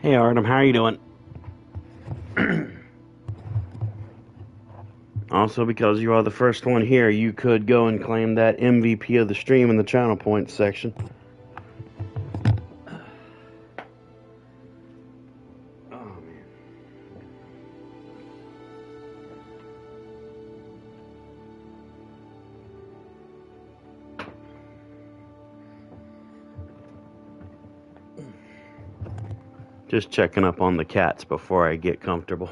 Hey Artem, how are you doing? Also, because you are the first one here, you could go and claim that MVP of the stream in the channel points section. Oh, man. Just checking up on the cats before I get comfortable.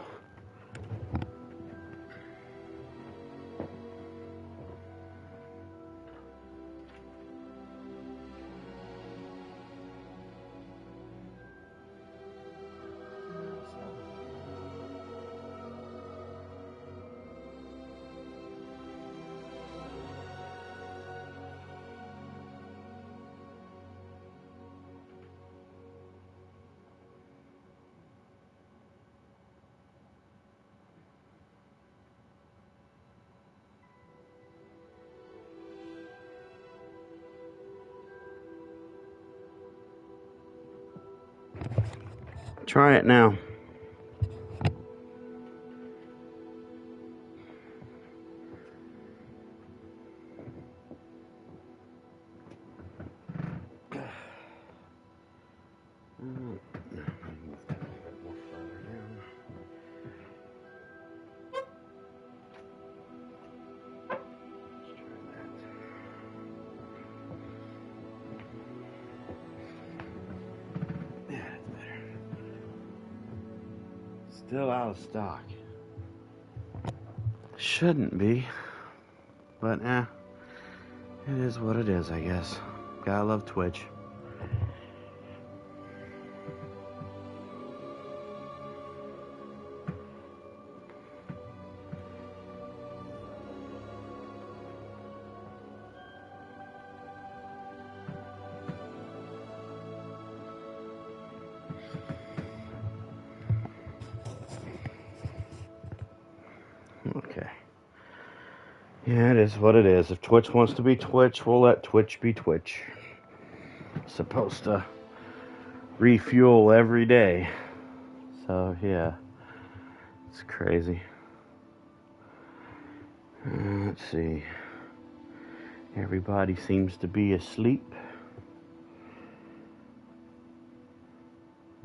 Try it now. Still out of stock. Shouldn't be, but it is what it is, I guess. Gotta love Twitch. Okay. Yeah, it is what it is. If Twitch wants to be Twitch, we'll let Twitch be Twitch. It's supposed to refuel every day. So, yeah. It's crazy. Let's see. Everybody seems to be asleep.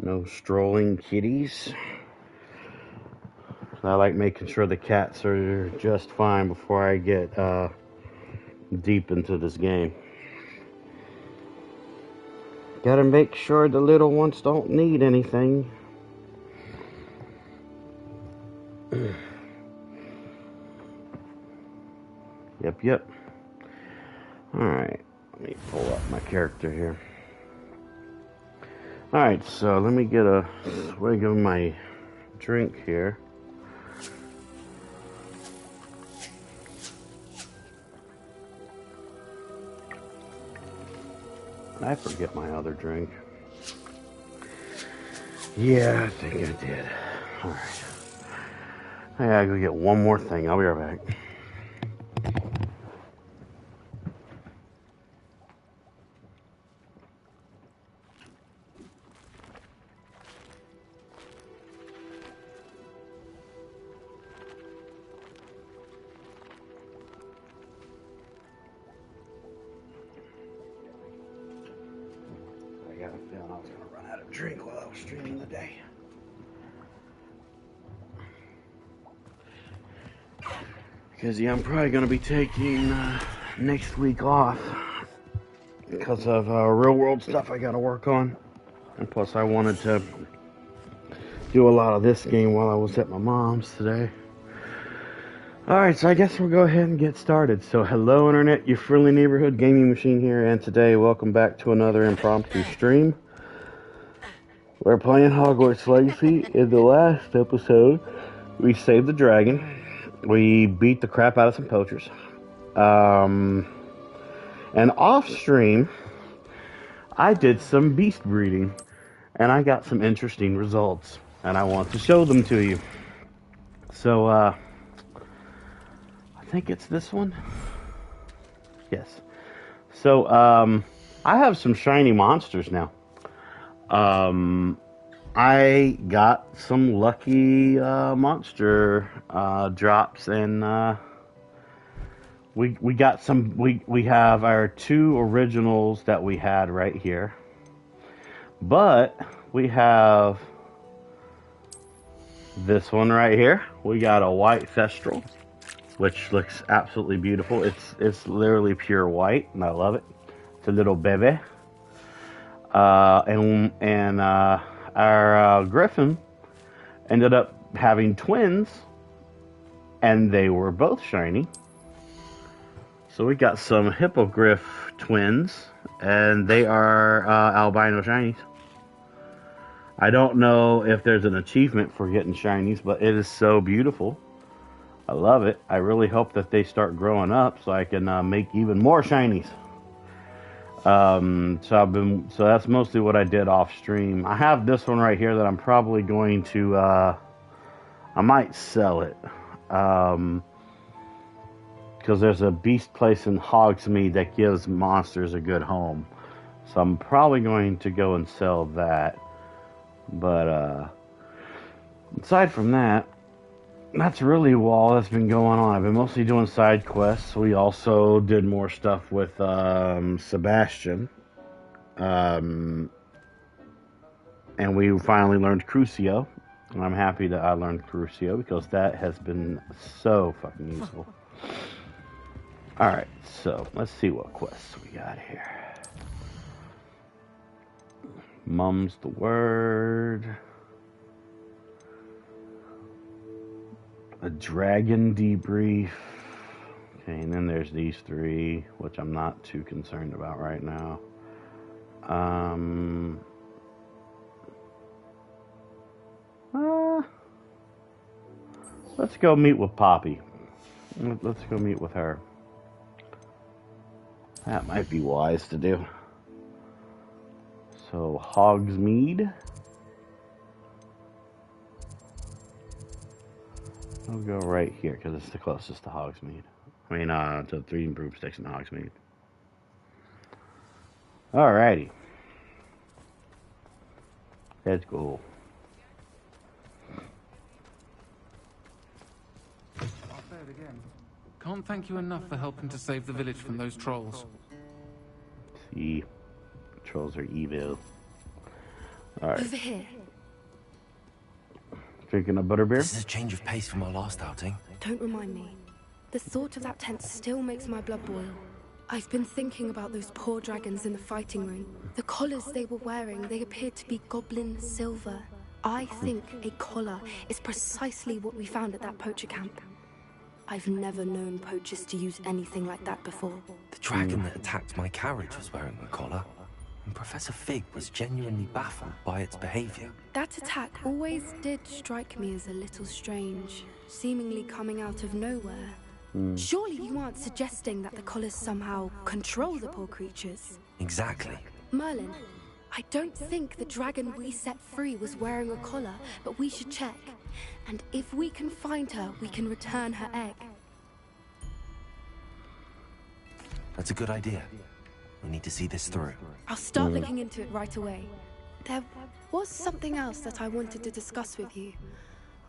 No strolling kitties. I like making sure the cats are just fine before I get deep into this game. Gotta make sure the little ones don't need anything. Yep. Alright, let me pull up my character here. Alright, so let me get a swig of my drink here. I forget my other drink. Yeah, I think I did. Alright. I gotta go get one more thing. I'll be right back. Drink while I was streaming the day. Because, yeah, I'm probably going to be taking next week off because of real world stuff I got to work on. And plus, I wanted to do a lot of this game while I was at my mom's today. Alright, so I guess we'll go ahead and get started. So, hello, Internet, your friendly neighborhood gaming machine here. And today, welcome back to another impromptu stream. We're playing Hogwarts Legacy. In the last episode, we saved the dragon. We beat the crap out of some poachers. And off stream, I did some beast breeding. And I got some interesting results. And I want to show them to you. So, I think it's this one. Yes. So, I have some shiny monsters now. I got some lucky monster drops, and we got some. We have our 2 originals that we had right here, but we have this one right here. We got a white Thestral, which looks absolutely beautiful. It's literally pure white, and I love it. It's a little baby. And our Griffin ended up having twins, and they were both shiny. So we got some Hippogriff twins, and they are albino shinies. I don't know if there's an achievement for getting shinies, but it is so beautiful. I love it. I really hope that they start growing up so I can make even more shinies. So that's mostly what I did off stream. I have this one right here that I'm probably going to, I might sell it. Because there's a beast place in Hogsmeade that gives monsters a good home. So I'm probably going to go and sell that. But, aside from that, that's really all that's been going on. I've been mostly doing side quests. We also did more stuff with Sebastian. And we finally learned Crucio. And I'm happy that I learned Crucio because that has been so fucking useful. Alright, so let's see what quests we got here. Mum's the word. A dragon debrief. Okay, and then there's these 3, which I'm not too concerned about right now. Let's go meet with Poppy. Let's go meet with her. That might be wise to do. So, Hogsmeade. I'll go right here because it's the closest to Hogsmeade. I mean, to the 3 broomsticks in Hogsmeade. Alrighty. Let's go. I'll say it again. Can't thank you enough for helping to save the village from those trolls. See, trolls are evil. Alright. Over here. Drinking a butterbeer? This is a change of pace from our last outing. Don't remind me. The thought of that tent still makes my blood boil. I've been thinking about those poor dragons in the fighting room. The collars they were wearing, they appeared to be goblin silver. I think a collar is precisely what we found at that poacher camp. I've never known poachers to use anything like that before. The dragon that attacked my carriage was wearing a collar, and Professor Fig was genuinely baffled by its behavior. That attack always did strike me as a little strange, seemingly coming out of nowhere. Surely you aren't suggesting that the collars somehow control the poor creatures? Exactly. Merlin, I don't think the dragon we set free was wearing a collar, but we should check. And if we can find her, we can return her egg. That's a good idea. We need to see this through. I'll start looking into it right away. There was something else that I wanted to discuss with you.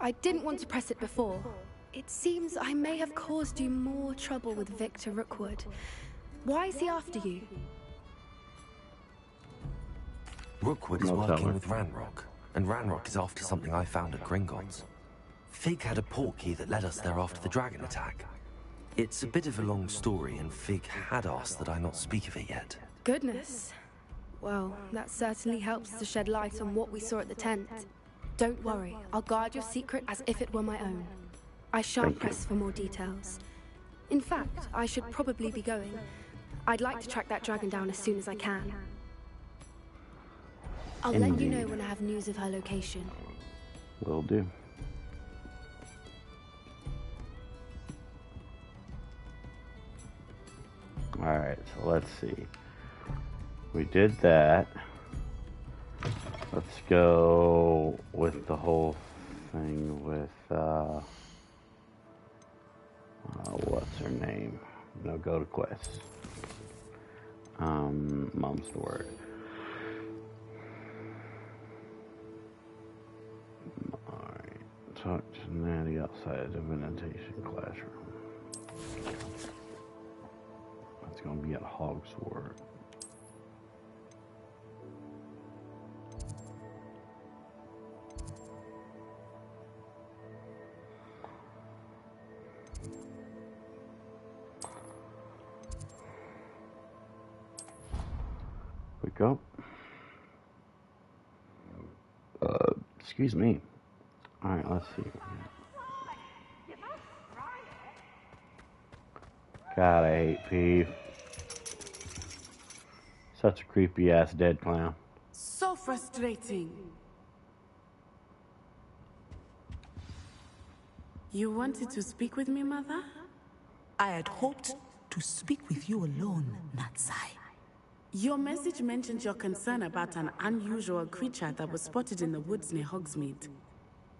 I didn't want to press it before. It seems I may have caused you more trouble with Victor Rookwood. Why is he after you? Rookwood is working with Ranrock, and Ranrock is after something I found at Gringotts. Fig had a portkey that led us there after the dragon attack. It's a bit of a long story, and Fig had asked that I not speak of it yet. Goodness. Well, that certainly helps to shed light on what we saw at the tent. Don't worry, I'll guard your secret as if it were my own. I shan't press for more details. In fact, I should probably be going. I'd like to track that dragon down as soon as I can. I'll let you know when I have news of her location. Will do. Alright, so let's see. We did that. Let's go with the whole thing with, what's her name? No, go to quest. Mom's the word. outside of the divination classroom. It's going to be at Hogwarts. Wake up. Excuse me. Alright, let's see. God, I hate Peeve. Such a creepy ass dead clown. So frustrating. You wanted to speak with me, Mother? I had hoped to speak with you alone, Natsai. Your message mentioned your concern about an unusual creature that was spotted in the woods near Hogsmeade.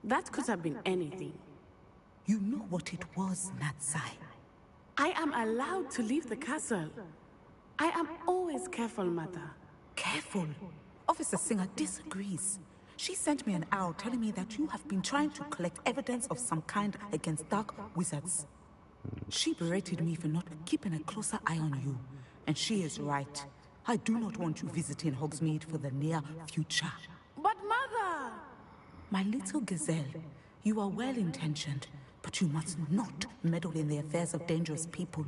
That could have been anything. You know what it was, Natsai. I am allowed to leave the castle. I am always careful, Mother. Careful? Officer Singer disagrees. She sent me an owl telling me that you have been trying to collect evidence of some kind against dark wizards. She berated me for not keeping a closer eye on you. And she is right. I do not want you visiting Hogsmeade for the near future. But Mother! My little gazelle, you are well-intentioned, but you must not meddle in the affairs of dangerous people.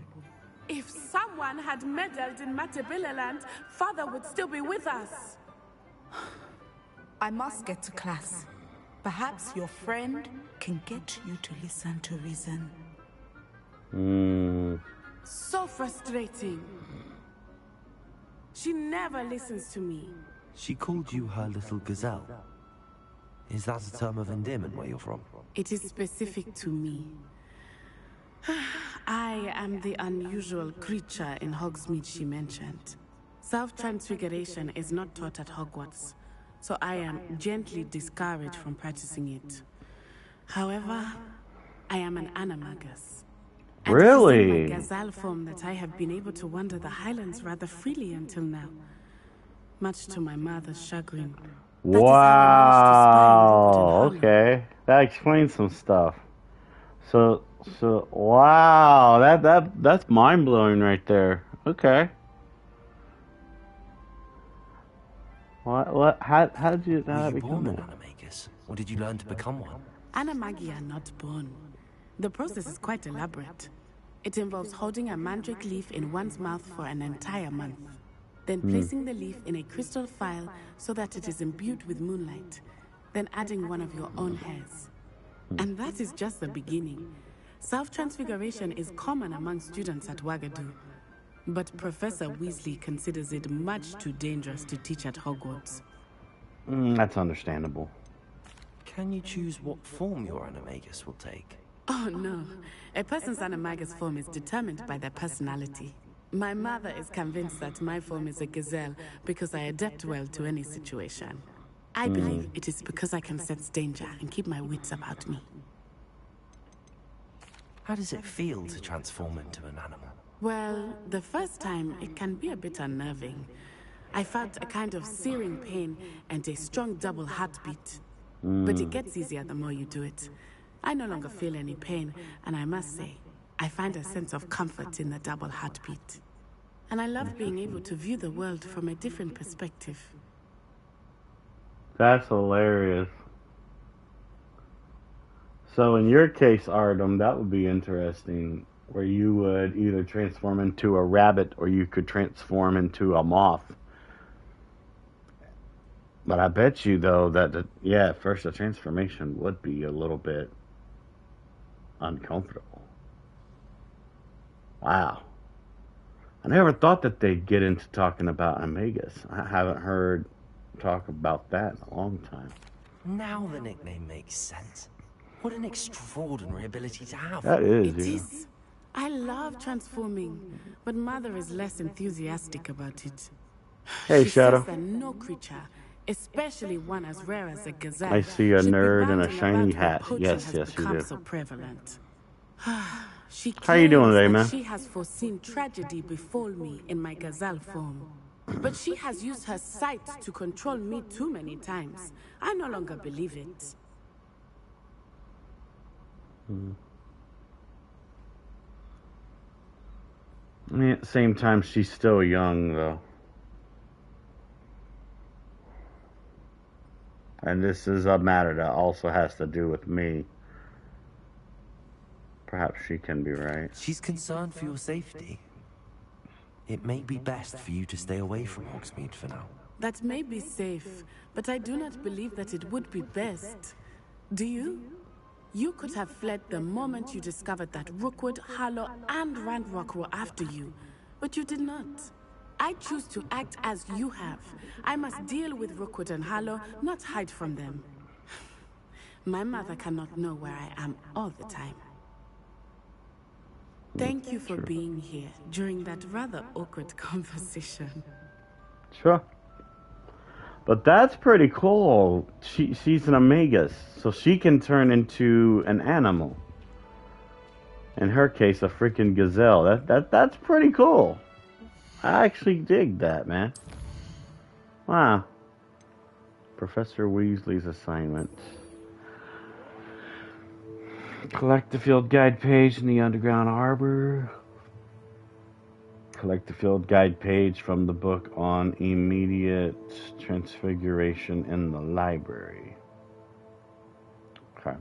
If someone had meddled in Matabeleland, Father would still be with us. I must get to class. Perhaps your friend can get you to listen to reason. So frustrating. She never listens to me. She called you her little gazelle. Is that a term of endearment where you're from? It is specific to me. I am the unusual creature in Hogsmeade she mentioned. Self-transfiguration is not taught at Hogwarts, so I am gently discouraged from practicing it. However, I am an animagus. Really? And it is in my gazelle form that I have been able to wander the Highlands rather freely until now, much to my mother's chagrin. Wow. Okay, that explains some stuff. So wow, that's mind blowing right there. Okay. What? How did you become an that? animagus, or did you learn to become one? Animagi are not born. The process is quite elaborate. It involves holding a mandrake leaf in one's mouth for an entire month, then placing the leaf in a crystal phial so that it is imbued with moonlight, then adding one of your own hairs. And that is just the beginning. Self-transfiguration is common among students at Wagadu, but Professor Weasley considers it much too dangerous to teach at Hogwarts. That's understandable. Can you choose what form your animagus will take? Oh no, a person's animagus form is determined by their personality. My mother is convinced that my form is a gazelle because I adapt well to any situation. I believe it is because I can sense danger and keep my wits about me. How does it feel to transform into an animal? Well, the first time it can be a bit unnerving. I felt a kind of searing pain and a strong double heartbeat. But it gets easier the more you do it. I no longer feel any pain, and I must say, I find a sense of comfort in the double heartbeat. And I love being able to view the world from a different perspective. That's hilarious. So in your case, Artem, that would be interesting, where you would either transform into a rabbit or you could transform into a moth. But I bet you, though, that, at first the transformation would be a little bit uncomfortable. Wow. I never thought that they'd get into talking about Animagus. I haven't heard talk about that in a long time. Now the nickname makes sense. What an extraordinary ability to have. That is, It is. I love transforming, but Mother is less enthusiastic about it. Hey, She Shadow. says that no creature, especially one as rare as a gazelle, I see a should be nerd in a bounding shiny about where hat. poaching Yes, has yes, you become do. so prevalent. She How you doing claims today, that man? She has foreseen tragedy befall me in my gazelle form. But she has used her sight to control me too many times. I no longer believe it. I mean, at the same time, she's still young, though. And this is a matter that also has to do with me. Perhaps she can be right. She's concerned for your safety. It may be best for you to stay away from Hogsmeade for now. That may be safe, but I do not believe that it would be best. Do you? You could have fled the moment you discovered that Rookwood, Harlow, and Ranrock were after you, but you did not. I choose to act as you have. I must deal with Rookwood and Harlow, not hide from them. My mother cannot know where I am all the time. Thank you for being here during that rather awkward conversation. Sure. But that's pretty cool. She's an Omegas, so she can turn into an animal. In her case, a freaking gazelle. That's pretty cool. I actually dig that, man. Wow. Professor Weasley's assignment. Collect the field guide page in the underground harbor. Collect the field guide page from the book on immediate transfiguration in the library. Okay.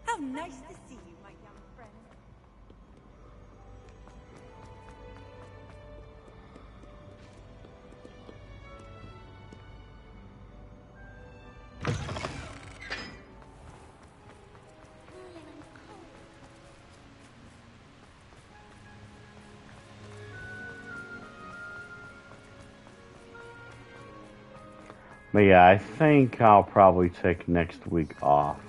How nice to see you, my young friend. But yeah, I think I'll probably take next week off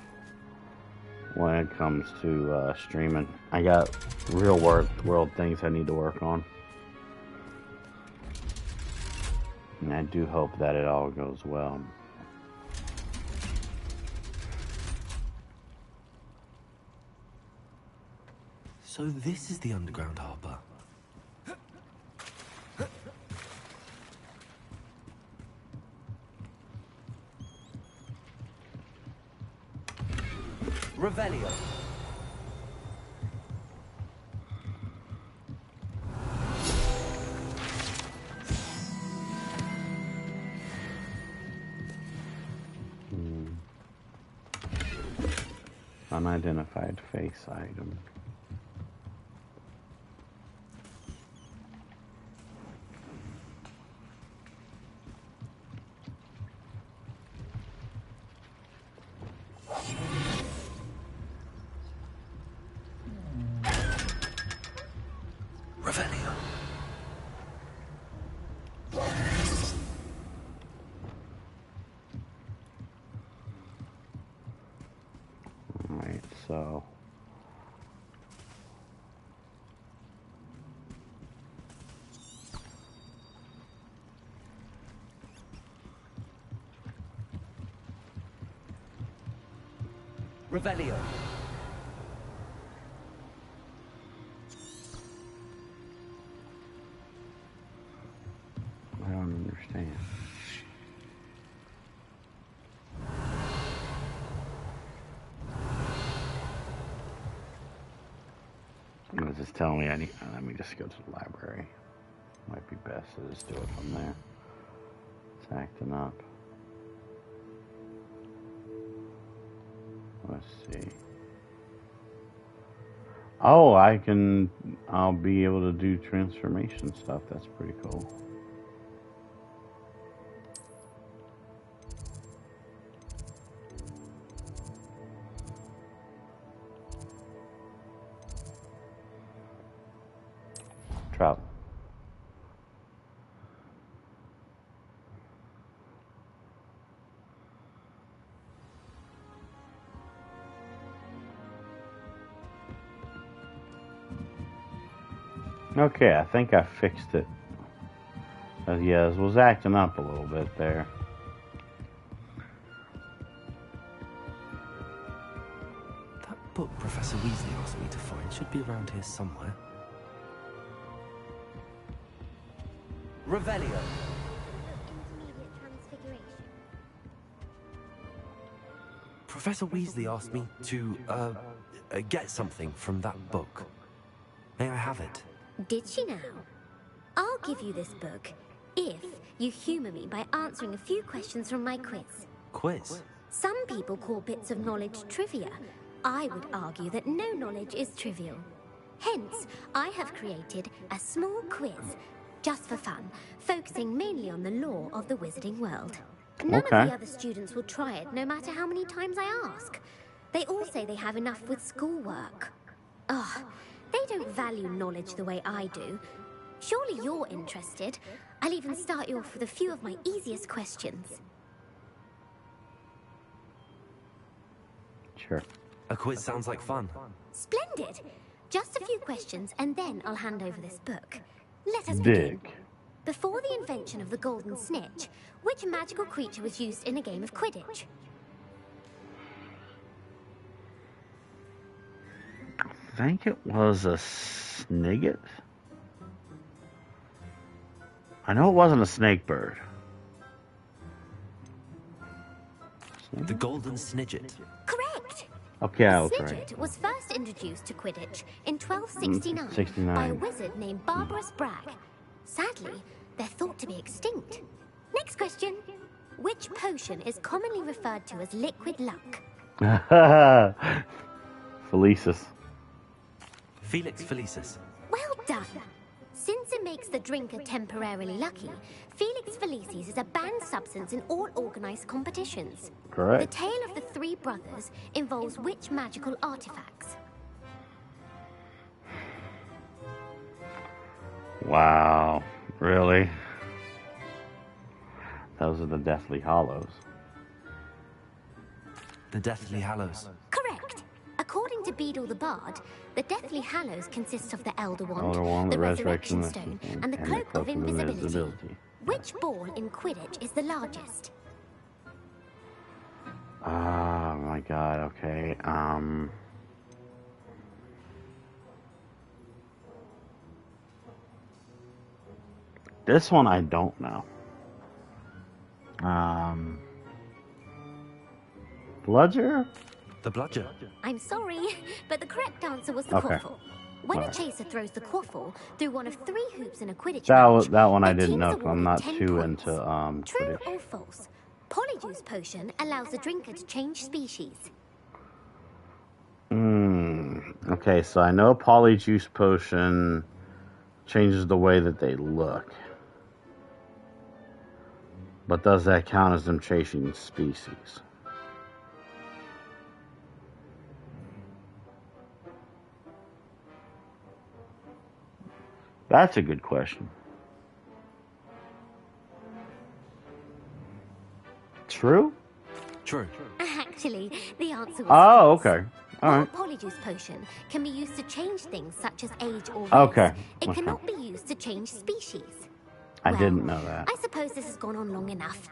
when it comes to streaming. I got real world things I need to work on. And I do hope that it all goes well. So this is the underground harbor. Revelio. Unidentified face item. So Revelio. I don't understand. It was just telling me I need. Let me just go to the library. Might be best to just do it from there. It's acting up. Let's see. Oh, I'll be able to do transformation stuff. That's pretty cool. Travel. Okay, I think I fixed it. Yeah, it was acting up a little bit there. That book Professor Weasley asked me to find should be around here somewhere. Revelio. Intermediate transfiguration. Professor Weasley asked me to, get something from that book. May I have it? Did she now? I'll give you this book if you humour me by answering a few questions from my quiz. Quiz? Some people call bits of knowledge trivia. I would argue that no knowledge is trivial. Hence, I have created a small quiz, just for fun, focusing mainly on the lore of the wizarding world. None of the other students will try it, no matter how many times I ask. They all say they have enough with schoolwork. Ugh, they don't value knowledge the way I do. Surely you're interested. I'll even start you off with a few of my easiest questions. Sure. A quiz sounds like fun. Splendid! Just a few questions, and then I'll hand over this book. Let us begin. Before the invention of the golden snitch, which magical creature was used in a game of Quidditch? I think it was a snigget. I know it wasn't a snake bird. The golden snidget. Correct! Okay, I The was snidget right. was first introduced to Quidditch in 1269 by a wizard named Barbarous Bragg. Sadly, they're thought to be extinct. Next question. Which potion is commonly referred to as liquid luck? Felicis. Felix Felicis. Well done. Since it makes the drinker temporarily lucky, Felix Felicis is a banned substance in all organized competitions. Correct. The tale of the three brothers involves which magical artifacts? Wow. Really? Those are the Deathly Hallows. The Deathly Hallows. Correct. According to Beedle the Bard, the Deathly Hallows consists of the Elder Wand, Elder Wand, the the Resurrection Resurrection Stone, and the Cloak of Invisibility. Invisibility. Which ball in Quidditch is the largest? Oh my god, okay. This one I don't know. Bludger? The bludger. I'm sorry, but the correct answer was the Okay. quaffle. When Alright. a chaser throws the quaffle through one of 3 hoops in a Quidditch That one I their didn't team know is 'cause I'm awarded not 10 too points. into True Quidditch. or false? Polyjuice potion allows the drinker to change species. Okay, so I know Polyjuice Potion changes the way that they look. But does that count as them chasing species? That's a good question. True? True. Actually, the answer was Oh, false. okay. All While right. Polyjuice potion can be used to change things such as age or race, Okay, it okay. cannot be used to change species. I Well, didn't know that. I suppose this has gone on long enough.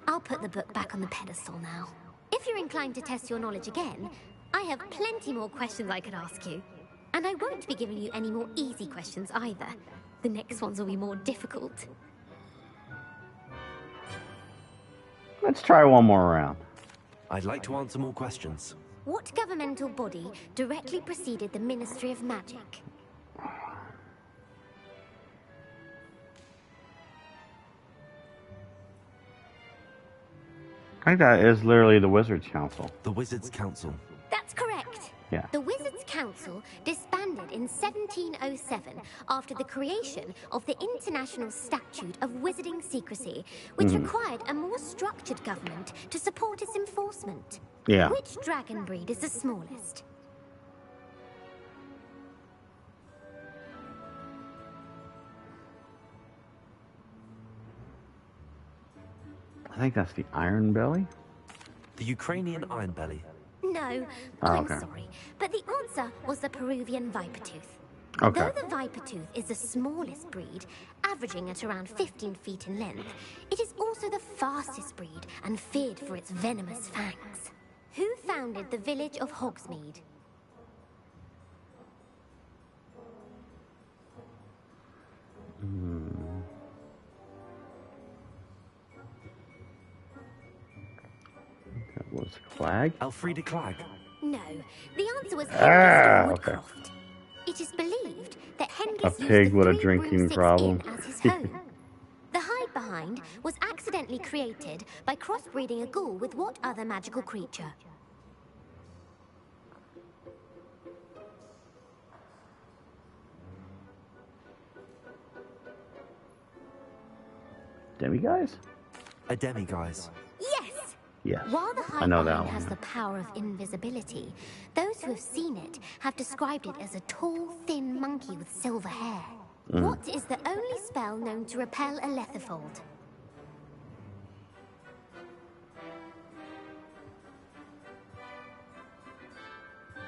I'll put the book back on the pedestal now. If you're inclined to test your knowledge again, I have plenty more questions I could ask you. And I won't be giving you any more easy questions either. The next ones will be more difficult. Let's try one more round. I'd like to answer more questions. What governmental body directly preceded the Ministry of Magic? I think that is literally the Wizards Council. The Wizards' Council. That's correct. Yeah. The Wizards' Council disbanded in 1707 after the creation of the International Statute of Wizarding Secrecy, which required a more structured government to support its enforcement. Yeah. Which dragon breed is the smallest? I think that's the Iron Belly. The Ukrainian Iron Belly. No, Oh, I'm okay. sorry. But the answer was the Peruvian Vipertooth. Okay. Though the Vipertooth is the smallest breed, averaging at around 15 feet in length, it is also the fastest breed and feared for its venomous fangs. Who founded the village of Hogsmeade? Clag? Elfrida Clag. No, the answer was Hengist Okay. Woodcroft. It is believed that A Hengist pig used with the a Three drinking Broomsticks problem. Inn as his home. The hide behind was accidentally created by crossbreeding a ghoul with what other magical creature? Demiguise? A demiguise. Yes! Yes. While the I hide know behind that has one. the power of invisibility, those who have seen it have described it as a tall, thin monkey with silver hair. What is the only spell known to repel a letherfold?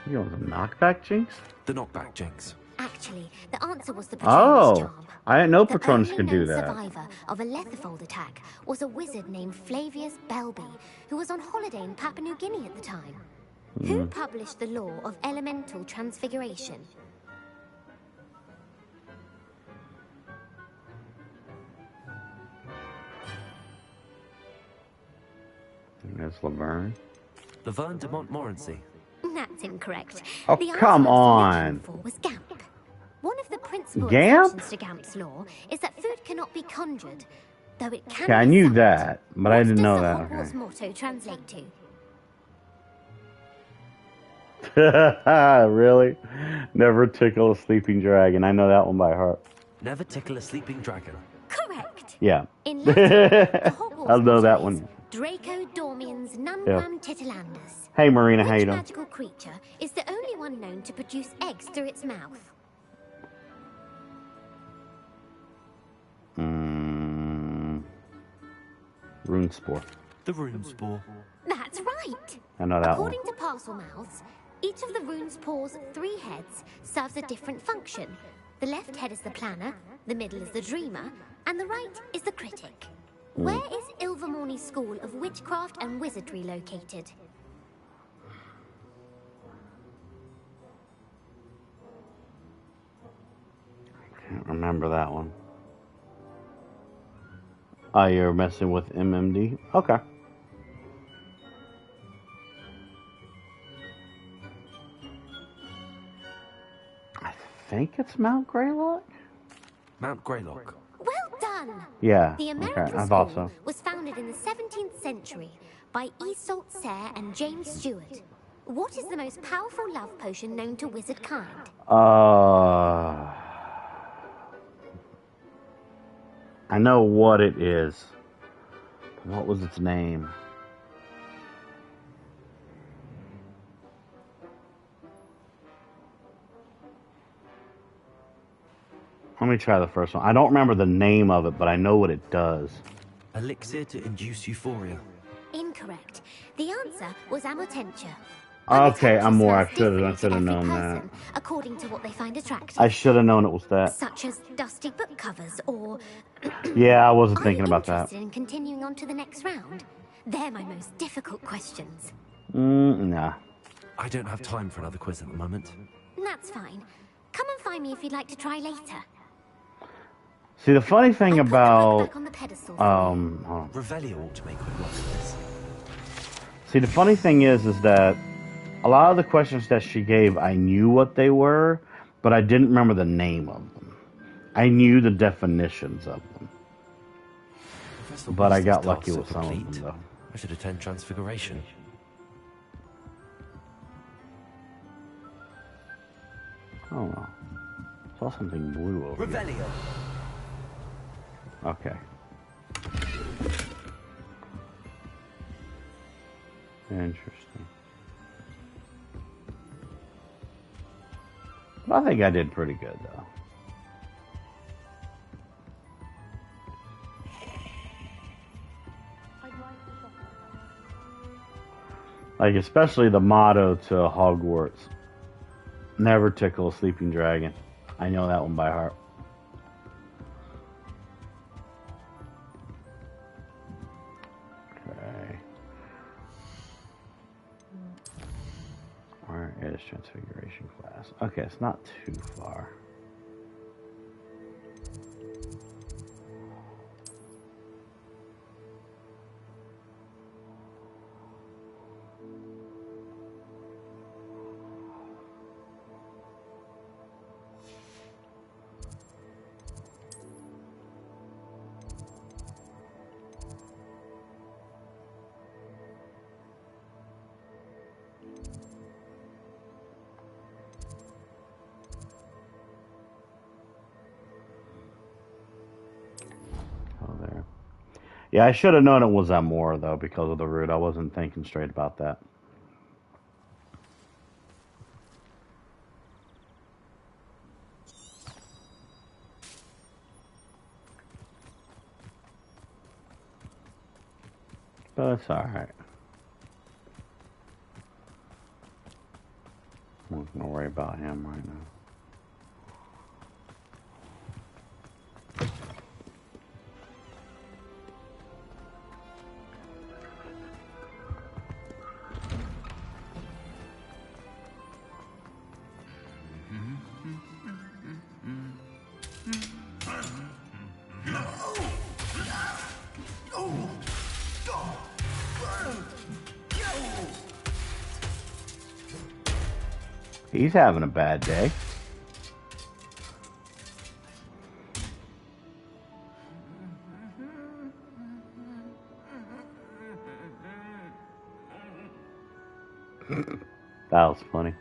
You know, the knockback jinx? The knockback jinx. Actually, the answer was the Patronus Oh! charm. I didn't know The Patronus only could do known that. survivor of a letherfold attack was a wizard named Flavius Belby, who was on holiday in Papua New Guinea at the time. Who published the law of elemental transfiguration? That's Laverne. Laverne de Montmorency. That's incorrect. Oh, The answer come I was on. looking for was Gamp. One of the principal Gamp? exceptions to Gamp's law is that food cannot be conjured, though it can Okay, I be knew summoned. that, but I What didn't know does that. the Hogwarts motto translate to? Okay. Really? Never tickle a sleeping dragon. I know that one by heart. Never tickle a sleeping dragon. Correct. Yeah. In Latin, the Hogwarts I know that motto is one. Draco Dormiens Yeah. Nunquam Titilandus. Hey, Marina, how Which you doing? magical creature is the only one known to produce eggs through its mouth? Runespore. The rune spore. That's right. I know that one. According to parcel mouths, each of the rune's paws' 3 heads serves a different function. The left head is the planner, the middle is the dreamer, and the right is the critic. Where is Ilvermorny School of Witchcraft and Wizardry located? Can't remember that one. Oh, you're messing with MMD? Okay. I think it's Mount Greylock? Mount Greylock. Well done! Yeah. The Okay, American I thought school so. was founded in the 17th century by Iseult Sayre and James Stewart. What is the most powerful love potion known to wizard kind? I know what it is. What was its name? Let me try the first one. I don't remember the name of it, but I know what it does. Elixir to induce euphoria. Incorrect. The answer was Amotentia. Okay, Amotentia I'm more. I smells different should to have every known that. person, according to what they find attractive. I should have known it was that. Such as dusty book covers or... Yeah, I wasn't Are thinking you about that. interested in continuing on to the next round? They're my most difficult questions. Nah. I don't have time for another quiz at the moment. That's fine. Come and find me if you'd like to try later. See, the funny thing I'll put the book about back on the pedestal for you. hold on. Revelio ought to make quick work of this. See, the funny thing is that a lot of the questions that she gave, I knew what they were, but I didn't remember the name of them. I knew the definitions of them, Professor but I Weasley's got tasks lucky are with some of complete. them, though. I should attend Transfiguration. Oh no. Saw something blue over here. Revelio. Okay. Interesting. I think I did pretty good, though. Like, especially the motto to Hogwarts. Never tickle a sleeping dragon. I know that one by heart. Okay. Where is Transfiguration class? Okay, it's not too far. Yeah, I should have known it was Amor, though, because of the route. I wasn't thinking straight about that. But it's alright. I'm not gonna worry about him right now. He's having a bad day. That was funny.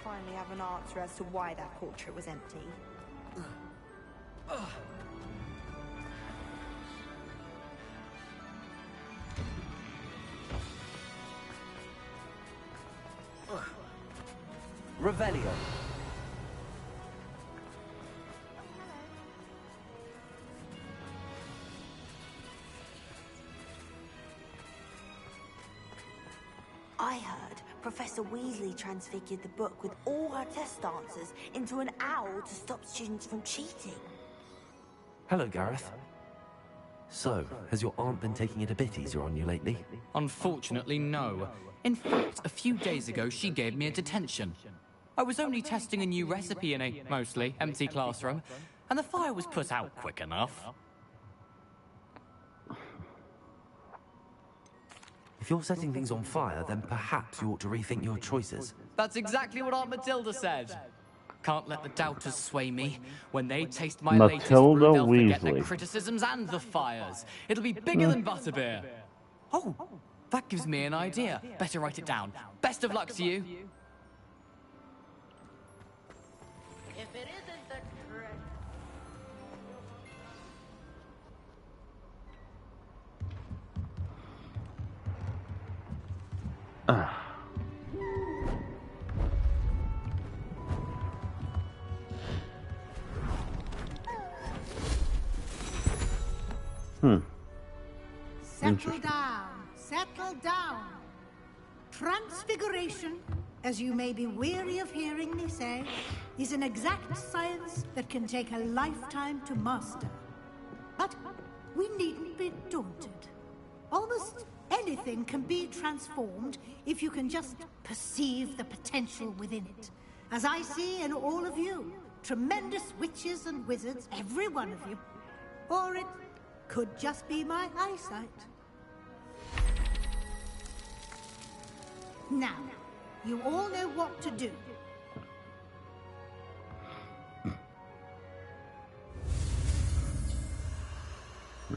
Finally have an answer as to why that portrait was empty. Revelio. I heard Professor Weasley transfigured the book with all her test answers into an owl to stop students from cheating. Hello, Gareth. So, has your aunt been taking it a bit easier on you lately? Unfortunately, no. In fact, a few days ago, she gave me a detention. I was only testing a new recipe in a mostly empty classroom, and the fire was put out quick enough. If you're setting things on fire, then perhaps you ought to rethink your choices. That's exactly what Aunt Matilda said. Can't let the doubters sway me. When they taste my latest brew, they'll forget the criticisms and the fires. It'll be bigger than butterbeer. Oh, that gives me an idea. Better write it down. Best of luck to you. If it isn't the trick. Settle down. Settle down. Transfiguration, as you may be weary of hearing me say, is an exact science that can take a lifetime to master. But we needn't be daunted. Almost anything can be transformed if you can just perceive the potential within it. As I see in all of you, tremendous witches and wizards, every one of you. Or it could just be my eyesight. Now, you all know what to do.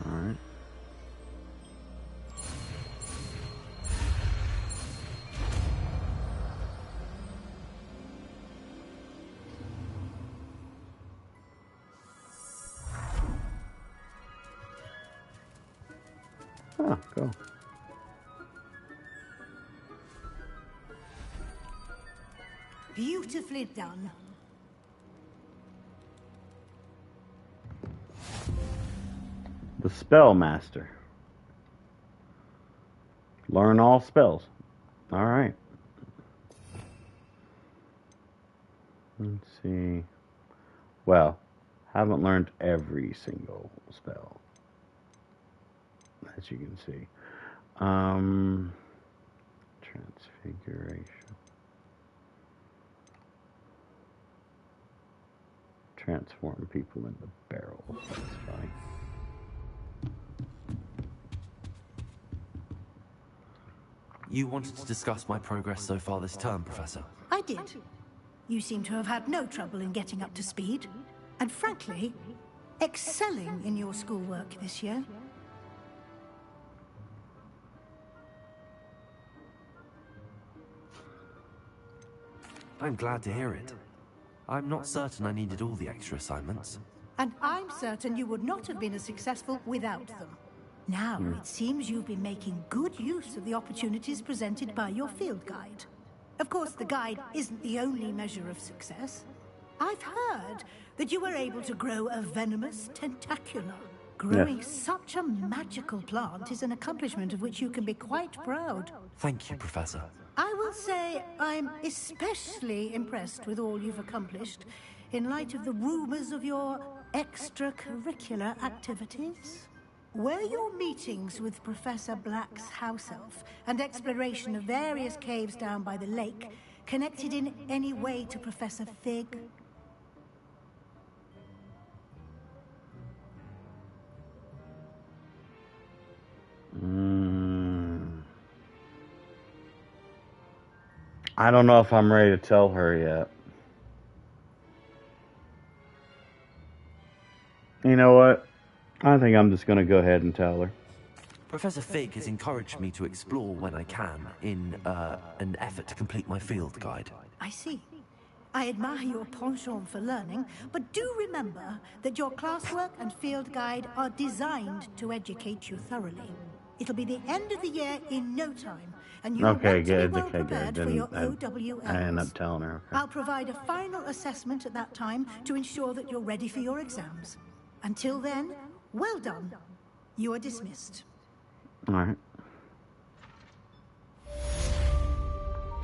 All right. Ah, go. Beautifully done. The Spellmaster. Learn all spells. All right. Let's see. Well, haven't learned every single spell, as you can see. Transfiguration. Transform people into barrels. That's fine. You wanted to discuss my progress so far this term, Professor? I did. You seem to have had no trouble in getting up to speed. And frankly, excelling in your schoolwork this year. I'm glad to hear it. I'm not certain I needed all the extra assignments. And I'm certain you would not have been as successful without them. Now, it seems you've been making good use of the opportunities presented by your field guide. Of course, the guide isn't the only measure of success. I've heard that you were able to grow a venomous tentacula. Growing such a magical plant is an accomplishment of which you can be quite proud. Thank you, Professor. I will say I'm especially impressed with all you've accomplished in light of the rumors of your extracurricular activities. Were your meetings with Professor Black's house elf and exploration of various caves down by the lake connected in any way to Professor Fig? I don't know if I'm ready to tell her yet. You know what? I think I'm just going to go ahead and tell her. Professor Fig has encouraged me to explore when I can in an effort to complete my field guide. I see. I admire your penchant for learning, but do remember that your classwork and field guide are designed to educate you thoroughly. It'll be the end of the year in no time, and you'll want to be well prepared for your OWLs. I end up telling her. Okay. I'll provide a final assessment at that time to ensure that you're ready for your exams. Until then, well done. You are dismissed. All right.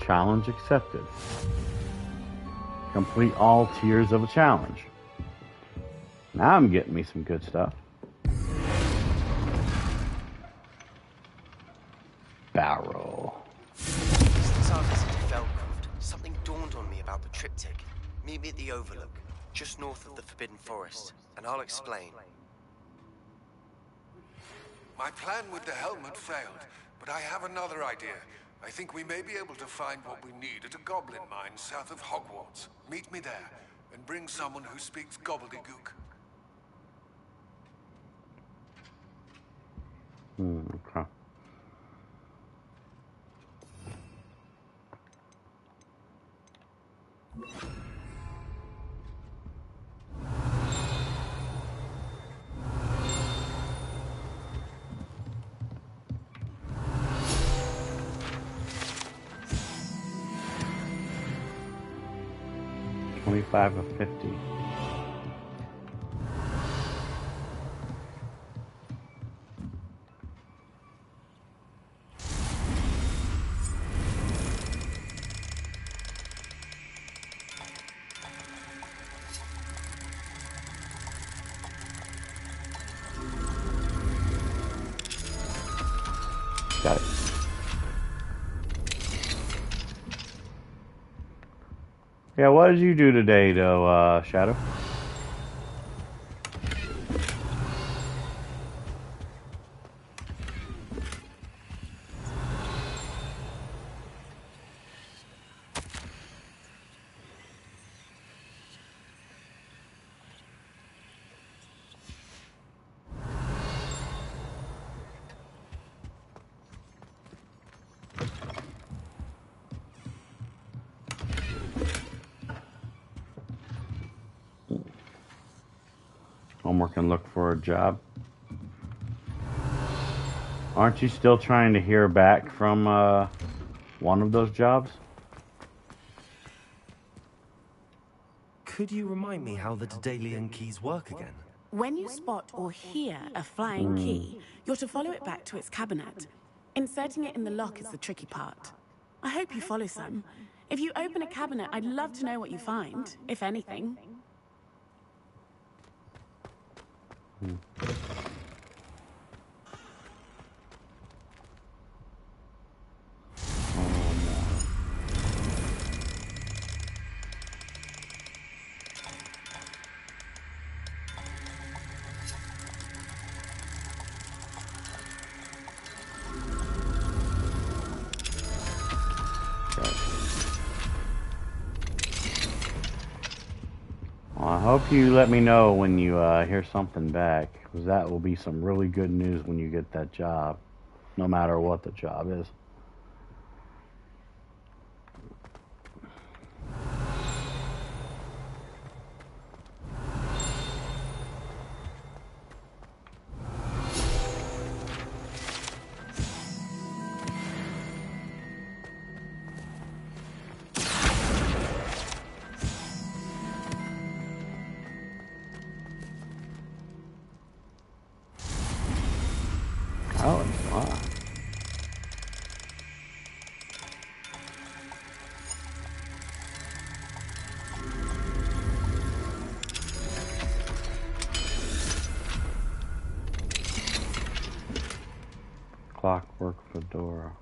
Challenge accepted. Complete all tiers of a challenge. Now I'm getting me some good stuff. Barrel. Since our visit to Feldcroft, something dawned on me about the triptych. Meet me at the Overlook, just north of the Forbidden Forest, and I'll explain. My plan with the helmet failed, but I have another idea. I think we may be able to find what we need at a goblin mine south of Hogwarts. Meet me there, and bring someone who speaks gobbledygook. Okay. $25 of $50. Got it. Yeah, what did you do today, though, Shadow? Homework and look for a job. Aren't you still trying to hear back from one of those jobs? Could you remind me how the Daedalian keys work again? When you spot or hear a flying key, you're to follow it back to its cabinet. Inserting it in the lock is the tricky part. I hope you follow some. If you open a cabinet, I'd love to know what you find, if anything. I hope you let me know when you hear something back, because that will be some really good news when you get that job, no matter what the job is. Clockwork fedora.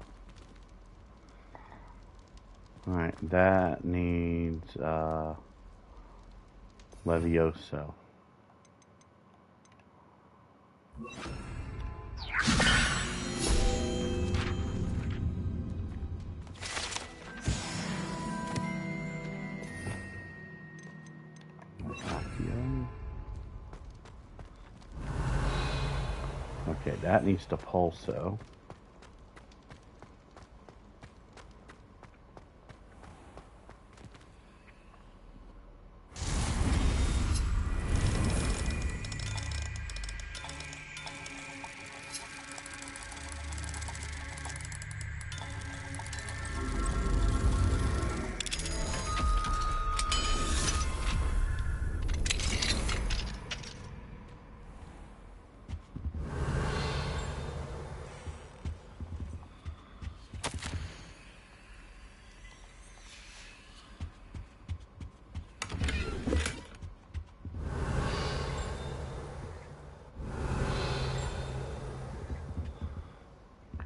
Alright, that needs Levioso. Okay, that needs to Pulso.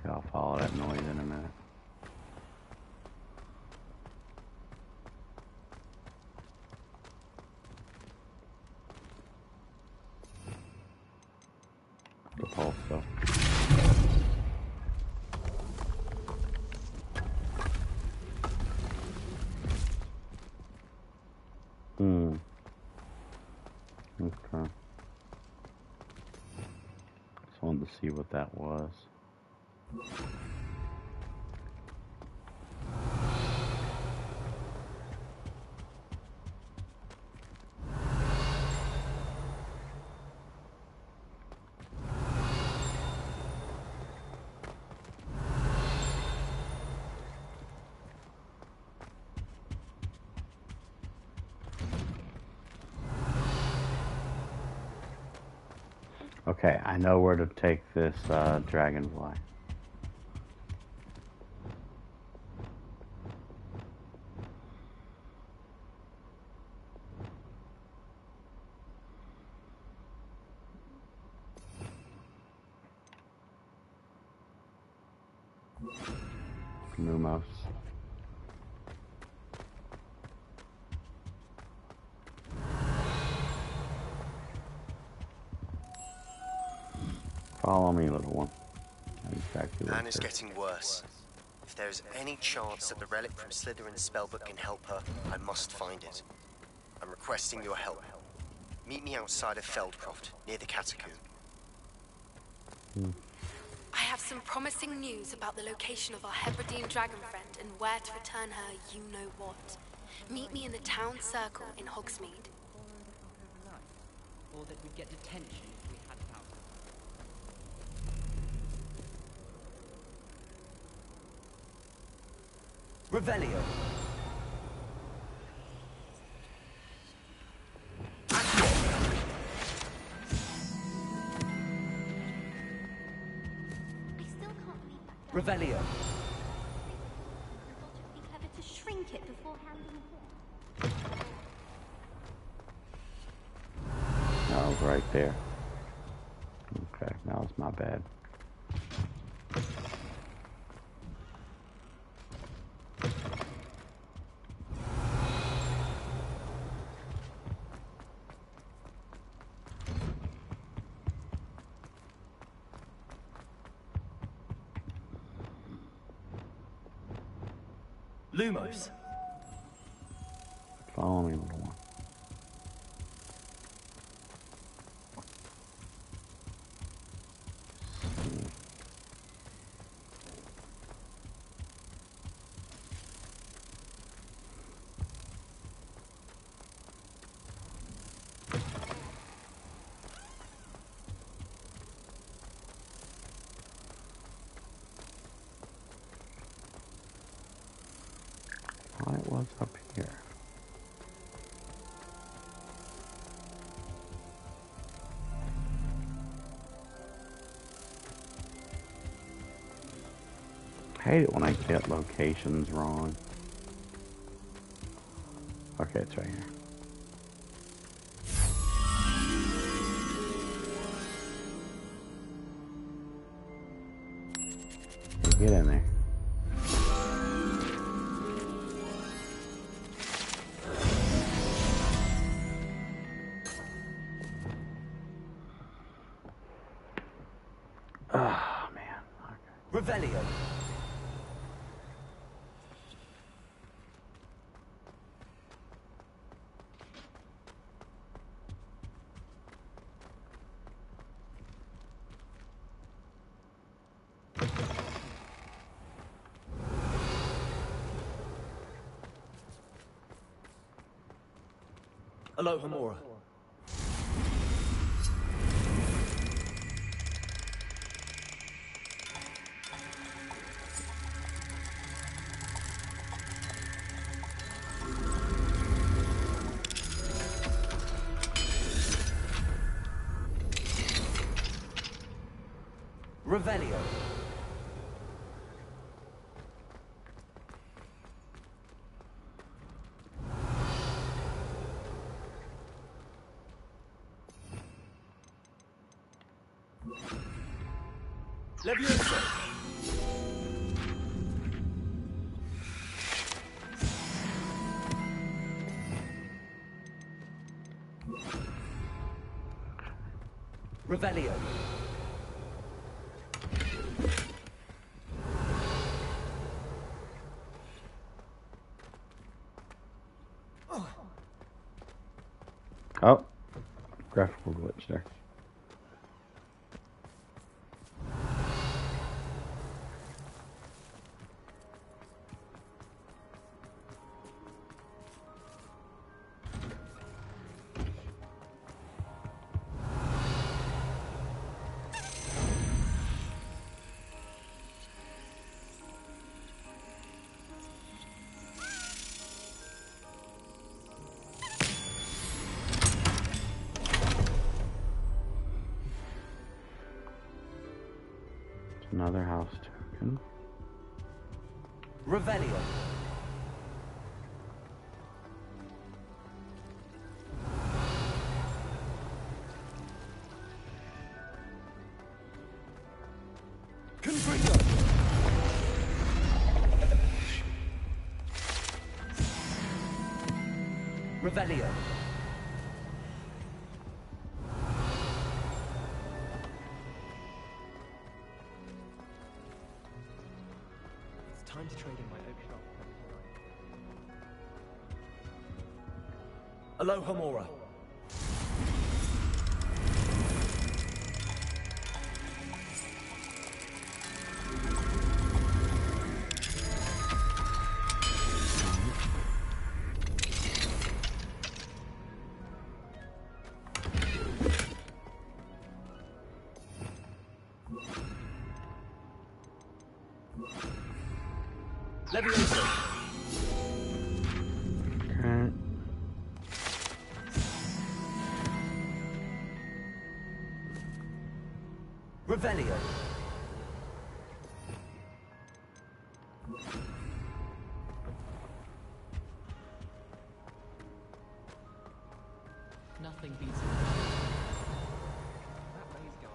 I'll follow that noise in a minute. The pulse though. Okay. Just wanted to see what that was. Okay, I know where to take this dragonfly. Lumos. Follow me, little one. Exactly. Anne is getting worse. If there is any chance that the relic from Slytherin's spellbook can help her, I must find it. I'm requesting your help. Meet me outside of Feldcroft, near the Catacomb. I have some promising news about the location of our Hebridean dragon friend and where to return her you-know-what. Meet me in the town circle in Hogsmeade. Or that we'd get detention if we had power. Revelio. Revelio. I thought it would be clever to shrink it before handing it. That was right there. Okay, now it's my bad. Lumos. Follow me, little one. It was up here. I hate it when I get locations wrong. Okay, it's right here. Revelio. Alohomora. Revelio. Levioso. Revelio. Oh, graphical glitch there. Another house token. Revelio. Confringo. Revelio. Time to trade in my oak shop. Alohomora. Levioso. Okay. Revelio. Nothing beats it. That Playz guy.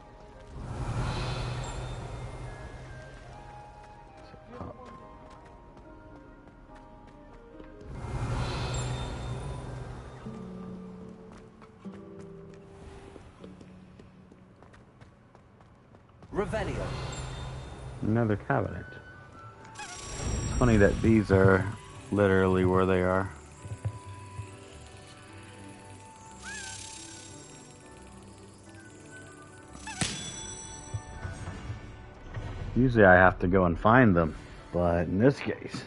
Revelio. Another cabinet. It's funny that these are literally where they are. Usually I have to go and find them, but in this case,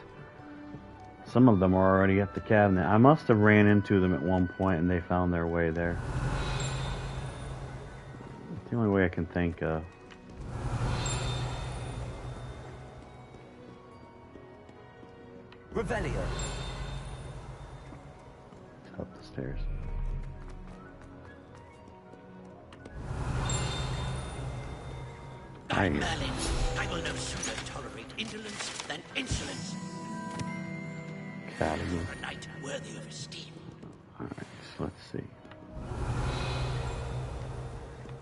some of them are already at the cabinet. I must have ran into them at one point and they found their way there. It's the only way I can think of. Revelio. It's up the stairs. I'm Merlin. I will no sooner tolerate indolence than insolence. Cabinet. A knight worthy of esteem. Alright, so let's see.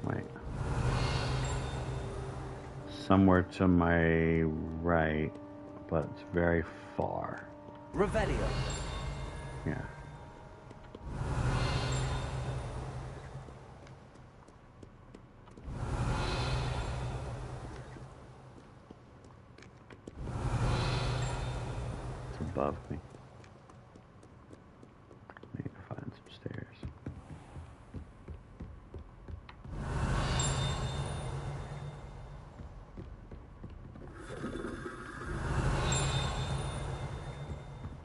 Wait. Somewhere to my right, but it's very far. Revelio. Yeah. above me. Need to find some stairs.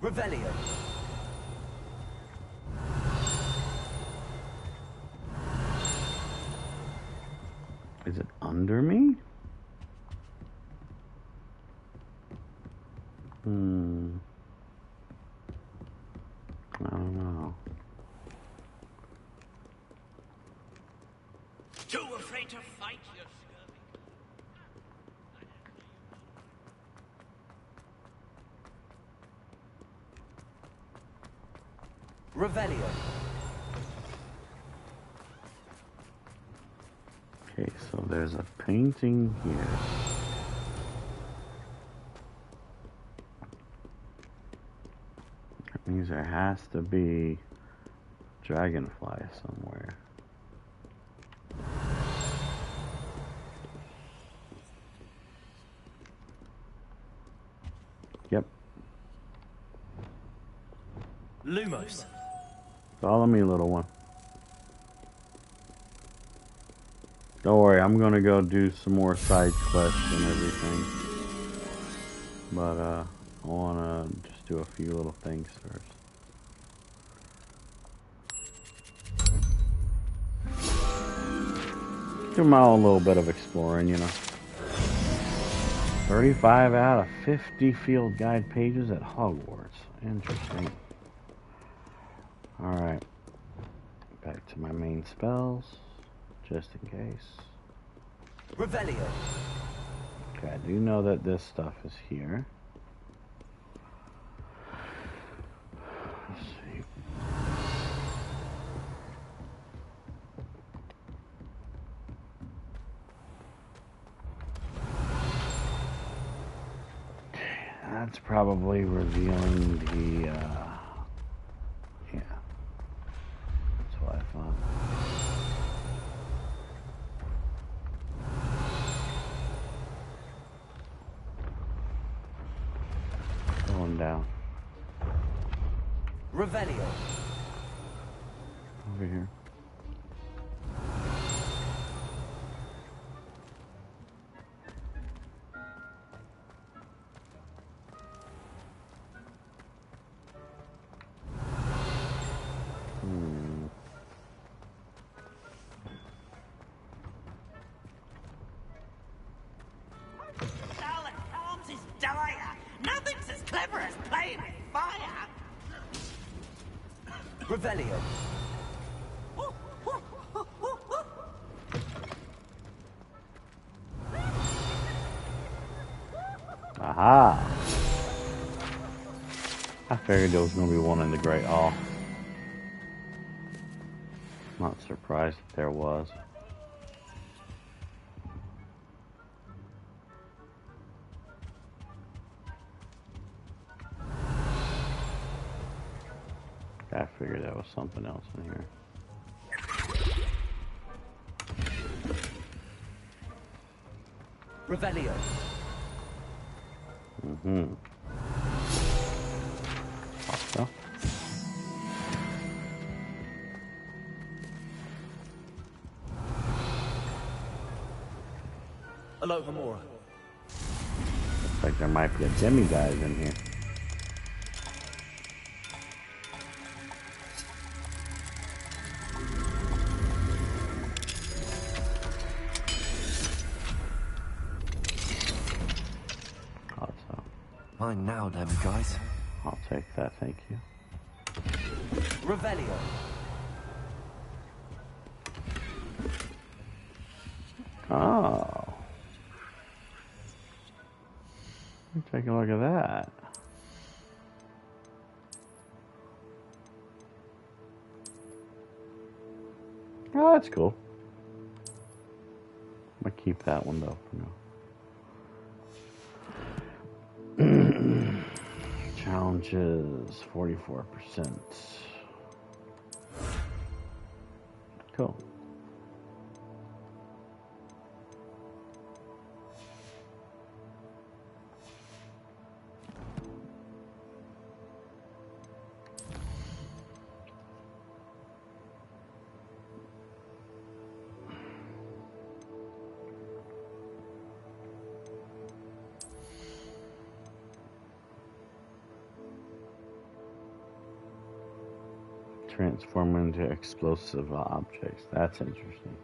Revelio. Is it under me? I don't know. Too afraid to fight, you scurvy. Revelio. Okay, so there's a painting here. That means there has to be dragonfly somewhere. Yep. Lumos. Follow me, little one. Don't worry, I'm gonna go do some more side quests and everything. But, I wanna just do a few little things first. Do my own little bit of exploring, you know. 35 out of 50 field guide pages at Hogwarts. Interesting. Alright. Back to my main spells. Just in case. Revelio. Okay, I do know that this stuff is here. Let's see. That's probably revealing the, yeah. That's what I thought. Going down. Revelio. Over here. Sherlock Holmes is dire. Nothing's as clever as playing with fire. Revelio. Aha! I figured there was going to be one in the Great Hall. Not surprised that there was. I figured there was something else in here. Revelio. Mm-hmm. Also. Alohomora. Looks like there might be a demiguise in here. Mine now, demiguise. I'll take that, thank you. Revelio. Oh. Take a look at that. Oh, that's cool. I'm gonna keep that one though for now. Challenges 44%. Cool. transform into explosive objects. That's interesting.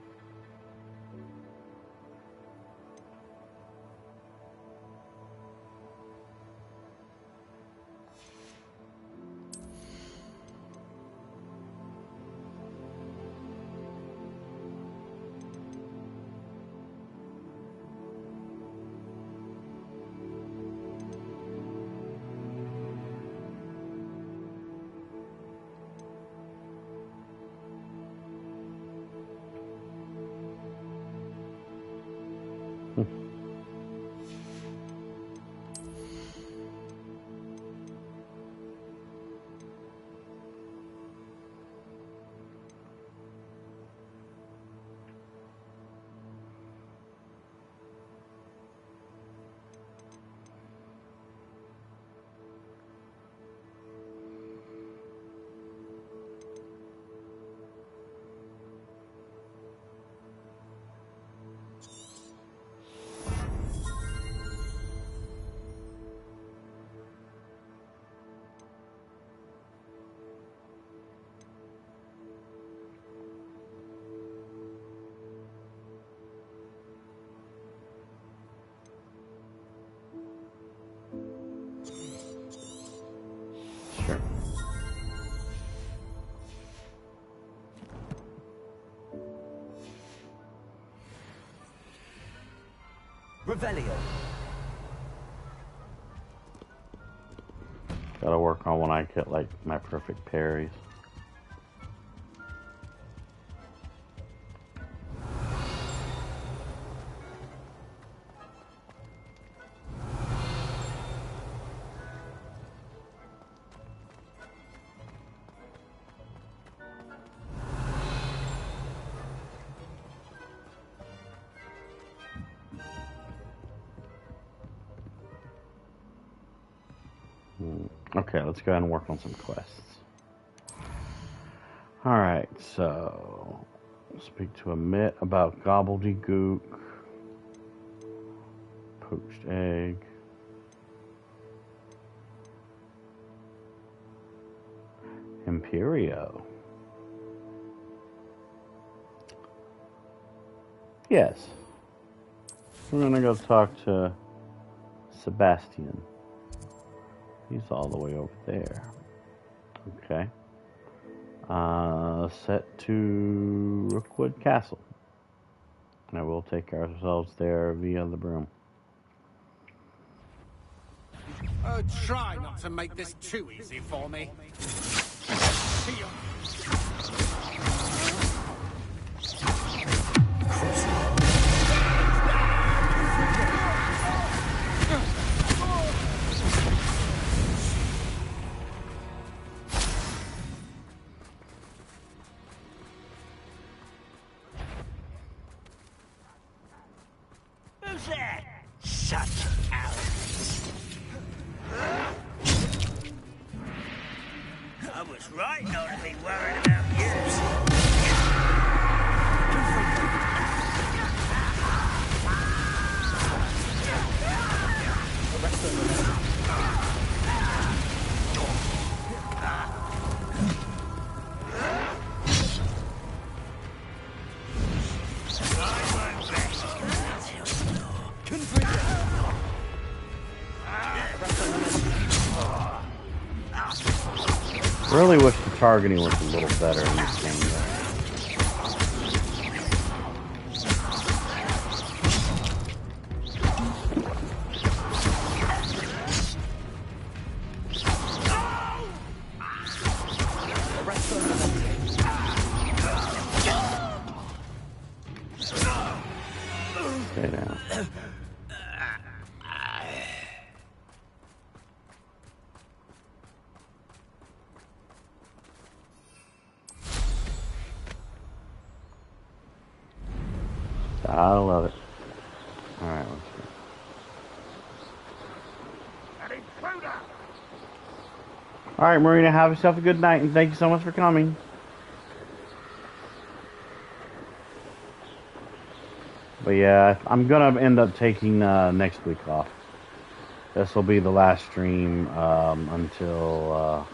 Revelio. Gotta work on when I get like my perfect parries. Okay, let's go ahead and work on some quests. Alright, so speak to a Mitt about gobbledygook, poached egg. Imperio. Yes. We're gonna go talk to Sebastian. He's all the way over there. Okay. Set to Rookwood Castle. And we'll take ourselves there via the broom. Oh, try not to make this too easy for me. Who's that? Shut out. I was right not to be worried about you. Really wish the targeting was a little better in this game, though. Stay down. I love it. Alright, let's go. Alright, Marina, have yourself a good night, and thank you so much for coming. But yeah, I'm gonna end up taking next week off. This will be the last stream until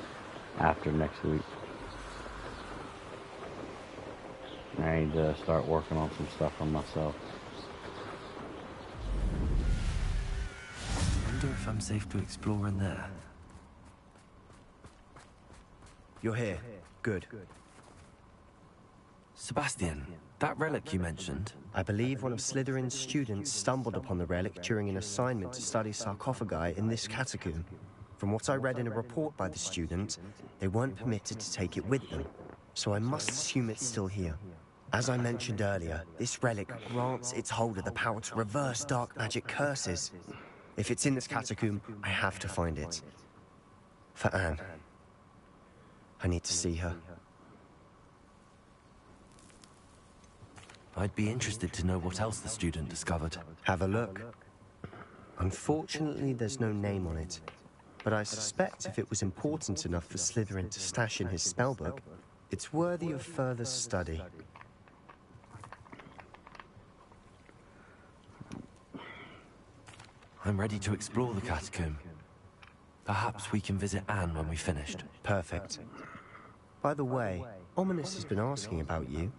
after next week. I need to start working on some stuff for myself. I wonder if I'm safe to explore in there. You're here. Good. Sebastian, that relic you mentioned? I believe one of Slytherin's students stumbled upon the relic during an assignment to study sarcophagi in this catacomb. From what I read in a report by the student, they weren't permitted to take it with them, so I must assume it's still here. As I mentioned earlier, this relic grants its holder the power to reverse dark magic curses. If it's in this catacomb, I have to find it. For Anne. I need to see her. I'd be interested to know what else the student discovered. Have a look. Unfortunately, there's no name on it. But I suspect if it was important enough for Slytherin to stash in his spellbook, it's worthy of further study. I'm ready to explore the catacomb. Perhaps we can visit Anne when we've finished. Perfect. By the way, Ominous has been asking about you.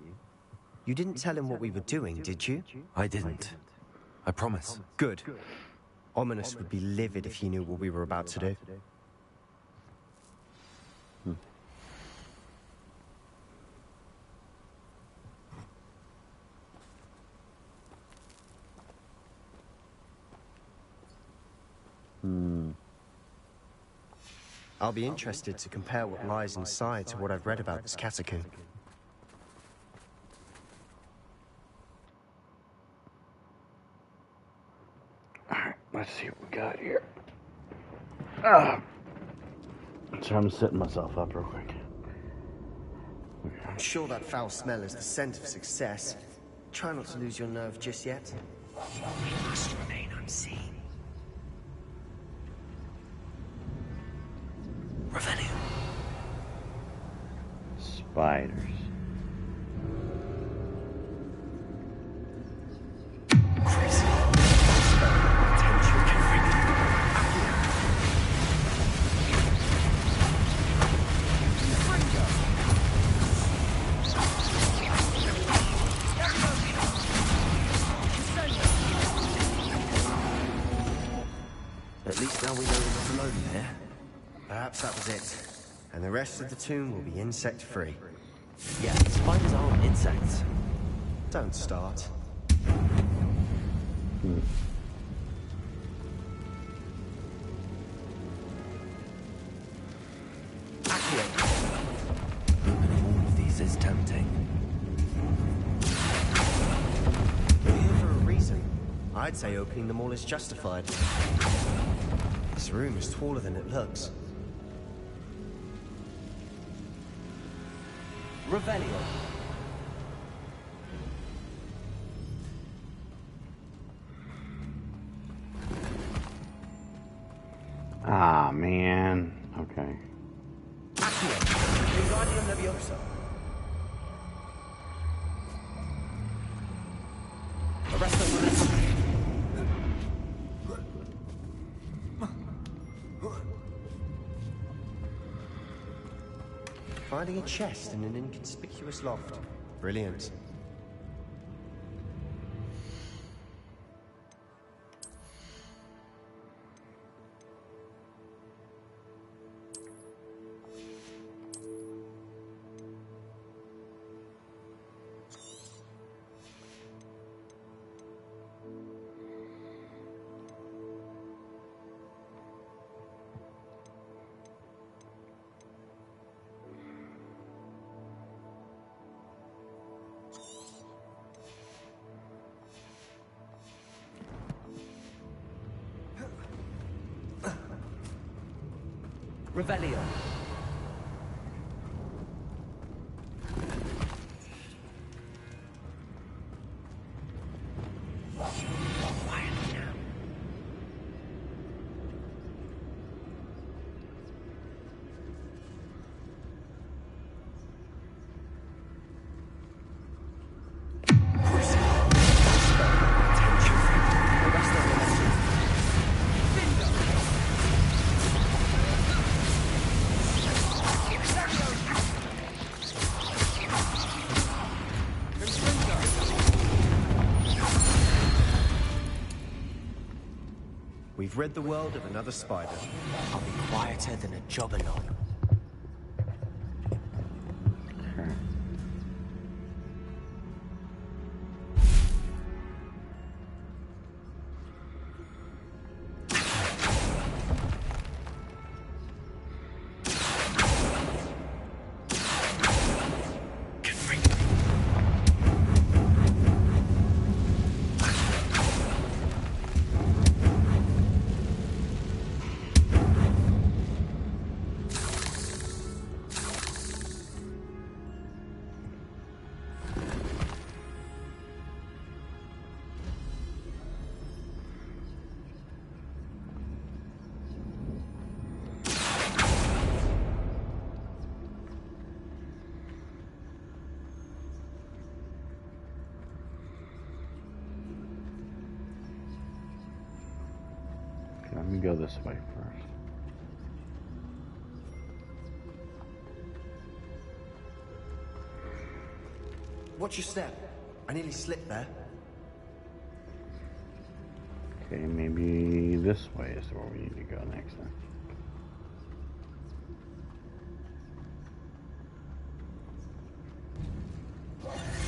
You didn't tell him what we were doing, did you? I didn't. I promise. Good. Ominous would be livid if he knew what we were about to do. I'll be interested to compare what lies inside to what I've read about this catacomb. Alright, let's see what we got here. So I'm setting myself up real quick. I'm sure that foul smell is the scent of success. Try not to lose your nerve just yet. We must remain unseen. Revelio. Spiders. At least now we know we're not alone there. Perhaps that was it. And the rest of the tomb will be insect-free. Yeah, spiders aren't insects. Don't start. Opening all of these is tempting. We're here for a reason. I'd say opening them all is justified. This room is taller than it looks. Revelio. Ah, man. Okay. Wingardium Leviosa. Arresto Melissa. Finding a chest in an inconspicuous loft. Brilliant. Revelio. You've rid the world of another spider. I'll be quieter than a jobberknoll. Let me go this way first. Watch your step. I nearly slipped there. Okay, maybe this way is where we need to go next then.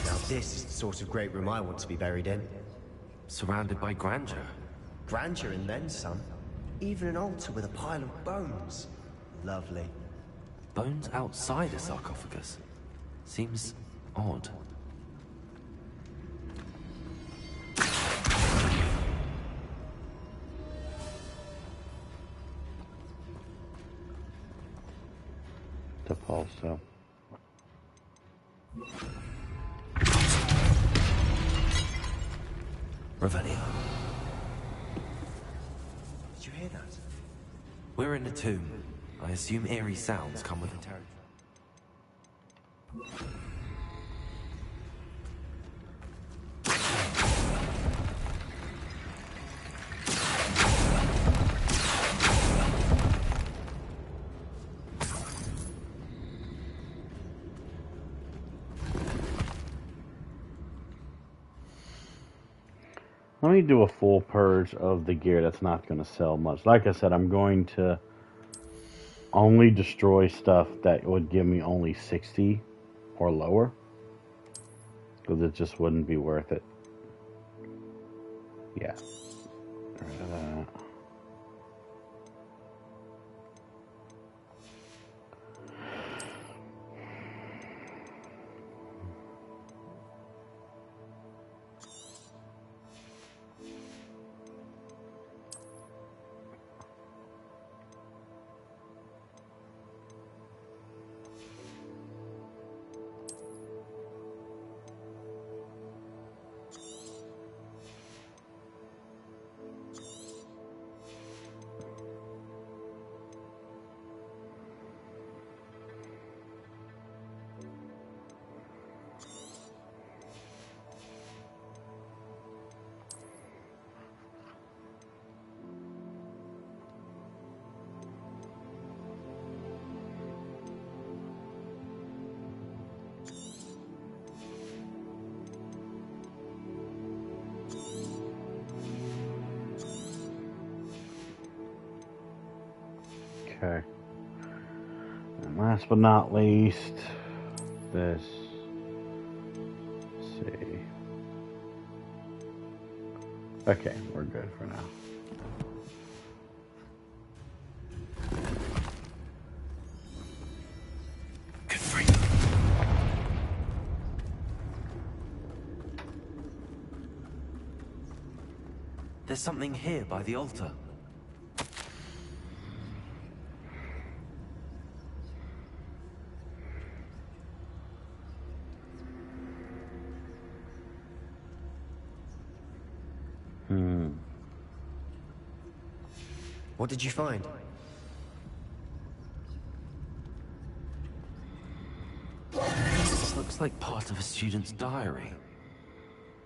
Now this is the sort of great room I want to be buried in. Surrounded by grandeur. Grandeur and then some. Even an altar with a pile of bones. Lovely. Bones outside a sarcophagus? Seems odd. The pulsar. Revelio. Did you hear that? We're in a tomb. I assume eerie sounds come with the territory. Let me do a full purge of the gear that's not going to sell much. Like I said, I'm going to only destroy stuff that would give me only 60 or lower. Because it just wouldn't be worth it. Yeah. Get rid of that. Okay. And last but not least, this. Let's see. Okay, we're good for now. There's something here by the altar. What did you find? This looks like part of a student's diary.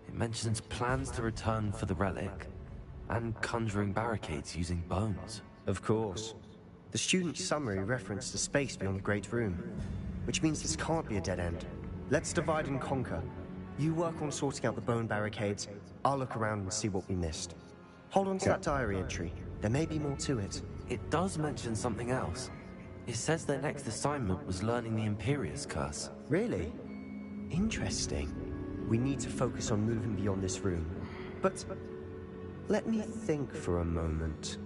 It mentions plans to return for the relic and conjuring barricades using bones. Of course. The student's summary referenced a space beyond the Great Room, which means this can't be a dead end. Let's divide and conquer. You work on sorting out the bone barricades. I'll look around and see what we missed. Hold on to that diary entry. There may be more to it. It does mention something else. It says their next assignment was learning the Imperius Curse. Really? Interesting. We need to focus on moving beyond this room. But let me think for a moment.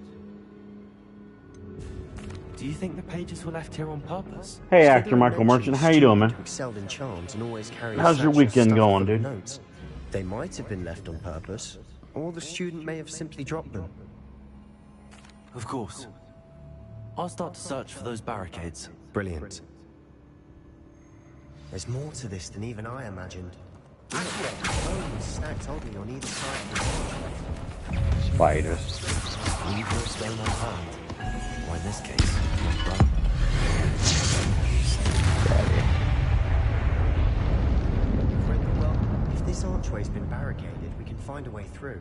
Do you think the pages were left here on purpose? Hey, actor Michael Merchant, how you doing, man? Excelled in charms and always carried How's your weekend going, dude? Notes. They might have been left on purpose, or the student may have simply dropped them. Of course. I'll start to search for those barricades. Brilliant. There's more to this than even I imagined. Bones stacked oddly on either side of the archway. Spiders. Leave your stone unharmed. Or in this case, not bone. Well, if this archway's been barricaded, we can find a way through.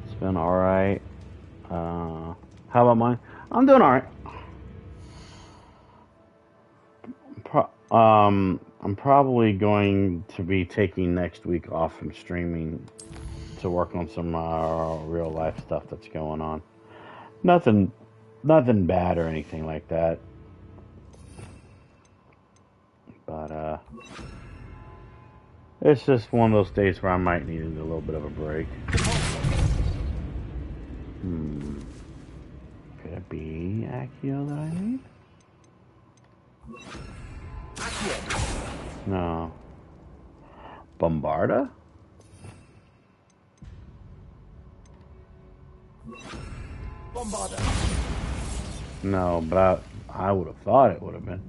It's been alright. How about mine? I'm doing alright. I'm probably going to be taking next week off from streaming to work on some real life stuff that's going on. Nothing bad or anything like that. But it's just one of those days where I might need a little bit of a break. Could it be Accio that I need? No. Bombarda? Bombarda. No, but I would have thought it would have been.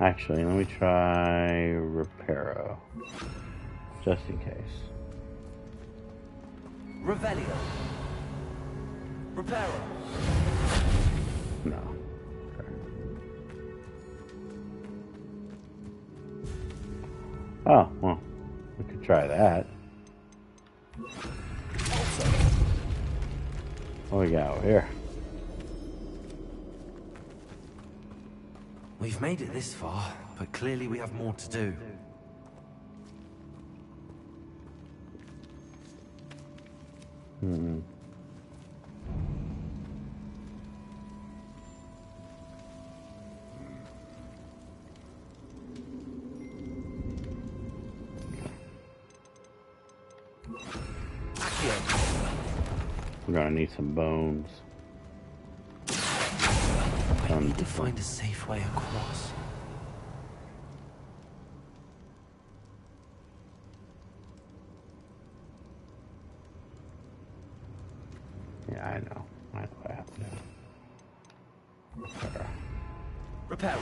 Actually, let me try Reparo. Just in case. Revelio. Reparo. No. Okay. Oh, well, we could try that. What we got over here? We've made it this far, but clearly we have more to do. We're gonna need some bones. I need to find a safe way across. Yeah, I know what I have to do. Repair.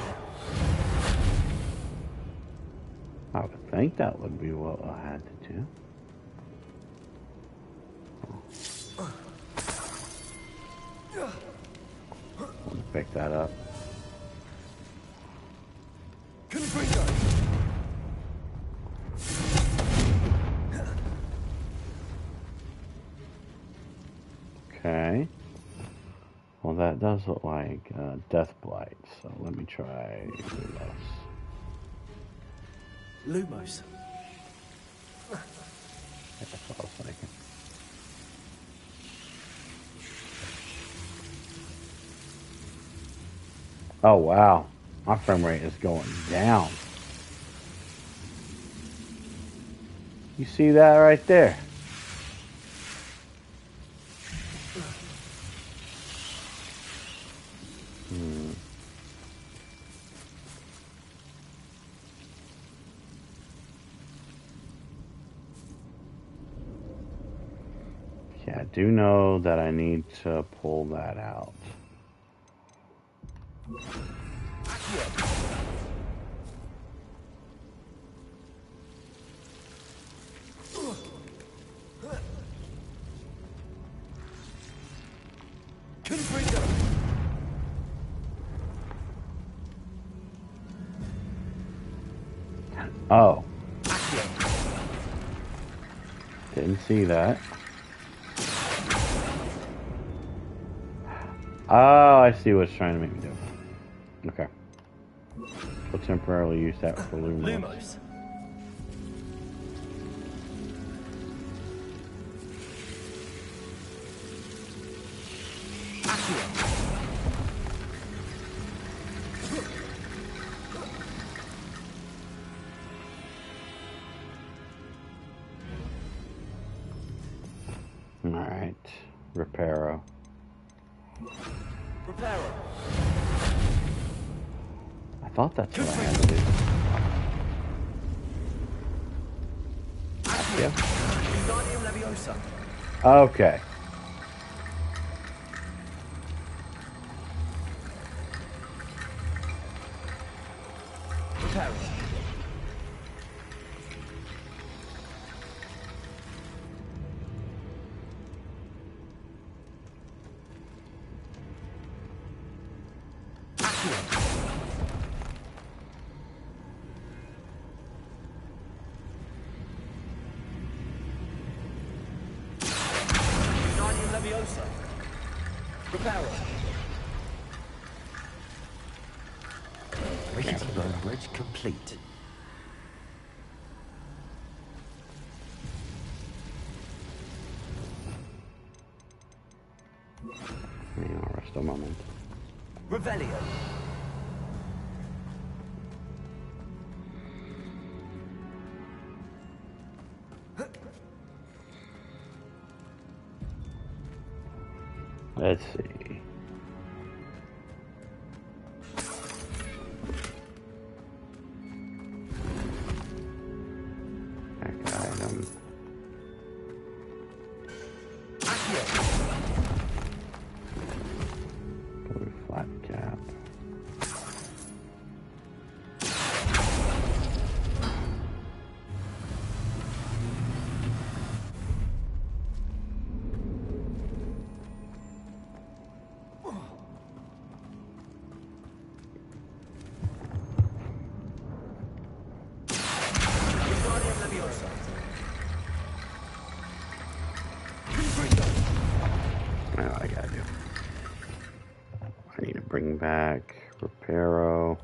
I would think that would be what I had to do. Pick that up. Okay. Well, that does look like Death Blight, so let me try Lumos. Lumos. Yeah, that's what I was thinking. Oh, wow. My frame rate is going down. You see that right there? Yeah, I do know that I need to pull that out. Oh. Didn't see that. Oh, I see what's trying to make me do. Okay. We'll temporarily use that for Lumos. Alright. Reparo. I thought that's what I had to do. Yeah. Okay. Bridge complete. I'll rest a moment. Revelio. Let's see. Back, Reparo.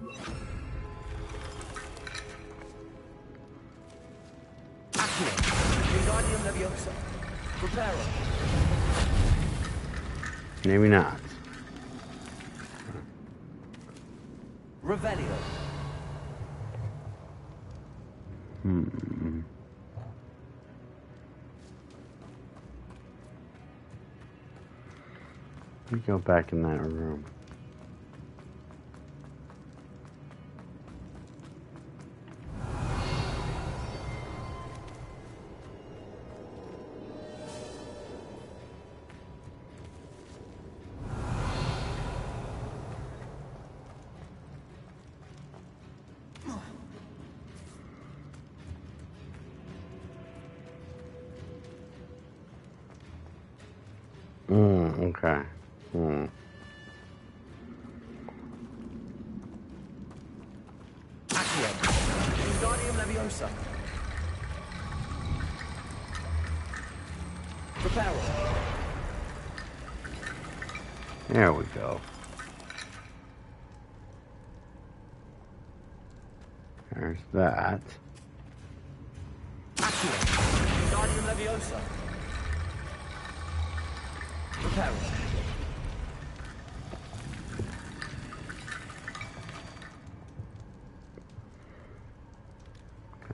Maybe not. Revelio. Let me go back in that room. Okay. There we go. There's that.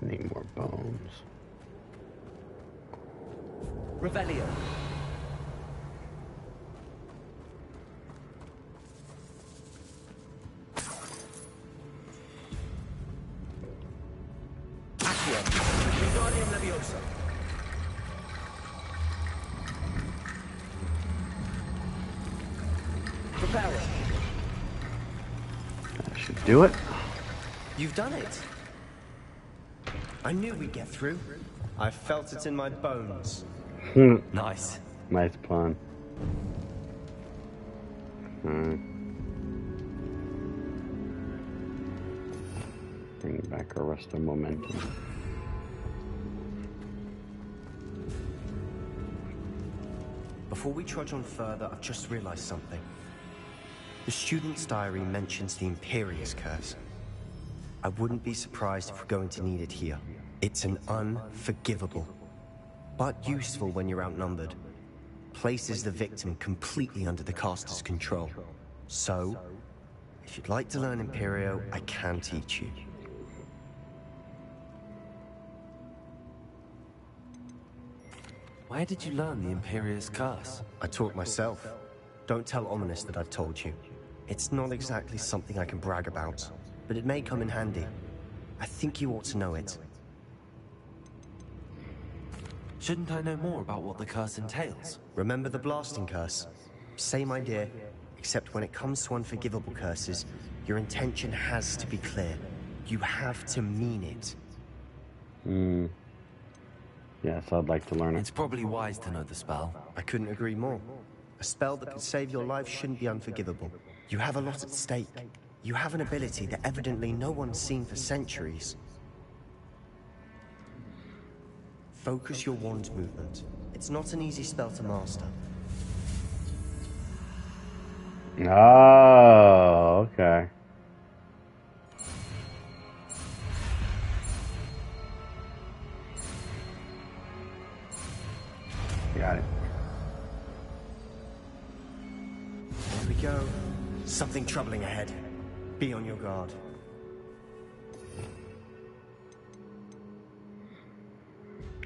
I need more bones. Revelio. That should do it. You've done it. I knew we'd get through. I felt it in my bones. Nice. Nice pun. Bring back our rest of momentum. Before we trudge on further, I've just realized something. The student's diary mentions the Imperious Curse. I wouldn't be surprised if we're going to need it here. It's an unforgivable, but useful when you're outnumbered. Places the victim completely under the caster's control. So, if you'd like to learn Imperio, I can teach you. Where did you learn the Imperious Curse? I taught myself. Don't tell Ominous that I've told you. It's not exactly something I can brag about, but it may come in handy. I think you ought to know it. Shouldn't I know more about what the curse entails? Remember the blasting curse? Same idea, except when it comes to unforgivable curses, your intention has to be clear. You have to mean it. Yes, I'd like to learn it. It's probably wise to know the spell. I couldn't agree more. A spell that could save your life shouldn't be unforgivable. You have a lot at stake. You have an ability that evidently no one's seen for centuries. Focus your wand movement. It's not an easy spell to master. Oh, okay. Got it. Here we go. Something troubling ahead. Be on your guard.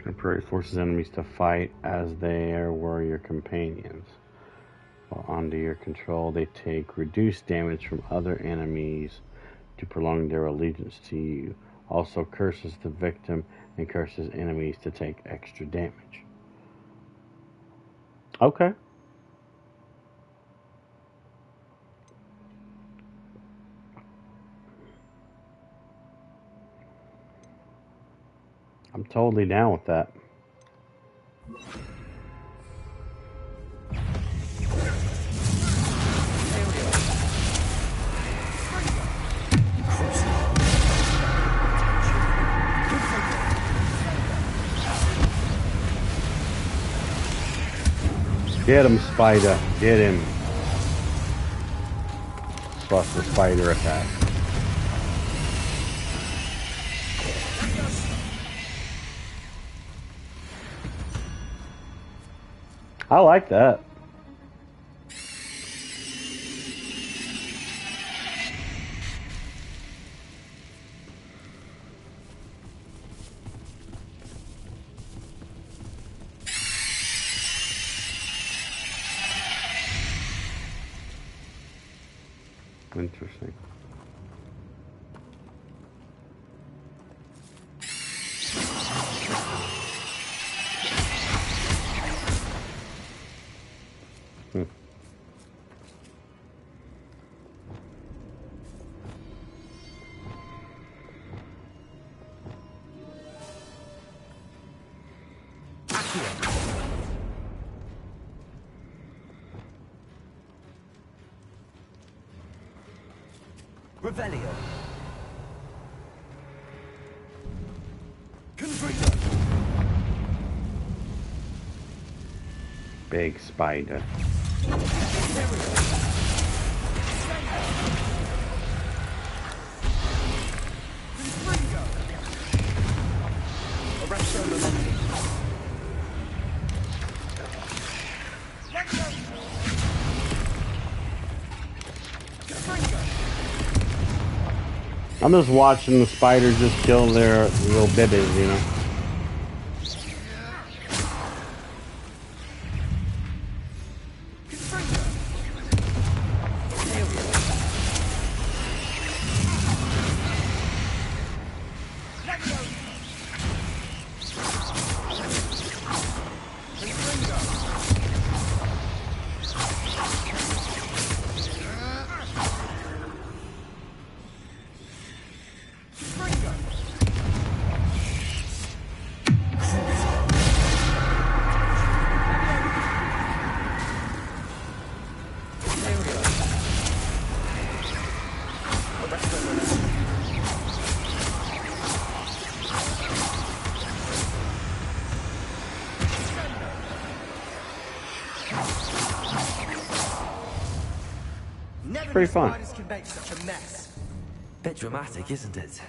Temporary forces enemies to fight as they were your companions. While under your control, they take reduced damage from other enemies to prolong their allegiance to you. Also curses the victim and curses enemies to take extra damage. Okay. I'm totally down with that. Get him, Spider. Get him. Plus the spider attack. I like that. Interesting. Revelio. Big spider. I'm just watching the spiders just kill their little babies, you know. pretty fun. Spiders can make such a mess. Bit dramatic, isn't it?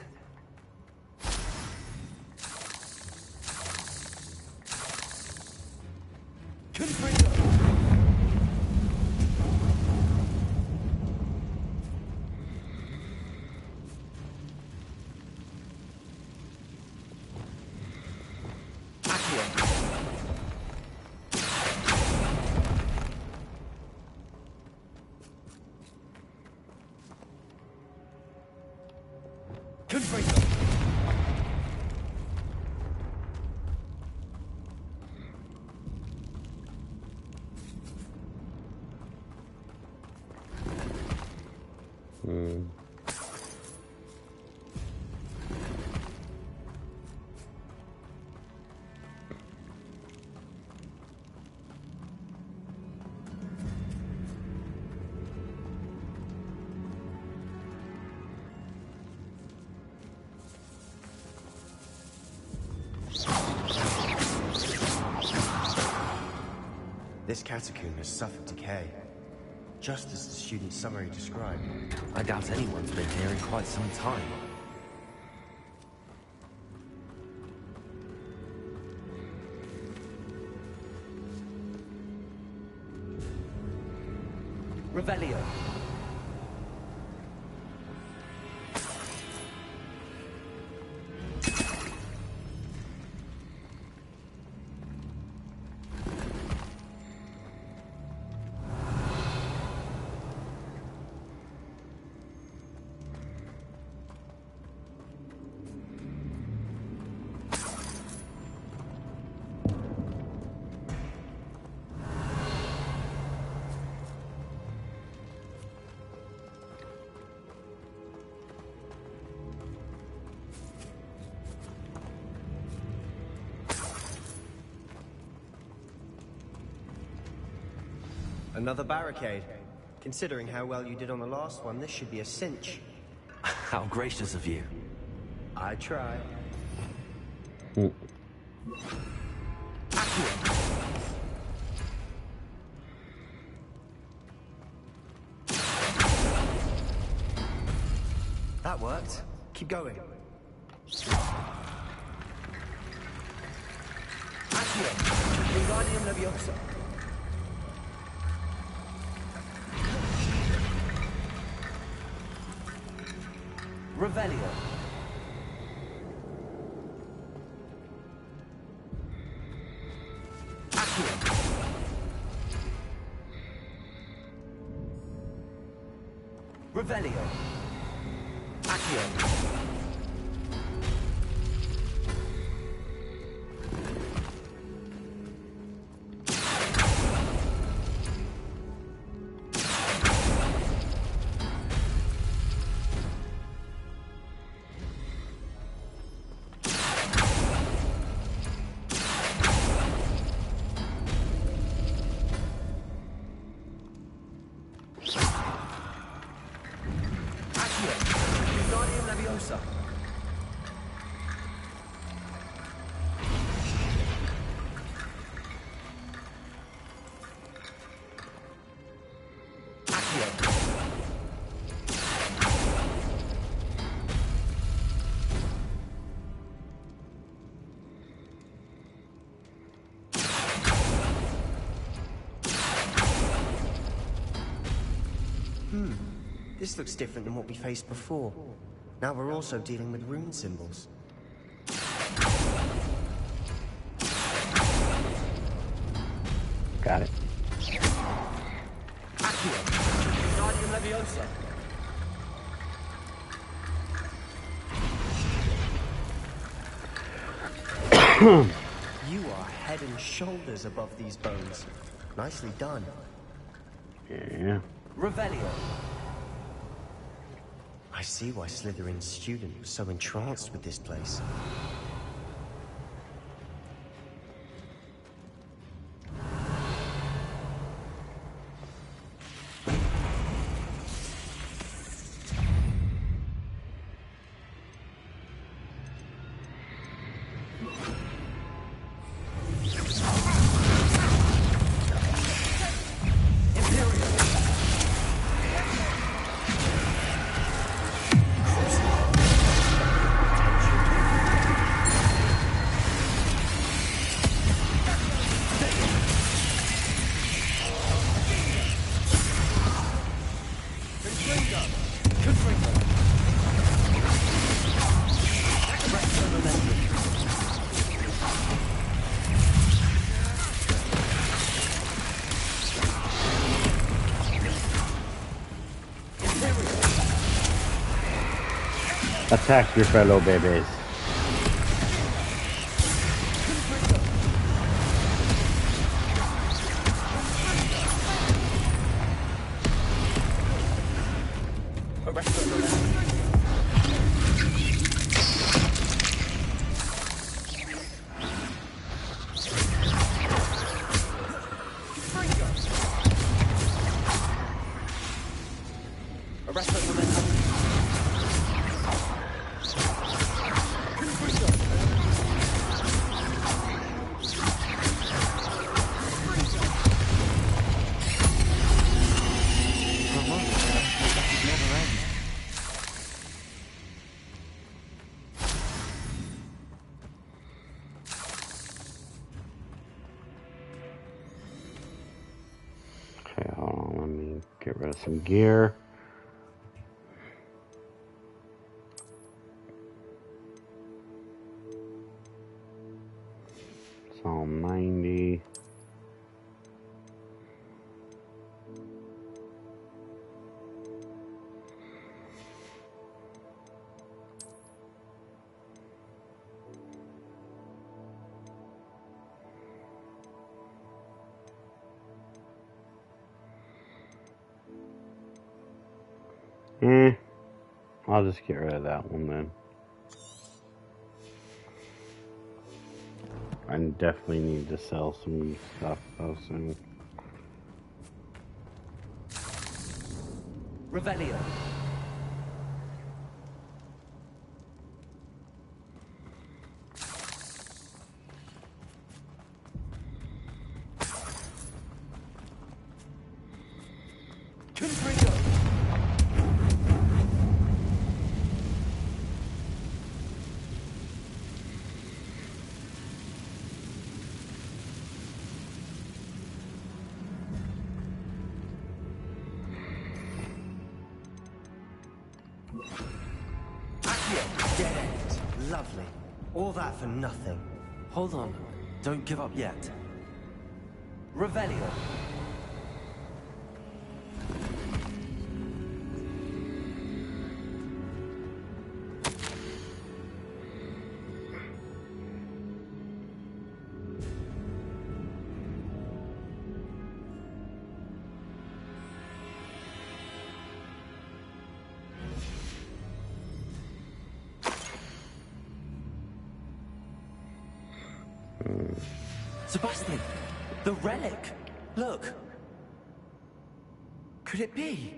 This catacomb has suffered decay, just as the student's summary described. I doubt anyone's been here in quite some time. Revelio. Another barricade. Considering how well you did on the last one, this should be a cinch. How gracious of you. I try. That worked. Keep going. Accio. Wingardium Leviosa. Revelio. Accio. Revelio. Accio. This looks different than what we faced before. Now we're also dealing with rune symbols. Got it. Accio. Wingardium Leviosa. You are head and shoulders above these bones. Nicely done. Yeah. Revelio. I see why Slytherin's student was so entranced with this place. Attack your fellow babies. Get rid of some gear. It's all 90. I'll just get rid of that one then. I definitely need to sell some stuff though soon. Revelio. Lovely. All that for nothing. Hold on. Don't give up yet. Revelio. Sebastian! The relic! Look! Could it be?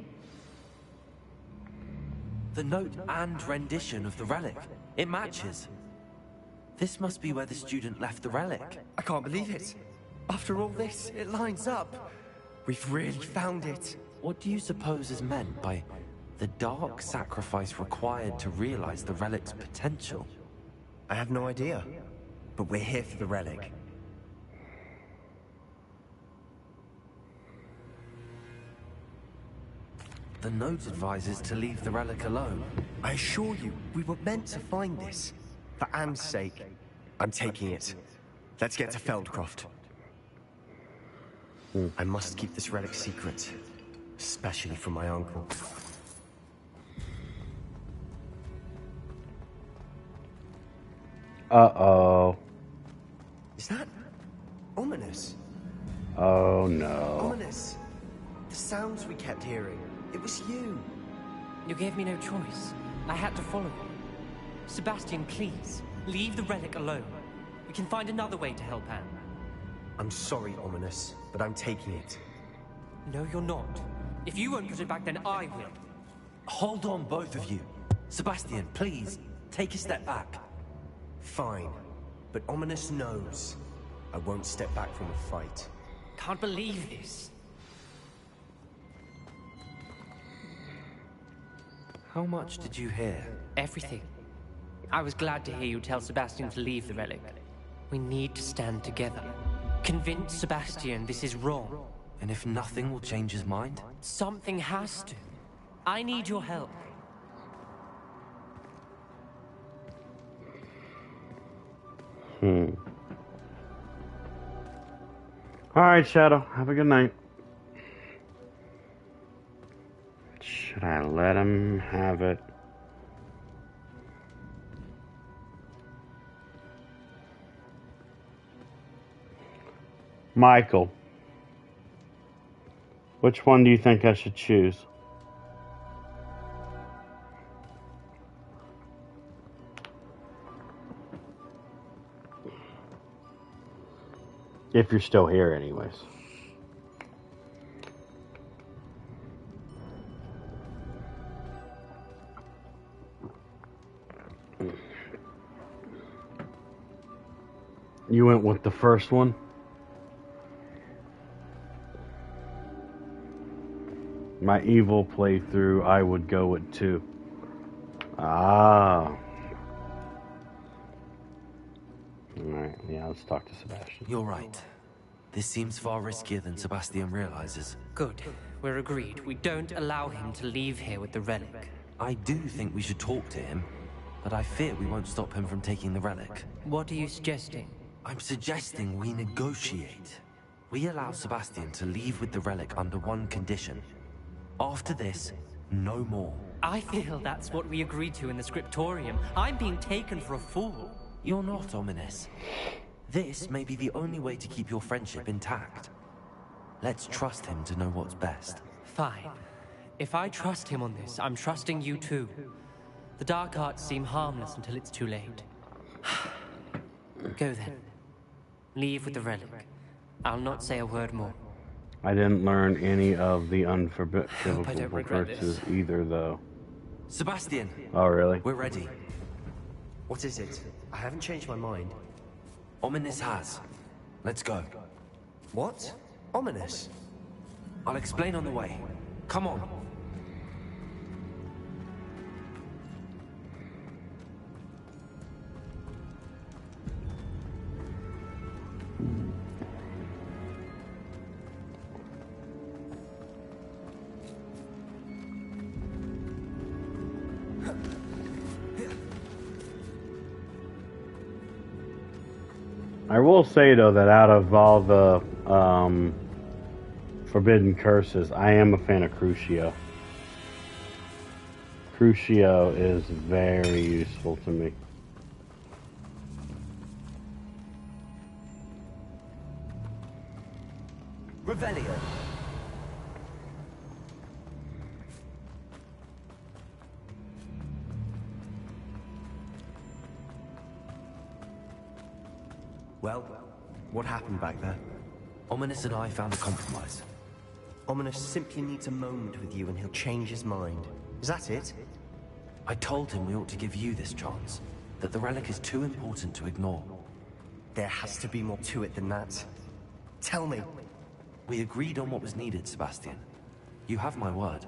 The note and rendition of the relic. It matches. This must be where the student left the relic. I can't believe it. After all this, it lines up. We've really found it. What do you suppose is meant by the dark sacrifice required to realize the relic's potential? I have no idea. But we're here for the relic. The note advises to leave the relic alone. I assure you, we were meant to find this. For Anne's sake. I'm taking it. Let's get to Feldcroft. I must keep this relic secret. Especially from my uncle. Uh-oh. Is that ominous? Oh no. Ominous. The sounds we kept hearing. It was you. You gave me no choice. I had to follow you. Sebastian, please, leave the relic alone. We can find another way to help Anne. I'm sorry, Ominous, but I'm taking it. No, you're not. If you won't put it back, then I will. Hold on, both of you. Sebastian, please, take a step back. Fine. But Ominous knows. I won't step back from a fight. Can't believe this. How much did you hear? Everything. I was glad to hear you tell Sebastian to leave the relic. We need to stand together. Convince Sebastian this is wrong. And if nothing will change his mind? Something has to. I need your help. Alright, Shadow. Have a good night. Should I let him have it? Michael, which one do you think I should choose? If you're still here, anyways. You went with the first one? My evil playthrough, I would go with 2. Ah. Alright, yeah, let's talk to Sebastian. You're right. This seems far riskier than Sebastian realizes. Good. We're agreed. We don't allow him to leave here with the relic. I do think we should talk to him, but I fear we won't stop him from taking the relic. What are you suggesting? I'm suggesting we negotiate. We allow Sebastian to leave with the relic under one condition. After this, no more. I feel that's what we agreed to in the scriptorium. I'm being taken for a fool. You're not, Ominous. This may be the only way to keep your friendship intact. Let's trust him to know what's best. Fine. If I trust him on this, I'm trusting you too. The dark arts seem harmless until it's too late. Go then. Leave with the relic. I'll not say a word more. I didn't learn any of the unforgivable verses either, though. Sebastian! Oh, really? We're ready. What is it? I haven't changed my mind. Ominous has. Let's go. What? Ominous? I'll explain on the way. Come on. I will say, though, that out of all the forbidden curses, I am a fan of Crucio. Crucio is very useful to me. Revelio. Well, what happened back there? Ominous and I found a compromise. Ominous simply needs a moment with you and he'll change his mind. Is that it? I told him we ought to give you this chance. That the relic is too important to ignore. There has to be more to it than that. Tell me. We agreed on what was needed, Sebastian. You have my word.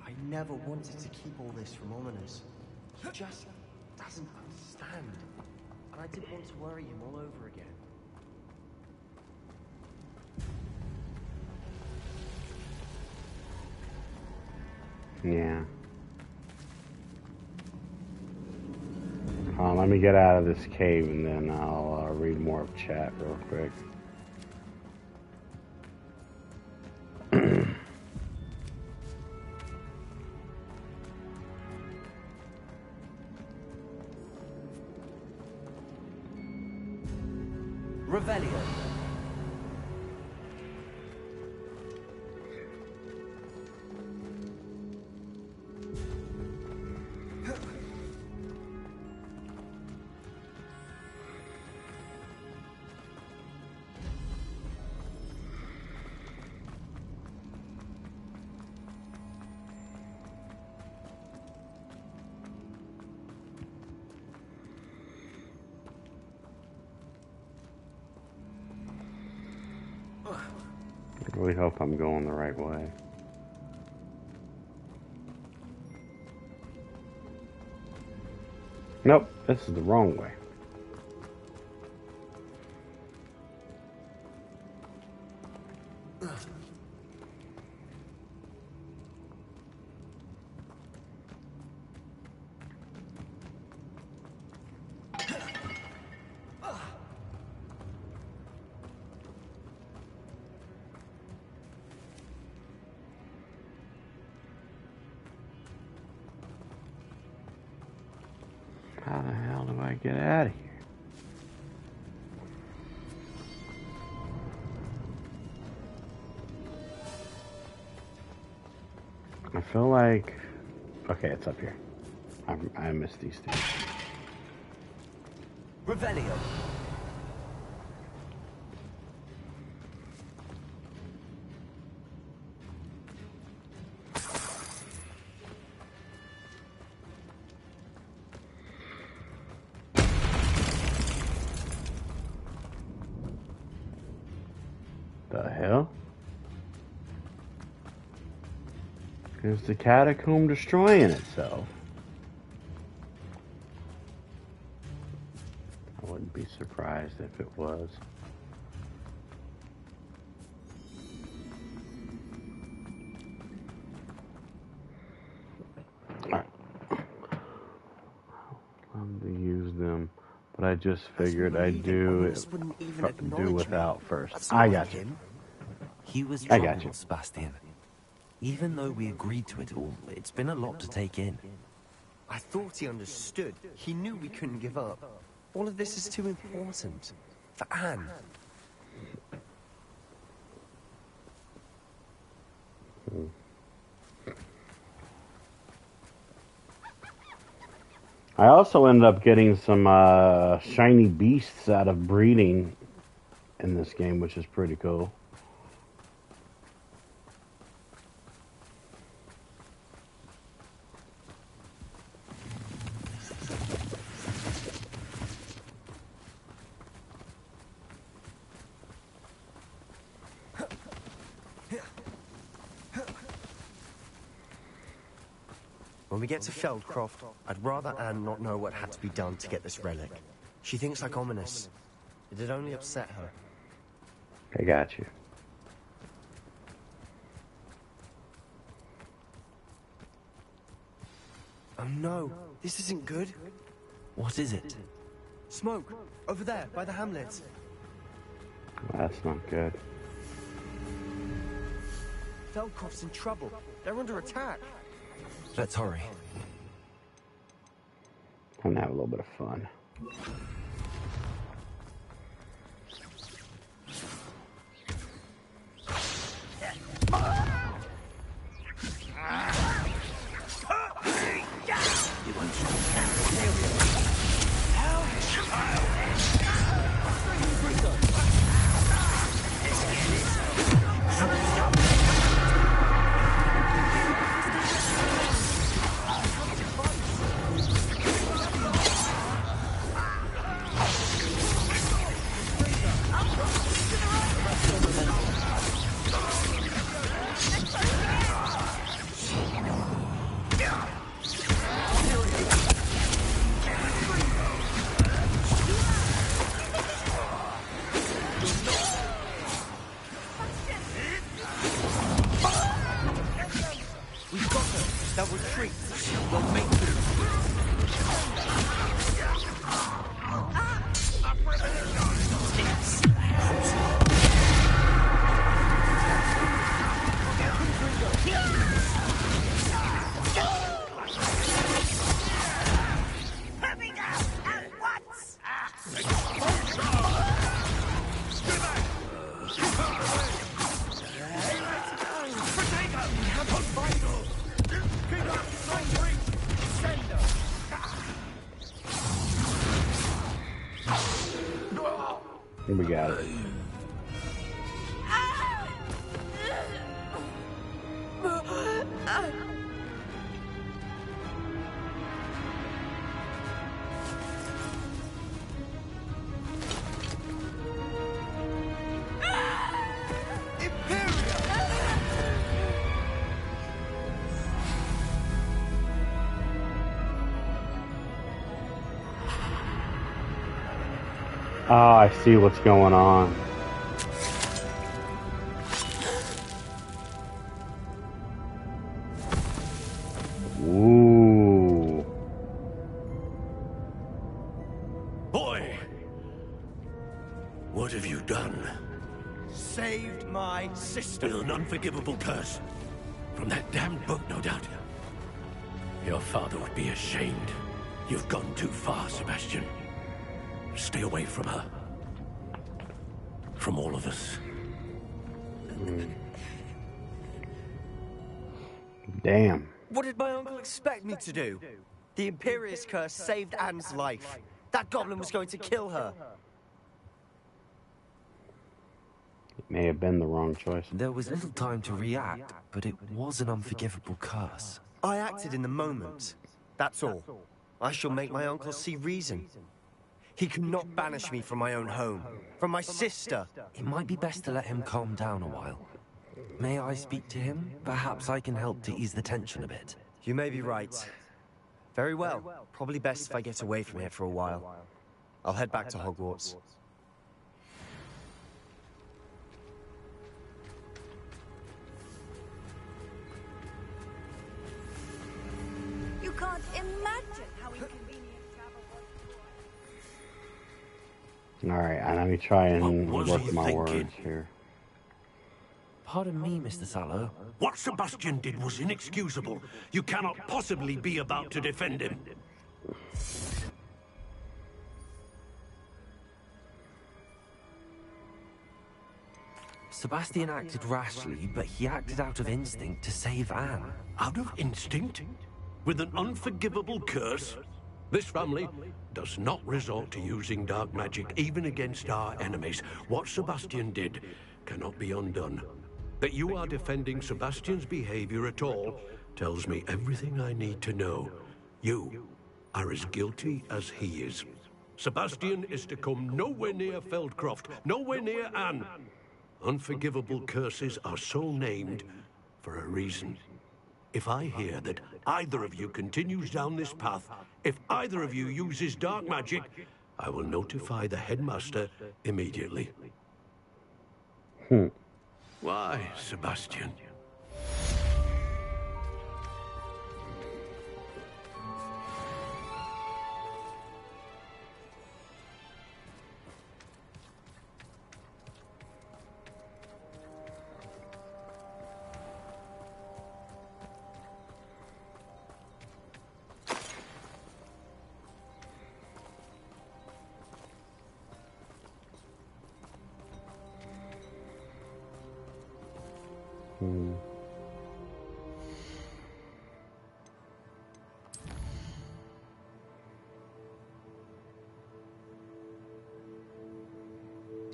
I never wanted to keep all this from Ominous. He just doesn't understand. And I didn't want to worry him all over again. Yeah. Let me get out of this cave and then I'll read more of chat real quick. Revelio. I really hope I'm going the right way. Nope, this is the wrong way. How the hell do I get out of here? I feel like... Okay, it's up here. I missed these two. Revelio. The hell? Is the catacomb destroying itself? I wouldn't be surprised if it was. Alright. I'm to use them, but I just figured I'd do it without first. I got you. He was I got you. Sebastian. Even though we agreed to it all, it's been a lot to take in. I thought he understood. He knew we couldn't give up. All of this is too important. For Anne. I also ended up getting some shiny beasts out of breeding in this game, which is pretty cool. When we get to Feldcroft, I'd rather Anne not know what had to be done to get this relic. She thinks like ominous. It'd only upset her. I got you. Oh no, this isn't good. What is it? Smoke, over there, by the hamlet. That's not good. Feldcroft's in trouble. They're under attack. Let's hurry. I'm gonna have a little bit of fun. Here we got it. Oh, I see what's going on. Ooh. Boy! What have you done? Saved my sister. With an unforgivable curse. From that damned book, no doubt. Your father would be ashamed. You've gone too far, Sebastian. Stay away from her. From all of us. Damn. What did my uncle expect me to do? The Imperious curse saved Anne's life. That goblin was going to kill her. It may have been the wrong choice. There was little time to react, but it was an unforgivable curse. I acted in the moment. That's all. I shall make my uncle see reason. He cannot banish me from my own home, from my sister. It might be best to let him calm down a while. May I speak to him? Perhaps I can help to ease the tension a bit. You may be right. Very well. Probably best if I get away from here for a while. I'll head back to Hogwarts. You can't imagine how inconvenient travel was. Alright, let me try and work my words here. Pardon me, Mr. Sallow. What Sebastian did was inexcusable. You cannot possibly be about to defend him. Sebastian acted rashly, but he acted out of instinct to save Anne. Out of instinct? With an unforgivable curse? This family does not resort to using dark magic even against our enemies. What Sebastian did cannot be undone. That you are defending Sebastian's behavior at all tells me everything I need to know. You are as guilty as he is. Sebastian is to come nowhere near Feldcroft, nowhere near Anne. Unforgivable curses are so named for a reason. If I hear that either of you continues down this path, if either of you uses dark magic, I will notify the headmaster immediately. Why, Sebastian?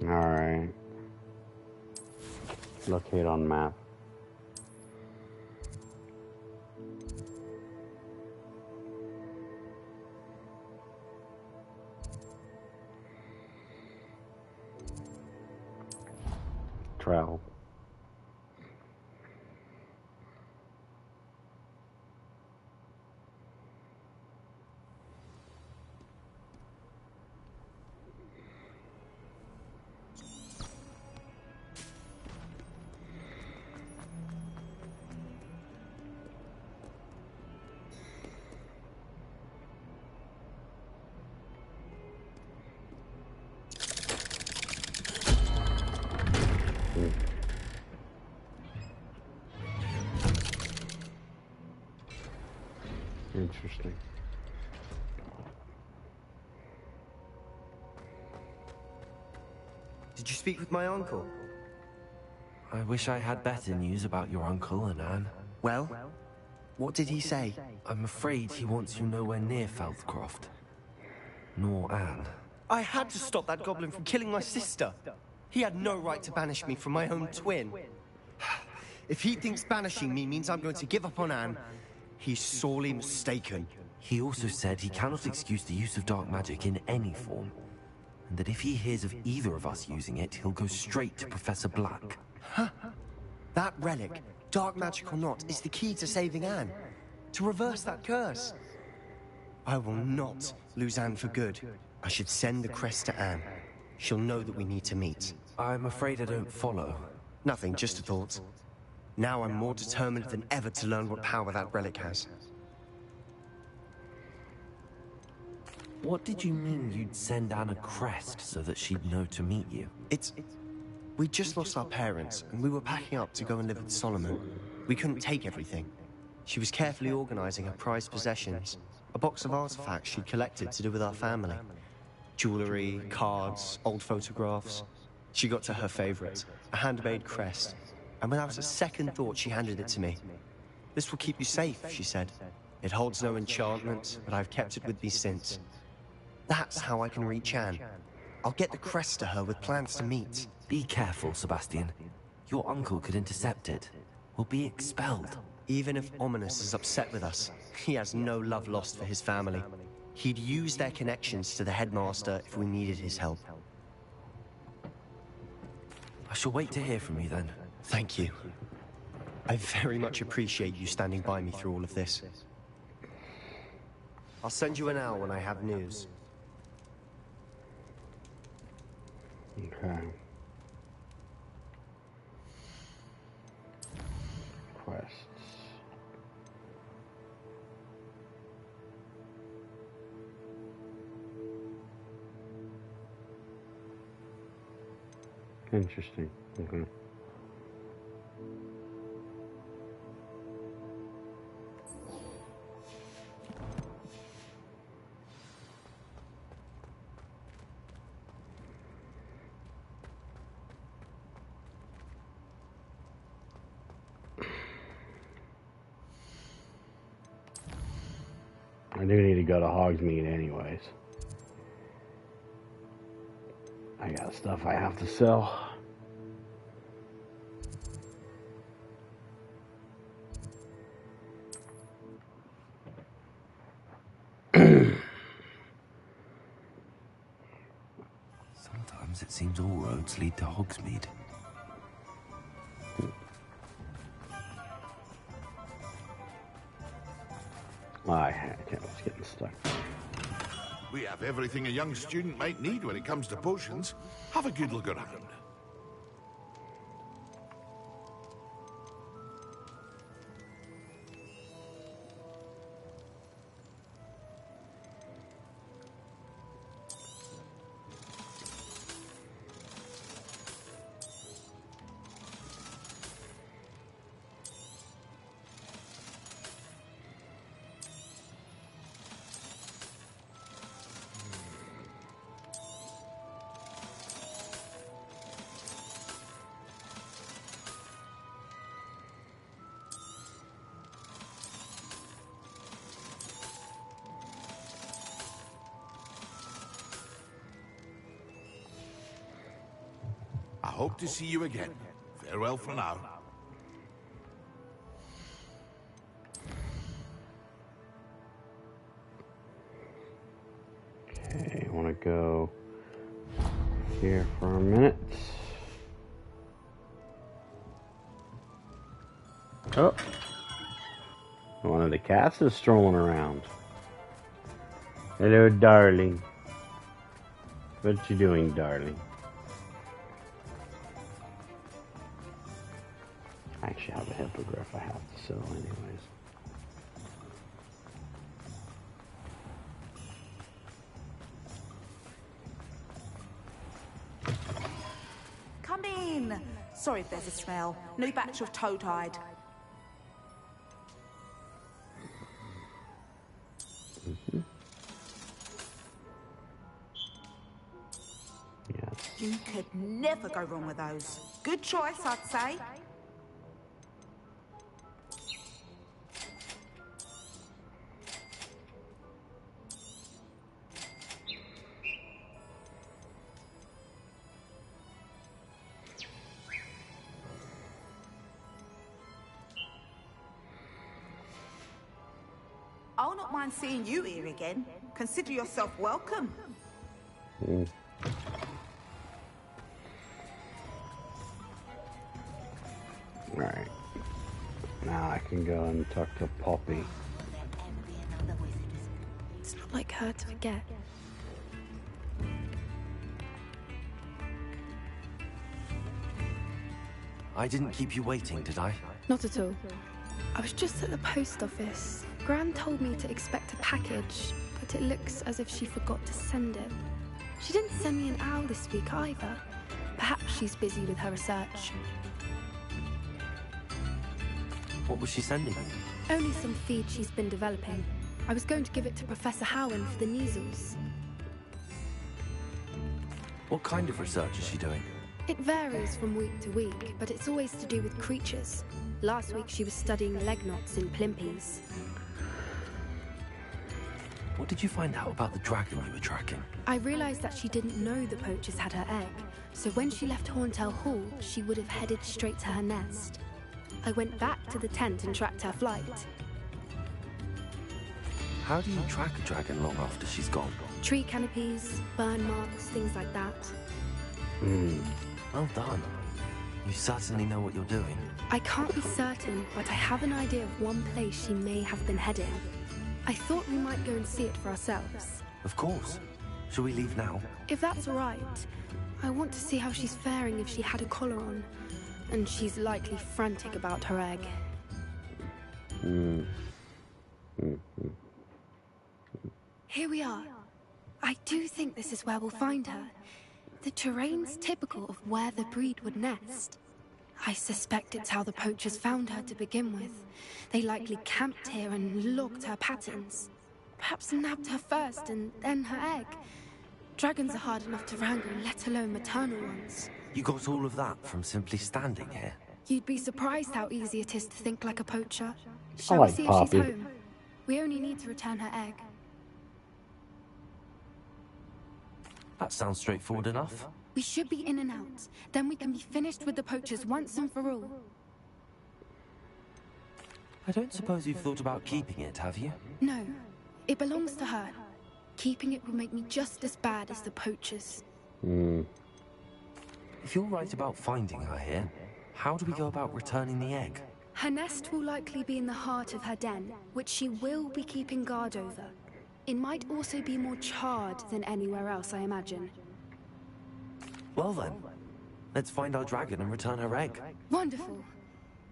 Alright. Locate on map. Travel. Interesting. Did you speak with my uncle? I wish I had better news about your uncle and Anne. Well, what did he say? I'm afraid he wants you nowhere near Feldcroft. Nor Anne. I had to stop that goblin from killing my sister. He had no right to banish me from my own twin. If he thinks banishing me means I'm going to give up on Anne, he's sorely mistaken. He also said he cannot excuse the use of dark magic in any form, and that if he hears of either of us using it, he'll go straight to Professor Black. Huh? That relic, dark magic or not, is the key to saving Anne. To reverse that curse. I will not lose Anne for good. I should send the crest to Anne. She'll know that we need to meet. I'm afraid I don't follow. Nothing, just a thought. Now I'm more determined than ever to learn what power that relic has. What did you mean you'd send Anne a crest so that she'd know to meet you? We just lost our parents, and we were packing up to go and live with Solomon. We couldn't take everything. She was carefully organizing her prized possessions. A A box of artifacts she'd collected to do with our family. Jewelry, cards, old photographs. She got to her favorite, a handmade crest. And without a second thought, she handed it to me. "This will keep you safe," she said. "It holds no enchantment, but I've kept it with me since. That's how I can reach Anne. I'll get the crest to her with plans to meet." Be careful, Sebastian. Your uncle could intercept it. We'll be expelled. Even if Ominous is upset with us, he has no love lost for his family. He'd use their connections to the headmaster if we needed his help. I shall wait to hear from you then. Thank you. I very much appreciate you standing by me through all of this. I'll send you an owl when I have news. Okay. Quests. Interesting. Okay. I do need to go to Hogsmeade anyways. I got stuff I have to sell. Sometimes it seems all roads lead to Hogsmeade. I was getting stuck. We have everything a young student might need when it comes to potions. Have a good look around. I hope to see you again. Farewell for now. Okay, I want to go here for a minute. Oh, one of the cats is strolling around. Hello, darling. What you doing, darling? I actually have a hippogriff I have to sell anyways. Come in. Sorry if there's a smell. New batch of toad-hide. Yes. You could never go wrong with those. Good choice, I'd say. I'll not mind seeing you here again. Consider yourself welcome. Alright. Now I can go and talk to Poppy. It's not like her to forget. I didn't keep you waiting, did I? Not at all. I was just at the post office. Gran told me to expect a package, but it looks as if she forgot to send it. She didn't send me an owl this week either. Perhaps she's busy with her research. What was she sending you? Only some feed she's been developing. I was going to give it to Professor Howard for the measles. What kind of research is she doing? It varies from week to week, but it's always to do with creatures. Last week she was studying leg knots in plimpies. What did you find out about the dragon you were tracking? I realized that she didn't know the poachers had her egg, so when she left Horntail Hall, she would have headed straight to her nest. I went back to the tent and tracked her flight. How do you track a dragon long after she's gone? Tree canopies, burn marks, things like that. Well done. You certainly know what you're doing. I can't be certain, but I have an idea of one place she may have been heading. I thought we might go and see it for ourselves. Of course. Shall we leave now? If that's all right. I want to see how she's faring if she had a collar on. And she's likely frantic about her egg. Here we are. I do think this is where we'll find her. The terrain's typical of where the breed would nest. I suspect it's how the poachers found her to begin with. They likely camped here and logged her patterns. Perhaps nabbed her first and then her egg. Dragons are hard enough to wrangle, let alone maternal ones. You got all of that from simply standing here? You'd be surprised how easy it is to think like a poacher. Shall we see if she's home? We only need to return her egg. That sounds straightforward enough. We should be in and out. Then we can be finished with the poachers once and for all. I don't suppose you've thought about keeping it, have you? No. It belongs to her. Keeping it will make me just as bad as the poachers. If you're right about finding her here, how do we go about returning the egg? Her nest will likely be in the heart of her den, which she will be keeping guard over. It might also be more charred than anywhere else, I imagine. Well then, let's find our dragon and return her egg. Wonderful.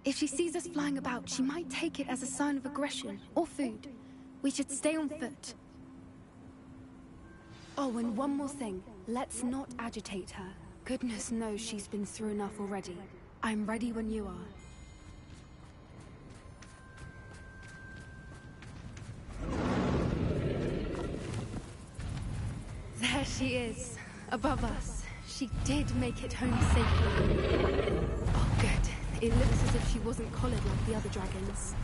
If she sees us flying about, she might take it as a sign of aggression or food. We should stay on foot. Oh, and one more thing. Let's not agitate her. Goodness knows she's been through enough already. I'm ready when you are. There she is, above us. She did make it home safely. Oh, good. It looks as if she wasn't collared like the other dragons.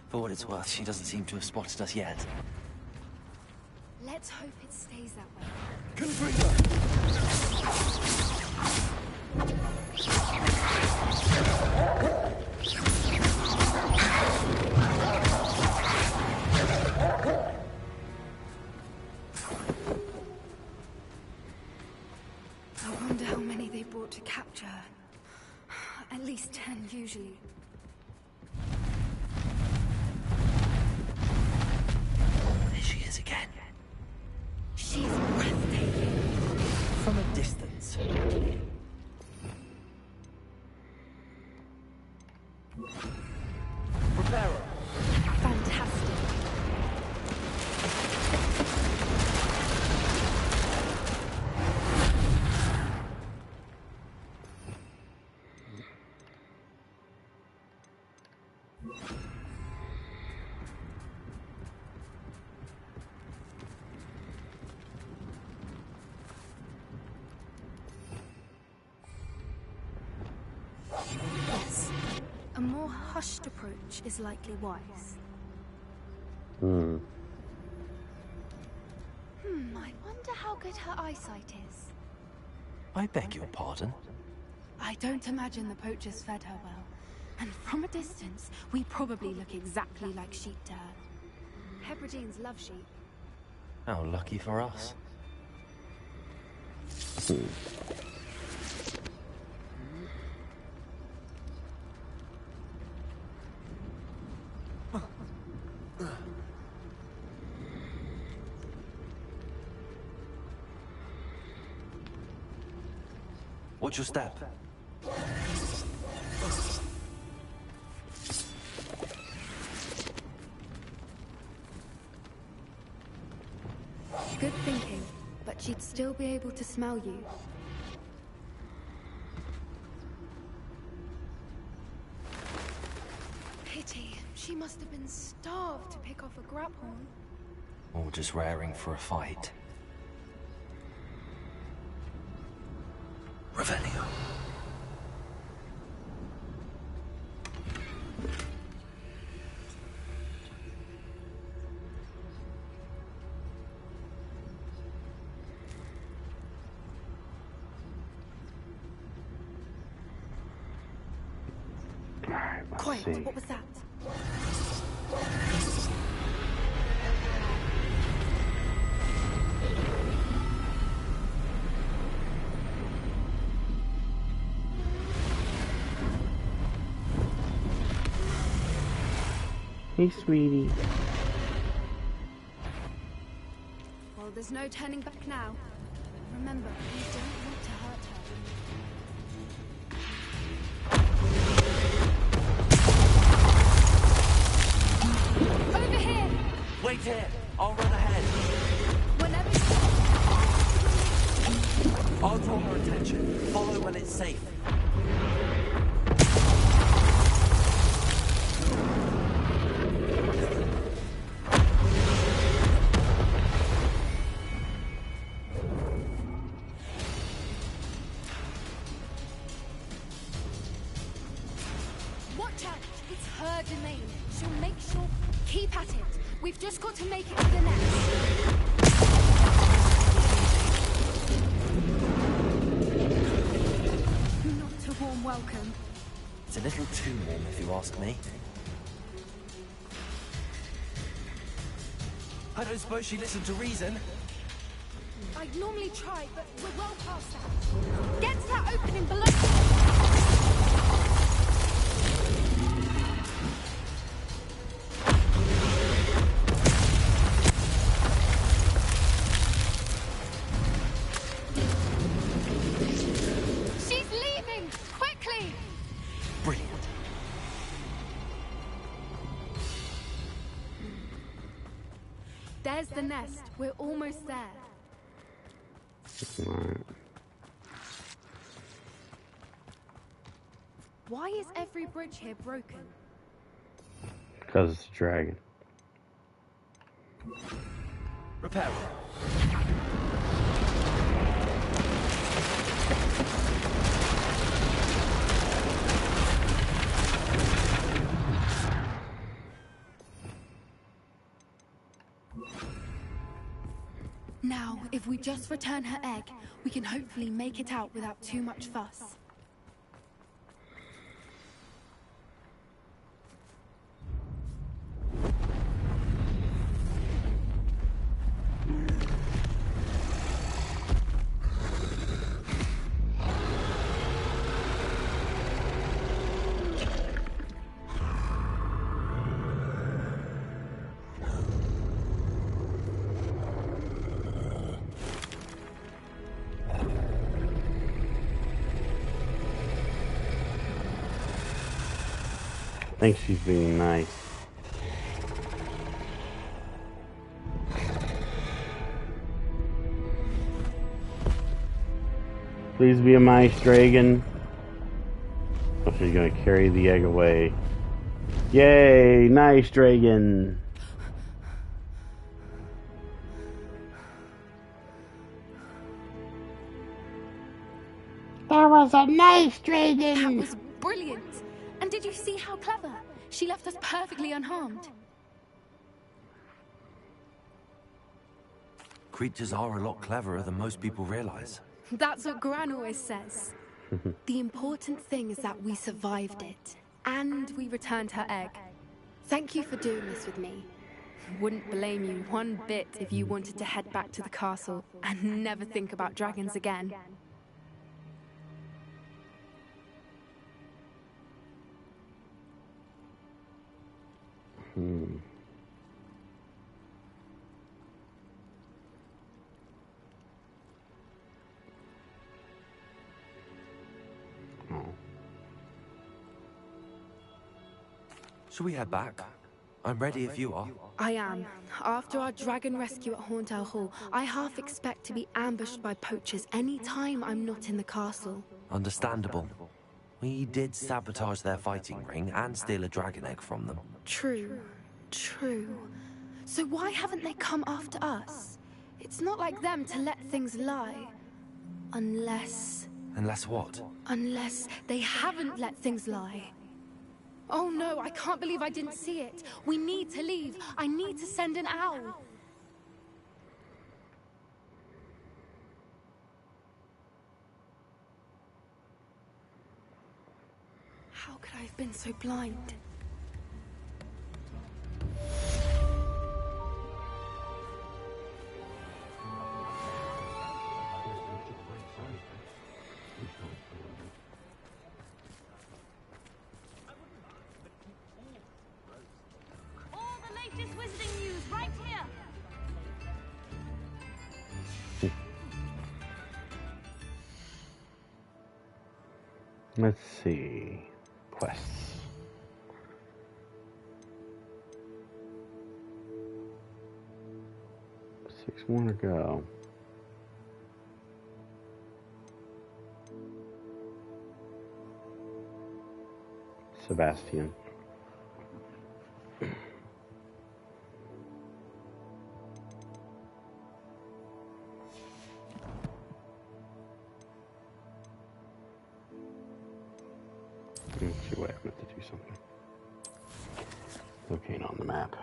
For what it's worth, she doesn't seem to have spotted us yet. Let's hope it stays that way. I wonder how many they brought to capture her. At least 10 usually. She is again. She's breathtaking. From a distance. Prepare her. Fantastic. Yes. A more hushed approach is likely wise. I wonder how good her eyesight is. I beg your pardon? I don't imagine the poachers fed her well. And from a distance, we probably look exactly like sheep to her. Hebrideans love sheep. How lucky for us. Watch your step. Good thinking, but she'd still be able to smell you. Pity. She must have been starved to pick off a grabhorn. Or just raring for a fight. Revelio. Quiet, what was that? Hey, sweetie. Well, there's no turning back now. Remember, you don't want to hurt her. Over here! Wait here! I'll run ahead. Whenever I'll draw her attention. Follow when it's safe. Watch out! It's her domain. She'll make sure. Keep at it. We've just got to make it to the nest. Not a warm welcome. It's a little too warm, if you ask me. I don't suppose she listened to reason. I'd normally try, but we're well past that. Get to that opening below. She's leaving! Quickly! Brilliant. There's the nest. We're almost there. Why is every bridge here broken? Because it's a dragon. Repair. Now, if we just return her egg, we can hopefully make it out without too much fuss. I think she's being nice. Please be a nice dragon. Oh, she's gonna carry the egg away. Yay, nice dragon. That was a nice dragon! That was brilliant! And did you see how clever? She left us perfectly unharmed. Creatures are a lot cleverer than most people realize. That's what Gran always says. The important thing is that we survived it. And we returned her egg. Thank you for doing this with me. Wouldn't blame you one bit if you wanted to head back to the castle and never think about dragons again. Shall we head back? I'm ready if you are. I am. After our dragon rescue at Hauntow Hall, I half expect to be ambushed by poachers any time I'm not in the castle. Understandable. We did sabotage their fighting ring and steal a dragon egg from them. True. True. So why haven't they come after us? It's not like them to let things lie. Unless... Unless what? Unless they haven't let things lie. Oh no, I can't believe I didn't see it. We need to leave. I need to send an owl. How could I have been so blind? Let's see. Quests. Six more to go. Sebastian. Let's see what I have to do something. Locate on the map.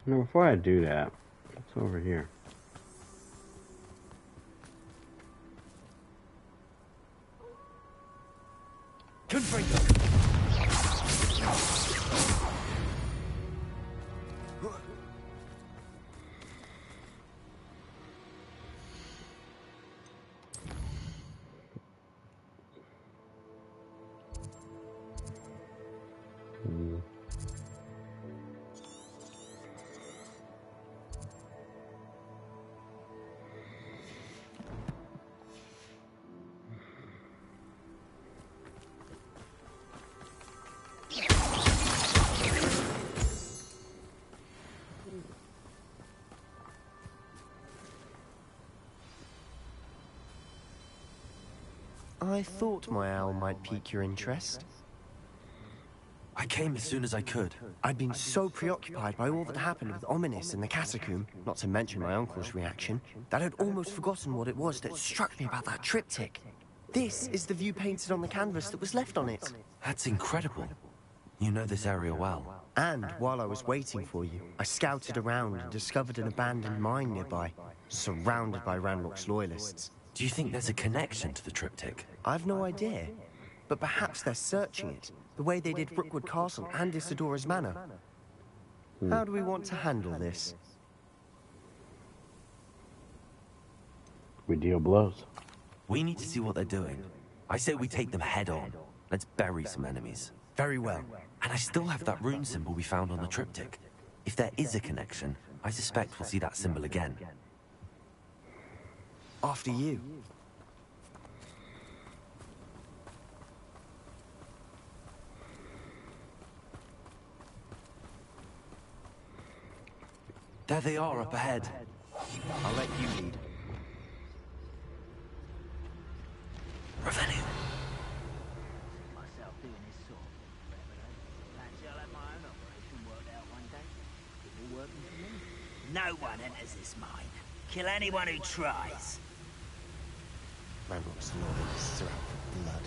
Now, before I do that, what's over here? Confringo! I thought my owl might pique your interest. I came as soon as I could. I'd been so preoccupied by all that happened with Onyx in the catacomb, not to mention my uncle's reaction, that I'd almost forgotten what it was that struck me about that triptych. This is the view painted on the canvas that was left on it. That's incredible. You know this area well. And while I was waiting for you, I scouted around and discovered an abandoned mine nearby, surrounded by Ranrock's loyalists. Do you think there's a connection to the triptych? I've no idea, but perhaps they're searching it, the way they did Rookwood Castle and Isidora's Manor. How do we want to handle this? We deal blows. We need to see what they're doing. I say we take them head on. Let's bury some enemies. Very well. And I still have that rune symbol we found on the triptych. If there is a connection, I suspect we'll see that symbol again. After you. There they are up ahead. I'll let you lead. Revenue. Myself doing this sort of forever, though. Fancy I'll have my own operation worked out one day. People working for me. No one enters this mine. Kill anyone who tries. Ranrock's loyalists are out for blood.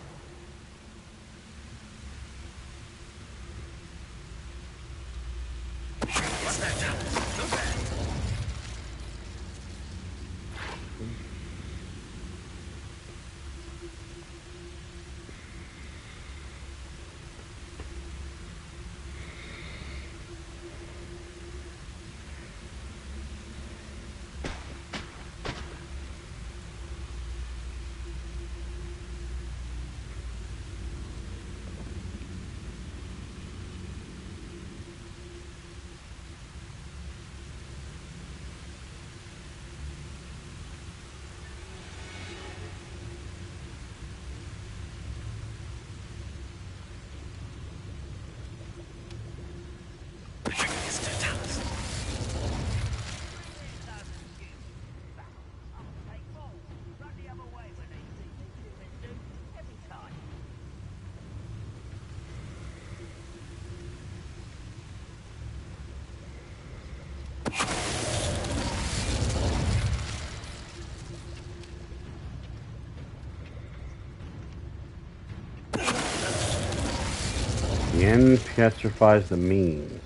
The end petrifies the means.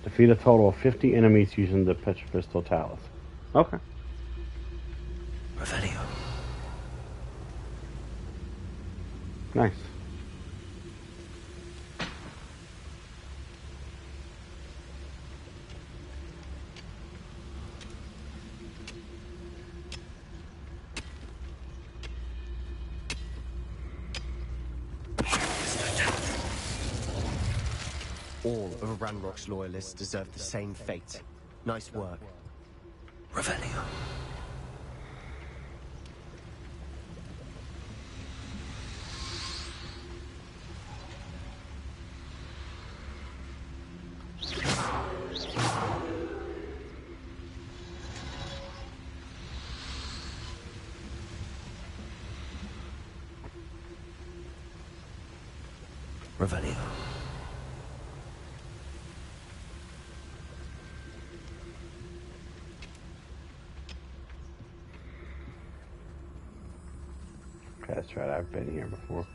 Defeat a total of 50 enemies using the Petrifistal Talus. Okay. Revelio. Nice. All of Ranrock's loyalists deserve the same fate. Nice work. Revelio. Revelio. Okay, that's right. I've been here before.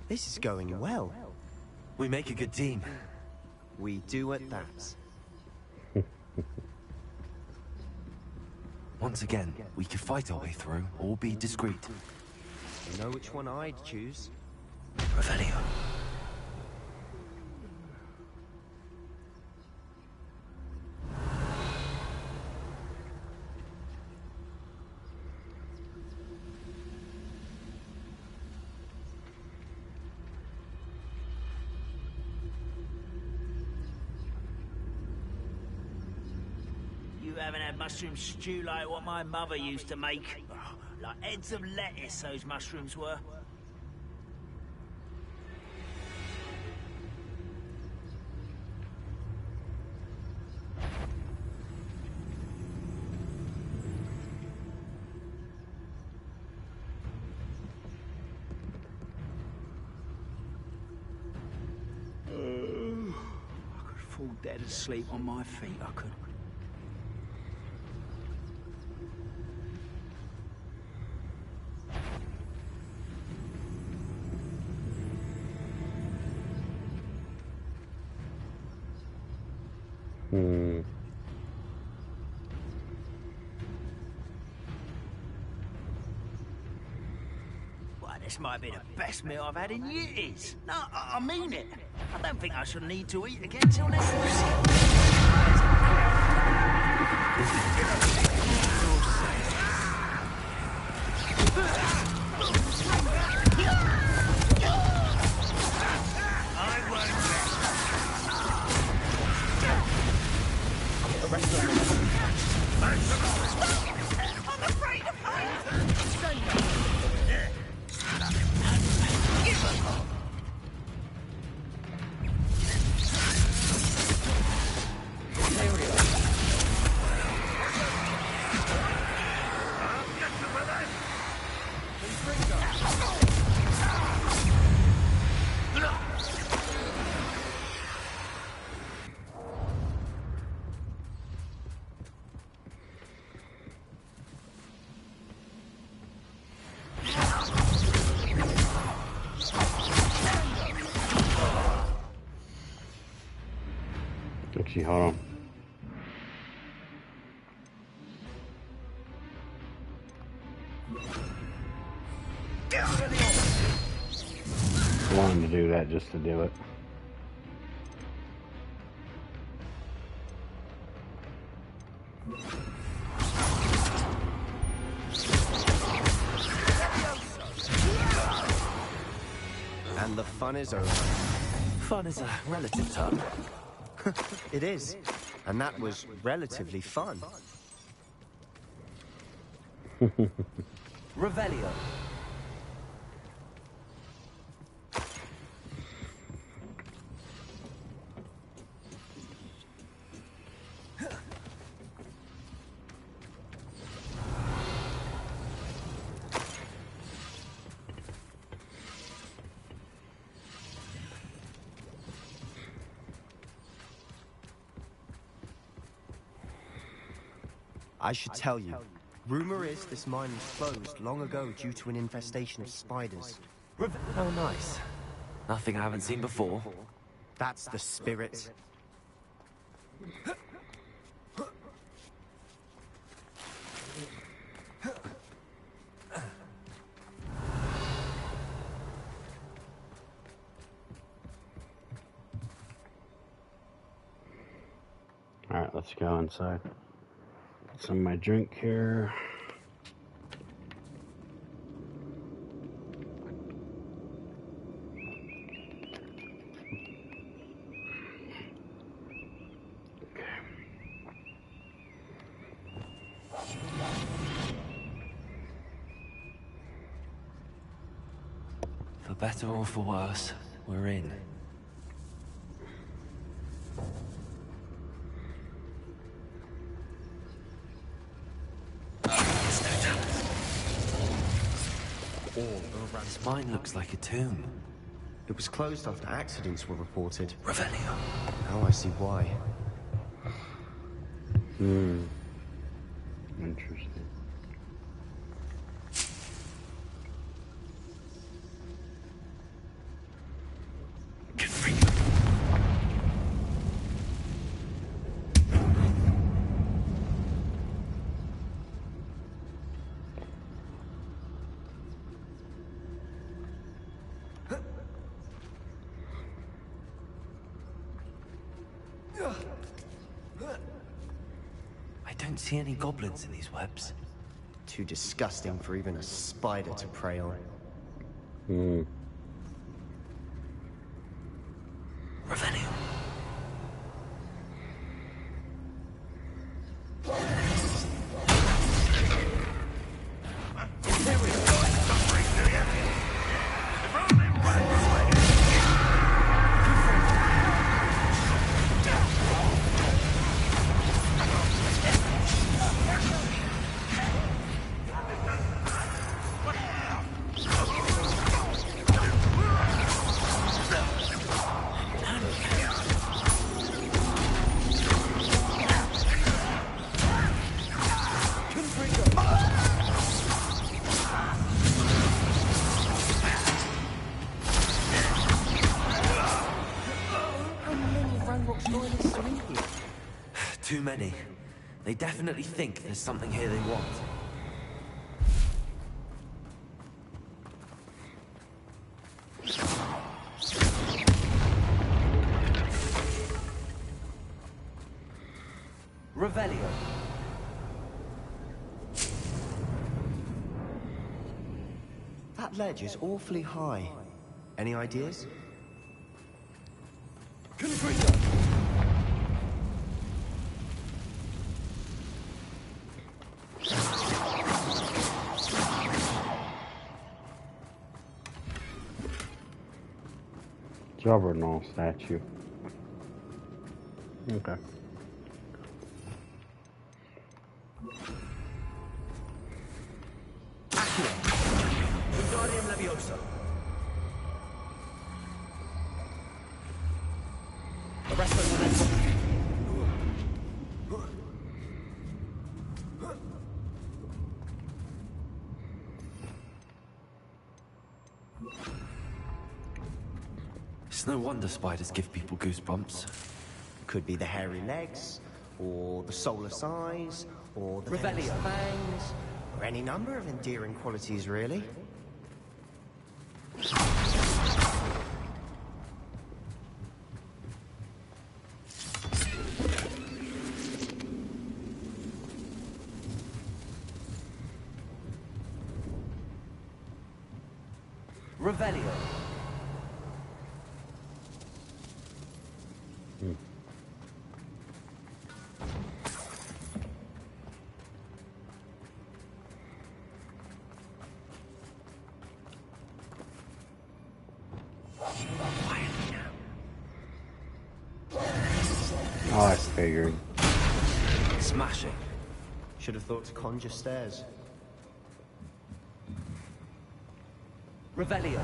This is going well. We make a good team. We do at that. Once again, we could fight our way through, or be discreet. You know which one I'd choose? Revelio. You haven't had mushroom stew like what my mother used to make. Oh, like heads of lettuce, those mushrooms were. I could fall dead asleep on my feet, I could. Well, this might be the best meal I've had in years. No, I mean it. I don't think I shall need to eat again till next Actually, hold on. I wanted to do that just to do it. And the fun is over. Fun is a relative term. It is. And that was relatively fun. Revelio. I should tell you, Rumor is this mine was closed long ago due to an infestation of spiders. Oh, nice. Nothing I haven't seen before. That's the spirit. Alright, let's go inside. Get some of my drink here. For better or for worse, we're in. This mine looks like a tomb. It was closed after accidents were reported. Revelio. Now I see why. Interesting. I don't see any goblins in these webs. Too disgusting for even a spider to prey on. Revelio. Too many. They definitely think there's something here they want. Revelio. That ledge is awfully high. Any ideas? Juggernaut statue. Okay. It's no wonder spiders give people goosebumps. Could be the hairy legs, or the soulless eyes, or the Revelio. venomous fangs, or any number of endearing qualities, really. Revelio. Oh, I figured. Smashing. Should have thought to conjure stairs. Revelio.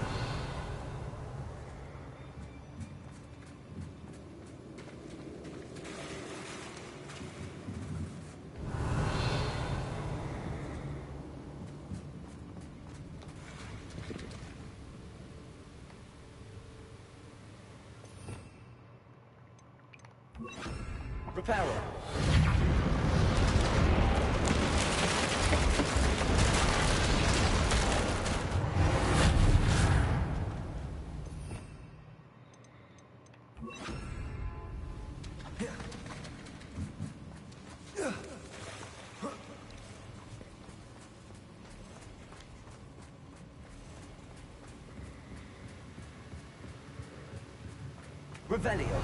Reparo. Revelio.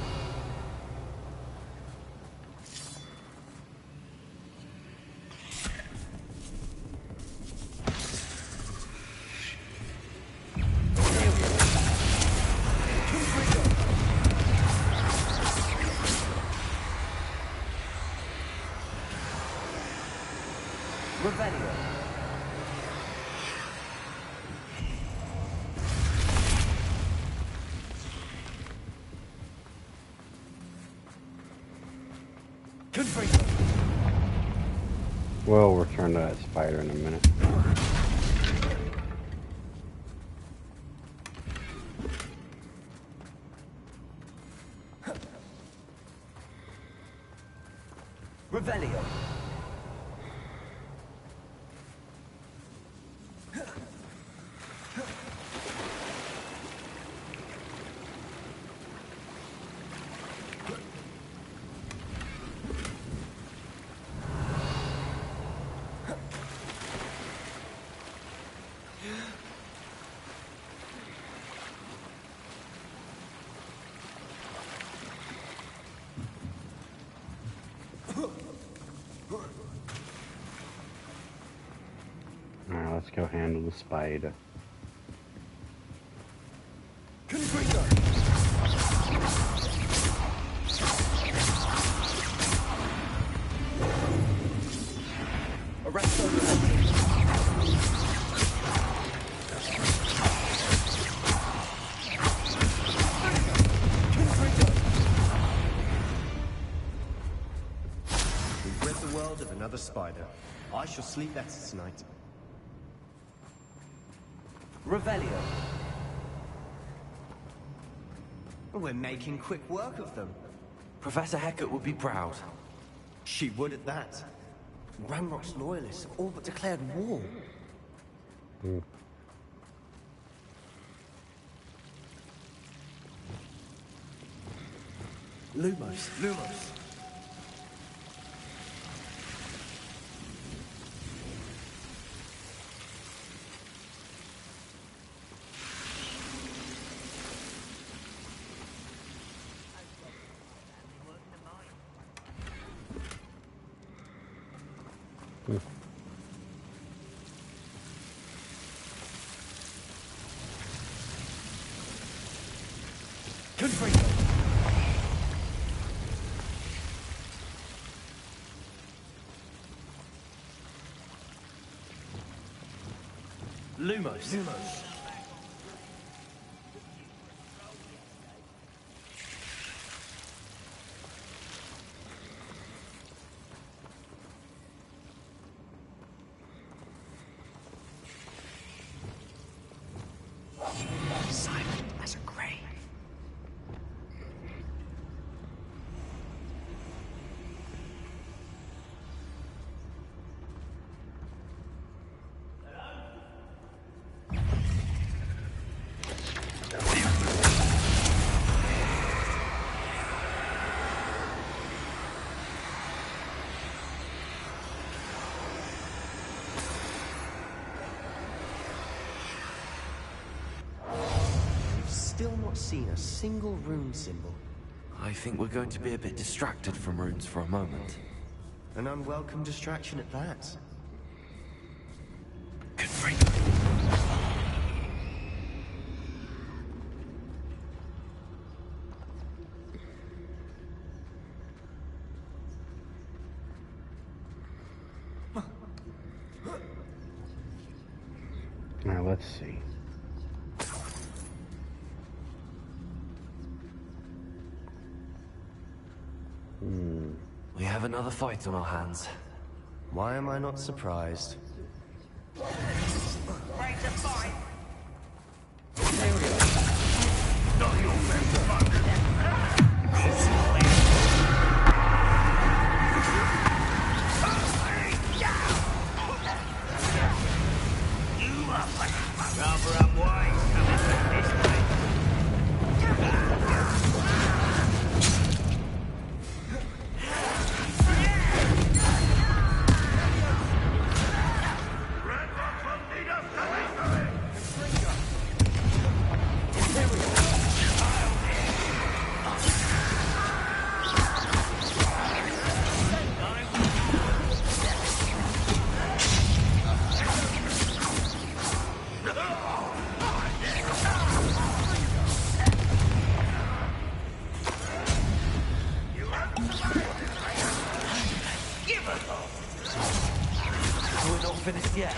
Revelio. We'll return to that spider in a minute. Revelio. Alright, let's go handle the spider. We've rid the world of another spider. I shall sleep better tonight. Revelio. We're making quick work of them. Professor Hecat would be proud. She would at that. Ranrock's loyalists have all but declared war. Lumos. Lumos. Silent as a grave. Still not seen a single rune symbol. I think we're going to be a bit distracted from runes for a moment. An unwelcome distraction at that. Now let's see. We have another fight on our hands. Why am I not surprised? Break the fight! Not your best fun. We're not finished yet.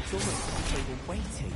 It's almost as if they were waiting.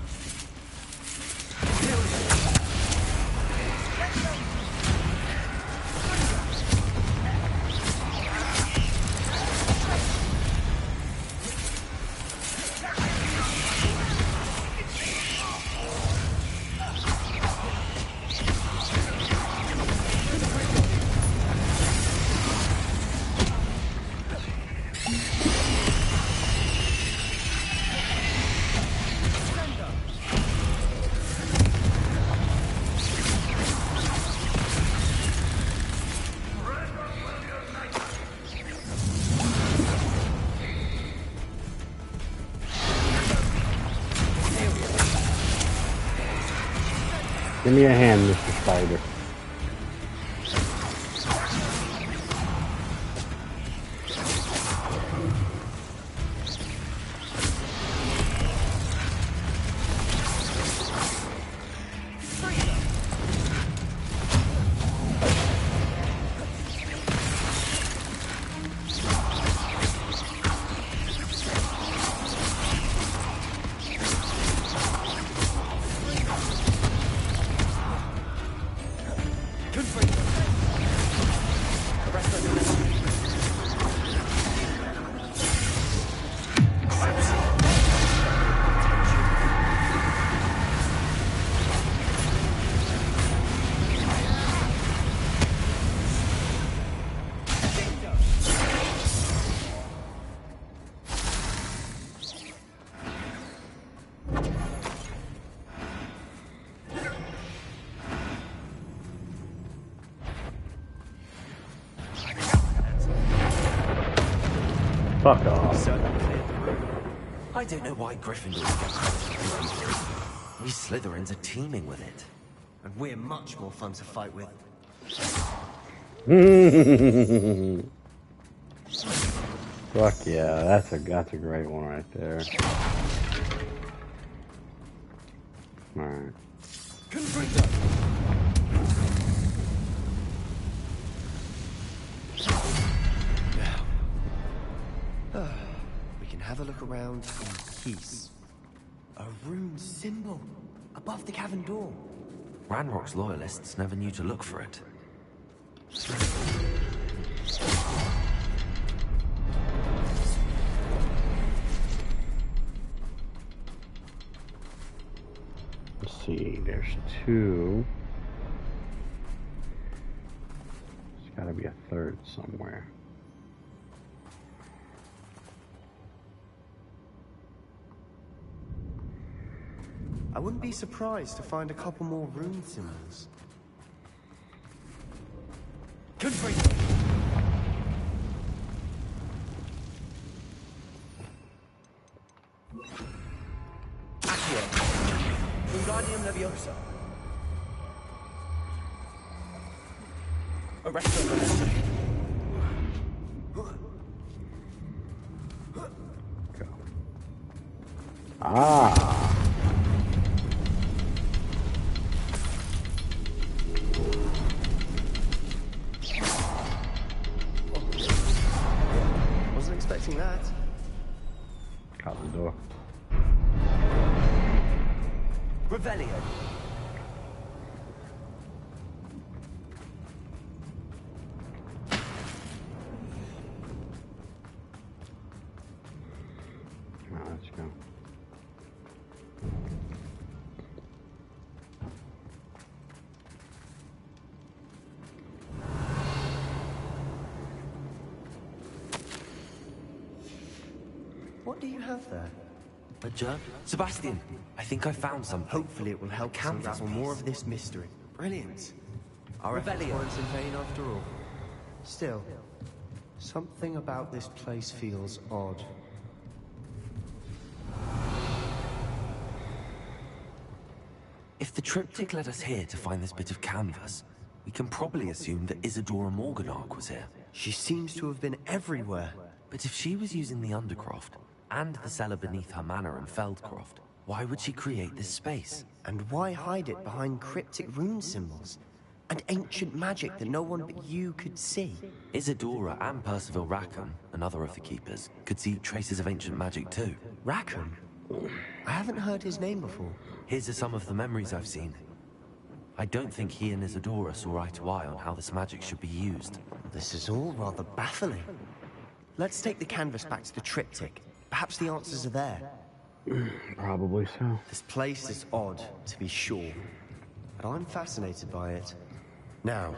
Give me a hand, Mr. Spider. Fuck off. I don't know why Gryffindors get credit. We Slytherins are teeming with it. And we're much more fun to fight with. Fuck yeah, that's a great one right there. Alright. We can have a look around in peace. A rune symbol above the cavern door. Ranrock's loyalists never knew to look for it. Let's see, there's two. There's gotta be a third somewhere. I wouldn't be surprised to find a couple more rune symbols. Wingardium Leviosa. Arresto Momentum. Ah. Wasn't expecting that. Got the door. Revelio. Let's go. What do you have there? A jug? Sebastian, I think I found something. Hopefully it will help us unravel more of this mystery. Brilliant. Our efforts weren't in vain after all. Still, something about this place feels odd. If the triptych led us here to find this bit of canvas, we can probably assume that Isadora Morganach was here. She seems to have been everywhere. But if she was using the Undercroft, and the cellar beneath her manor in Feldcroft, why would she create this space? And why hide it behind cryptic rune symbols? And ancient magic that no one but you could see. Isadora and Percival Rackham, another of the Keepers, could see traces of ancient magic too. Rackham? I haven't heard his name before. His are some of the memories I've seen. I don't think he and Isadora saw eye to eye on how this magic should be used. This is all rather baffling. Let's take the canvas back to the triptych. Perhaps the answers are there. Probably so. This place is odd, to be sure. But I'm fascinated by it. Now,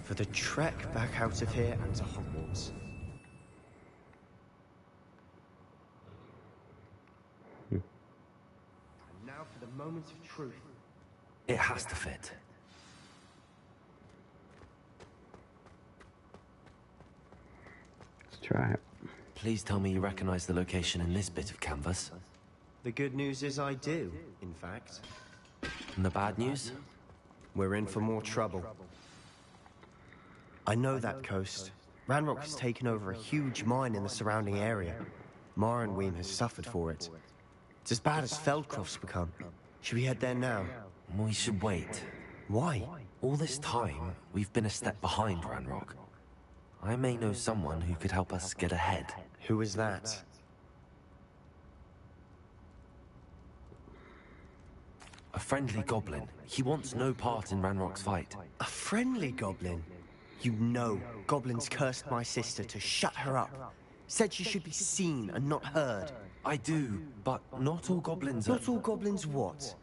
for the trek back out of here and to Hogwarts. And now for the moment of truth. It has to fit. Let's try it. Please tell me you recognize the location in this bit of canvas. The good news is I do, in fact. And the bad news? We're in for more trouble. I know that coast. Ranrock has taken over a huge mine in the surrounding area. Mornweem has suffered for it. It's as bad as Feldcroft's become. Should we head there now? We should wait. Why? All this time, we've been a step behind Ranrock. I may know someone who could help us get ahead. Who is that? A friendly goblin. He wants no part in Ranrock's fight. A friendly goblin? You know, goblins cursed my sister to shut her up. Said she should be seen and not heard. I do, but not all goblins are... Not all goblins what?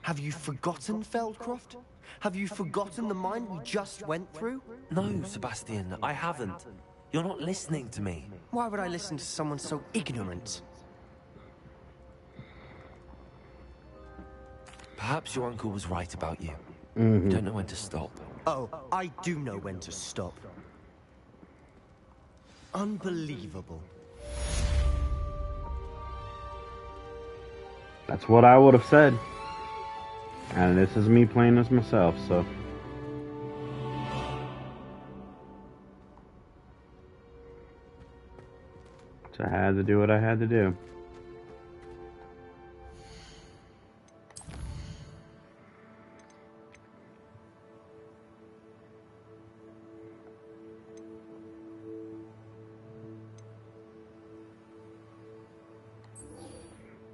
Have you forgotten Feldcroft? Have you forgotten the mine we just went through? No, Sebastian, I haven't. You're not listening to me. Why would I listen to someone so ignorant? Perhaps your uncle was right about you. Mm-hmm. You don't know when to stop. Oh, I do know when to stop. Unbelievable. That's what I would have said. And this is me playing as myself, so... So I had to do what I had to do.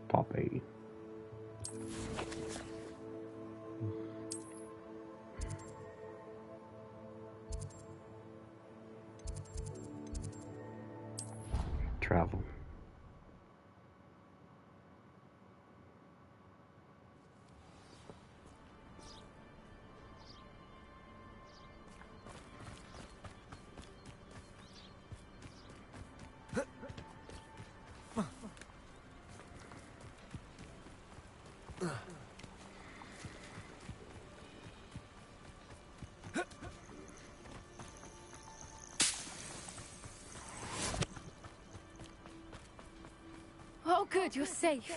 Poppy. Travel. Oh, good, you're safe.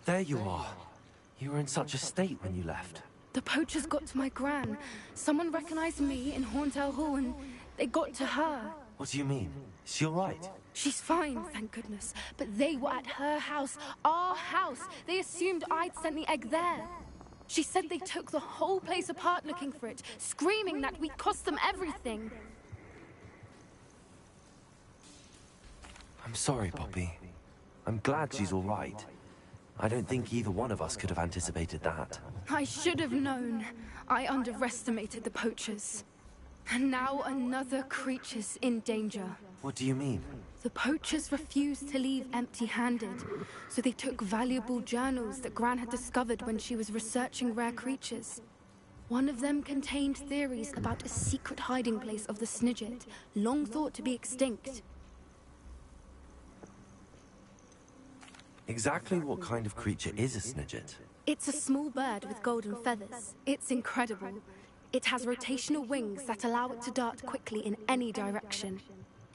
There you are. You were in such a state when you left. The poachers got to my gran. Someone recognized me in Horntail Hall and they got to her. What do you mean? Is she all right? She's fine, thank goodness. But they were at her house, our house. They assumed I'd sent the egg there. She said they took the whole place apart looking for it, screaming that we'd cost them everything. I'm sorry, Poppy. I'm glad she's all right. I don't think either one of us could have anticipated that. I should have known. I underestimated the poachers. And now another creature's in danger. What do you mean? The poachers refused to leave empty-handed, so they took valuable journals that Gran had discovered when she was researching rare creatures. One of them contained theories about a secret hiding place of the Snidget, long thought to be extinct. Exactly what kind of creature is a Snidget? It's a small bird with golden feathers. It's incredible. It has rotational wings that allow it to dart quickly in any direction.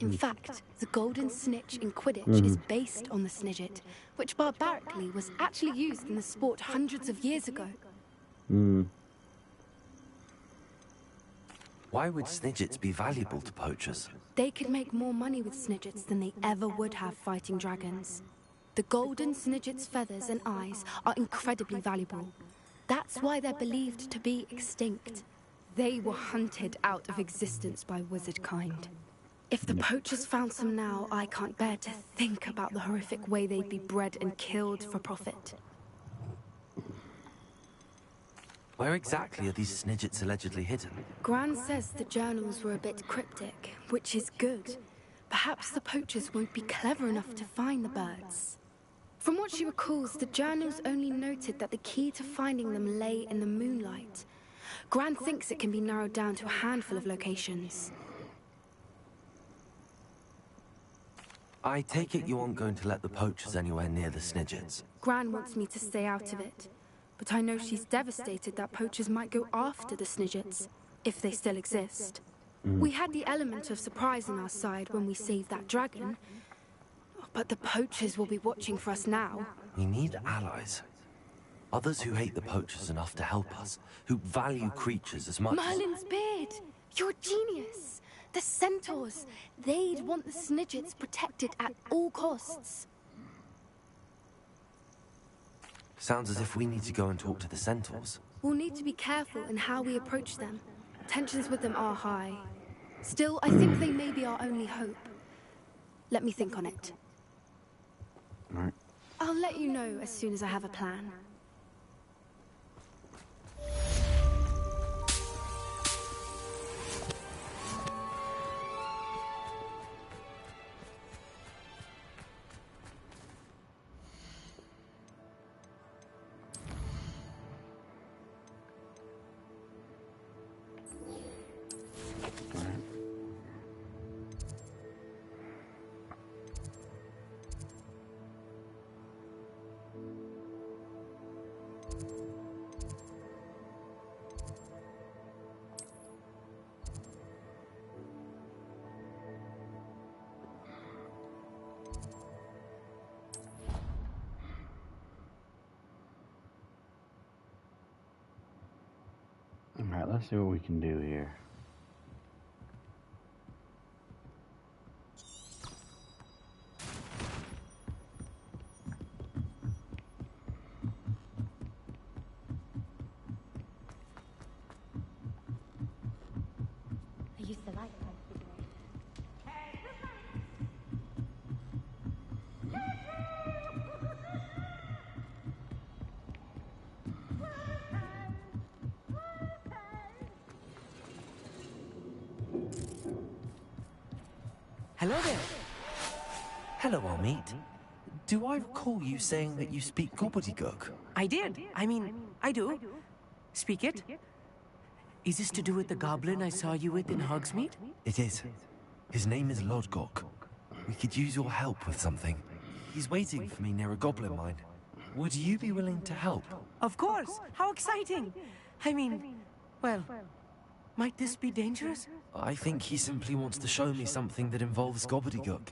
In fact, the golden snitch in Quidditch is based on the Snidget, which barbarically was actually used in the sport hundreds of years ago. Why would Snidgets be valuable to poachers? They could make more money with Snidgets than they ever would have fighting dragons. The golden Snidget's feathers and eyes are incredibly valuable. That's why they're believed to be extinct. They were hunted out of existence by wizard kind. If the poachers found some now, I can't bear to think about the horrific way they'd be bred and killed for profit. Where exactly are these snidgets allegedly hidden? Gran says the journals were a bit cryptic, which is good. Perhaps the poachers won't be clever enough to find the birds. From what she recalls, the journals only noted that the key to finding them lay in the moonlight. Gran thinks it can be narrowed down to a handful of locations. I take it you aren't going to let the poachers anywhere near the snidgets? Gran wants me to stay out of it, but I know she's devastated that poachers might go after the snidgets, if they still exist. We had the element of surprise on our side when we saved that dragon, but the poachers will be watching for us now. We need allies. Others who hate the poachers enough to help us, who value creatures as much Merlin's beard! You're a genius! The centaurs! They'd want the snidgets protected at all costs. Sounds as if we need to go and talk to the centaurs. We'll need to be careful in how we approach them. Tensions with them are high. Still, I think they may be our only hope. Let me think on it. All right. I'll let you know as soon as I have a plan. Alright, let's see what we can do here. I used to like that. Hello there. Hello, our meet. Do I recall you saying that you speak gobbledygook? I did. I mean, I do. Speak it. Is this to do with the goblin I saw you with in Hogsmeade? It is. His name is Lodgok. We could use your help with something. He's waiting for me near a goblin mine. Would you be willing to help? Of course. How exciting. I mean, well, might this be dangerous? I think he simply wants to show me something that involves gobbledygook.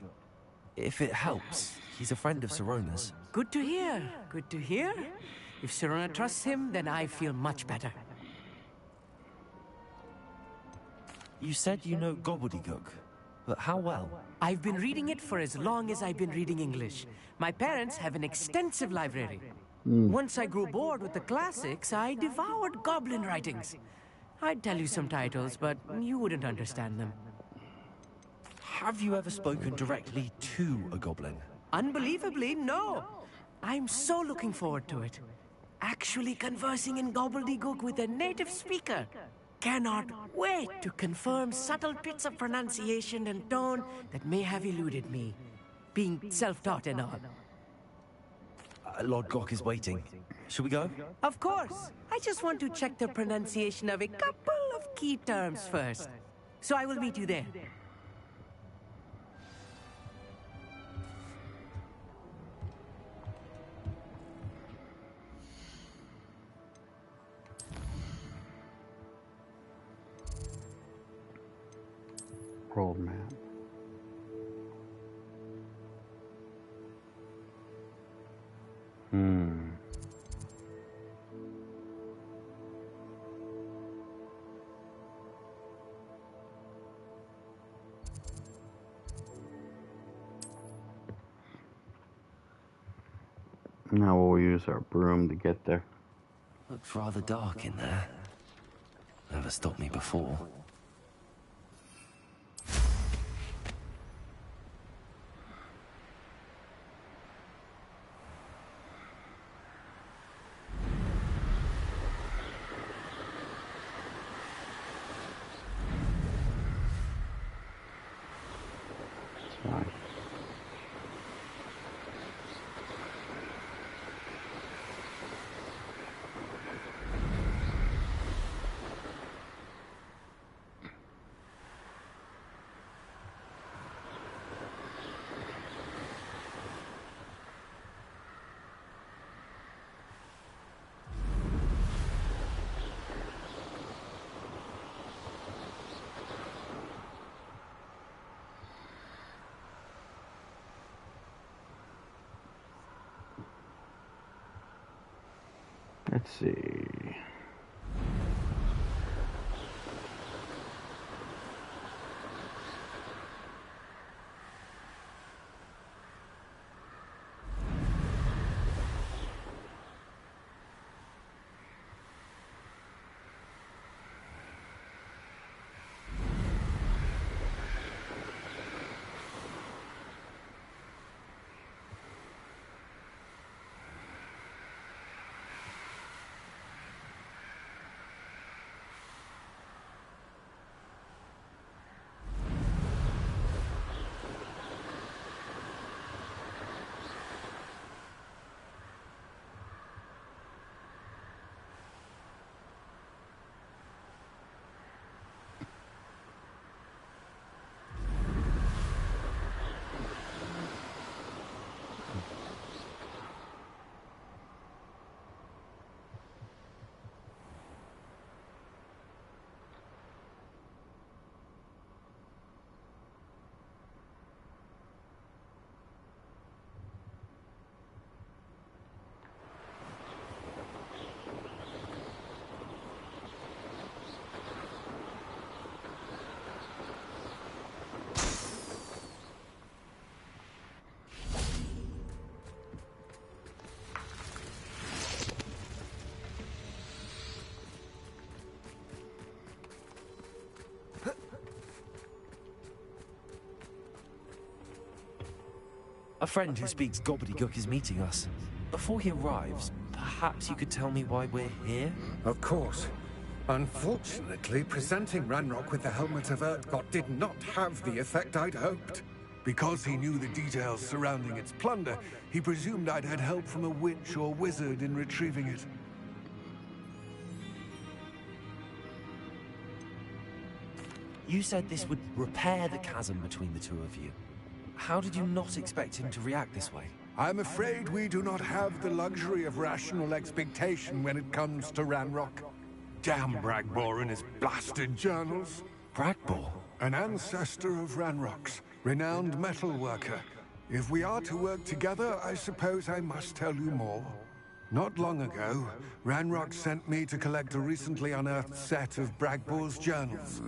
If it helps, he's a friend of Sirona's. Good to hear. Good to hear. If Sirona trusts him, then I feel much better. You said you know gobbledygook, but how well? I've been reading it for as long as I've been reading English. My parents have an extensive library. Once I grew bored with the classics, I devoured goblin writings. I'd tell you some titles, but you wouldn't understand them. Have you ever spoken directly to a goblin? Unbelievably, no. I'm so looking forward to it. Actually conversing in gobbledygook with a native speaker. Cannot wait to confirm subtle bits of pronunciation and tone that may have eluded me. Being self-taught and all. Lodgok is waiting. Shall we go? Of course. I just want to check the pronunciation of a couple of key terms first. So I will meet you there. World map. Now we'll use our broom to get there. Looks rather dark in there. Never stopped me before. Let's see. A friend who speaks gobbledygook is meeting us. Before he arrives, perhaps you could tell me why we're here? Of course. Unfortunately, presenting Ranrock with the Helmet of Urtkot did not have the effect I'd hoped. Because he knew the details surrounding its plunder, he presumed I'd had help from a witch or wizard in retrieving it. You said this would repair the chasm between the two of you. How did you not expect him to react this way? I'm afraid we do not have the luxury of rational expectation when it comes to Ranrock. Damn Bragbor and his blasted journals. Bragbor? An ancestor of Ranrock's, renowned metal worker. If we are to work together, I suppose I must tell you more. Not long ago, Ranrock sent me to collect a recently unearthed set of Bragbor's journals.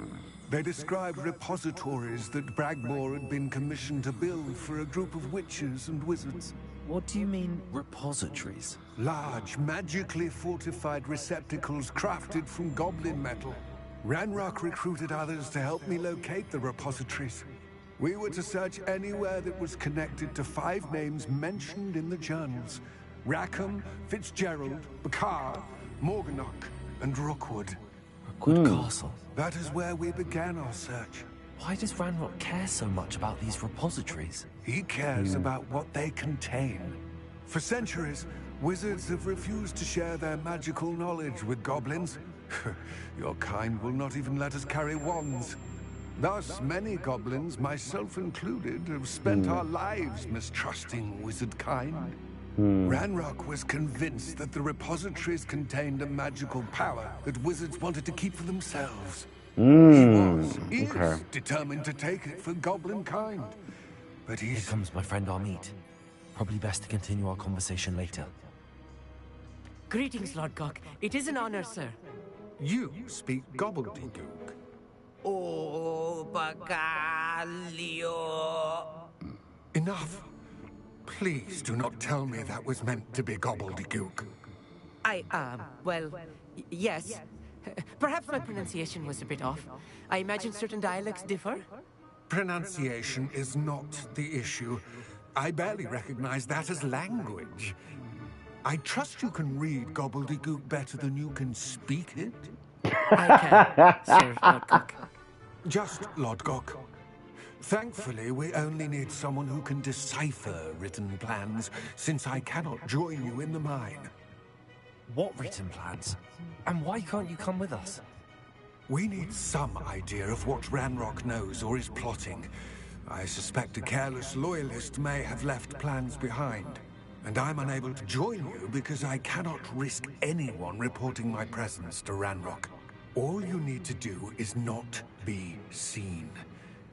They described repositories that Bragbor had been commissioned to build for a group of witches and wizards. What do you mean, repositories? Large, magically fortified receptacles crafted from goblin metal. Ranrock recruited others to help me locate the repositories. We were to search anywhere that was connected to 5 names mentioned in the journals. Rackham, Fitzgerald, Bakar, Morganach, and Rookwood. Rookwood Castle. That is where we began our search. Why does Ranrock care so much about these repositories? He cares about what they contain. For centuries, wizards have refused to share their magical knowledge with goblins. Your kind will not even let us carry wands. Thus, many goblins, myself included, have spent our lives mistrusting wizard kind. Ranrock was convinced that the repositories contained a magical power that wizards wanted to keep for themselves. He is determined to take it for goblin kind. But Here comes my friend Amit. Probably best to continue our conversation later. Greetings, Lord Cock. It is an honor, sir. You speak gobbledygook. Oh, Bagalio. Enough. Please do not tell me that was meant to be gobbledygook. Well, yes. Perhaps my pronunciation was a bit off. I imagine certain dialects differ? Pronunciation is not the issue. I barely recognize that as language. I trust you can read gobbledygook better than you can speak it? I can, Sir Lodgok. Just Lodgok. Thankfully, we only need someone who can decipher written plans, since I cannot join you in the mine. What written plans? And why can't you come with us? We need some idea of what Ranrock knows or is plotting. I suspect a careless loyalist may have left plans behind. And I'm unable to join you because I cannot risk anyone reporting my presence to Ranrock. All you need to do is not be seen.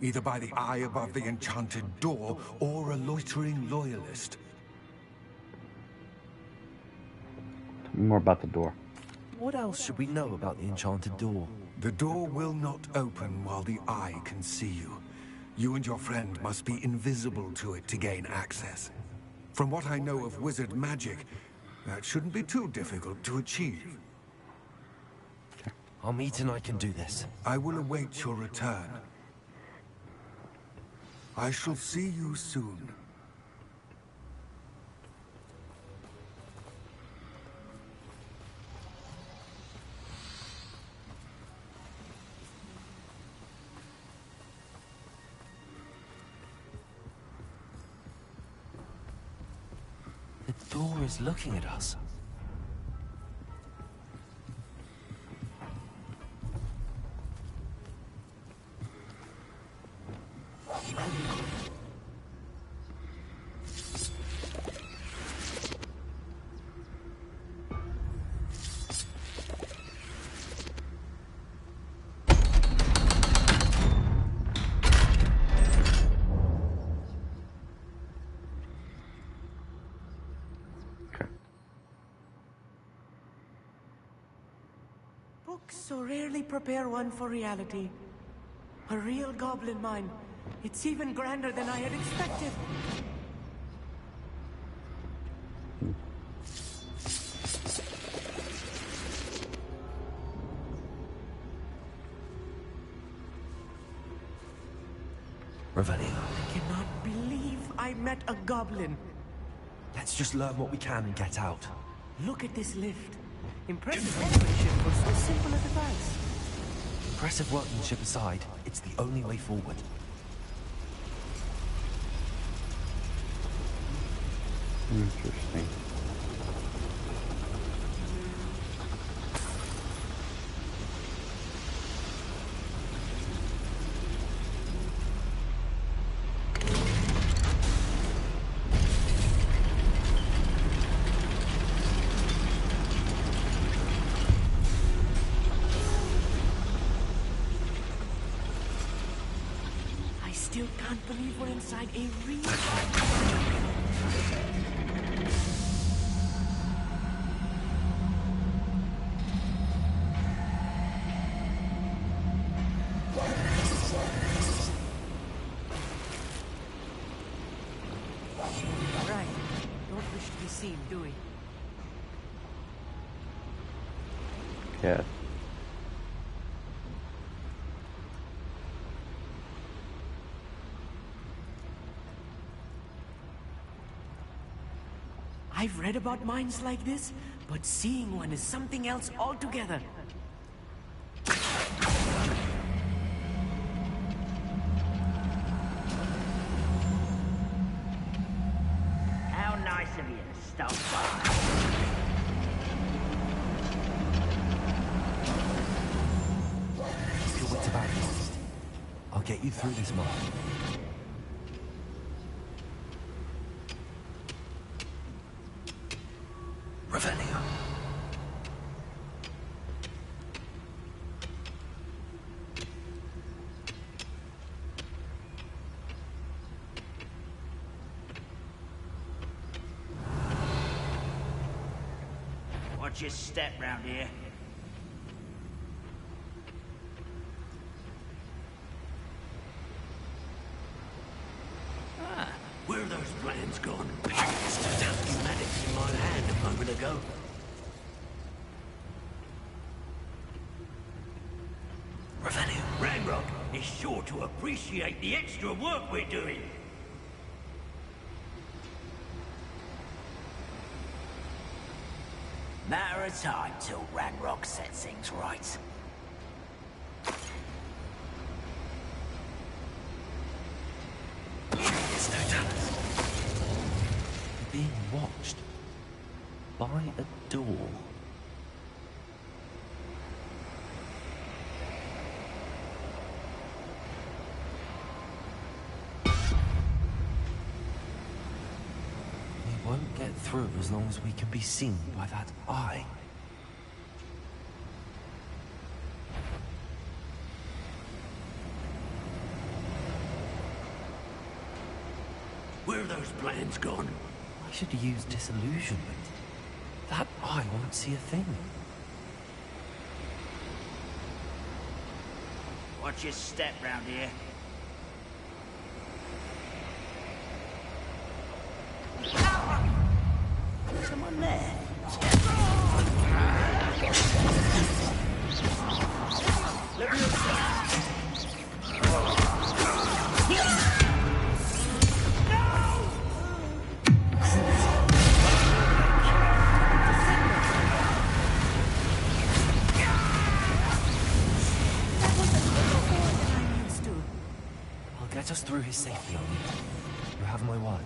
Either by the eye above the enchanted door, or a loitering loyalist. Tell me more about the door. What else should we know about the enchanted door? The door will not open while the eye can see you. You and your friend must be invisible to it to gain access. From what I know of wizard magic, that shouldn't be too difficult to achieve. I'll meet and I can do this. I will await your return. I shall see you soon. The door is looking at us. Books so rarely prepare one for reality. A real goblin mine. It's even grander than I had expected. Revelio. I cannot believe I met a goblin. Let's just learn what we can and get out. Look at this lift. Impressive workmanship for so simple a device. Impressive workmanship aside, it's the only way forward. Interesting. I still can't believe we're inside a real... Right. Don't wish to be seen, do we? Yeah. I've read about mines like this, but seeing one is something else altogether. How nice of you to stop by. Keep your wits about you. I'll get you through this mine. Revelio. Watch your step round here. Where are those plans gone? I used to have pneumatics in my hand a moment ago. to appreciate the extra work we're doing. Matter of time till Ranrock sets things right. There's no telling. Being watched by a door. We won't get through as long as we can be seen by that eye. Where are those plans gone? I should use disillusionment. That eye won't see a thing. Watch your step round here. Someone there. Let me Get us through his safety, Onyx. You have my word.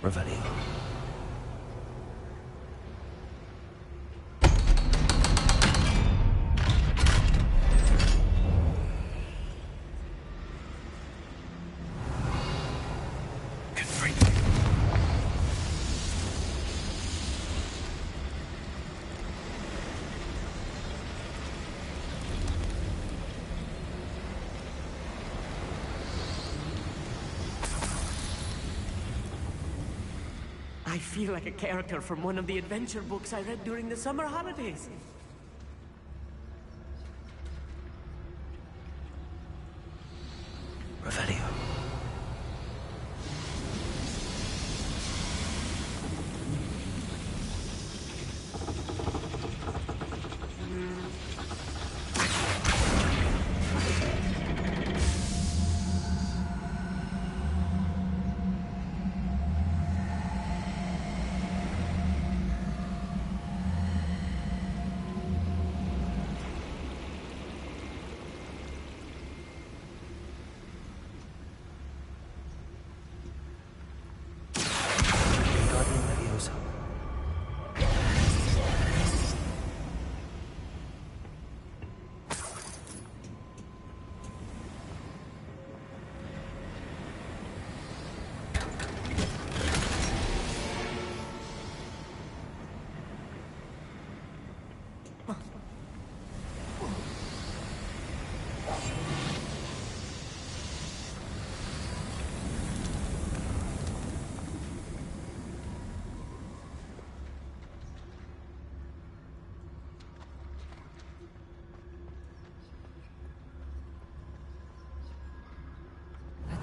Revelio. I feel like a character from one of the adventure books I read during the summer holidays. Revelio.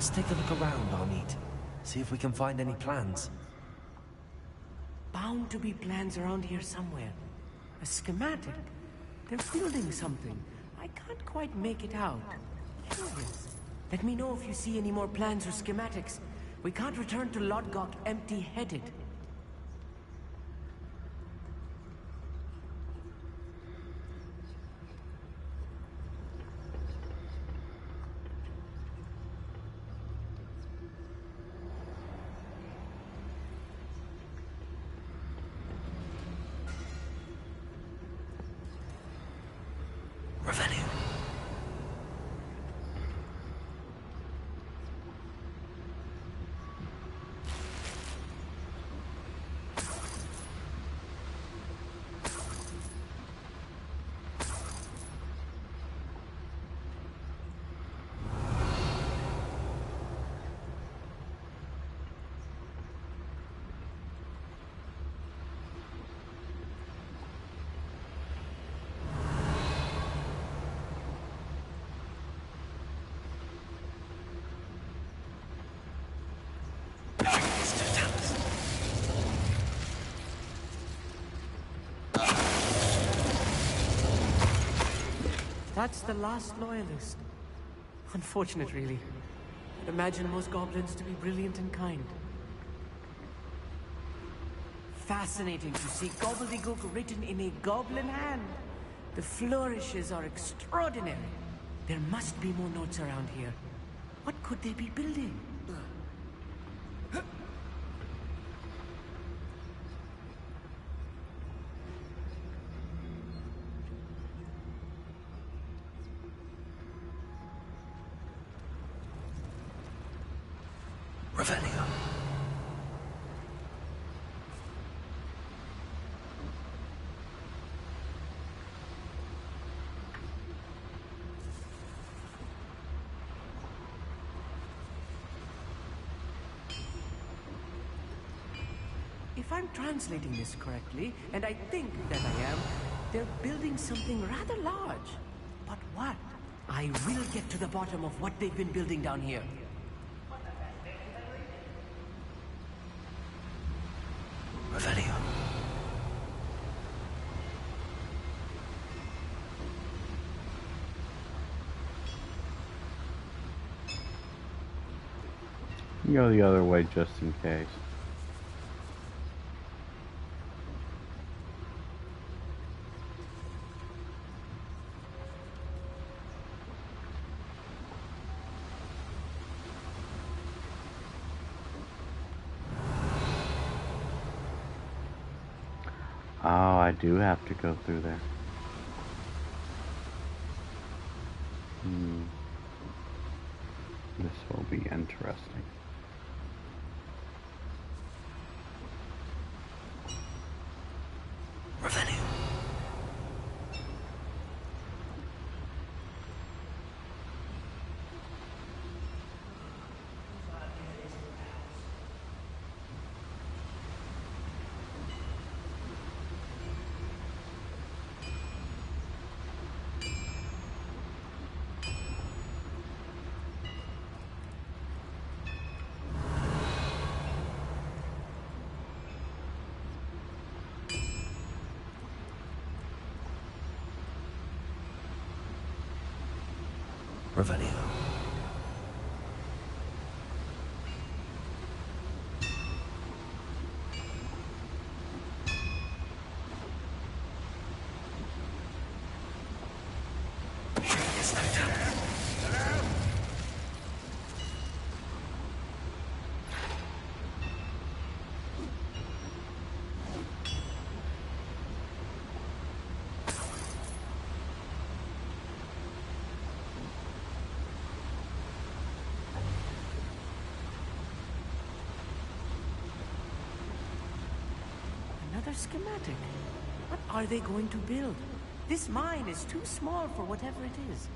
Let's take a look around, Armid. See if we can find any plans. Bound to be plans around here somewhere. A schematic. They're building something. I can't quite make it out. Curious. Let me know if you see any more plans or schematics. We can't return to Lodgok empty-headed. That's the last loyalist. Unfortunate, really. I'd imagine most goblins to be brilliant and kind. Fascinating to see gobbledygook written in a goblin hand. The flourishes are extraordinary. There must be more notes around here. What could they be building? Revelio. If I'm translating this correctly, and I think that I am, they're building something rather large. But what? I will get to the bottom of what they've been building down here. Revelio. Go the other way just in case. Oh, I do have to go through there. This will be interesting. Revelio. Revelio. Another schematic. What are they going to build? This mine is too small for whatever it is.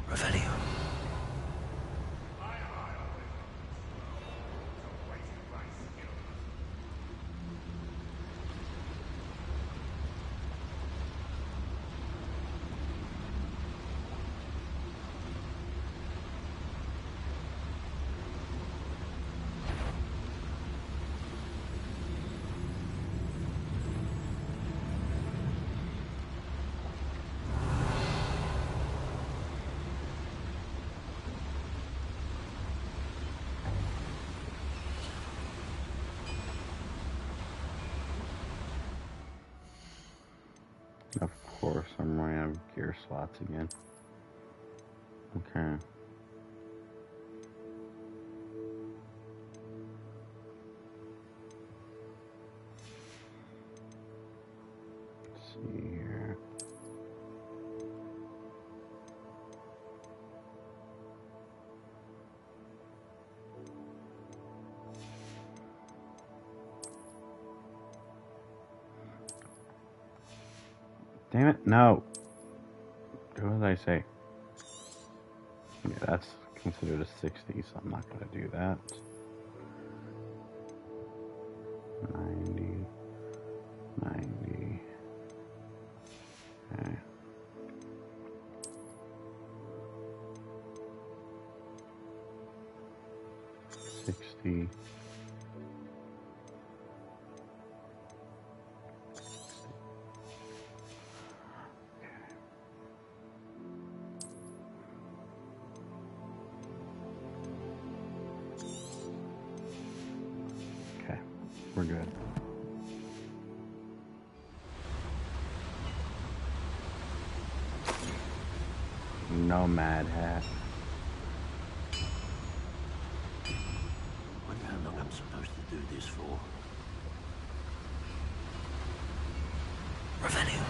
Revelio. Of course, I'm running out of gear slots again. Okay. Let's see here. Damn it, no. Do as I say. Yeah, that's considered a 60, so I'm not going to do that. 90. 90. Okay. $60. good. Nomad hat. Wonder how long I'm supposed to do this for. Revenue.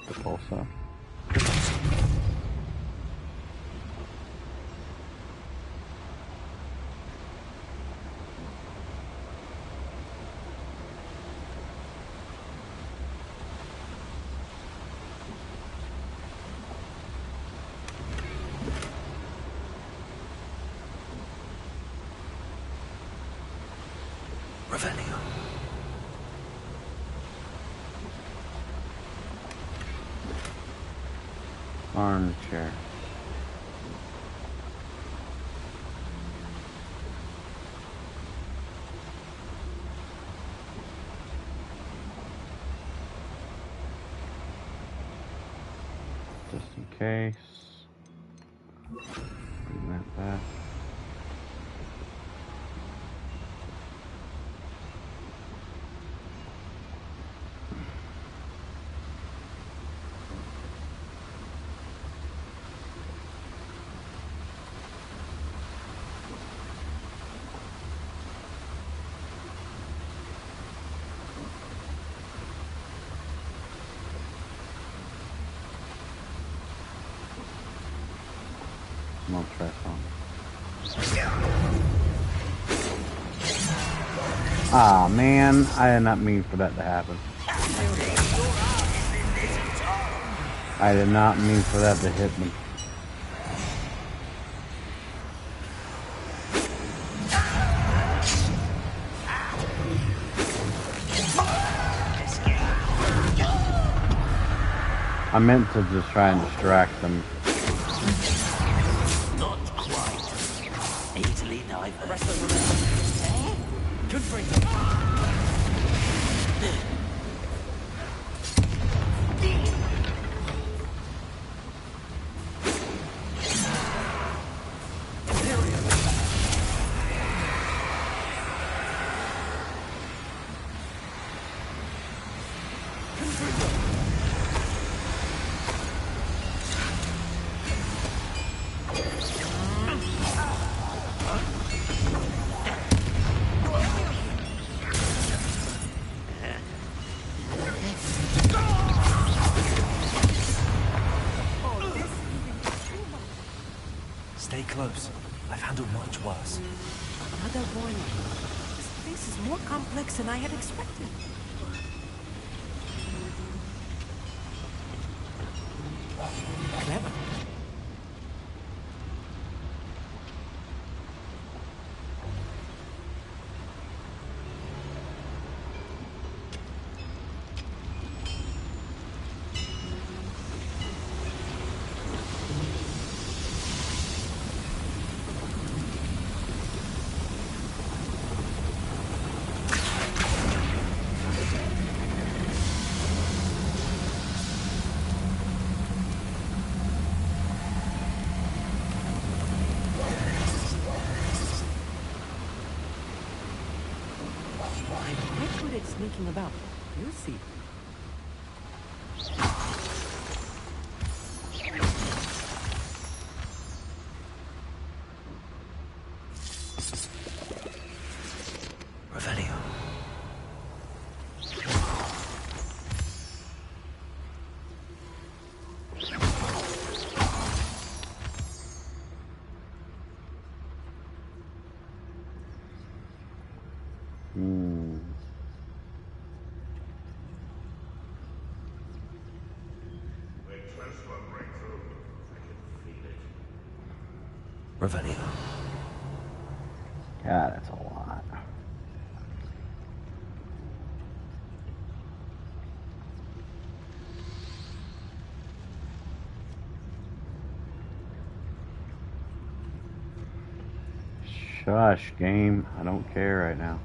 The pulsar. Revenue. Armchair. Just in case. Bring that back. No stress on. Ah, man, I did not mean for that to happen. I did not mean for that to hit me. I meant to just try and distract them. Not quite. Easily diverted. Good for Stay close. I've handled much worse. Another warning. This place is more complex than I had expected. Clever. Sneaking about. You see. Revelio. Revelio. God, that's a lot. Shush, game. I don't care right now.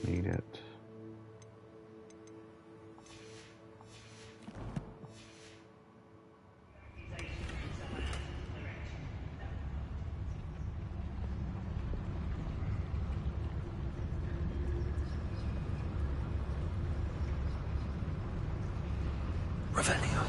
Need it. Revelio.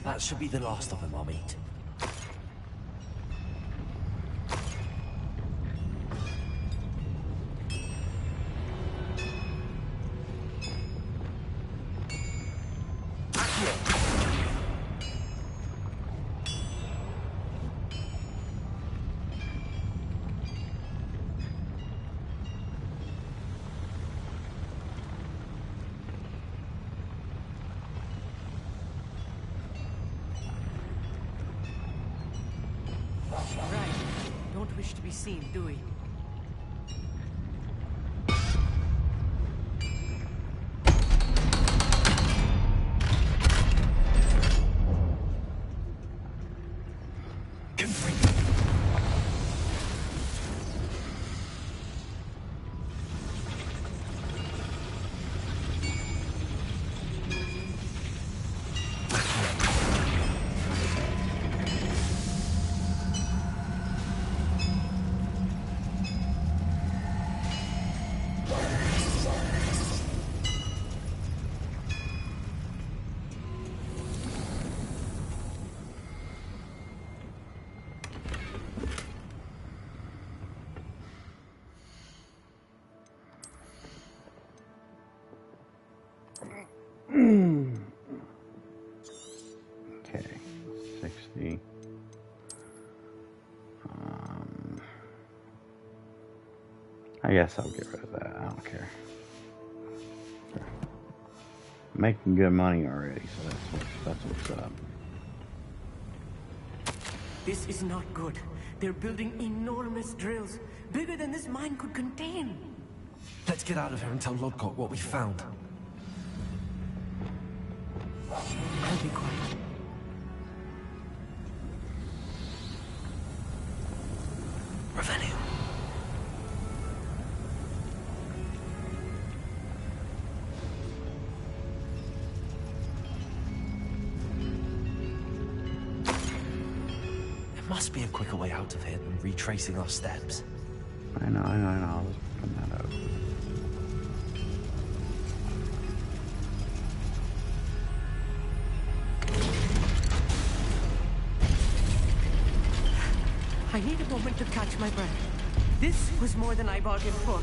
That should be the last of them I'll meet. wish to be seen, do we? Okay, 60. I guess I'll get rid of that. I don't care. I'm making good money already, so that's what's up. This is not good. They're building enormous drills, bigger than this mine could contain. Let's get out of here and tell Lodgok what we found. I'll be quiet. Revenue. There must be a quicker way out of here than retracing our steps. I know. I was putting that out. I need a moment to catch my breath. This was more than I bargained for.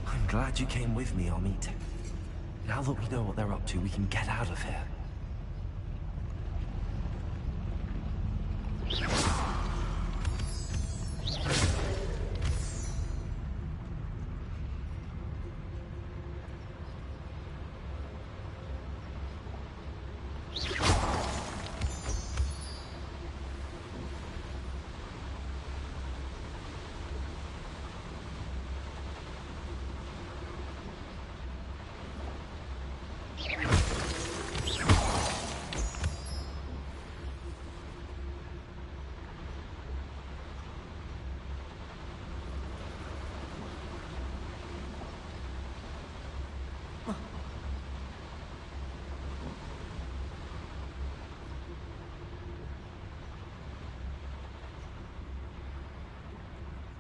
I'm glad you came with me, Amit. Now that we know what they're up to, we can get out of here.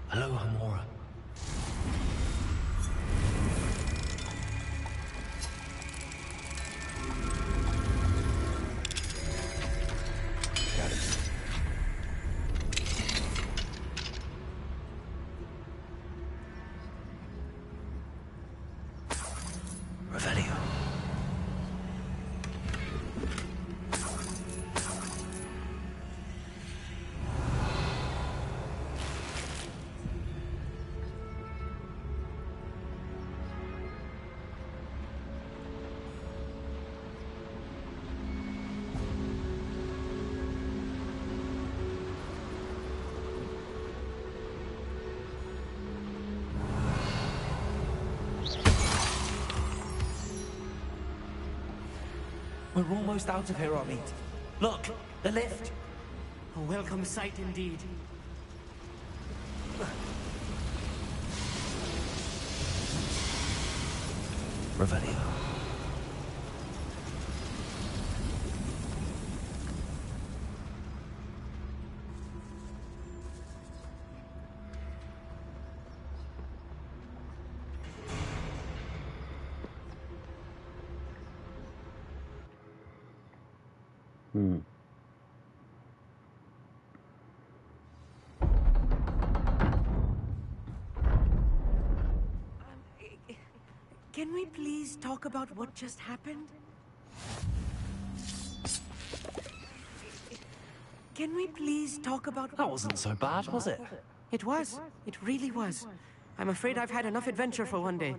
Hello, Hamora. Revelio. We're almost out of here, Amit. Look, the lift. A welcome sight indeed. Revelio. Can we please talk about what just happened? Can we please talk about... That wasn't so bad, was it? It was. It really was. I'm afraid I've had enough adventure for one day.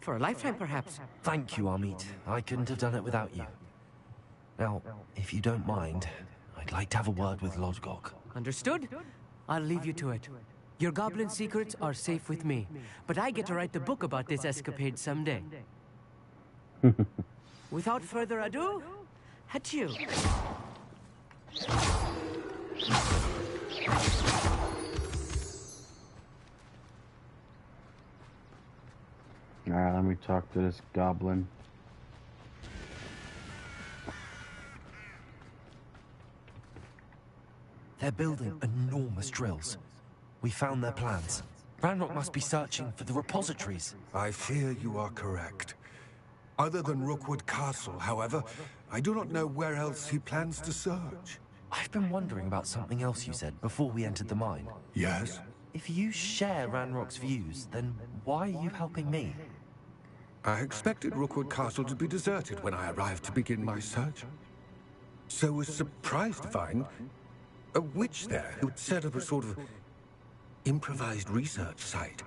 For a lifetime, perhaps. Thank you, Amit. I couldn't have done it without you. Now, if you don't mind, I'd like to have a word with Lodgok. Understood. I'll leave you to it. Your goblin secrets are safe with me, but I get to write the book about this escapade someday. Without further ado, adieu. Alright, let me talk to this goblin. They're building enormous drills. We found their plans. Ranrock must be searching for the repositories. I fear you are correct. Other than Rookwood Castle, however, I do not know where else he plans to search. I've been wondering about something else you said before we entered the mine. Yes? If you share Ranrock's views, then why are you helping me? I expected Rookwood Castle to be deserted when I arrived to begin my search. So was surprised to find a witch there who'd set up a sort of improvised research site.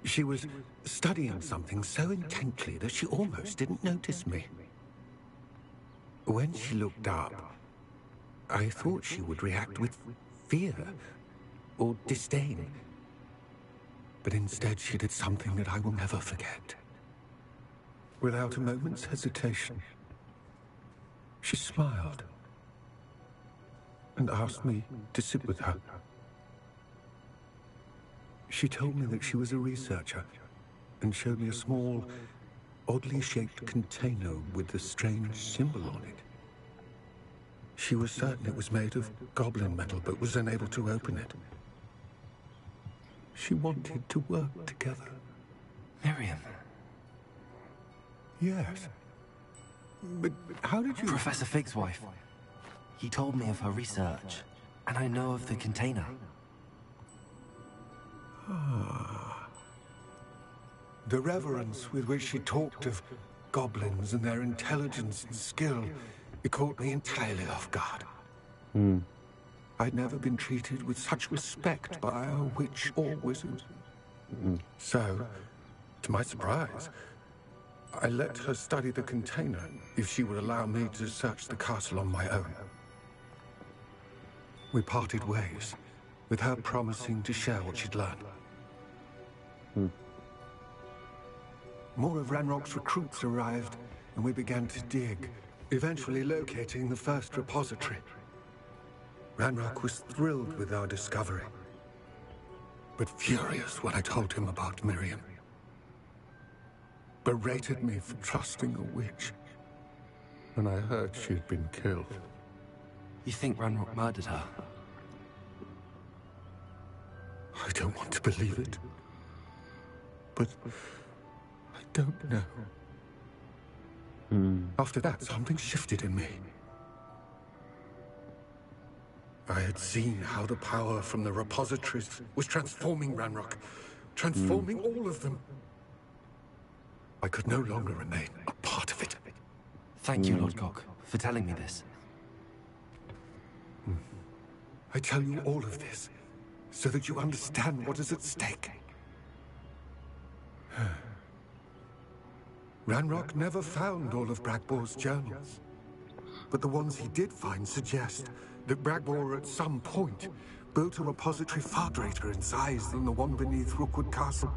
She was studying something so intently that she almost didn't notice me. When she looked up, I thought she would react with fear or disdain. But instead she did something that I will never forget. Without a moment's hesitation, she smiled and asked me to sit with her. She told me that she was a researcher and showed me a small, oddly shaped container with a strange symbol on it. She was certain it was made of goblin metal, but was unable to open it. She wanted to work together. Miriam. Yes. But how did you... Professor Fig's wife. He told me of her research, and I know of the container. Ah. The reverence with which she talked of goblins and their intelligence and skill, it caught me entirely off guard. I'd never been treated with such respect by a witch or wizard. So, to my surprise, I let her study the container if she would allow me to search the castle on my own. We parted ways, with her promising to share what she'd learned. More of Ranrock's recruits arrived, and we began to dig, eventually locating the first repository. Ranrock was thrilled with our discovery, but furious when I told him about Miriam. Berated me for trusting a witch when I heard she had been killed. You think Ranrock murdered her? I don't want to believe it, but I don't know. After that, something shifted in me. I had seen how the power from the repositories was transforming Ranrock, transforming all of them. I could no longer remain a part of it. Thank you, Lord Gok, for telling me this. I tell you all of this so that you understand what is at stake. Ranrock never found all of Bragbor's journals, but the ones he did find suggest that Bragbor at some point built a repository far greater in size than the one beneath Rookwood Castle.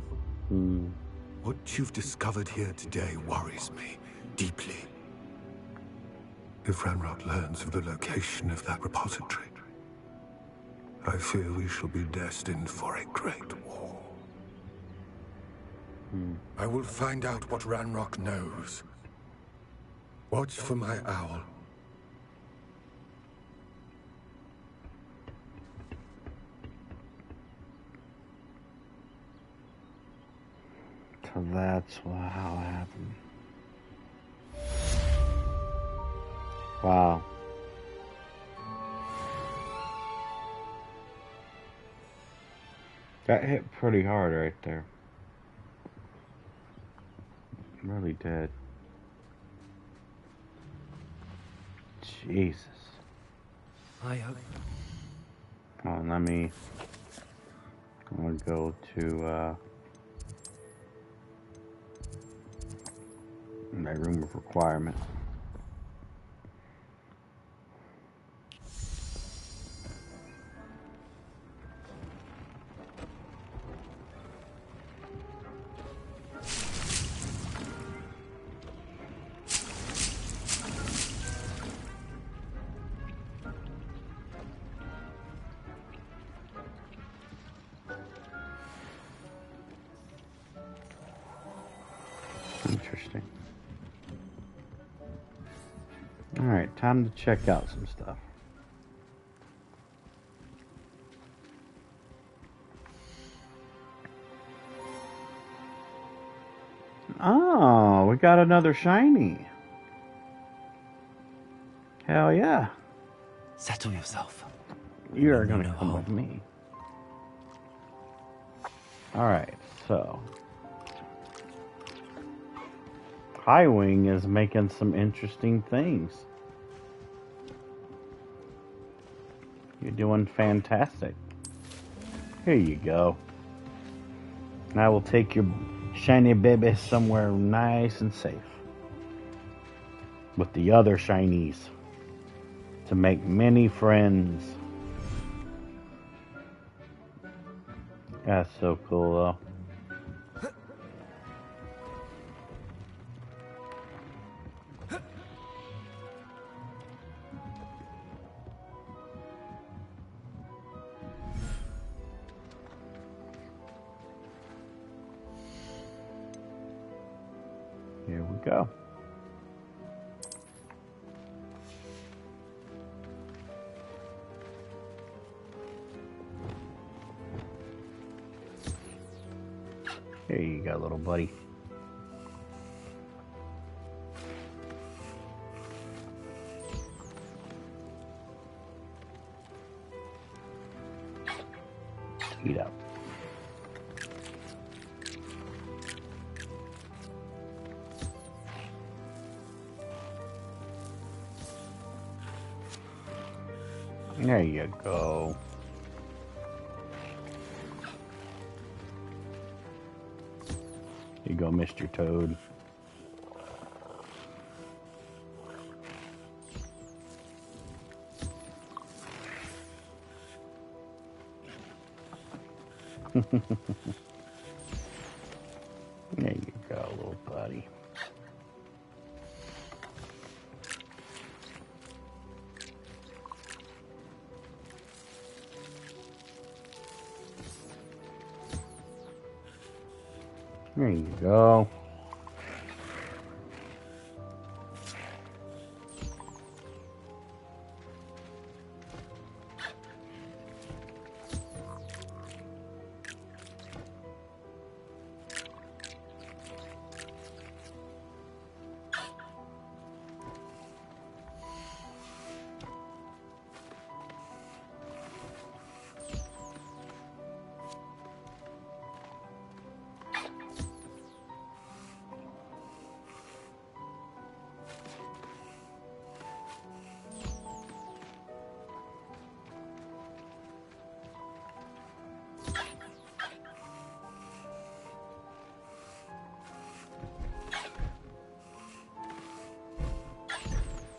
What you've discovered here today worries me deeply. If Ranrock learns of the location of that repository, I fear we shall be destined for a great war. I will find out what Ranrock knows. Watch for my owl. So that's how it happened. Wow. That hit pretty hard right there. Really did. Jesus. I hope. Oh, let me. I'm gonna go to my room of requirement. Interesting. Alright, time to check out some stuff. Oh, we got another shiny. Hell yeah. Settle yourself. You are going to come with me. Alright, so. Highwing is making some interesting things. You're doing fantastic. Here you go. Now we'll take your shiny baby somewhere nice and safe with the other shinies to make many friends. That's so cool though. Here we go. Here you go, little buddy. Heat up. There you go. Here you go, Mr. Toad. There you go, little buddy. There you go.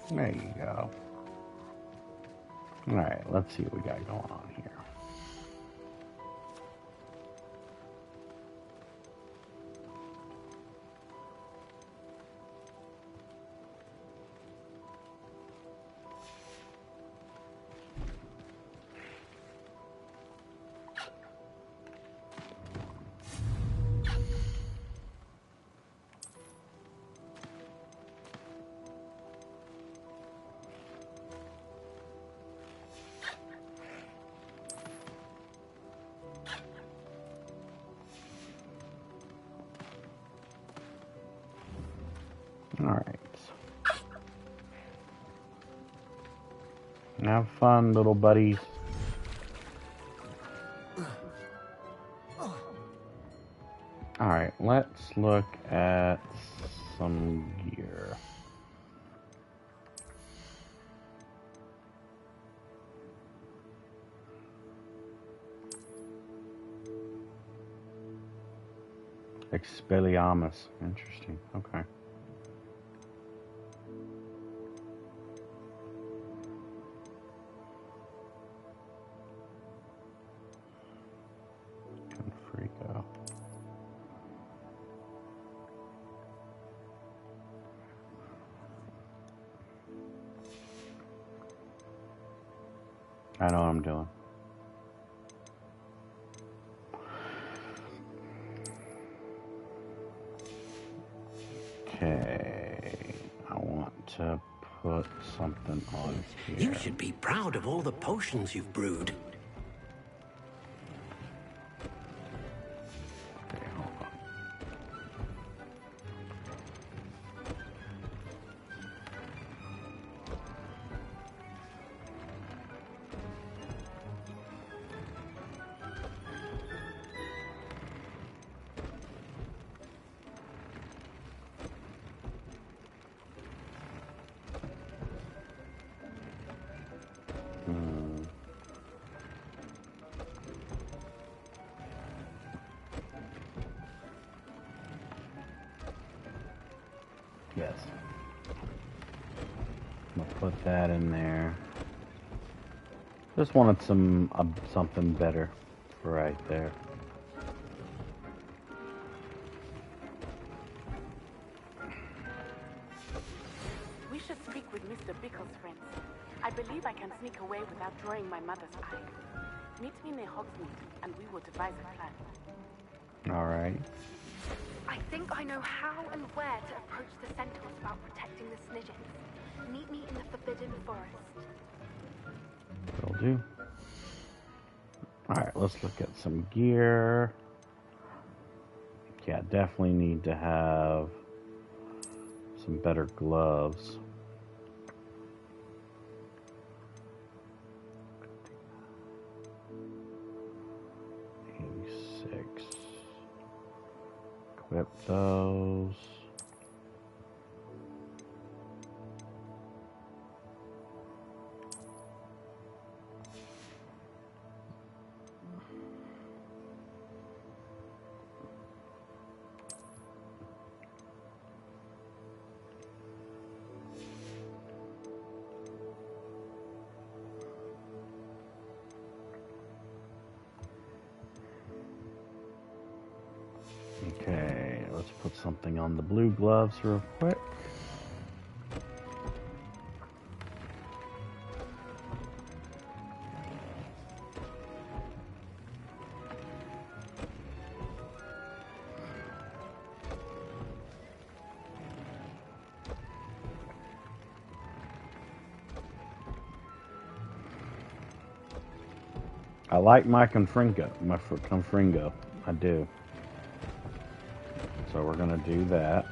There you go. Alright, let's see what we got going on here. Alright. Have fun, little buddies. Alright, let's look at some gear. Expelliarmus. Interesting. Okay. Confrico. I know what I'm doing. something on here. You should be proud of all the potions you've brewed. Yes. I'm gonna put that in there. Just wanted some something better for right there. We should speak with Mr. Bickle's friends. I believe I can sneak away without drawing my mother's eye. Meet me near Hogsmeade, and we will devise a plan. All right. I think I know how and where to approach the centaurs about protecting the Snidgets. Meet me in the Forbidden Forest. Will do. Alright, let's look at some gear. Yeah, definitely need to have some better gloves. Equip those. Okay, let's put something on the blue gloves real quick. I like my Confringo, I do. So we're gonna do that.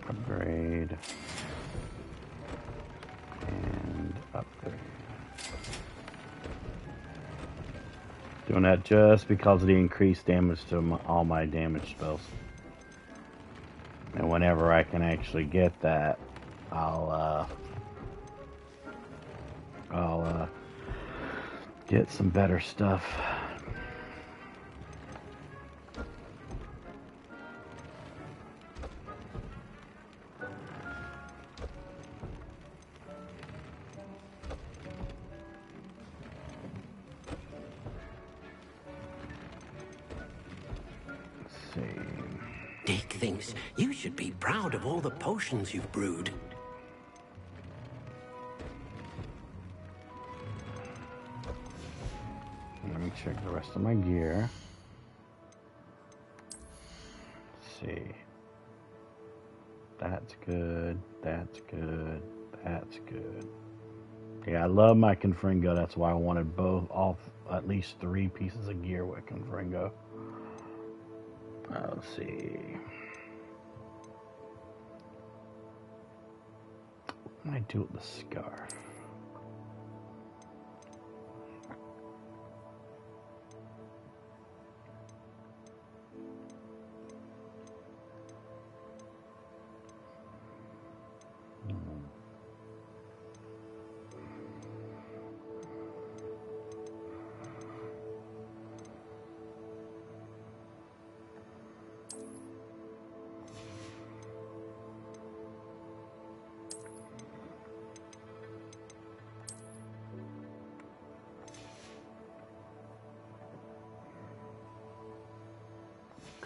Upgrade. And upgrade. Doing that just because of the increased damage to all my damage spells. And whenever I can actually get that, I'll get some better stuff. Dick thinks you should be proud of all the potions you've brewed. Let me check the rest of my gear. Let's see. That's good. That's good. That's good. Yeah, I love my Confringo. That's why I wanted at least 3 pieces of gear with Confringo. Let's see. What can I do with the scarf?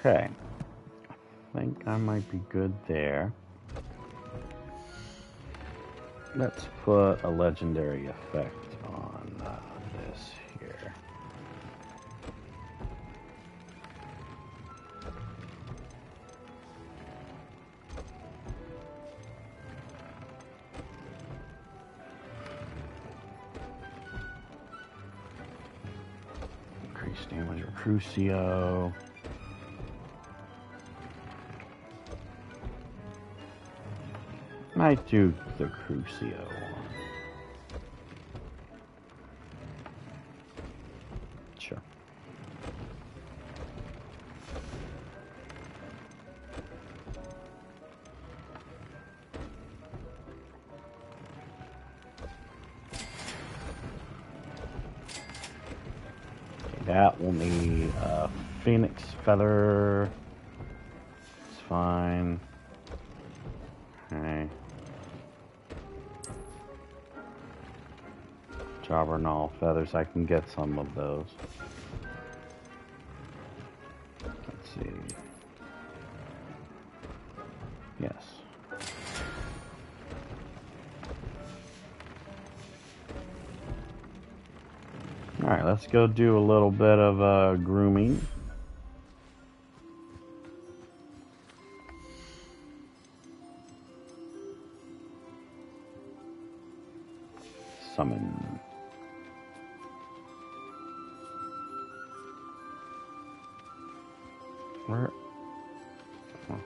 Okay. I think I might be good there. Let's put a legendary effect on this here. Increase damage of Crucio. Might do the Crucio one. Sure. That will need a Phoenix Feather. It's fine. Okay. Jobberknoll feathers, I can get some of those. Let's see. Yes. Alright, let's go do a little bit of grooming. Summon. Where? Oh.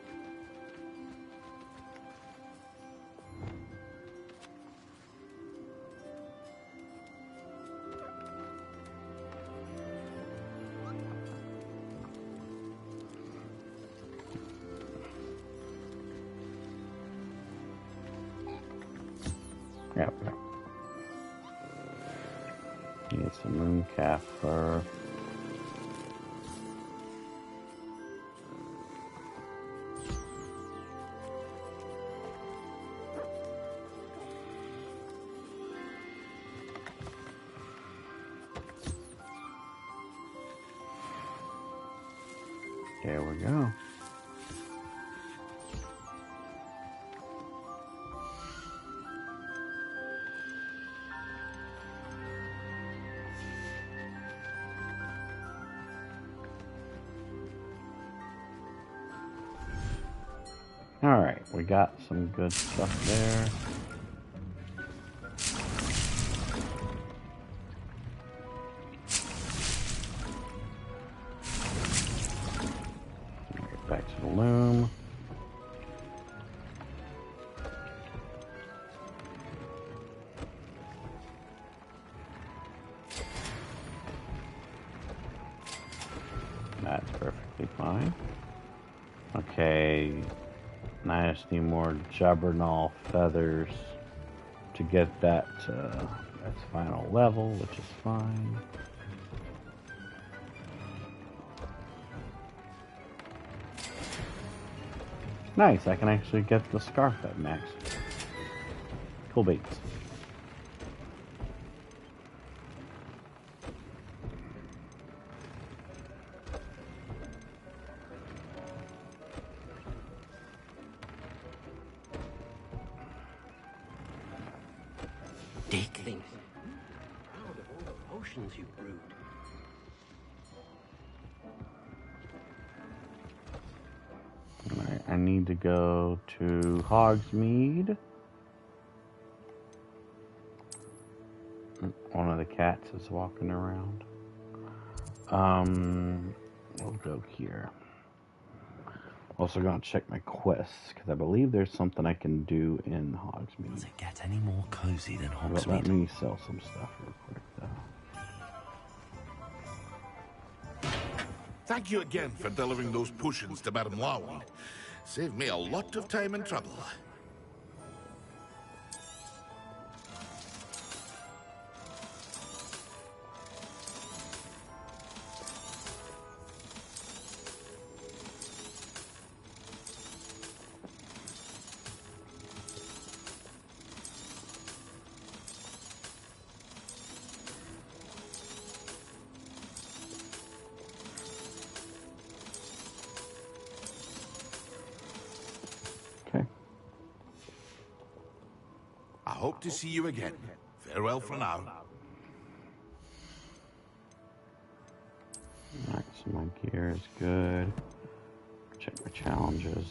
Yeah. Need some mooncalf fur. There we go. Alright, we got some good stuff there. Alright, back to the loom. That's perfectly fine. Okay. I just need more Jobberknoll feathers to get that its final level, which is fine. Nice, I can actually get the scarf at max. Cool beats. You brewed. Alright, I need to go to Hogsmeade. One of the cats is walking around. We'll go here. Also gonna check my quests, because I believe there's something I can do in Hogsmeade. Does it get any more cozy than Hogsmeade? But let me sell some stuff real quick, though. Thank you again for delivering those potions to Madame Lowen. Saved me a lot of time and trouble. hope to see you again. Farewell for now. Alright, so my gear is good. Check my challenges.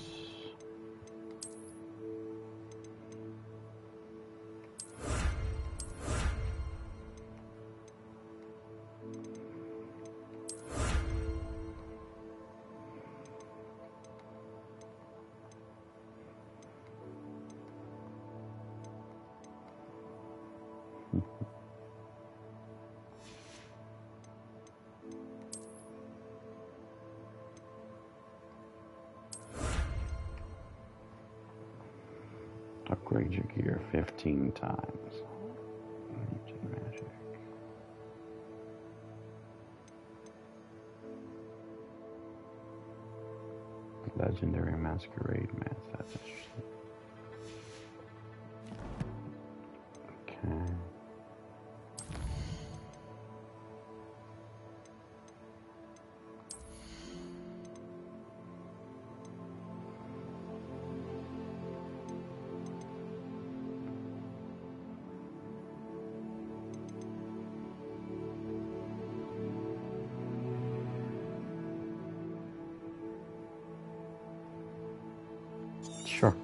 Upgrade your gear 15 times. Magic. Legendary masquerade mask. That's interesting. Okay. Sure.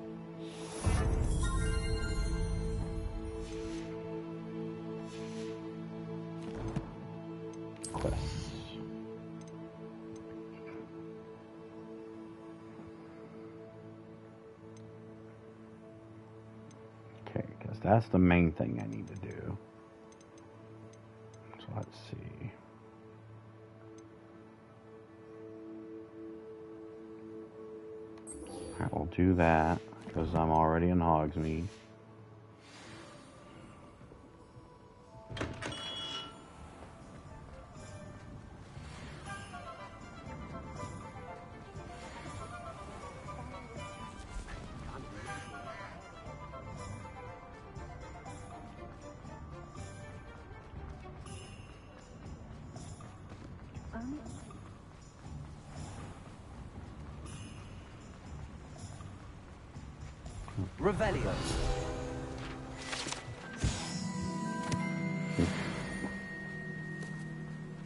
Quests. Okay, because that's the main thing I need to do. So let's see. I will do that because I'm already in Hogsmeade. Revelio.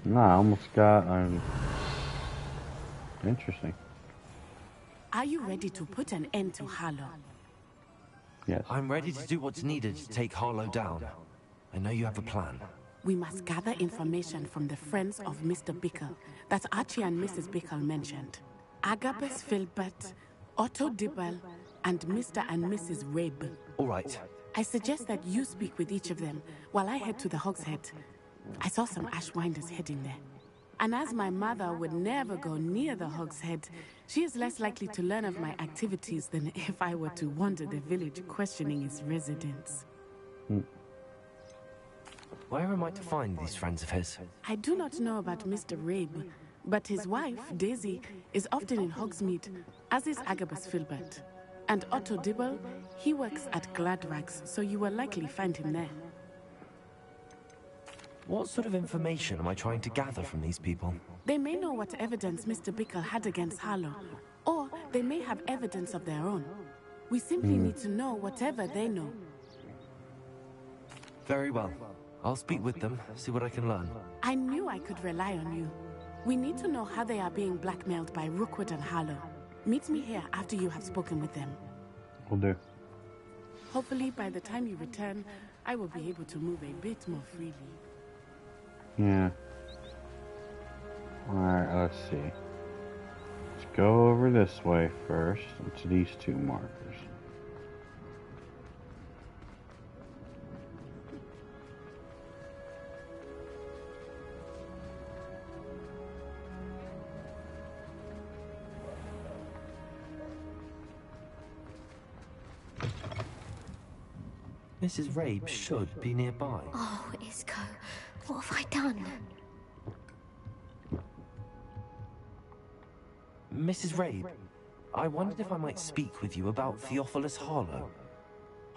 No, I almost got interesting. Are you ready to put an end to Harlow? Yes. I'm ready to do what's needed to take Harlow down. I know you have a plan. We must gather information from the friends of Mr. Bickle that Archie and Mrs. Bickle mentioned. Agabus Filbert, Otto Dibble, and Mr. and Mrs. Rabe. All right. I suggest that you speak with each of them while I head to the Hogshead. I saw some Ashwinders heading there. And as my mother would never go near the Hogshead, she is less likely to learn of my activities than if I were to wander the village questioning its residents. Where am I to find these friends of his? I do not know about Mr. Rabe, but his wife, Daisy, is often in Hogsmeade, as is Agabus Filbert. And Otto Dibble, he works at Gladrags, so you will likely find him there. What sort of information am I trying to gather from these people? They may know what evidence Mr. Bickle had against Harlow, or they may have evidence of their own. We simply need to know whatever they know. Very well. I'll speak with them, see what I can learn. I knew I could rely on you. We need to know how they are being blackmailed by Rookwood and Harlow. Meet me here after you have spoken with them. Will do. Hopefully, by the time you return, I will be able to move a bit more freely. Yeah. Alright, let's see. Let's go over this way first, to these two markers. Mrs. Rabe should be nearby. Oh, Isco, what have I done? Mrs. Rabe, I wondered if I might speak with you about Theophilus Harlow.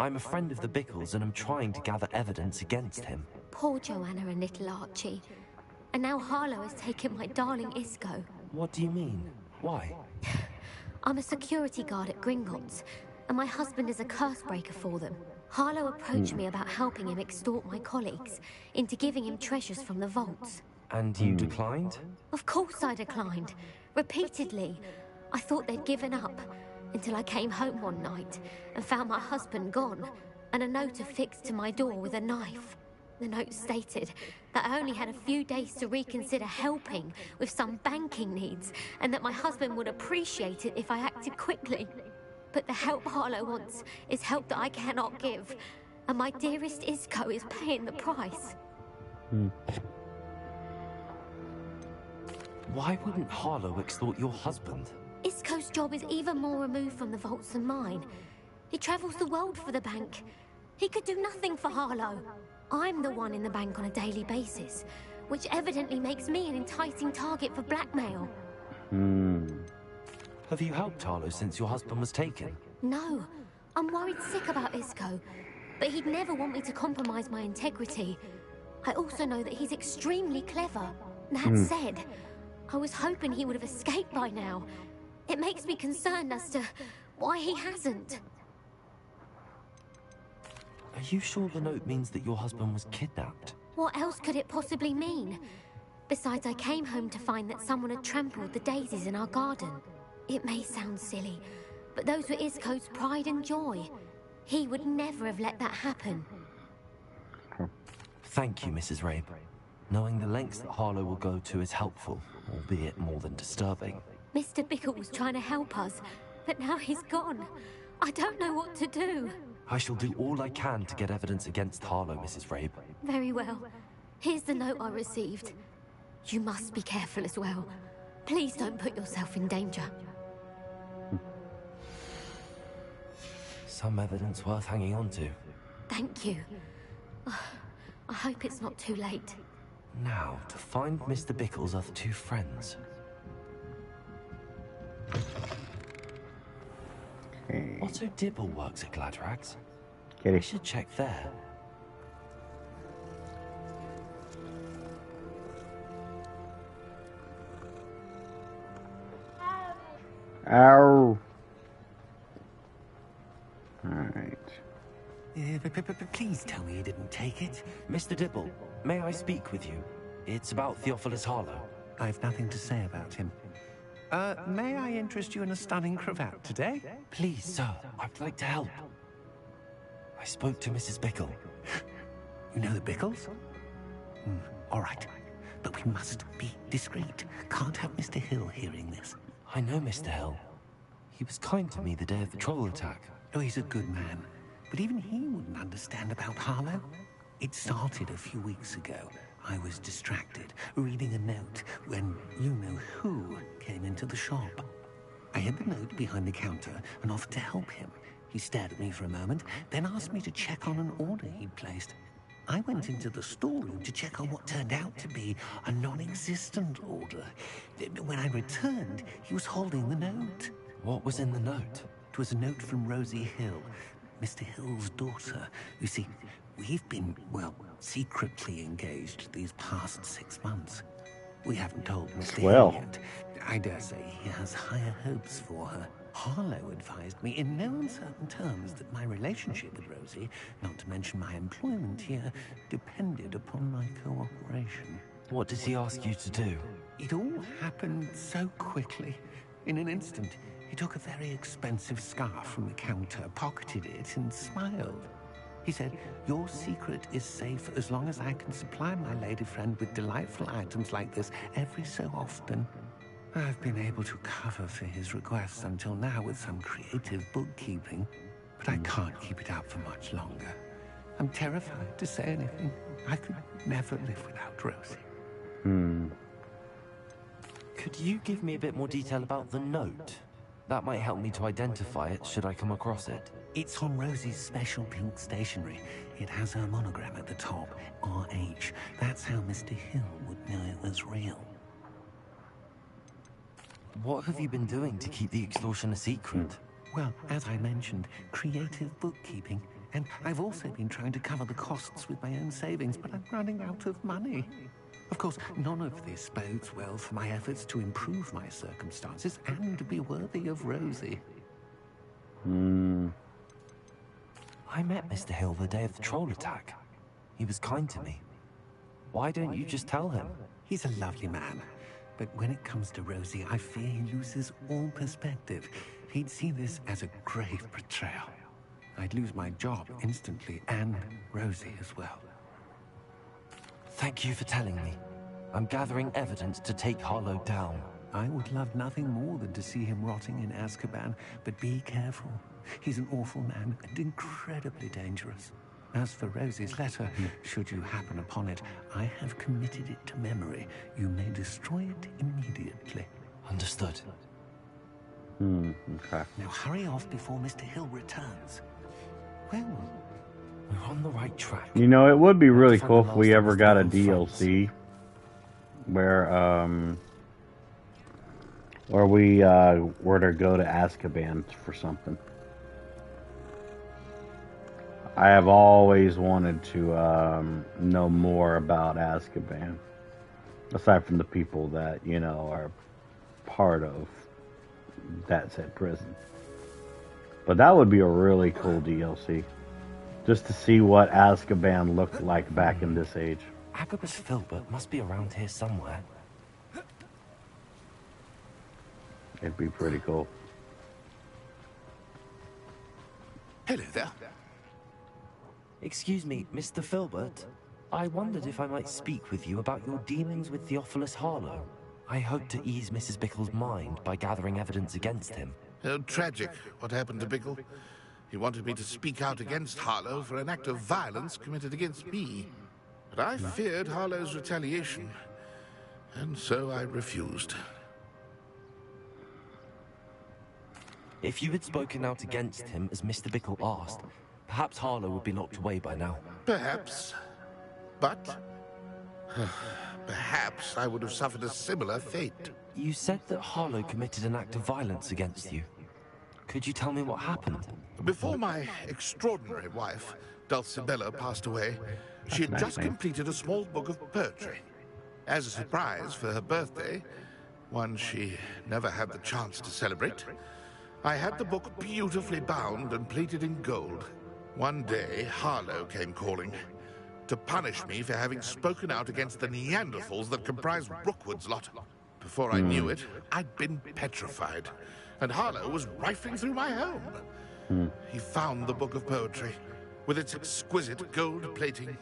I'm a friend of the Bickles and I'm trying to gather evidence against him. Poor Joanna and little Archie. And now Harlow has taken my darling Isco. What do you mean? Why? I'm a security guard at Gringotts, and my husband is a curse breaker for them. Harlow approached me about helping him extort my colleagues into giving him treasures from the vaults. And you declined? Of course I declined. Repeatedly. I thought they'd given up, until I came home one night and found my husband gone, and a note affixed to my door with a knife. The note stated that I only had a few days to reconsider helping with some banking needs, and that my husband would appreciate it if I acted quickly. But the help Harlow wants is help that I cannot give, and my dearest Isco is paying the price. Why wouldn't Harlow extort your husband? Isco's job is even more removed from the vaults than mine. He travels the world for the bank. He could do nothing for Harlow. I'm the one in the bank on a daily basis, which evidently makes me an enticing target for blackmail. Have you helped Harlow since your husband was taken? No. I'm worried sick about Isco, but he'd never want me to compromise my integrity. I also know that he's extremely clever. That said, I was hoping he would have escaped by now. It makes me concerned as to why he hasn't. Are you sure the note means that your husband was kidnapped? What else could it possibly mean? Besides, I came home to find that someone had trampled the daisies in our garden. It may sound silly, but those were Isco's pride and joy. He would never have let that happen. Thank you, Mrs. Rabe. Knowing the lengths that Harlow will go to is helpful, albeit more than disturbing. Mr. Bickle was trying to help us, but now he's gone. I don't know what to do. I shall do all I can to get evidence against Harlow, Mrs. Rabe. Very well. Here's the note I received. You must be careful as well. Please don't put yourself in danger. Some evidence worth hanging on to. Thank you. I hope it's not too late. Now, to find Mr. Bickle's other two friends. Otto Dibble works at Gladrags. I should check there. Ow. Alright. Please tell me you didn't take it. Mr. Dibble, may I speak with you? It's about Theophilus Harlow. I've nothing to say about him. May I interest you in a stunning cravat today? Please, sir. I'd like to help. I spoke to Mrs. Bickle. You know the Bickles? All right. But we must be discreet. Can't have Mr. Hill hearing this. I know Mr. Hill. He was kind to me the day of the troll attack. Oh, he's a good man. But even he wouldn't understand about Harlow. It started a few weeks ago. I was distracted, reading a note, when you-know-who came into the shop. I hid the note behind the counter and offered to help him. He stared at me for a moment, then asked me to check on an order he'd placed. I went into the storeroom to check on what turned out to be a non-existent order. When I returned, he was holding the note. What was in the note? It was a note from Rosie Hill, Mr. Hill's daughter. You see, we've been, well, secretly engaged these past 6 months. We haven't told Mr. Hill yet. I dare say he has higher hopes for her. Harlow advised me in no uncertain terms that my relationship with Rosie, not to mention my employment here, depended upon my cooperation. What did he ask you to do? It all happened so quickly. In an instant, he took a very expensive scarf from the counter, pocketed it, and smiled. He said, "Your secret is safe as long as I can supply my lady friend with delightful items like this every so often." I've been able to cover for his requests until now with some creative bookkeeping, but I can't keep it up for much longer. I'm terrified to say anything. I could never live without Rosie. Could you give me a bit more detail about the note? That might help me to identify it should I come across it. It's on Rosie's special pink stationery. It has her monogram at the top, RH. That's how Mr. Hill would know it was real. What have you been doing to keep the extortion a secret? Well, as I mentioned, creative bookkeeping. And I've also been trying to cover the costs with my own savings, but I'm running out of money. Of course, none of this bodes well for my efforts to improve my circumstances and be worthy of Rosie. I'm I met Mr. Hill the day of the troll attack. He was kind to me. Why don't you just tell him? He's a lovely man. But when it comes to Rosie, I fear he loses all perspective. He'd see this as a grave betrayal. I'd lose my job instantly, and Rosie as well. Thank you for telling me. I'm gathering evidence to take Harlow down. I would love nothing more than to see him rotting in Azkaban, but be careful. He's an awful man and incredibly dangerous. As for Rosie's letter, should you happen upon it, I have committed it to memory. You may destroy it immediately. Understood. Okay. Now hurry off before Mr. Hill returns. Well, we're on the right track. You know, it would be really cool if we ever got a DLC where we were to go to Azkaban for something. I have always wanted to know more about Azkaban, aside from the people that, you know, are part of that said prison. But that would be a really cool DLC, just to see what Azkaban looked like back in this age. Agabus Filbert must be around here somewhere. It'd be pretty cool. Hello there. Excuse me, Mr. Filbert. I wondered if I might speak with you about your dealings with Theophilus Harlow. I hope to ease Mrs. Bickle's mind by gathering evidence against him. Oh, tragic what happened to Bickle. He wanted me to speak out against Harlow for an act of violence committed against me. But I feared Harlow's retaliation, and so I refused. If you had spoken out against him as Mr. Bickle asked, perhaps Harlow would be locked away by now. Perhaps. But perhaps I would have suffered a similar fate. You said that Harlow committed an act of violence against you. Could you tell me what happened? Before my extraordinary wife, Dulcibella, passed away, she had just completed a small book of poetry. As a surprise for her birthday, one she never had the chance to celebrate, I had the book beautifully bound and plated in gold. One day, Harlow came calling to punish me for having spoken out against the Neanderthals that comprise Rookwood's lot. Before I knew it, I'd been petrified, and Harlow was rifling through my home. He found the book of poetry, with its exquisite gold plating.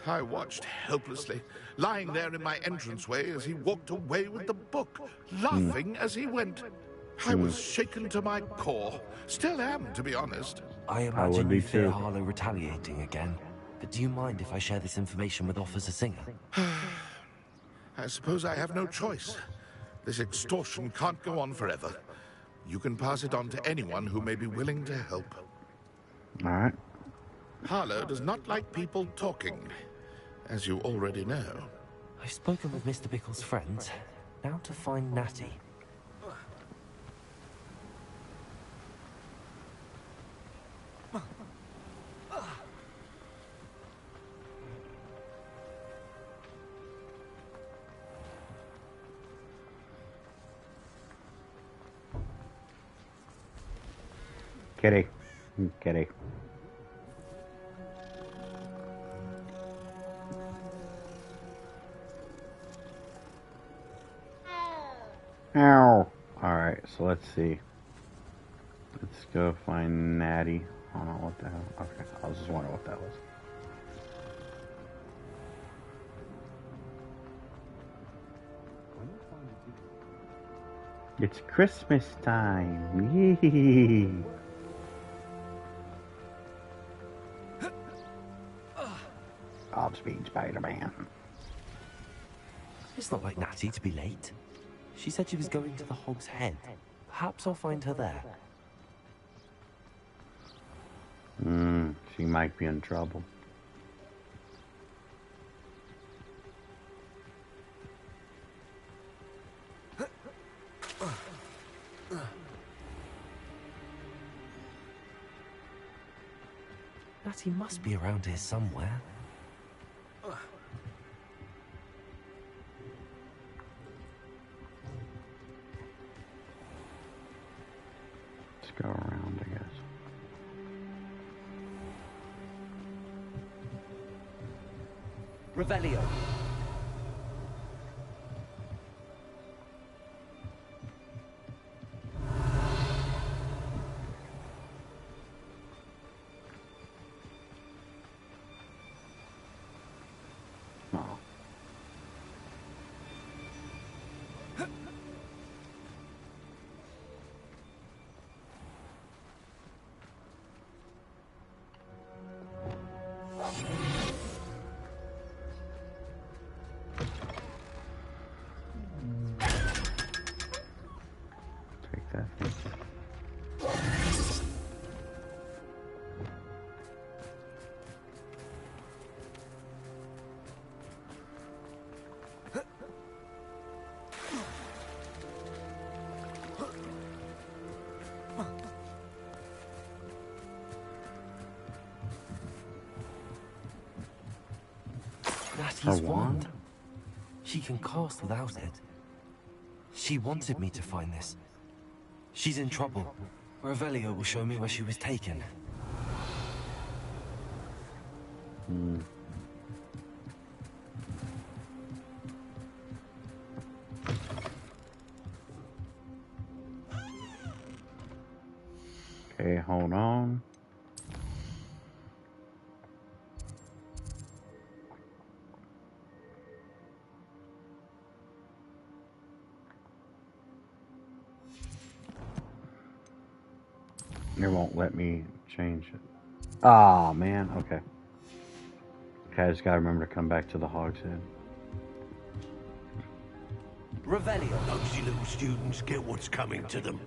I watched helplessly, lying there in my entranceway as he walked away with the book, laughing as he went. I was shaken to my core. Still am, to be honest. I imagine you fear Harlow retaliating again. But do you mind if I share this information with Officer Singer? I suppose I have no choice. This extortion can't go on forever. You can pass it on to anyone who may be willing to help. All right. Harlow does not like people talking, as you already know. I've spoken with Mr. Bickle's friends. Now to find Natty. Kitty. Kitty. Ow. Alright, so let's see. Let's go find Natty. I don't know what the hell. Okay, I was just wondering what that was. It's Christmas time. Yee. Godspeed, Spider-Man. It's not like Natty to be late. She said she was going to the Hog's Head. Perhaps I'll find her there. She might be in trouble. Natty must be around here somewhere. Let's go around, I guess. Revelio. Take that. Natty's wand. She can cast without it. She wanted me to find this. She's in trouble. Revelio will show me where she was taken. Okay, hold on. It won't let me change it. Ah, man. Okay. Okay, I just gotta remember to come back to the Hog's Head. Revelio. Nosy little students get what's coming to them.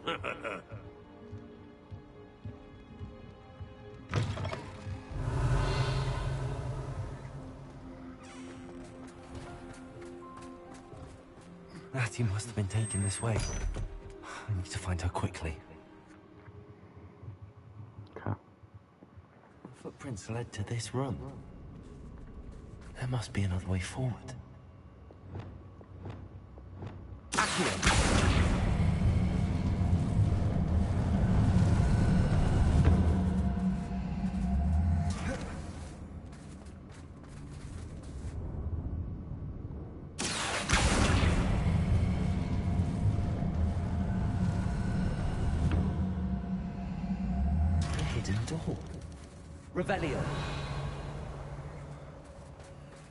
Natty must have been taken this way. I need to find her quickly. Okay. The footprints led to this room. There must be another way forward. Accio! Door. Revelio.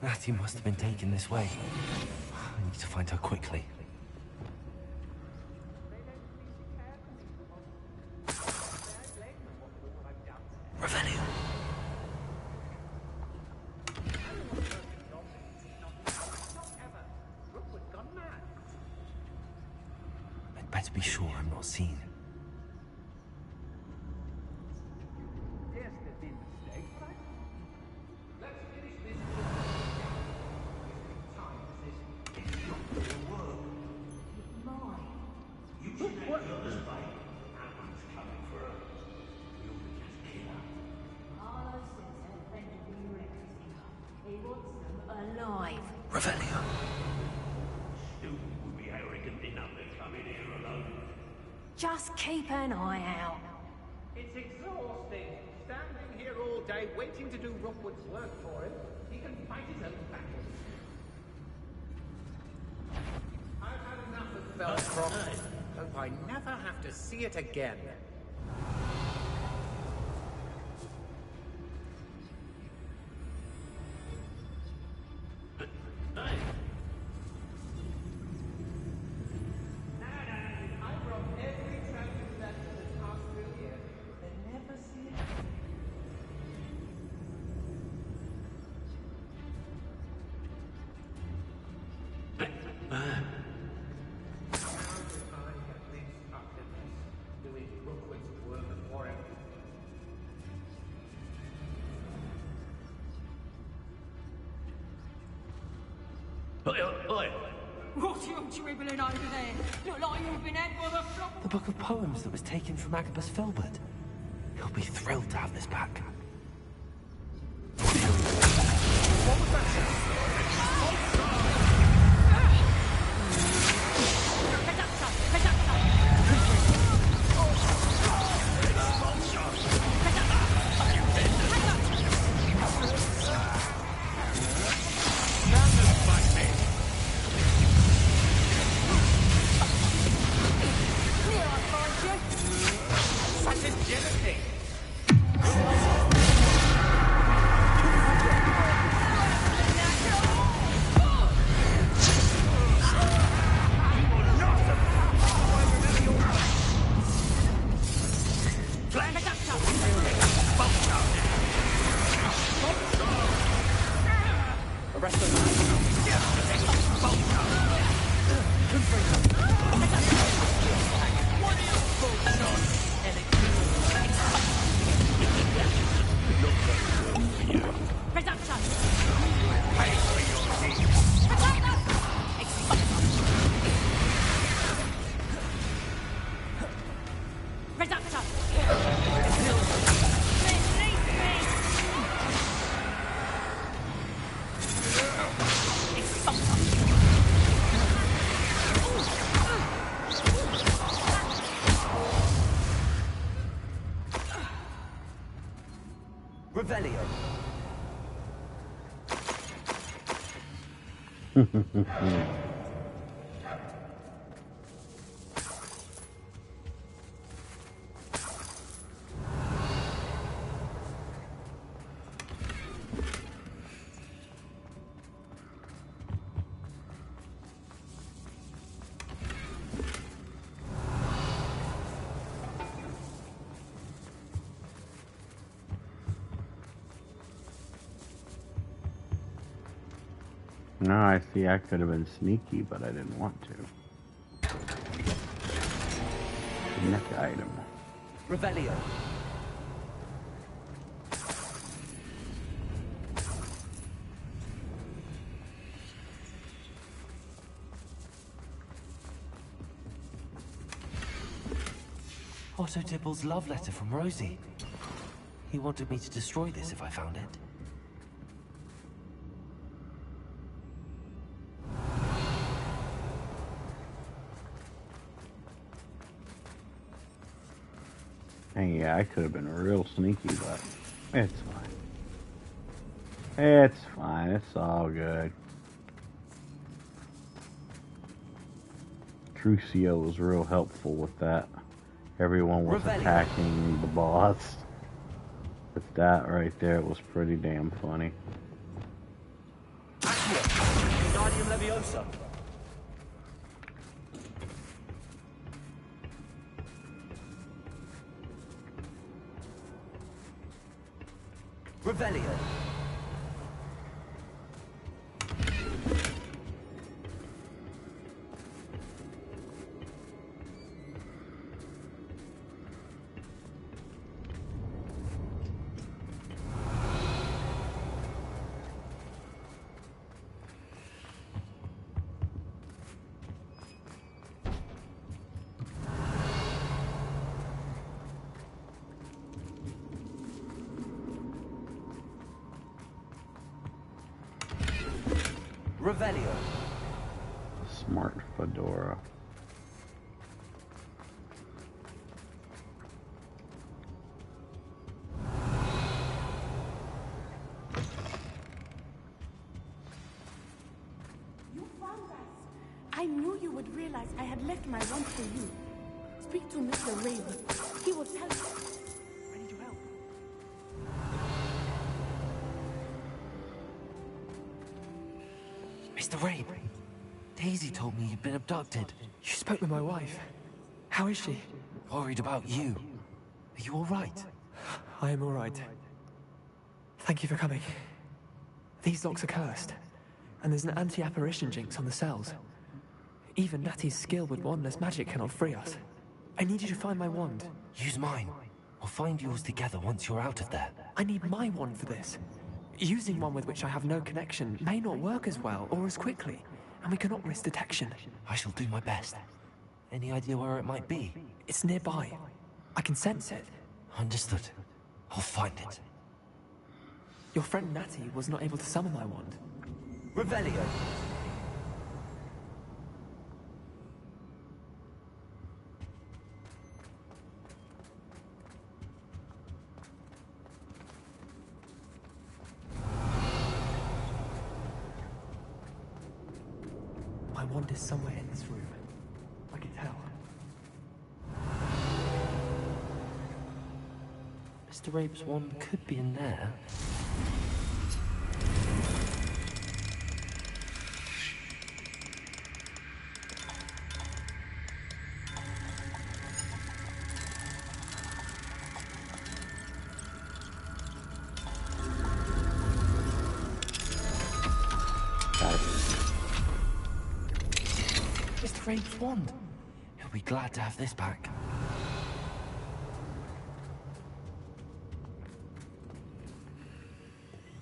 Natty must have been taken this way. I need to find her quickly. Revelio. I'd better be sure I'm not seen. Revelio. Would be arrogant enough to come in here alone. Just keep an eye out. It's exhausting. Standing here all day waiting to do Rookwood's work for him. He can fight his own battles. I've had enough of Feldcroft. Hope I never have to see it again. What are you dribbling over there? Look like you've been had by the flop. The book of poems that was taken from Agabus Filbert. He'll be thrilled to have this back. What was that? Revelio. Now I see I could have been sneaky, but I didn't want to. Next item. Revelio. Otto Tipple's love letter from Rosie. He wanted me to destroy this if I found it. And yeah, I could have been real sneaky, but it's fine. It's fine. It's all good. Trucio was real helpful with that. Everyone was attacking the boss. With that right there, it was pretty damn funny. Wingardium Leviosa. Revelio. Revelio. Smart fedora. You found us. I knew you would realize I had left my wand for you. Speak to Mr. Raven. He will tell you. I need your help. Mr. Rain, Daisy told me you'd been abducted. You spoke with my wife. How is she? Worried about you. Are you all right? I am all right. Thank you for coming. These locks are cursed, and there's an anti-apparition jinx on the cells. Even Natty's skill with wandless magic cannot free us. I need you to find my wand. Use mine. We'll find yours together once you're out of there. I need my wand for this. Using one with which I have no connection may not work as well or as quickly, and we cannot risk detection. I shall do my best. Any idea where it might be? It's nearby. I can sense it. Understood. I'll find it. Your friend Natty was not able to summon my wand. Revelio. My wand is somewhere in this room. I can tell. Mr. Rabe's wand could be in there. Mr. Rabe's wand. He'll be glad to have this back.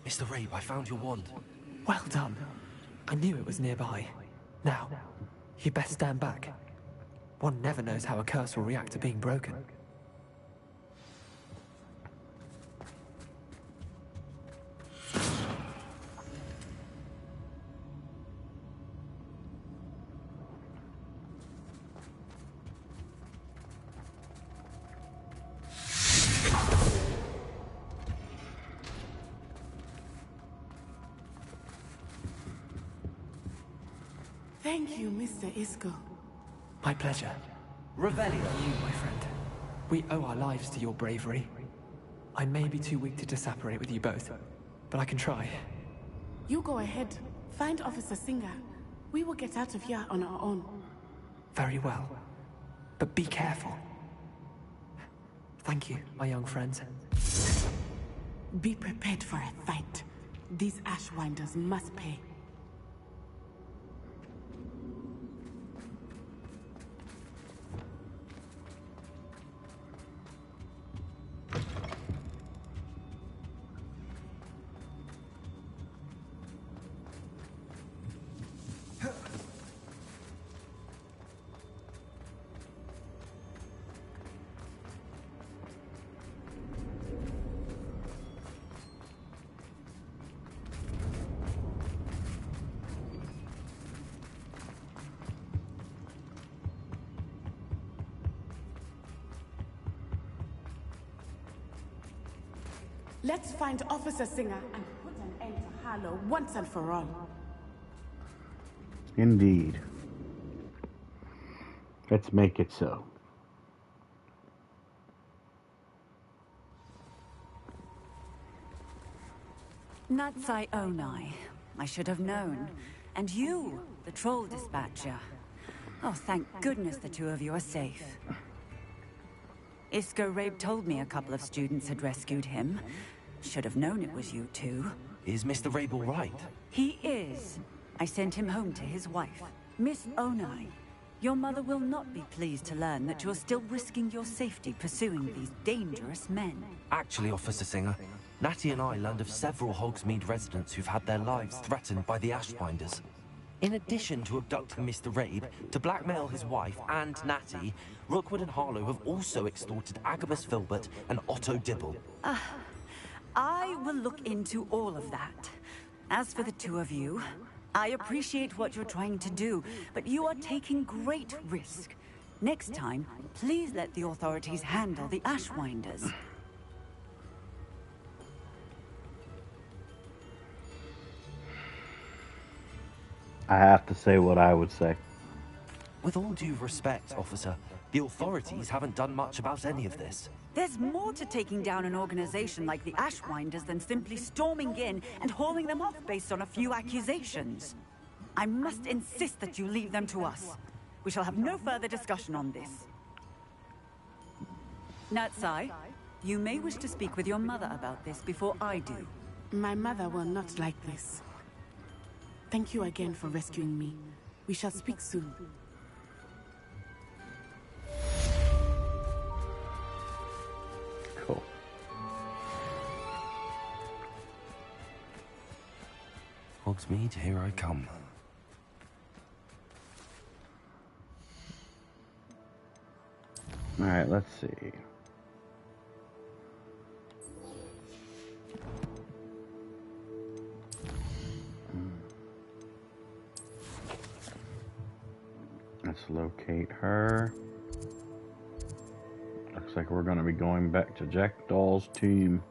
Mr. Rabe, I found your wand. Well done. I knew it was nearby. Now, you best stand back. One never knows how a curse will react to being broken. Thank you, Mr. Isco. My pleasure. Revelio. You, my friend. We owe our lives to your bravery. I may be too weak to disapparate with you both, but I can try. You go ahead. Find Officer Singer. We will get out of here on our own. Very well. But be careful. Thank you, my young friends. Be prepared for a fight. These Ashwinders must pay. Let's find Officer Singer and put an end to Harlow once and for all. Indeed. Let's make it so. Natsai Onai. I should have known. And you, the troll dispatcher. Oh, thank goodness the two of you are safe. Isco Rabe told me a couple of students had rescued him. Should have known it was you two. Is Mr. Rabe all right? He is. I sent him home to his wife. Miss Onai, your mother will not be pleased to learn that you're still risking your safety pursuing these dangerous men. Actually, Officer Singer, Natty and I learned of several Hogsmeade residents who've had their lives threatened by the Ashwinders. In addition to abducting Mr. Rabe, to blackmail his wife and Natty, Rookwood and Harlow have also extorted Agabus Filbert and Otto Dibble. I will look into all of that. As for the two of you, I appreciate what you're trying to do, but you are taking great risk. Next time, please let the authorities handle the Ashwinders. I have to say what I would say. With all due respect, officer, the authorities haven't done much about any of this. There's more to taking down an organization like the Ashwinders than simply storming in and hauling them off based on a few accusations. I must insist that you leave them to us. We shall have no further discussion on this. Natsai, you may wish to speak with your mother about this before I do. My mother will not like this. Thank you again for rescuing me. We shall speak soon. Cool. Hogsmeade, here I come. Alright, let's see. Let's locate her. Looks like we're going to be going back to Jackdaw's tomb.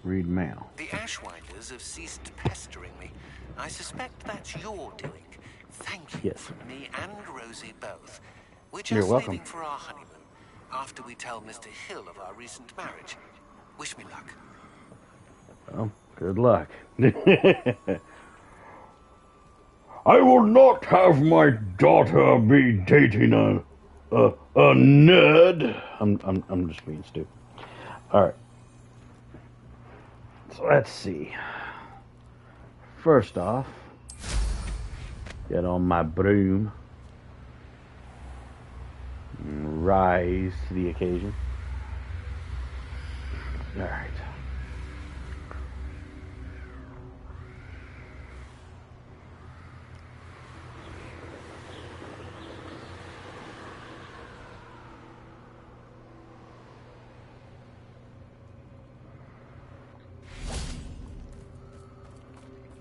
Read mail. The Ashwinders have ceased pestering me. I suspect that's your doing. Thank you Yes. from me and Rosie both. We're You're just welcome. leaving for our honeymoon after we tell Mr. Hill of our recent marriage. Wish me luck. Well, good luck. I will not have my daughter be dating a nerd. I'm just being stupid. All right. So let's see. First off, get on my broom and rise to the occasion. All right.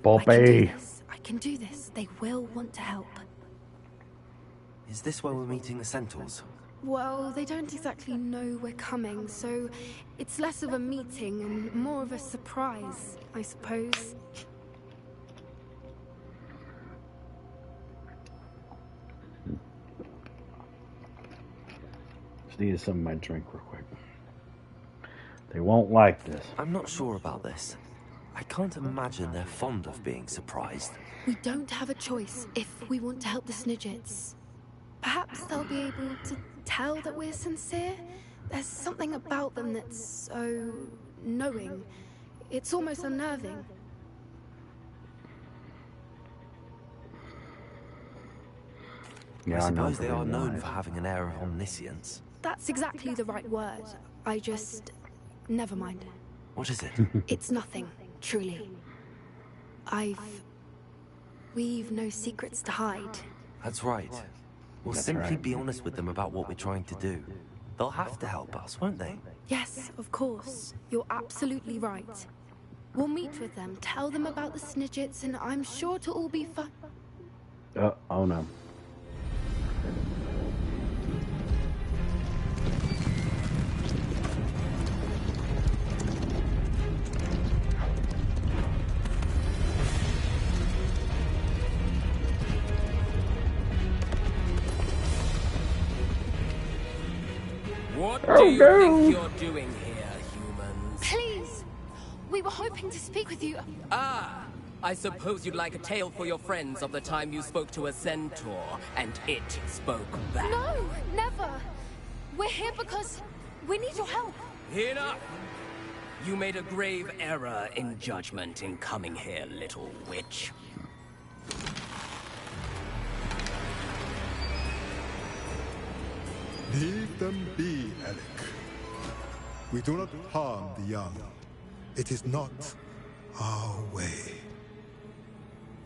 Poppy. I can do this. They will want to help. Is this where we're meeting the Centaurs? Well, they don't exactly know we're coming, so it's less of a meeting and more of a surprise, I suppose. Just needed some of my drink real quick. They won't like this. I'm not sure about this. I can't imagine they're fond of being surprised. We don't have a choice if we want to help the Snidgets. Perhaps they'll be able to tell that we're sincere. There's something about them that's so knowing. It's almost unnerving. I suppose they are known for having an air of omniscience. That's exactly the right word. I just... never mind. What is it? It's nothing, truly. We've no secrets to hide. That's right. We'll simply be honest with them about what we're trying to do. They'll have to help us, won't they? Yes, of course. You're absolutely right. We'll meet with them, tell them about the Snidgets, and I'm sure it'll all be fun. Oh no. What do you think you're doing here, humans? Please! We were hoping to speak with you. Ah! I suppose you'd like a tale for your friends of the time you spoke to a centaur, and it spoke back. No! Never! We're here because we need your help. Enough! You made a grave error in judgment in coming here, little witch. Leave them be, Alec. We do not harm the young. It is not our way.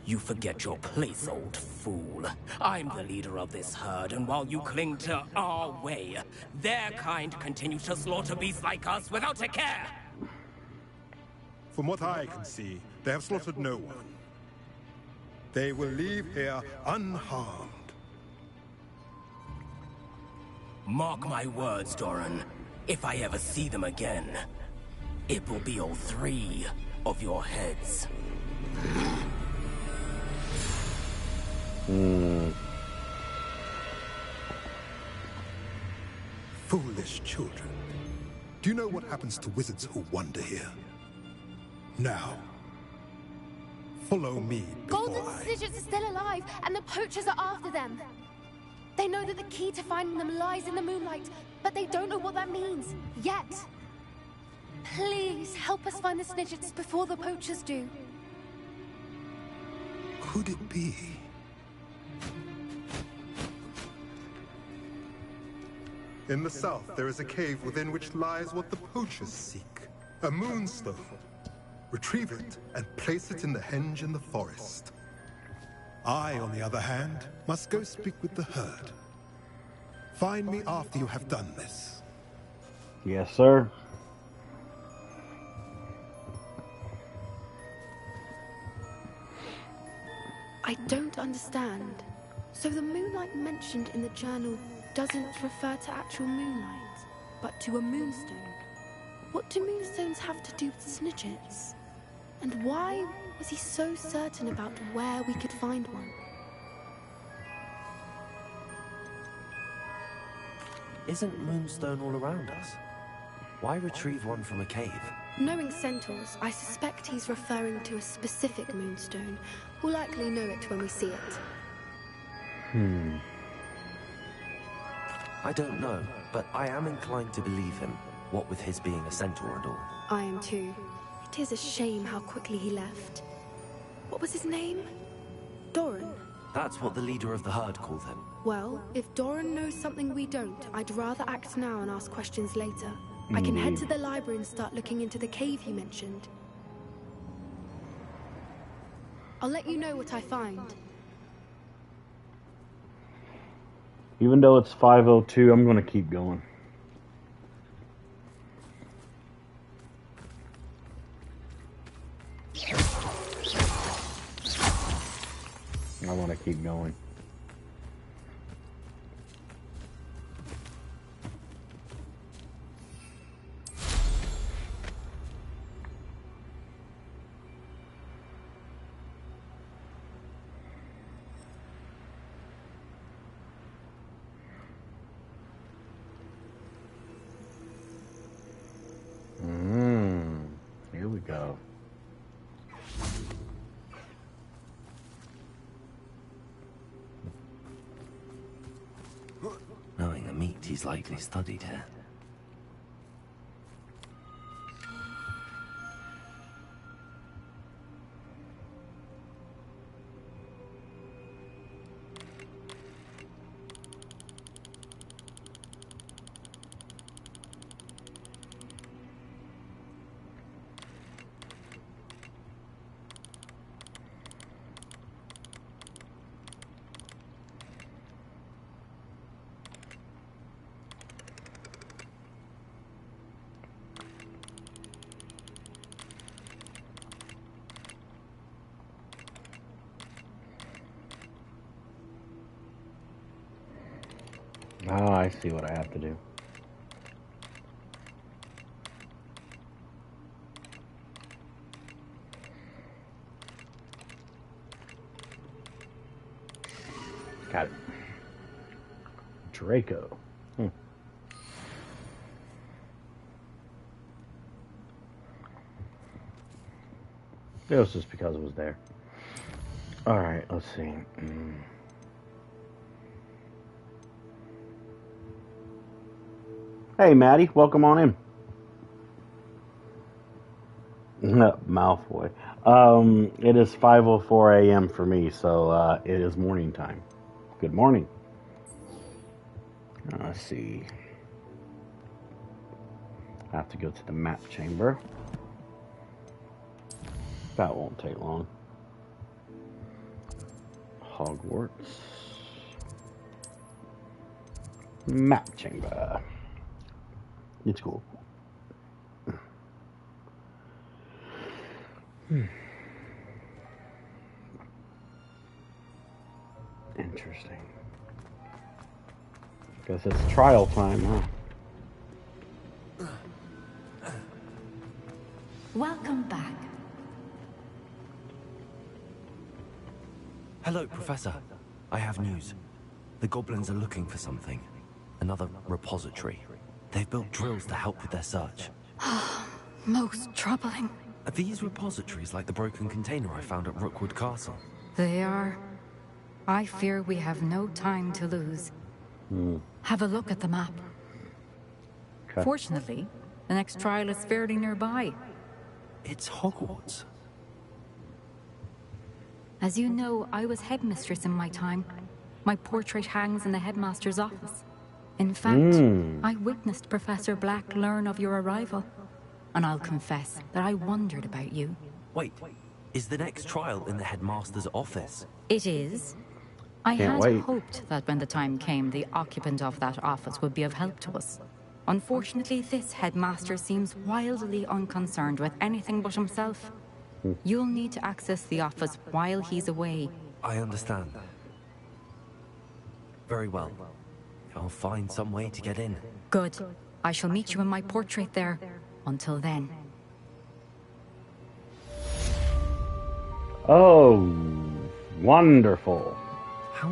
You forget your place, old fool. I'm the leader of this herd, and while you cling to our way, their kind continue to slaughter beasts like us without a care! From what I can see, they have slaughtered no one. They will leave here unharmed. Mark my words, Doran. If I ever see them again, it will be all 3 of your heads. Foolish children. Do you know what happens to wizards who wander here? Now, follow me before Golden Snidgets are still alive, and the poachers are after them. They know that the key to finding them lies in the moonlight, but they don't know what that means, yet. Please, help us find the Snidgets before the poachers do. Could it be? In the south, there is a cave within which lies what the poachers seek. A moonstone. Retrieve it and place it in the henge in the forest. I, on the other hand, must go speak with the herd. Find me after you have done this. Yes, sir. I don't understand. So the moonlight mentioned in the journal doesn't refer to actual moonlight, but to a moonstone. What do moonstones have to do with Snidgets? And why Was he so certain about where we could find one? Isn't Moonstone all around us? Why retrieve one from a cave? Knowing centaurs, I suspect he's referring to a specific moonstone. We'll likely know it when we see it. I don't know, but I am inclined to believe him, what with his being a centaur and all. I am too. It is a shame how quickly he left. What was his name? Doran. That's what the leader of the herd called him. Well, if Doran knows something we don't, I'd rather act now and ask questions later. I can head to the library and start looking into the cave you mentioned. I'll let you know what I find. Even though it's 5:02, I'm gonna keep going. I want to keep going. Here we go. Knowing the meat, he's likely studied here. Oh, I see what I have to do. Got it. Draco. It was just because it was there. Alright, let's see. Hey, Maddie, welcome on in. Malfoy. It is 5:04 a.m. for me, so it is morning time. Good morning. Let's see. I have to go to the map chamber. That won't take long. Hogwarts. Map chamber. It's cool. Interesting. Guess it's trial time, huh? Welcome back. Hello, Professor. I have news. The goblins are looking for something. Another repository. They've built drills to help with their search. Most troubling. Are these repositories like the broken container I found at Rookwood Castle? They are. I fear we have no time to lose. Have a look at the map. Okay. Fortunately, the next trial is fairly nearby. It's Hogwarts. As you know, I was headmistress in my time. My portrait hangs in the headmaster's office. In fact, I witnessed Professor Black learn of your arrival. And I'll confess that I wondered about you. Wait, is the next trial in the headmaster's office? It is. I had hoped that when the time came, the occupant of that office would be of help to us. Unfortunately, this headmaster seems wildly unconcerned with anything but himself. You'll need to access the office while he's away. I understand. Very well. I'll find some way to get in. Good. I shall meet you in my portrait there. Until then. Oh, wonderful.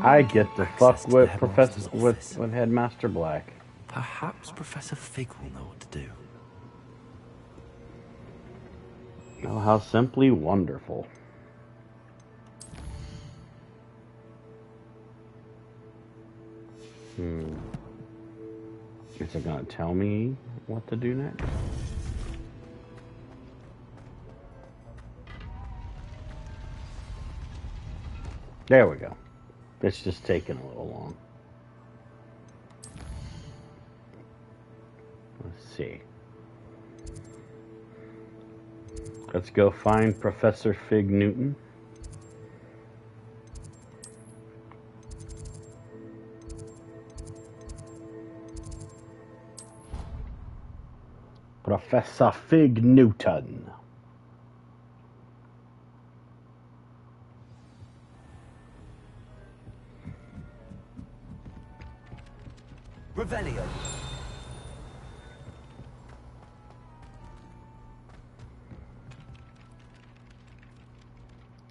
I get to fuck with Professor with Headmaster Black. Perhaps Professor Fig will know what to do. Oh, how simply wonderful. Is it gonna tell me what to do next? There we go. It's just taking a little long. Let's see. Let's go find Professor Fig Newton. Professor Fig Newton. Revelio.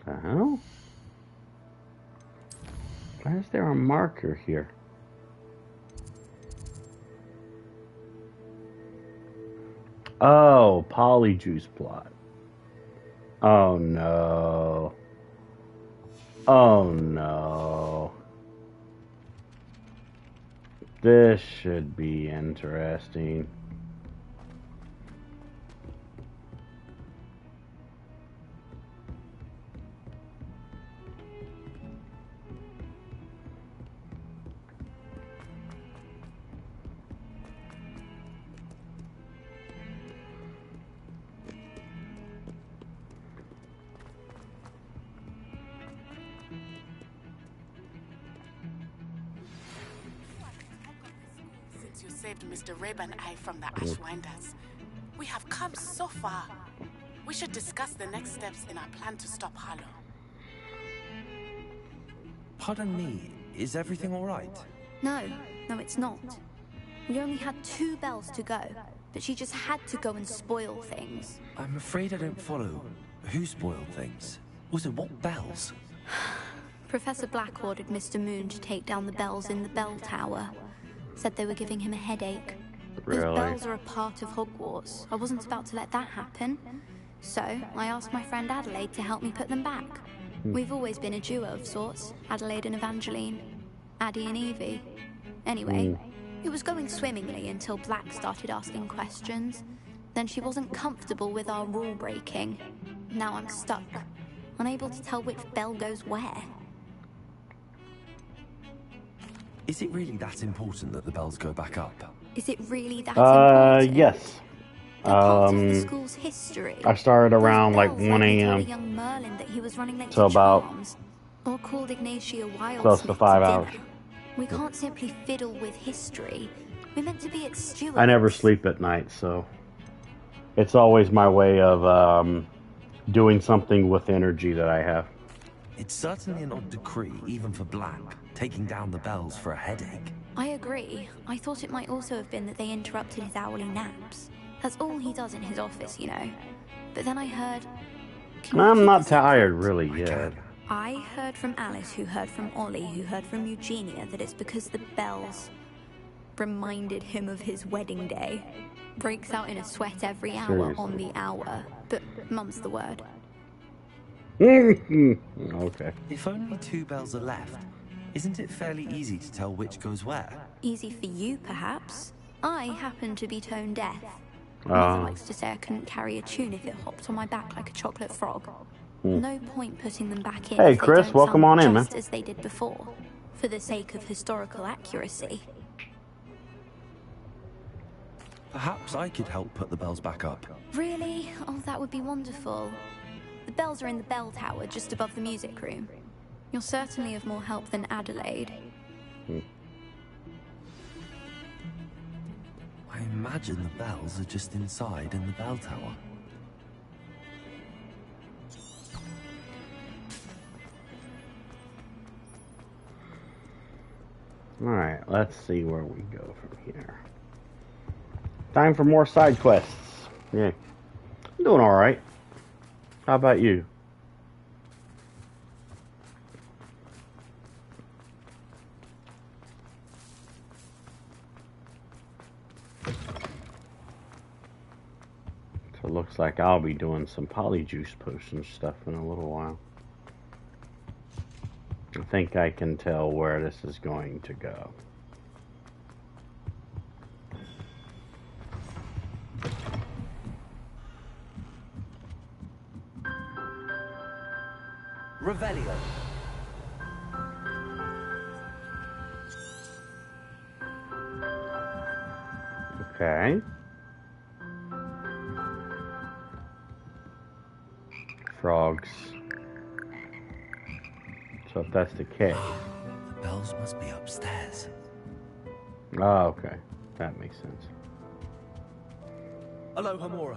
Oh? Why is there a marker here? Oh, polyjuice plot. Oh no. Oh no. This should be interesting. You saved Mr. Rib and I from the Ashwinders. We have come so far. We should discuss the next steps in our plan to stop Harlow. Pardon me, is everything all right? No, it's not. We only had 2 bells to go, but she just had to go and spoil things. I'm afraid I don't follow. Who spoiled things? Also, what bells? Professor Black ordered Mr. Moon to take down the bells in the bell tower. Said they were giving him a headache. Really? Those bells are a part of Hogwarts. I wasn't about to let that happen. So, I asked my friend Adelaide to help me put them back. We've always been a duo of sorts, Adelaide and Evangeline. Addie and Evie. Anyway, it was going swimmingly until Black started asking questions. Then she wasn't comfortable with our rule breaking. Now I'm stuck, unable to tell which bell goes where. Is it really that important that the bells go back up? Is it really that important? Yes. The school's history. I started around like 1 a.m. Young Merlin that he was running late So to about Charms, or called Ignatia Wildsmith close to 5 hours. We can't simply fiddle with history. We're meant to be its stewards. I never sleep at night, so it's always my way of doing something with energy that I have. It's certainly an odd decree, even for Black, taking down the bells for a headache. I agree. I thought it might also have been that they interrupted his hourly naps. That's all he does in his office, you know. But then I heard... I'm not tired really yet. I heard from Alice, who heard from Ollie, who heard from Eugenia, that it's because the bells reminded him of his wedding day. Breaks out in a sweat every hour. Seriously. On the hour. But mum's the word. Okay. If only 2 bells are left, isn't it fairly easy to tell which goes where? Easy for you, perhaps. I happen to be tone deaf. Mother likes to say I couldn't carry a tune if it hopped on my back like a chocolate frog. No point putting them back in. Hey, if they Chris, don't welcome sound on in, man. just as they did before, for the sake of historical accuracy. Perhaps I could help put the bells back up. Really? Oh, that would be wonderful. The bells are in the bell tower, just above the music room. You're certainly of more help than Adelaide. I imagine the bells are just inside in the bell tower. Alright, let's see where we go from here. Time for more side quests. Yeah. I'm doing alright. How about you? looks like I'll be doing some polyjuice potion stuff in a little while. I think I can tell where this is going to go. Revelio. Okay. Frogs. So if that's the case. The bells must be upstairs. Oh, okay. That makes sense. Hello, Hamora.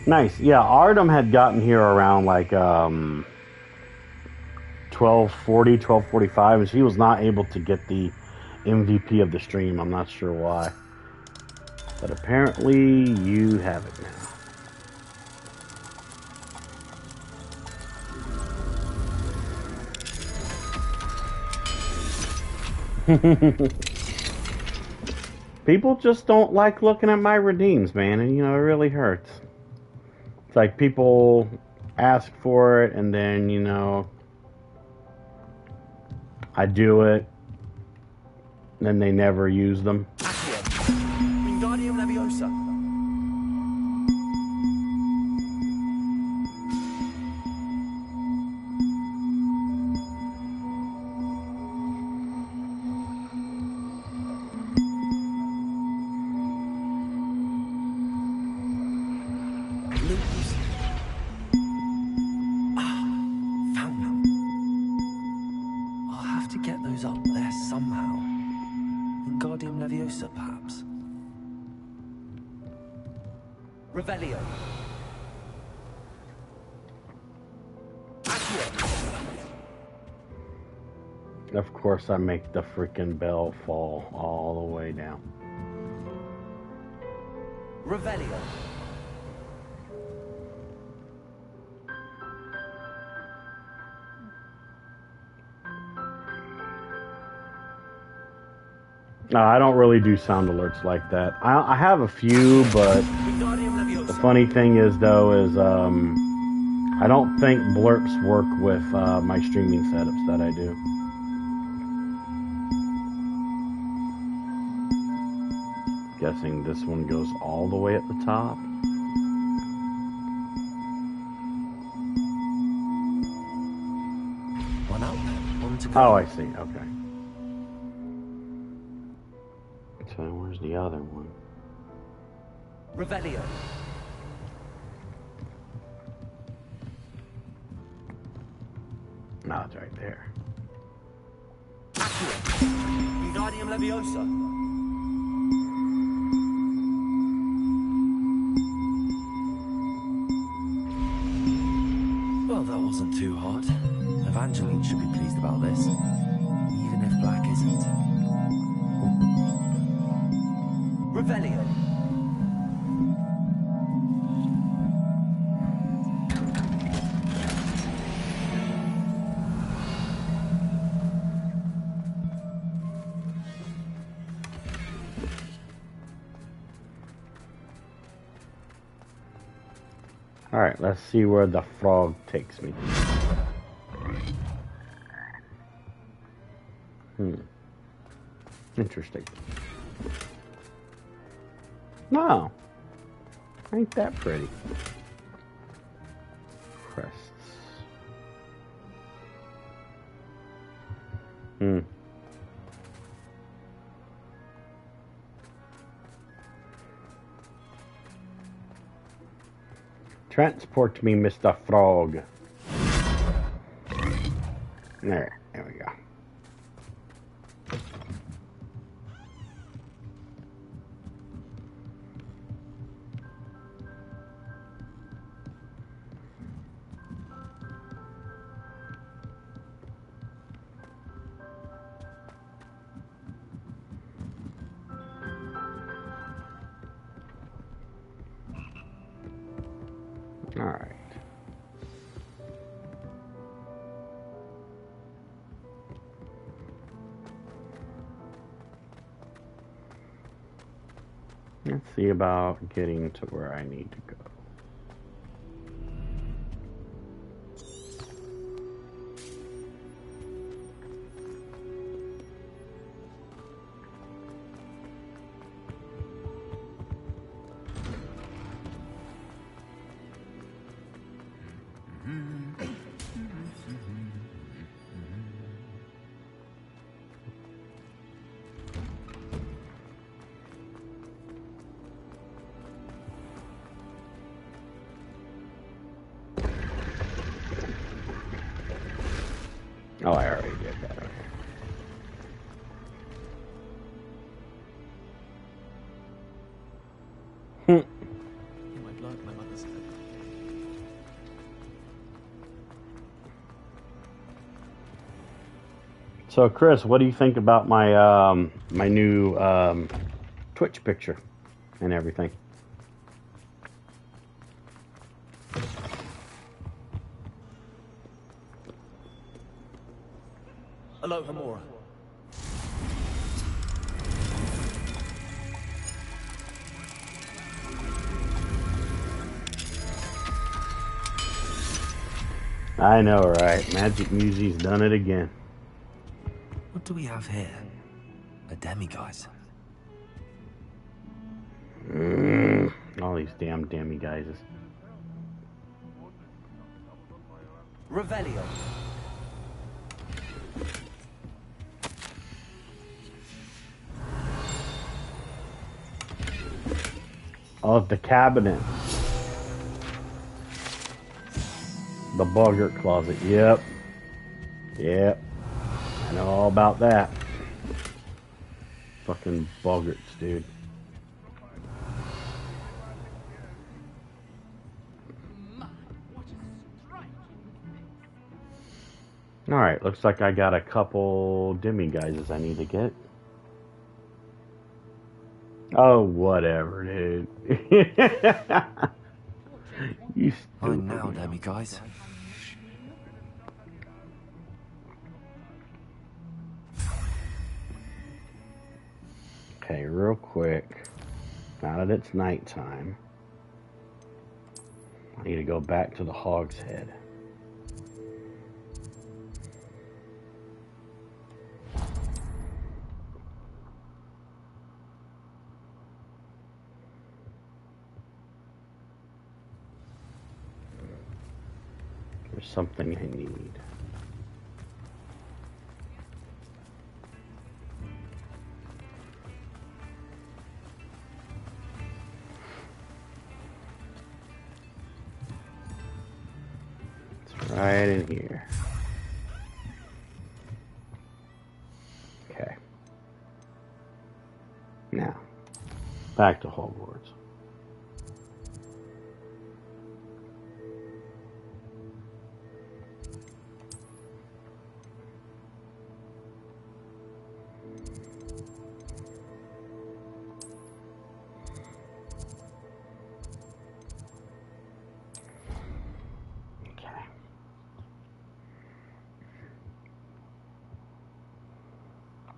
Nice. Yeah, Artem had gotten here around like 12:40, 12:45, and she was not able to get the MVP of the stream. I'm not sure why. But apparently you have it now. People just don't like looking at my redeems, man, and you know, it really hurts. It's like people ask for it, and then, you know, I do it, and then they never use them. Wingardium Leviosa. Perhaps. Revelio. Of course, I make the freaking bell fall all the way down. Revelio. No, I don't really do sound alerts like that. I have a few, but the funny thing is, though, is I don't think blurps work with my streaming setups that I do. Guessing this one goes all the way at the top. One up, one to go. Oh, I see. Okay. So where's the other one? Revelio. No, it's right there. Wingardium Leviosa. Well, that wasn't too hard. Evangeline should be pleased about this, even if Black isn't. Revelio. All right, let's see where the frog takes me. Interesting. No, ain't that pretty. Crests. Transport me, Mr. Frog. There we go. All right. Let's see about getting to where I need to go. Oh, I already did that. Okay. My blood, my mother said. So, Chris, what do you think about my my new Twitch picture and everything? Hello, Hamura. I know, right? Magic Music's done it again. What do we have here? A demiguise. All these damn demiguises. Revelio. Oh, the cabinet. The boggart closet. Yep. Yep. I know all about that. Fucking boggarts, dude. Alright, looks like I got a couple demiguises I need to get. Oh, whatever, dude. You stupid. I'm now, demiguise. Okay, real quick. Now that it's nighttime, I need to go back to the Hog's Head. There's something I need. It's right in here. Okay. Now, back to Hogwarts.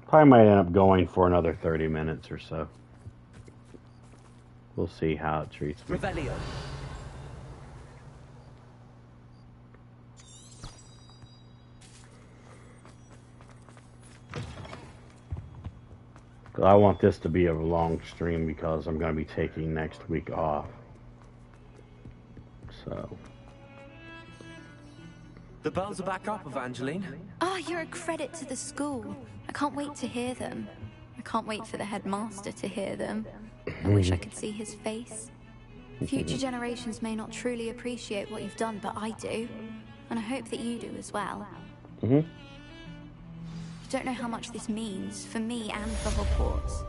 Probably might end up going for another 30 minutes or so. We'll see how it treats me. Revelio. I want this to be a long stream because I'm going to be taking next week off. So. The bells are back up, Evangeline. Oh, you're a credit to the school. I can't wait to hear them. I can't wait for the headmaster to hear them. I wish I could see his face. Future generations may not truly appreciate what you've done, but I do. And I hope that you do as well. You don't know how much this means for me and for Hogwarts.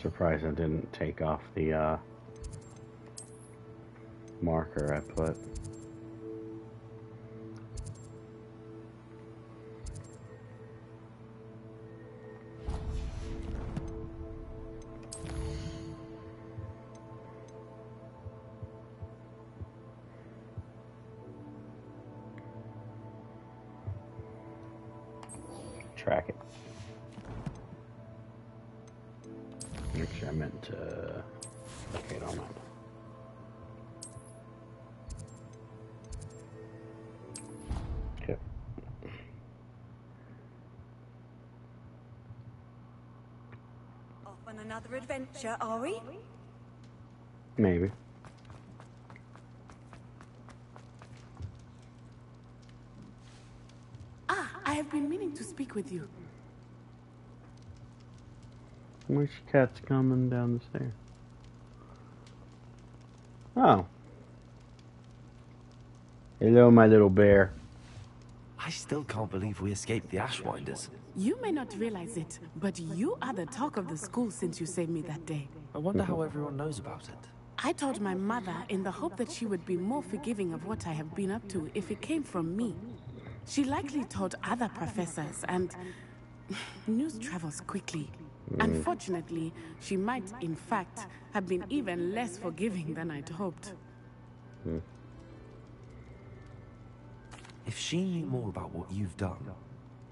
Surprised I didn't take off the marker I put. track it. Actually, I meant to... Okay, don't mind. Okay. Off on another adventure, are we? Maybe. I have been meaning to speak with you. Which cat's coming down the stairs? Oh. Hello, my little bear. I still can't believe we escaped the Ashwinders. You may not realize it, but you are the talk of the school since you saved me that day. I wonder how everyone knows about it. I told my mother in the hope that she would be more forgiving of what I have been up to if it came from me. She likely told other professors, and news travels quickly. Unfortunately, she might, in fact, have been even less forgiving than I'd hoped. If she knew more about what you've done,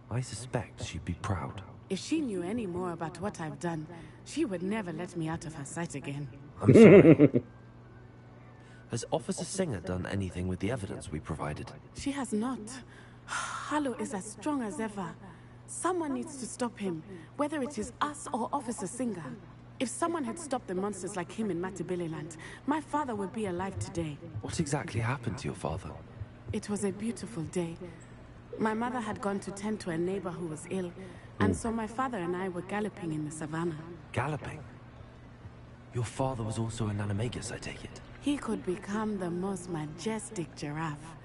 I suspect she'd be proud. If she knew any more about what I've done, she would never let me out of her sight again. I'm sorry. Has Officer Singer done anything with the evidence we provided? She has not. Harlow is as strong as ever. Someone needs to stop him, whether it is us or Officer Singer. If someone had stopped the monsters like him in Matabeleland, my father would be alive today. What exactly happened to your father? It was a beautiful day. My mother had gone to tend to a neighbor who was ill, and so my father and I were galloping in the savannah. Galloping? Your father was also an animagus, I take it? He could become the most majestic giraffe.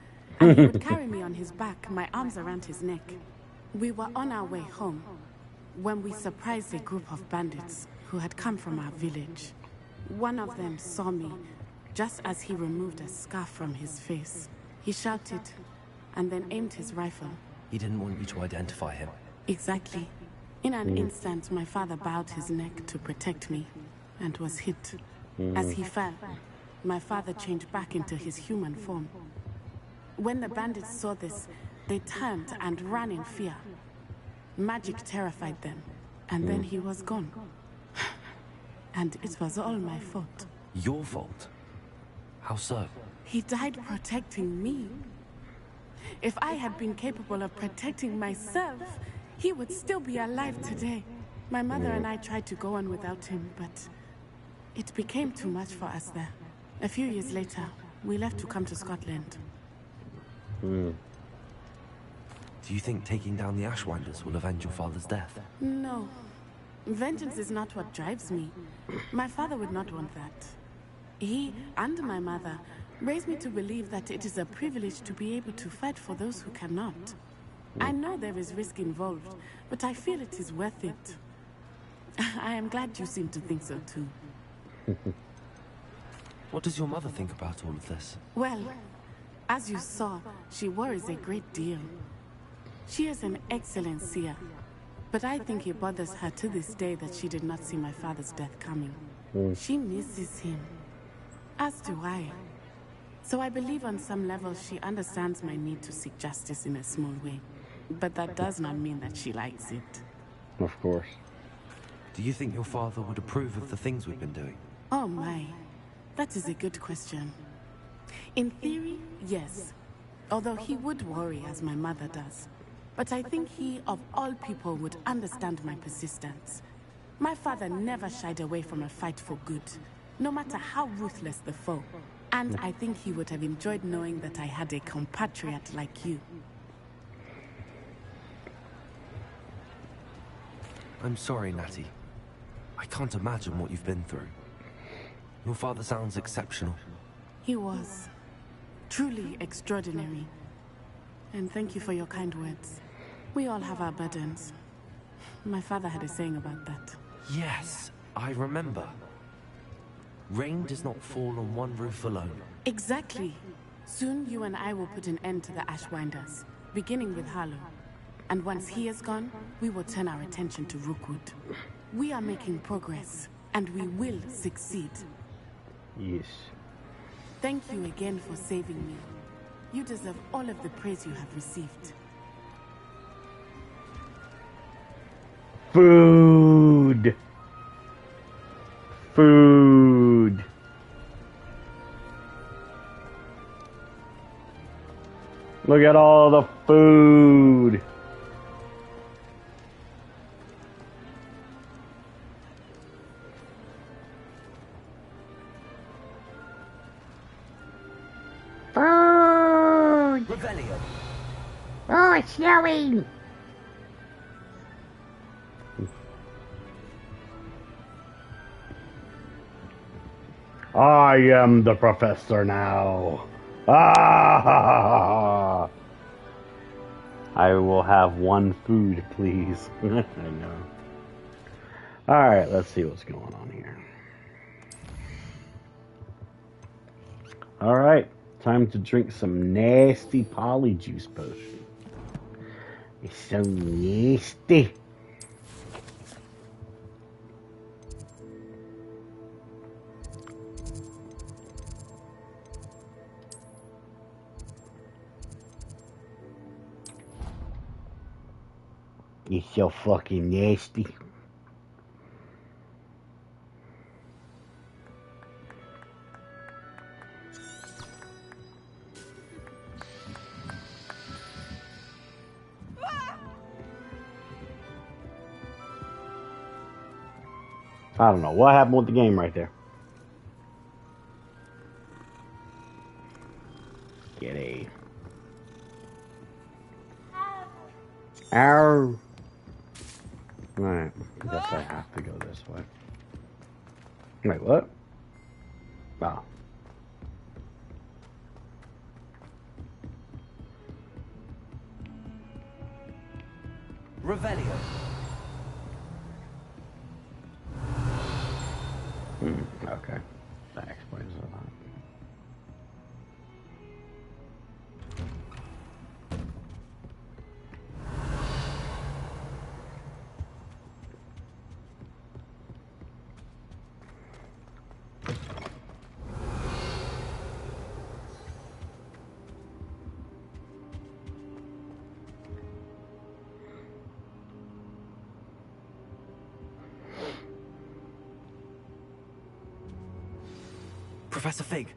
And he would carry me on his back, my arms around his neck. We were on our way home when we surprised a group of bandits who had come from our village. One of them saw me just as he removed a scarf from his face. He shouted and then aimed his rifle. He didn't want you to identify him. Exactly. In an instant, my father bowed his neck to protect me and was hit. As he fell, my father changed back into his human form. When the bandits saw this, they turned and ran in fear. Magic terrified them, and then he was gone. And it was all my fault. Your fault? How so? He died protecting me. If I had been capable of protecting myself, he would still be alive today. My mother and I tried to go on without him, but it became too much for us there. A few years later, we left to come to Scotland. Do you think taking down the Ashwinders will avenge your father's death? No. Vengeance is not what drives me. My father would not want that. He and my mother raised me to believe that it is a privilege to be able to fight for those who cannot. I know there is risk involved, but I feel it is worth it. I am glad you seem to think so too. What does your mother think about all of this? Well, as you saw, she worries a great deal. She is an excellent seer, but I think it bothers her to this day that she did not see my father's death coming. She misses him, as do I. So I believe on some level she understands my need to seek justice in a small way. But that does not mean that she likes it. Of course. Do you think your father would approve of the things we've been doing? Oh my, that is a good question. In theory, yes. Although he would worry as my mother does. But I think he, of all people, would understand my persistence. My father never shied away from a fight for good, no matter how ruthless the foe. And I think he would have enjoyed knowing that I had a compatriot like you. I'm sorry, Natty. I can't imagine what you've been through. Your father sounds exceptional. He was. Truly extraordinary. And thank you for your kind words. We all have our burdens. My father had a saying about that. Yes, I remember. Rain does not fall on one roof alone. Exactly. Soon you and I will put an end to the Ashwinders, beginning with Harlow. And once he is gone, we will turn our attention to Rookwood. We are making progress, and we will succeed. Yes. Thank you again for saving me. You deserve all of the praise you have received. Food. Food. Look at all the food. Food. Revelio. Oh, it's snowing. I am the professor now. Ah! I will have one food, please. I know. Alright, let's see what's going on here. Alright, time to drink some nasty polyjuice potion. It's so nasty. It's so fucking nasty. I don't know what happened with the game right there. Get a. Ow. Alright, I guess I have to go this way. Wait, what? Oh. Revelio. Okay. That explains a lot. Professor Fig,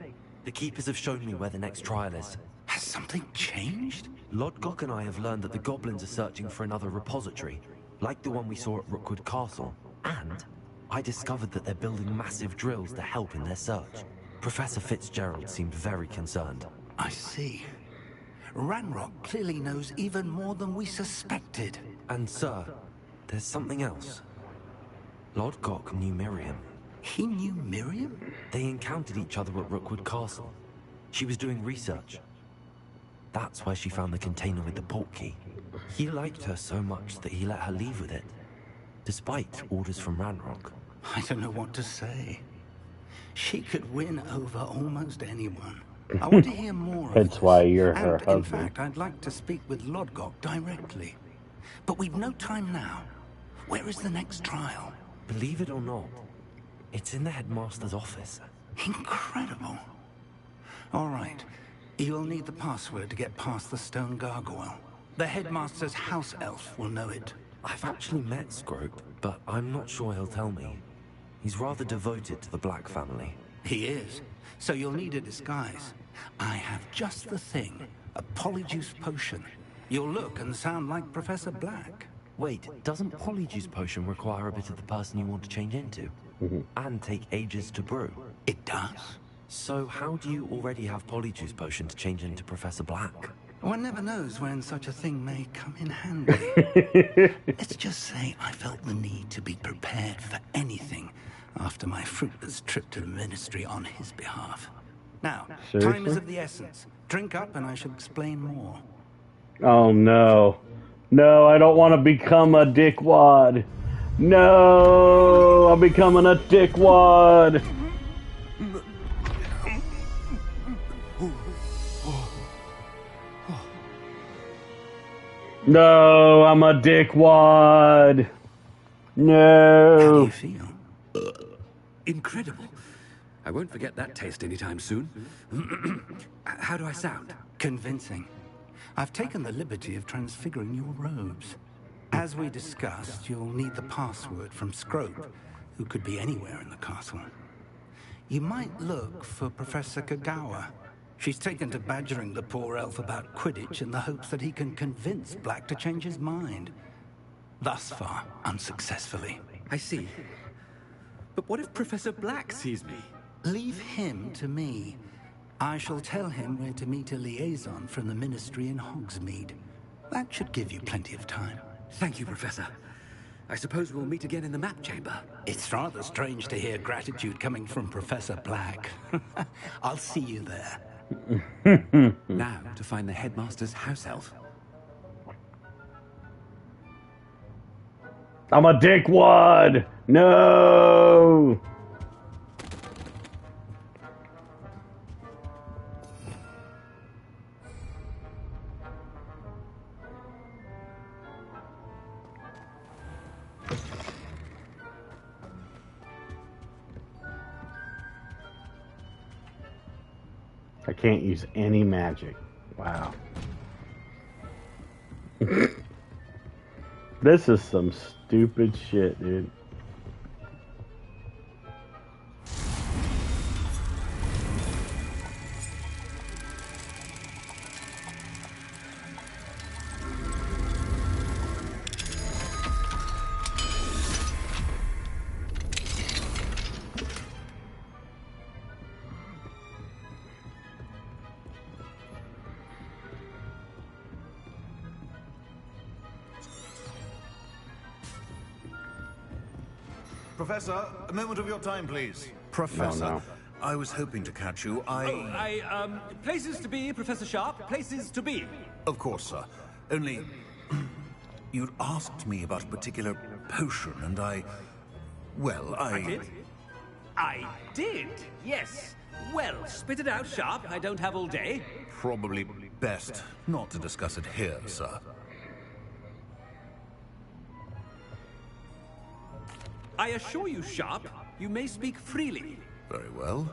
the Keepers have shown me where the next trial is. Has something changed? Lodgok and I have learned that the goblins are searching for another repository, like the one we saw at Rookwood Castle. And I discovered that they're building massive drills to help in their search. Professor Fitzgerald seemed very concerned. I see. Ranrock clearly knows even more than we suspected. And sir, there's something else. Lodgok knew Miriam. He knew Miriam? They encountered each other at Rookwood Castle. She was doing research. That's where she found the container with the port key. He liked her so much that he let her leave with it, despite orders from Ranrock. I don't know what to say. She could win over almost anyone. I want to hear more of That's this. why you're her In husband. fact, I'd like to speak with Lodgok directly. But we've no time now. Where is the next trial? Believe it or not, it's in the headmaster's office. Incredible. All right. You'll need the password to get past the stone gargoyle. The headmaster's house elf will know it. I've actually met Scrope, but I'm not sure he'll tell me. He's rather devoted to the Black family. He is. So you'll need a disguise. I have just the thing. A polyjuice potion. You'll look and sound like Professor Black. Wait, doesn't polyjuice potion require a bit of the person you want to change into? And take ages to brew? It does. So how do you already have polyjuice potion to change into Professor Black? One never knows when such a thing may come in handy. Let's just say I felt the need to be prepared for anything after my fruitless trip to the ministry on his behalf. Now, time is of the essence. Drink up and I shall explain more. Oh no. No, I don't want to become a dickwad. No, I'm becoming a dickwad. No, I'm a dickwad. No. How do you feel? Incredible. I won't forget that taste anytime soon. How do I sound? Convincing. I've taken the liberty of transfiguring your robes. As As we discussed, you'll need the password from Scrope, who could be anywhere in the castle. You might look for Professor Kagawa. She's taken to badgering the poor elf about Quidditch in the hopes that he can convince Black to change his mind. Thus far, unsuccessfully. I see. But what if Professor Black sees me? Leave him to me. I shall tell him where to meet a liaison from the Ministry in Hogsmeade. That should give you plenty of time. Thank you, Professor. I suppose we'll meet again in the map chamber. It's rather strange to hear gratitude coming from Professor Black. I'll see you there. Now to find the headmaster's house elf. I'm a dickwad! No! I can't use any magic. Wow. This is some stupid shit, dude. Professor, a moment of your time, please. Professor, No. I was hoping to catch you. Places to be, Professor Sharp. Places to be. Of course, sir. Only, you'd asked me about a particular potion, and well, I did? I did, yes. Well, spit it out, Sharp. I don't have all day. Probably best not to discuss it here, sir. I assure you, Sharp, you may speak freely. Very well.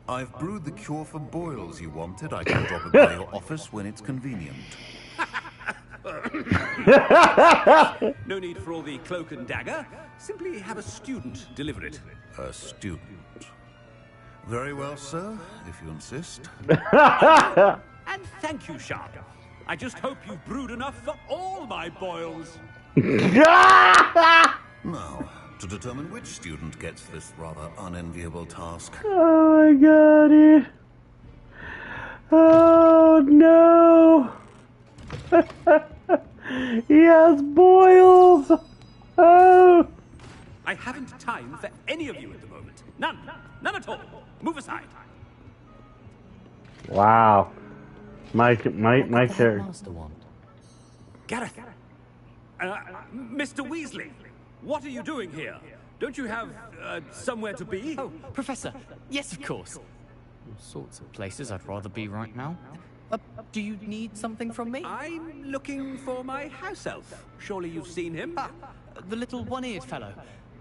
I've brewed the cure for boils you wanted. I can drop it by your office when it's convenient. No need for all the cloak and dagger. Simply have a student deliver it. A student. Very well, sir, if you insist. And thank you, Sharp. I just hope you've brewed enough for all my boils. Now, to determine which student gets this rather unenviable task. Oh my god, oh no! He has boils! Oh! I haven't time for any of you at the moment. None. None at all. Move aside. Wow. My character. Gareth. Mr. Weasley. What are you doing here? Don't you have somewhere to be? Oh, Professor. Yes, of course. All sorts of places I'd rather be right now. Do you need something from me? I'm looking for my house elf. Surely you've seen him? The little one-eared fellow.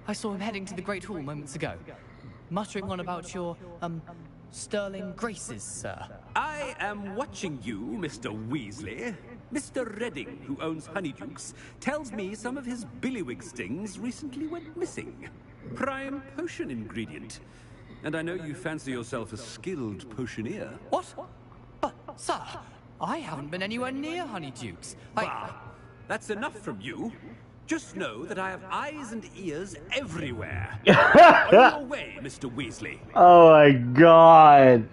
I saw him heading to the Great Hall moments ago, muttering on about your, sterling graces, sir. I am watching you, Mr. Weasley. Mr. Redding, who owns Honeydukes, tells me some of his billywig stings recently went missing. Prime potion ingredient. And I know you fancy yourself a skilled potioneer. What? But, sir, I haven't been anywhere near Honeydukes. Bah, that's enough from you. Just know that I have eyes and ears everywhere. On your way, Mr. Weasley. Oh my god.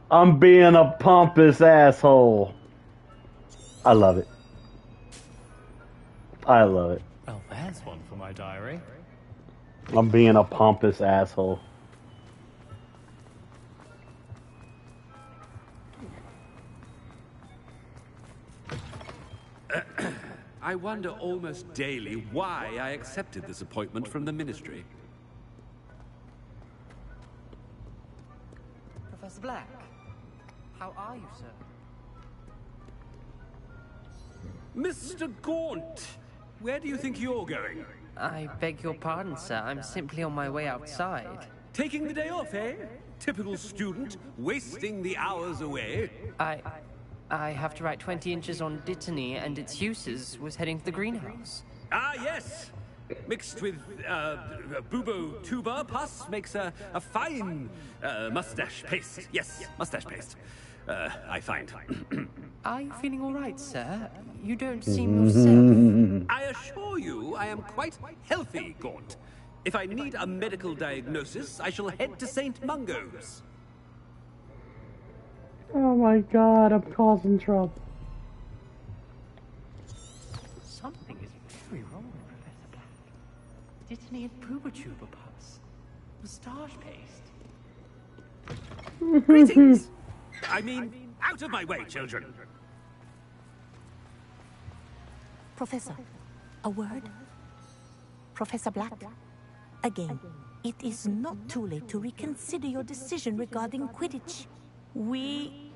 I'm being a pompous asshole. I love it. I love it. Well, there's one for my diary. I'm being a pompous asshole. I wonder almost daily why I accepted this appointment from the Ministry. Professor Black, how are you, sir? Mr. Gaunt, where do you think you're going? I beg your pardon, sir. I'm simply on my way outside. Taking the day off, eh? Typical student, wasting the hours away. I have to write 20 inches on Dittany and its uses. Was heading to the greenhouse. Ah, yes. Mixed with bubo tuber pus makes a fine mustache paste. Yes, mustache paste. I find. Are you feeling all right, sir? You don't seem yourself. I assure you, I am quite healthy, Gaunt. If I need a medical diagnosis, I shall head to St. Mungo's. Oh my god, I'm causing trouble. Something is very wrong with Professor Black. Didn't he have tuber pus? Moustache paste? Greetings! I mean, out of my way, children. Professor, a word? Professor Black, again, it is not too late to reconsider your decision regarding Quidditch. We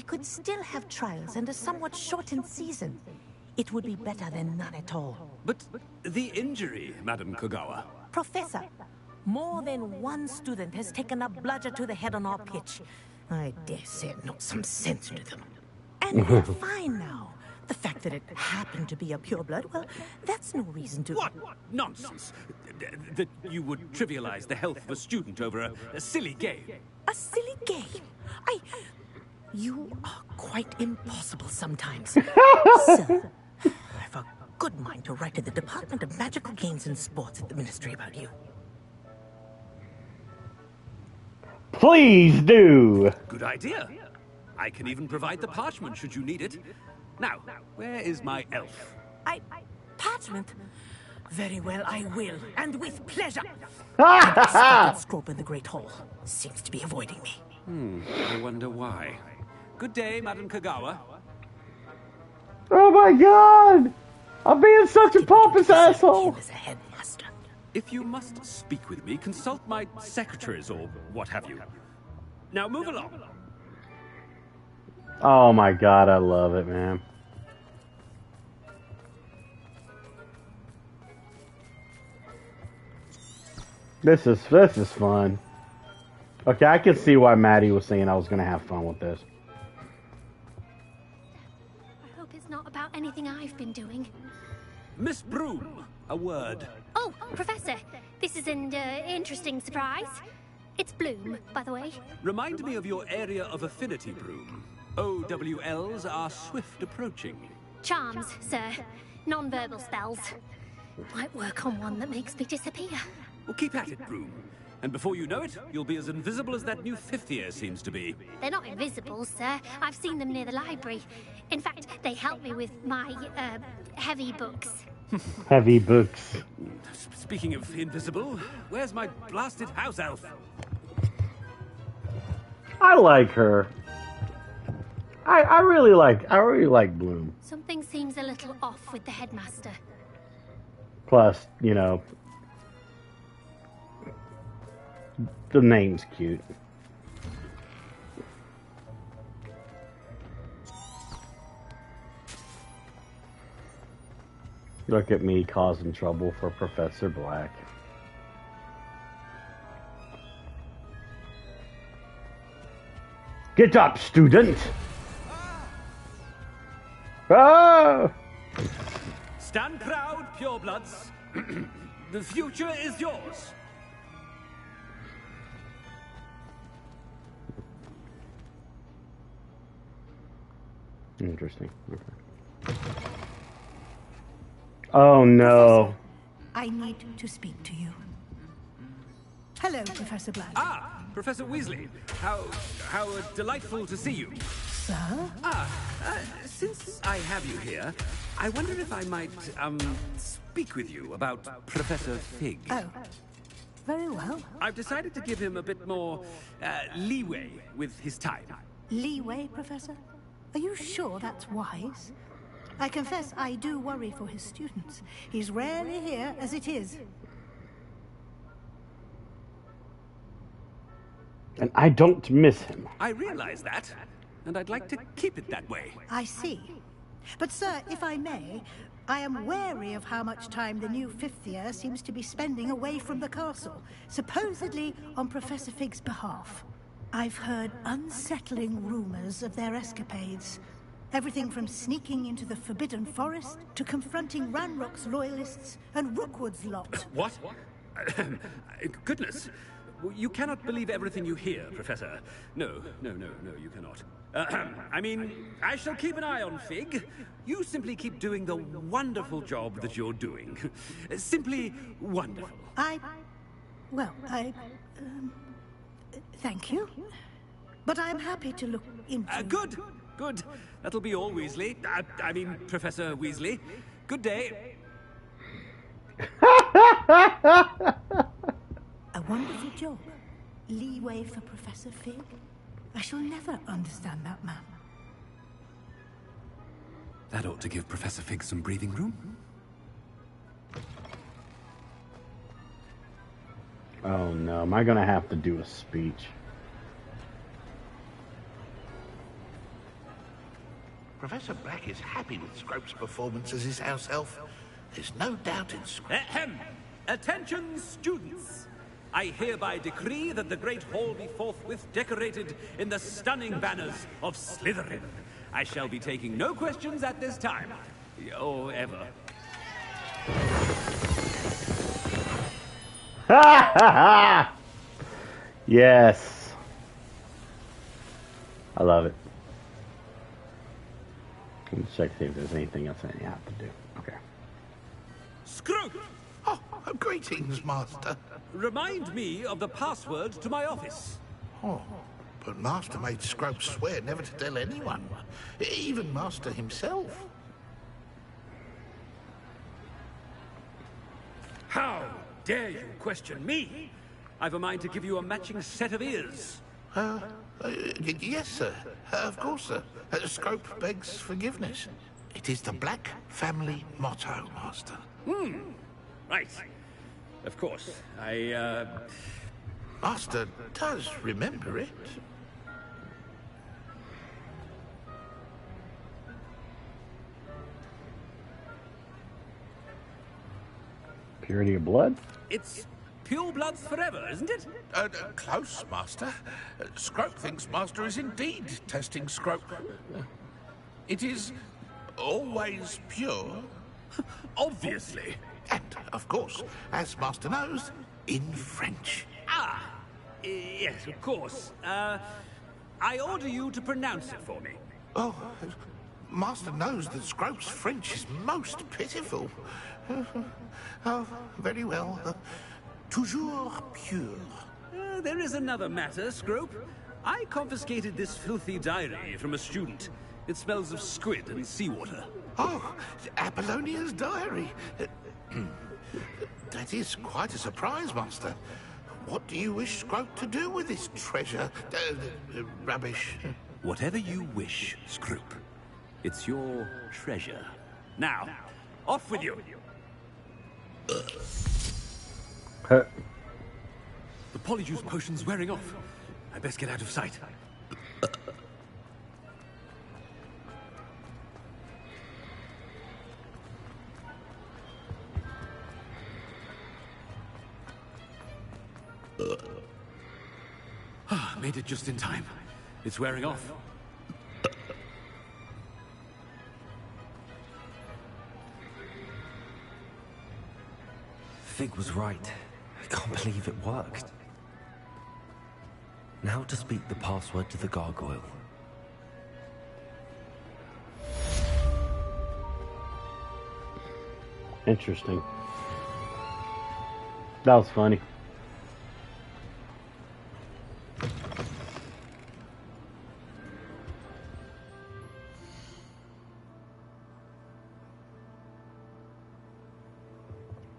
could still have trials and a somewhat shortened season. It would be better than none at all. But the injury, Madam Kogawa. Professor, more than one student has taken a bludger to the head on our pitch. I dare say it knocked some sense into them. And they're fine now. The fact that it happened to be a pureblood, well, that's no reason to... What nonsense! That you would trivialize the health of a student over a silly game. A silly game? You are quite impossible sometimes. Sir, I've a good mind to write to the Department of Magical Games and Sports at the Ministry about you. Please do! Good idea. I can even provide the parchment should you need it. Now, where is my elf? Parchment? Very well, I will, and with pleasure. Scrope in the Great Hall seems to be avoiding me. I wonder why. Good day, Madam Kogawa. Oh my god! I'm being such a pompous asshole! If you must speak with me, consult my secretaries or what have you. Now move along. Oh my god, I love it, man. This is fun. Okay, I can see why Maddie was saying I was gonna have fun with this. I hope it's not about anything I've been doing. Miss Broom, a word. Oh, Professor, this is an interesting surprise. It's Bloom, by the way. Remind me of your area of affinity, Broom. OWLs are swift approaching. Charms, sir. Non-verbal spells. Might work on one that makes me disappear. Well, keep at it, Broom. And before you know it, you'll be as invisible as that new fifth year seems to be. They're not invisible, sir. I've seen them near the library. In fact, they help me with my, heavy books. Heavy books. Speaking of invisible, where's my blasted house elf? I like her. I really like Bloom. Something seems a little off with the headmaster. Plus, you know, the name's cute. Look at me causing trouble for Professor Black. Get up, student! Ah! Stand proud, purebloods. The future is yours. Interesting. Okay. Oh no. I need to speak to you. Hello, Professor Black. Ah, Professor Weasley. How delightful to see you. Sir? Since I have you here, I wonder if I might, speak with you about Professor Fig. Oh, very well. I've decided to give him a bit more, leeway with his time. Leeway, Professor? Are you sure that's wise? I confess I do worry for his students. He's rarely here as it is. And I don't miss him. I realize that, and I'd like to keep it that way. I see. But sir, if I may, I am wary of how much time the new fifth year seems to be spending away from the castle, supposedly on Professor Fig's behalf. I've heard unsettling rumors of their escapades. Everything from sneaking into the Forbidden Forest to confronting Ranrock's loyalists and Rookwood's lot. What? Goodness. You cannot believe everything you hear, Professor. No, you cannot. I mean, I shall keep an eye on Fig. You simply keep doing the wonderful job that you're doing. Simply wonderful. Thank you. But I'm happy to look into... Good. That'll be all, Weasley. I mean, Professor Weasley. Good day. A wonderful job. Leeway for Professor Fig. I shall never understand that man. That ought to give Professor Fig some breathing room. Oh no, am I gonna have to do a speech? Professor Black is happy with Scrope's performance as his house elf. There's no doubt in Scrope. Ahem! Attention, students! I hereby decree that the Great Hall be forthwith decorated in the stunning banners of Slytherin. I shall be taking no questions at this time. Or ever. Yes. I love it. Let me check see if there's anything else I have to do. Okay. Scrope! Oh, greetings, Master. Remind me of the password to my office. Oh, but Master made Scrope swear never to tell anyone. Even Master himself. How dare you question me? I've a mind to give you a matching set of ears. Yes, sir. Of course, sir. Scrope begs forgiveness. It is the Black family motto, Master. Right. Of course. Master does remember it. Purity of blood? It's pure bloods forever, isn't it? Close, Master. Scrope thinks Master is indeed testing Scrope. It is always pure. Obviously. And, of course, as Master knows, in French. Yes, of course. I order you to pronounce it for me. Oh, Master knows that Scrope's French is most pitiful. Oh, very well. Toujours pure. There is another matter, Scrope. I confiscated this filthy diary from a student. It smells of squid and seawater. Oh, Apollonia's diary. That is quite a surprise, Master. What do you wish Scrope to do with this treasure? Rubbish. Whatever you wish, Scrope. It's your treasure. Now, off with you. The Polyjuice potion's wearing off. I best get out of sight. Made it just in time. It's wearing off. Fig was right. I can't believe it worked. Now to speak the password to the gargoyle. Interesting. That was funny.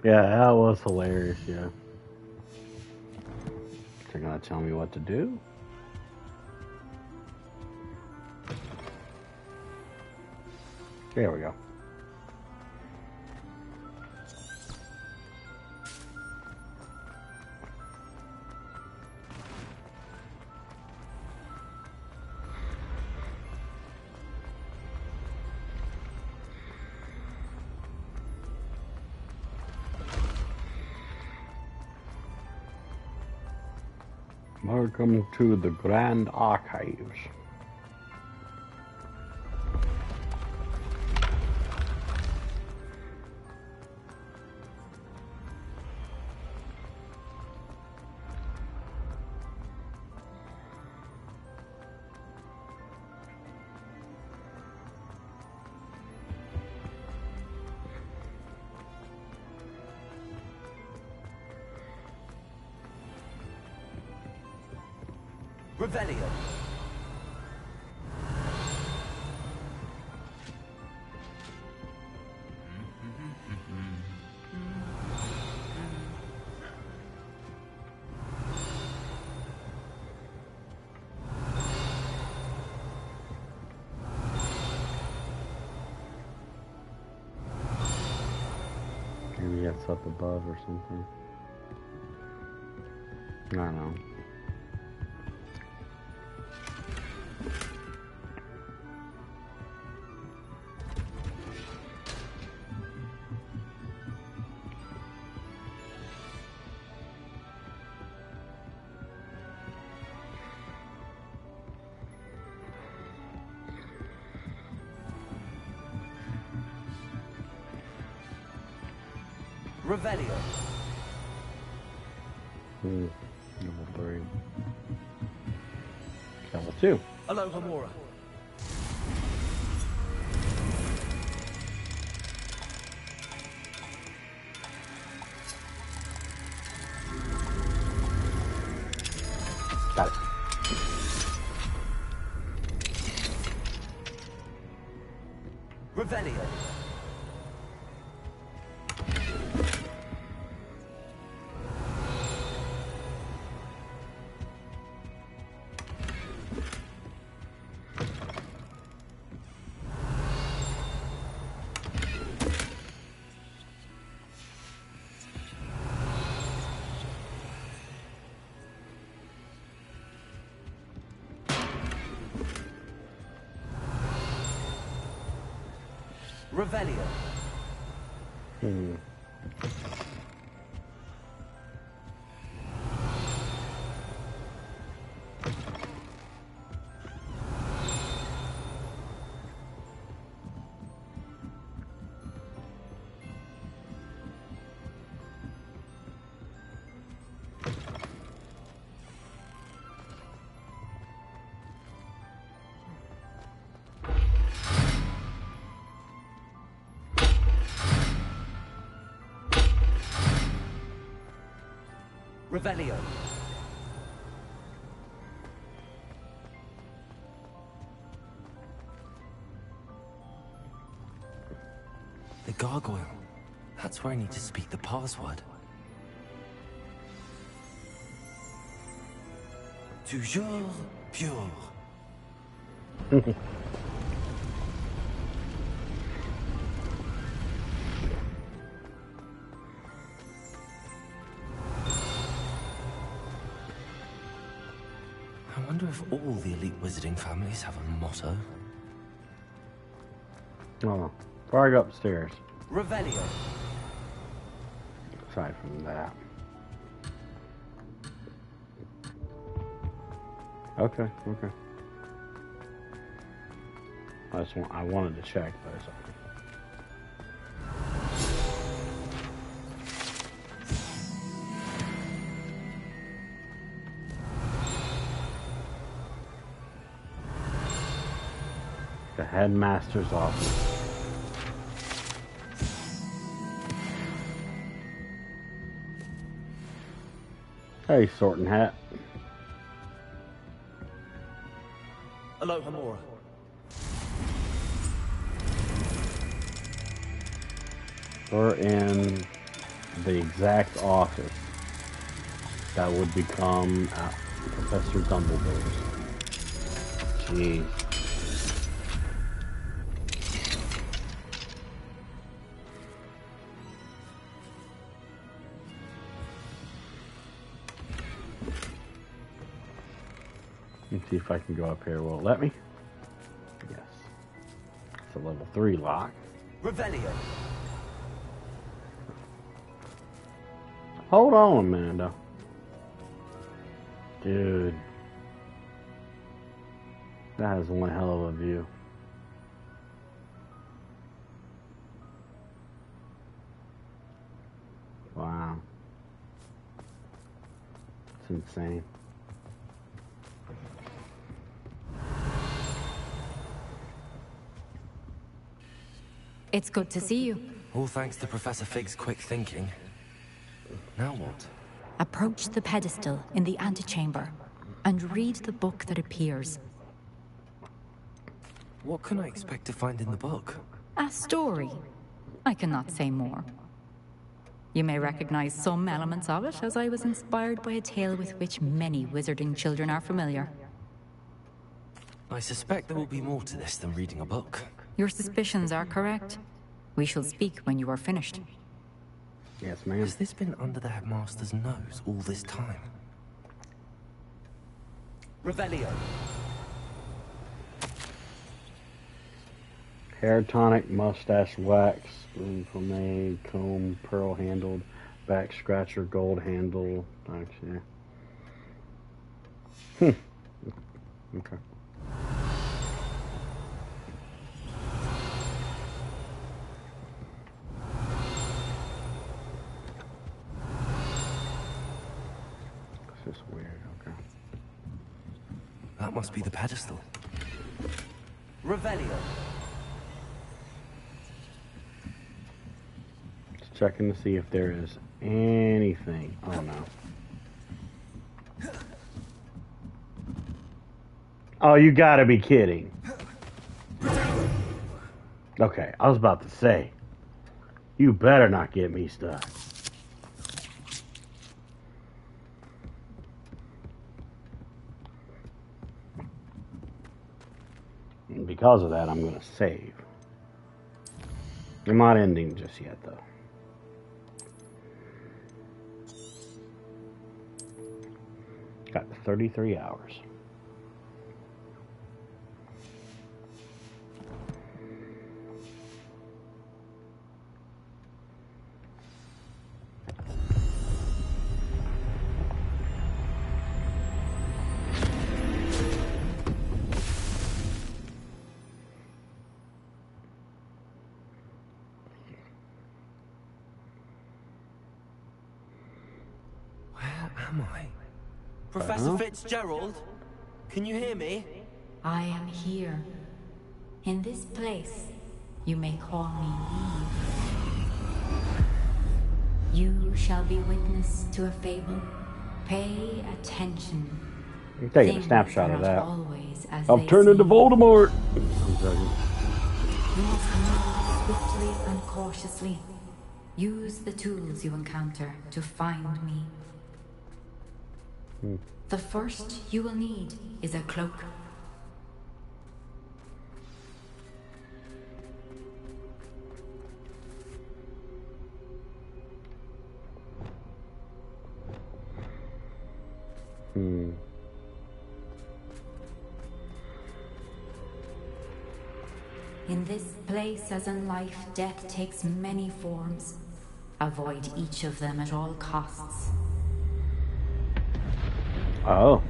Yeah, that was hilarious, yeah. They're gonna tell me what to do? There we go. Welcome to the Grand Archives. Revelio. Maybe it's up above or something. I don't know. Revelio. Level 3. Level 2. Aloha Mora. Got it. Revelio. Revelio. Revelio. The gargoyle. That's where I need to speak the password. Toujours pure. I wonder if all the elite wizarding families have a motto. Oh, before I go upstairs. Revelio. Aside from that. Okay. I wanted to check, but it's okay. The headmaster's office. Hey, Sorting Hat. Aloha Mora. We're in the exact office that would become Professor Dumbledore's. Jeez. Let's see if I can go up here. Will it let me? Yes. It's a level 3 lock. Revelio. Hold on a minute, though. Dude. That is one hell of a view. Wow. It's insane. It's good to see you. All thanks to Professor Fig's quick thinking. Now what? Approach the pedestal in the antechamber. and read the book that appears. What can I expect to find in the book? A story. I cannot say more. You may recognize some elements of it, as I was inspired by a tale with which many wizarding children are familiar. I suspect there will be more to this than reading a book. Your suspicions are correct. We shall speak when you are finished. Yes, ma'am. Has this been under the headmaster's nose all this time? Revelio. Hair tonic, mustache wax, spoon pomade, comb, pearl handled, back scratcher, gold handle. Actually, okay. This is weird. Okay. That must be the pedestal. Revelio. Checking to see if there is anything. Oh no. Oh, you gotta be kidding. Okay, I was about to say. You better not get me stuck. And because of that, I'm gonna save. I'm not ending just yet, though. Got 33 hours. Where am I? Professor Fitzgerald, can you hear me? I am here. In this place, you may call me Eve. You shall be witness to a fable. Pay attention. I'm taking a snapshot of that. I've turned into Voldemort. You must move swiftly and cautiously. Use the tools you encounter to find me. The first you will need is a cloak. In this place, as in life, death takes many forms. Avoid each of them at all costs. Oh.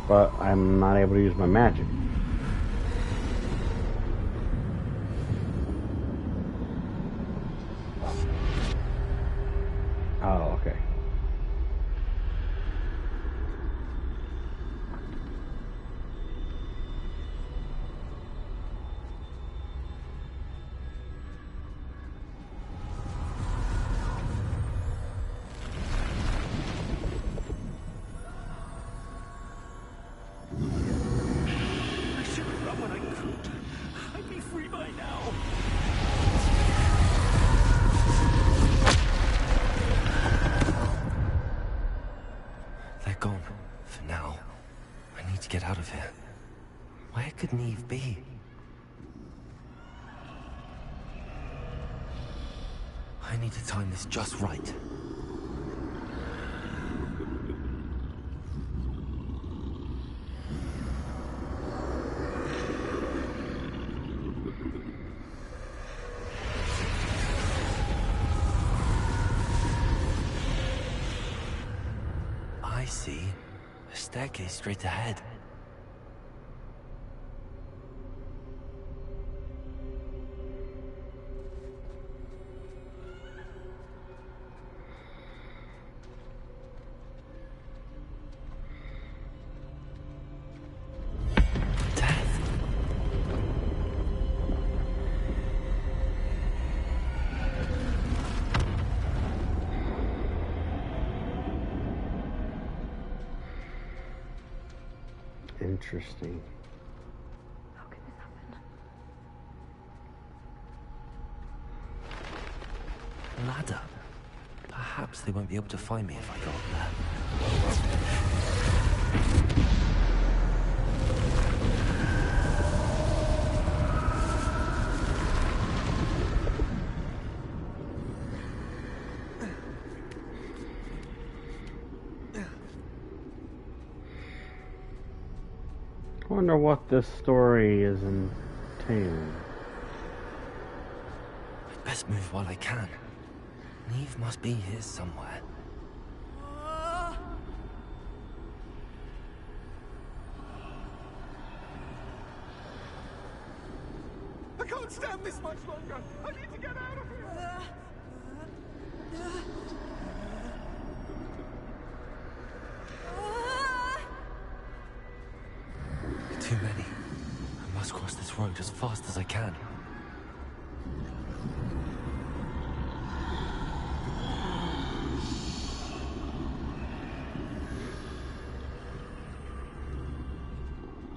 But I'm not able to use my magic. Oh, okay. Just right. I see. A staircase straight ahead. Interesting. How could this happen? Ladder. Perhaps they won't be able to find me if I go up there. I wonder what this story is entailing. I'd best move while I can. Neve must be here somewhere. I can't stand this much longer. I need to get out of here. Too many. I must cross this road as fast as I can.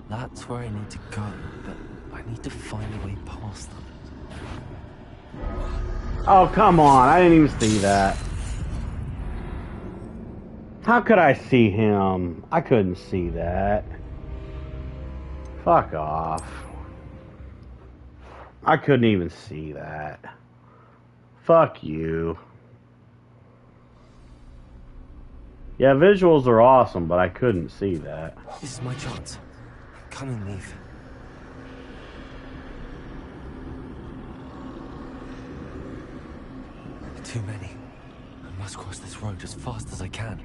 That's where I need to go, but I need to find a way past them. Oh, come on. I didn't even see that. How could I see him? I couldn't see that. Fuck off. I couldn't even see that. Fuck you. Yeah, visuals are awesome, but I couldn't see that. This is my chance. Come and leave. Too many. I must cross this road as fast as I can.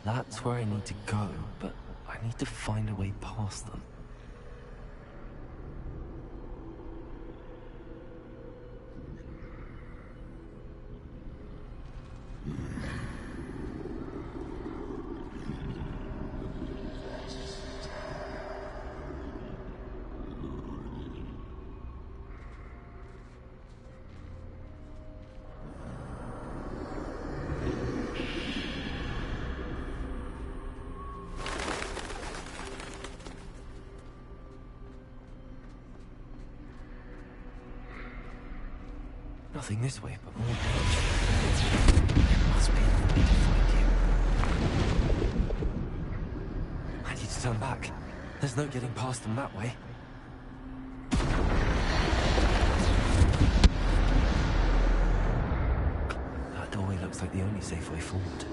That's where I need to go, but I need to find a way past them. Nothing this way, but more danger. There must be a way to find you. I need to turn back. There's no getting past them that way. That doorway looks like the only safe way forward.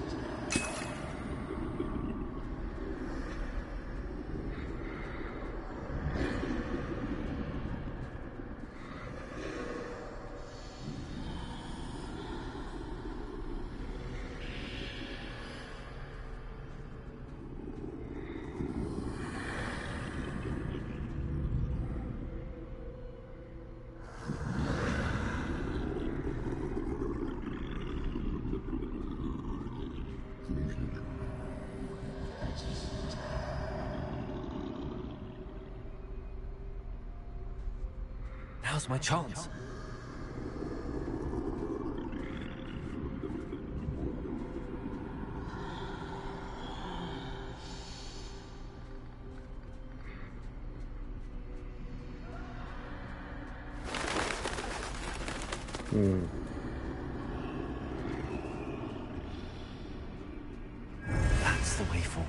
Now's my chance. That's the way forward.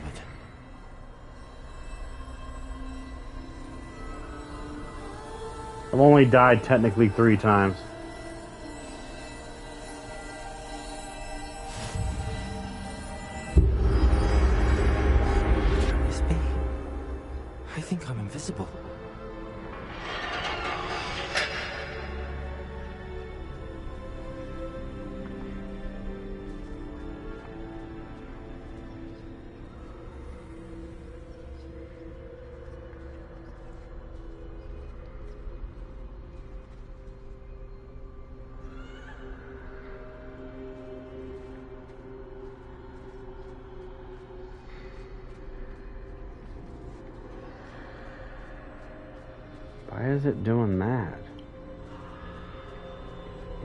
I've only died technically 3 times. Can this be? I think I'm invisible. Why is it doing that?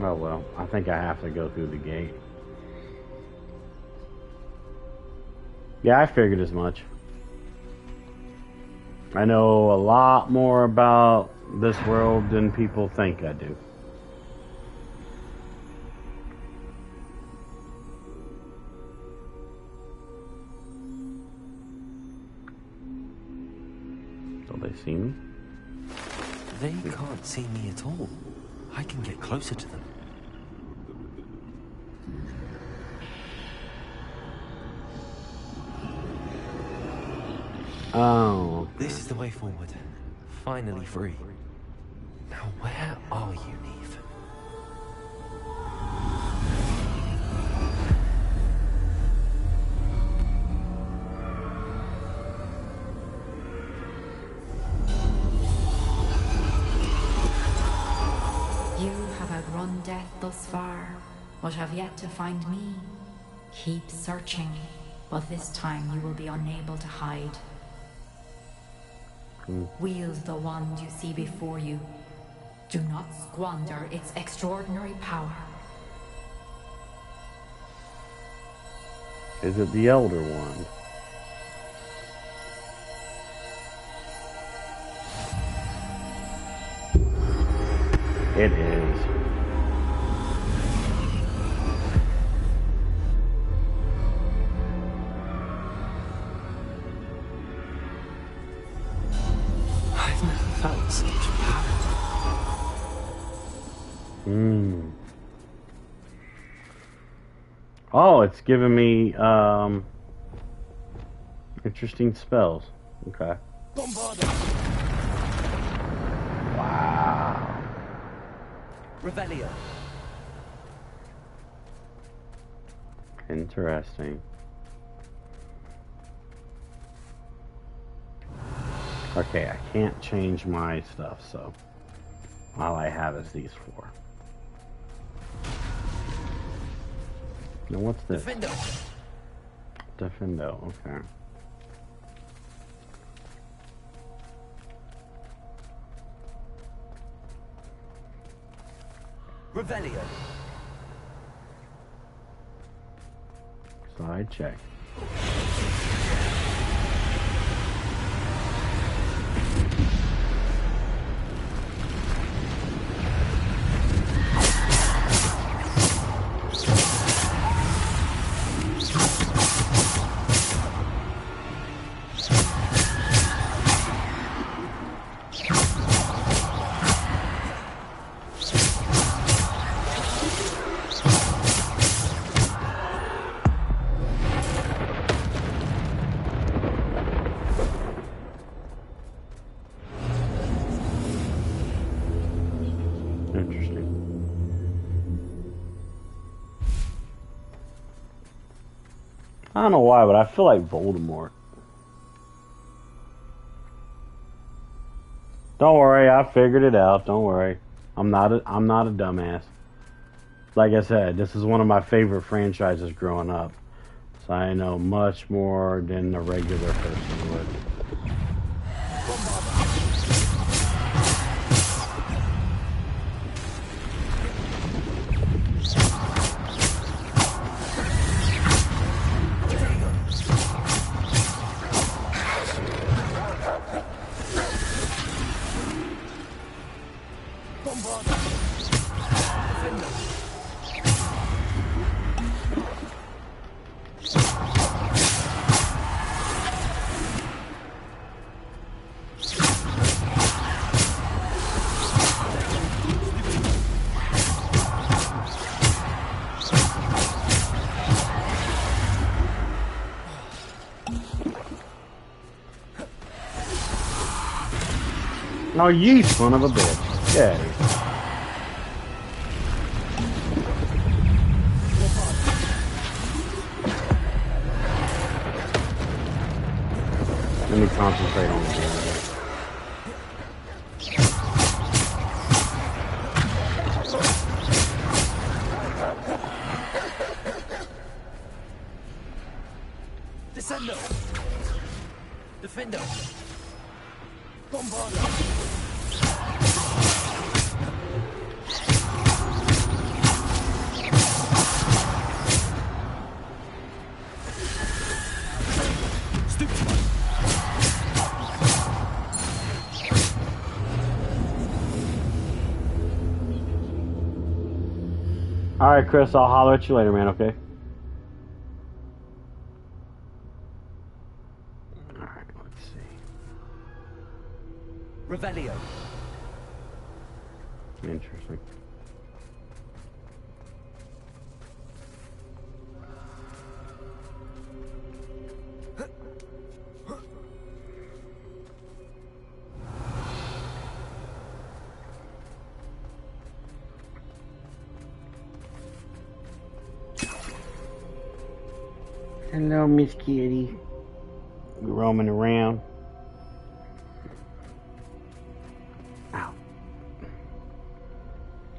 Oh well, I think I have to go through the gate. Yeah, I figured as much. I know a lot more about this world than people think I do. Will they see me? They can't see me at all. I can get closer to them. Oh. This is the way forward. Finally free. Now where are you, Neve? You have outrun death thus far, but have yet to find me. Keep searching, but this time you will be unable to hide. Wield the wand you see before you. Do not squander its extraordinary power. Is it the Elder Wand? It is. I've never felt such power. Oh, it's giving me interesting spells. Okay. Wow. Revelio. Interesting. Okay, I can't change my stuff, so all I have is these four. Now what's this? Defendo. Defendo, okay. Revelio. Side check. I don't know why, but I feel like Voldemort. Don't worry, I figured it out. Don't worry. I'm not a dumbass. Like I said, this is one of my favorite franchises growing up. So I know much more than a regular person would. Oh, you son of a bitch. Yeah. Let me concentrate on the game again. Descendo. Defendo. Bombarda. Alright, Chris, I'll holler at you later, man, okay? Alright, let's see. Revelio. Interesting. Hello, Miss Kitty. We're roaming around. Ow.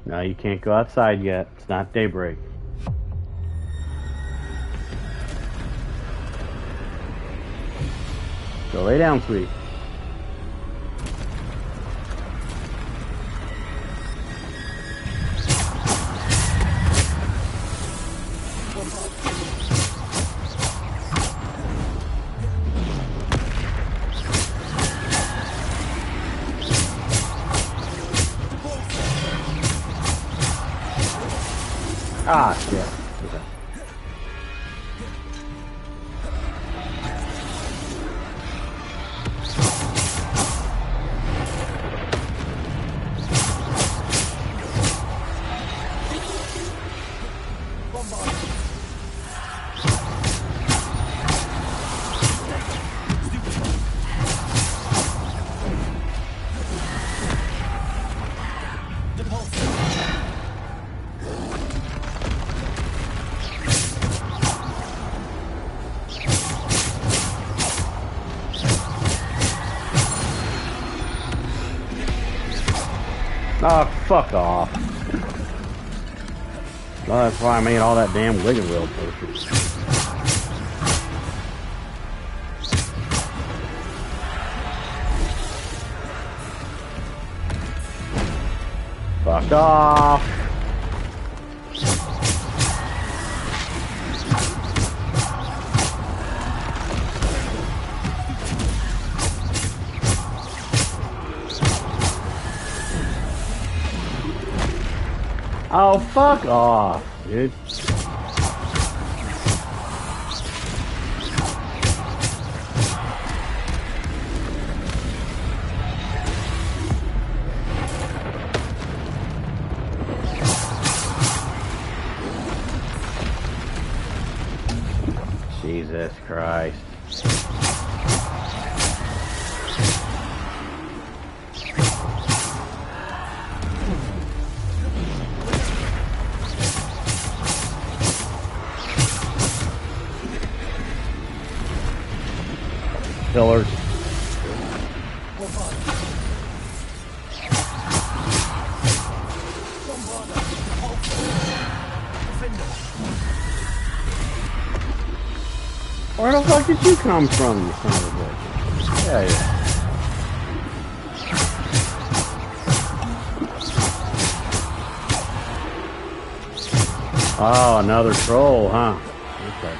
No, you can't go outside yet. It's not daybreak. Go lay down, sweetie. Ah, shit. Okay. Oh, fuck off. Well, that's why I made all that damn Wiggle Wheel posters. Fuck off. Oh, fuck off, dude. Jesus Christ. Pillars. Where the fuck did you come from, you son of a bitch? Yeah. Oh, another troll, huh? Okay.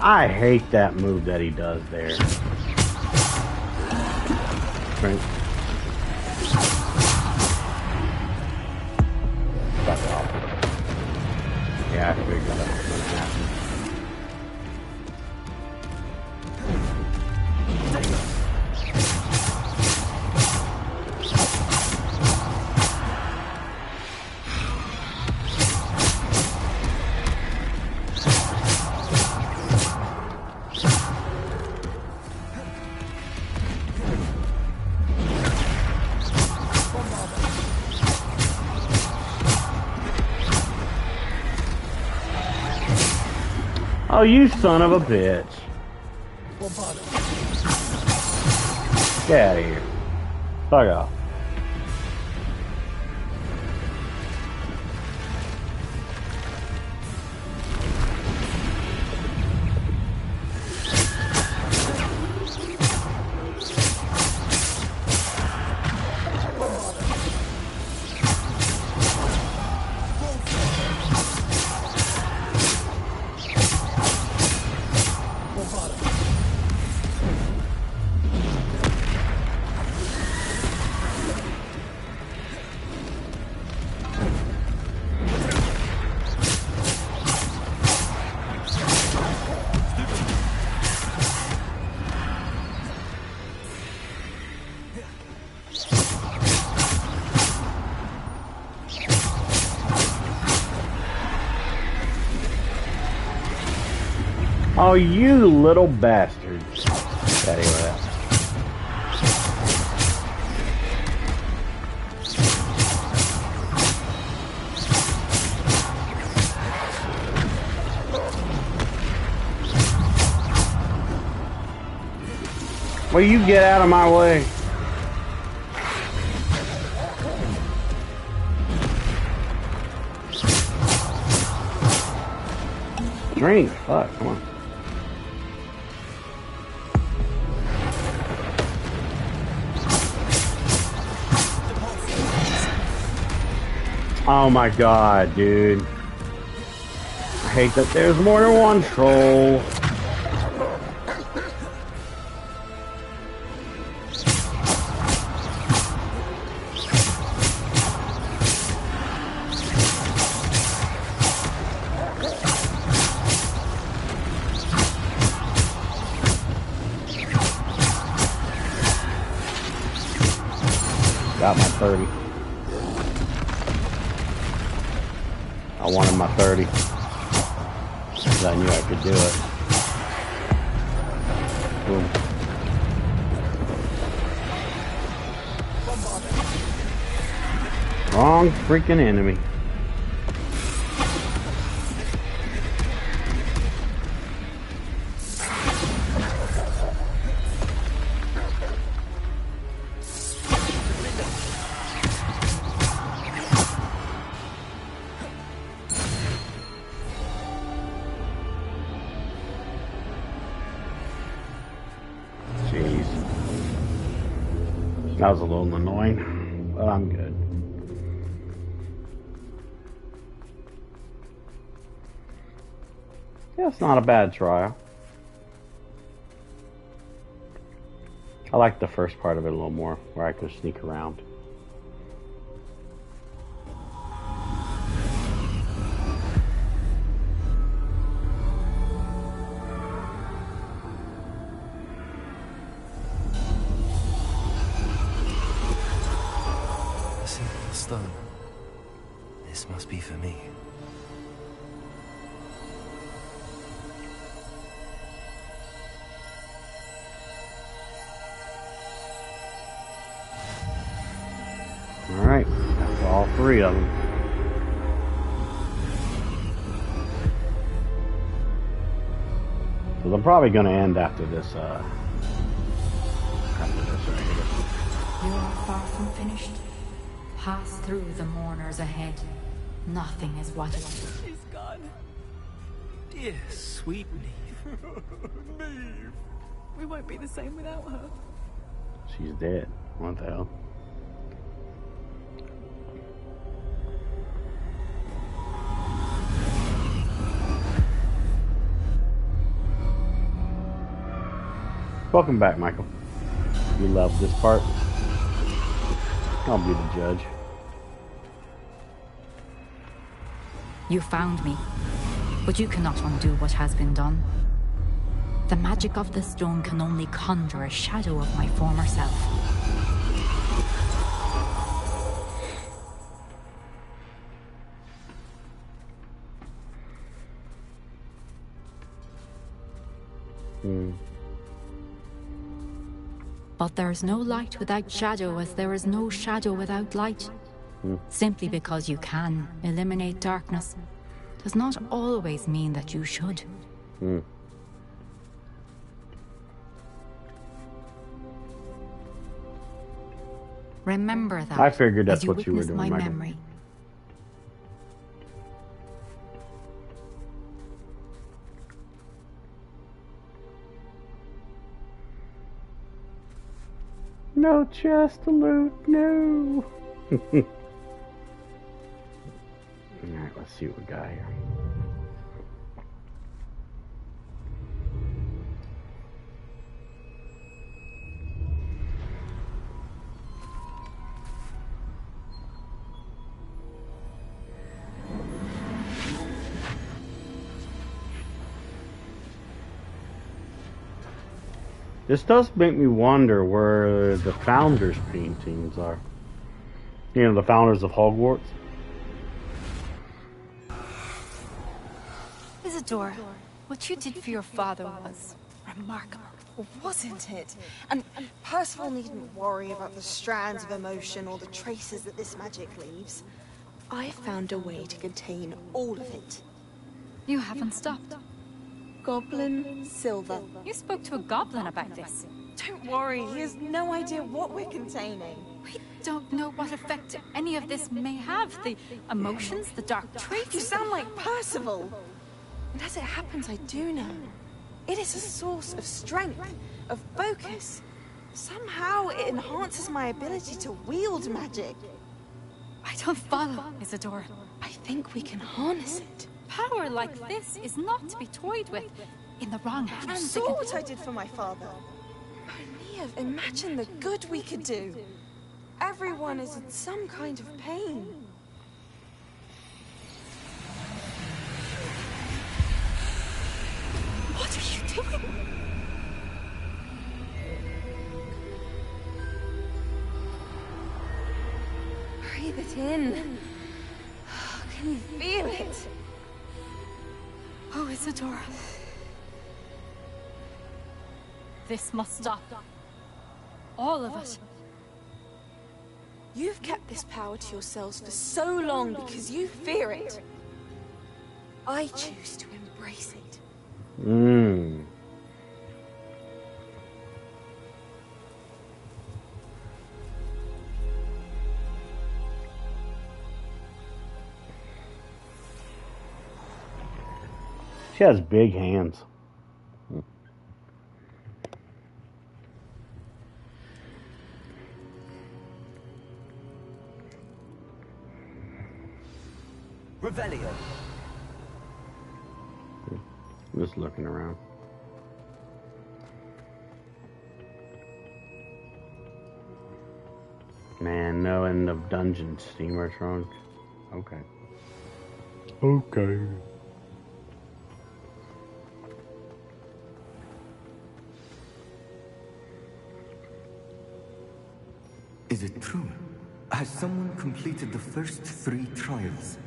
I hate that move that he does there. Right. Fuck off. Yeah, I figured that was going to happen. Oh, you son of a bitch. Get out of here. Fuck off. Oh, you little bastard. Get out of here. Will you get out of my way? Drink. Fuck, come on. Oh my god, dude. I hate that there's more than one troll. Got my 30. I wanted my 30. Because I knew I could do it. Boom. Wrong freaking enemy. That was a little annoying, but I'm good. Yeah, it's not a bad trial. I like the first part of it a little more, where I could sneak around. This must be for me. Alright, that's all 3 of them. So they're probably going to end after this, right here. You are far from finished. Pass through the mourners ahead. Nothing is what it is. She's gone. Dear sweet Neve. Neve. We won't be the same without her. She's dead. What the hell? Welcome back, Michael. You love this part. I'll be the judge. You found me, but you cannot undo what has been done. The magic of the stone can only conjure a shadow of my former self. But there is no light without shadow, as there is no shadow without light. Simply because you can eliminate darkness does not always mean that you should. Remember that. I figured that's as you what you were witness doing, my Michael. memory. No chest to loot, no. Alright, let's see what we got here. This does make me wonder where the founders' paintings are. You know, the founders of Hogwarts. Isidore, What you did for your father was remarkable, wasn't it? And Percival needn't worry about the strands of emotion or the traces that this magic leaves. I found a way to contain all of it. You haven't stopped. Goblin silver. You spoke to a goblin about this. Don't worry, he has no idea what we're containing. We don't know what effect any of this may have. The emotions, the dark traits. You sound like Percival. And as it happens, I do know. It is a source of strength, of focus. Somehow it enhances my ability to wield magic. I don't follow, Isadora. I think we can harness it. Power like this is not to be toyed with. In the wrong hands. You saw what I did for my father. Niev, imagine the good we could do. Everyone is in some kind of pain. What are you doing? Breathe it in. Can you feel it? Oh, Isadora. This must stop. All of it. You've kept this power to yourselves for so long because you fear it. I choose to embrace it. She has big hands. Revelio. Just looking around. Man, no end of dungeon steamer trunk. Okay. Okay. Is it true? Has someone completed the first 3 trials?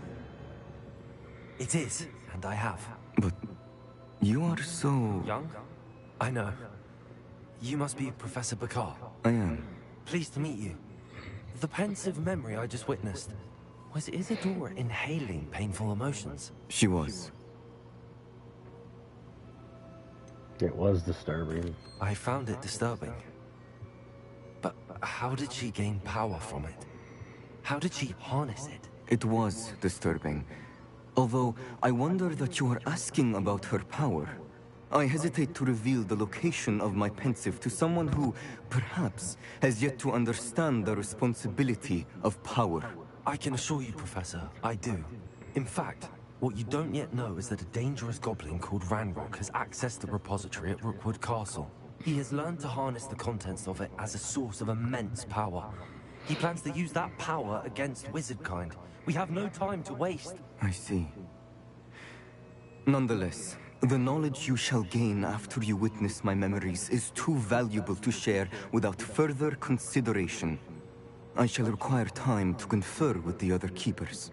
It is, and I have. But you are so... Young? I know. You must be Professor Bakar. I am. Pleased to meet you. The pensive memory I just witnessed. Was Isadora inhaling painful emotions? She was. It was disturbing. I found it disturbing. But how did she gain power from it? How did she harness it? It was disturbing. Although, I wonder that you are asking about her power. I hesitate to reveal the location of my pensive to someone who, perhaps, has yet to understand the responsibility of power. I can assure you, Professor, I do. In fact, what you don't yet know is that a dangerous goblin called Ranrock has accessed the repository at Rookwood Castle. He has learned to harness the contents of it as a source of immense power. He plans to use that power against wizardkind. We have no time to waste. I see. Nonetheless, the knowledge you shall gain after you witness my memories is too valuable to share without further consideration. I shall require time to confer with the other keepers.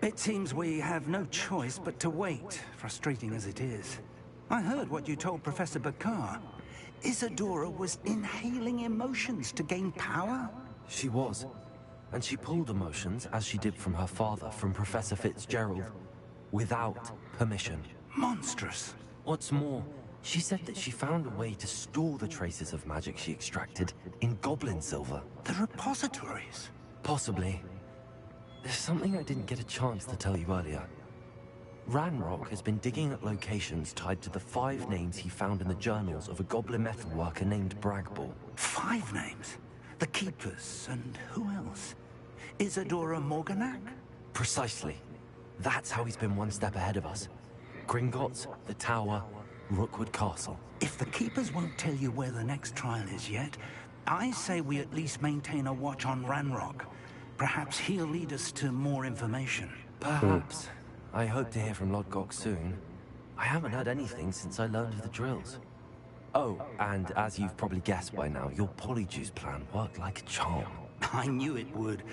It seems we have no choice but to wait, frustrating as it is. I heard what you told Professor Bakar. Isadora was inhaling emotions to gain power? She was. And she pulled emotions, as she did from her father, from Professor Fitzgerald, without permission. Monstrous. What's more, she said that she found a way to store the traces of magic she extracted in goblin silver. The repositories? Possibly. There's something I didn't get a chance to tell you earlier. Ranrock has been digging at locations tied to the 5 names he found in the journals of a goblin metalworker named Bragball. 5 names? The Keepers, and who else? Isadora Morganac? Precisely. That's how he's been one step ahead of us. Gringotts, the Tower, Rookwood Castle. If the Keepers won't tell you where the next trial is yet, I say we at least maintain a watch on Ranrock. Perhaps he'll lead us to more information. Perhaps. I hope to hear from Lodgok soon. I haven't heard anything since I learned of the drills. Oh, and as you've probably guessed by now, your polyjuice plan worked like a charm. I knew it would.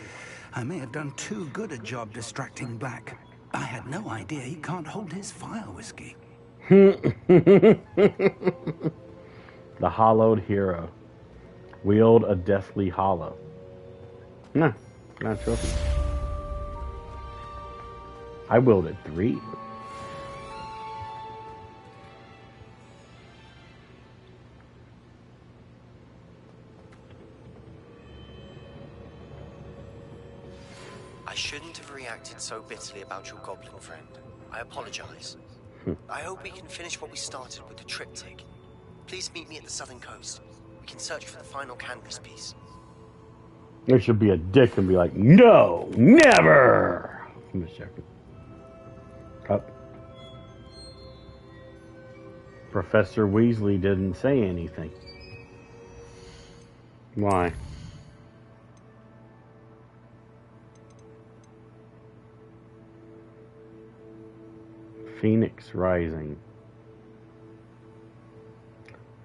I may have done too good a job distracting Black. I had no idea he can't hold his fire whiskey. The hollowed hero. Wield a deathly hollow. No, not a trophy. I wielded 3. I shouldn't have reacted so bitterly about your goblin friend. I apologize. I hope we can finish what we started with the triptych. Please meet me at the southern coast. We can search for the final canvas piece. There should be a dick and be like, no, never! I'm just checking. Up. Professor Weasley didn't say anything. Why? Phoenix Rising.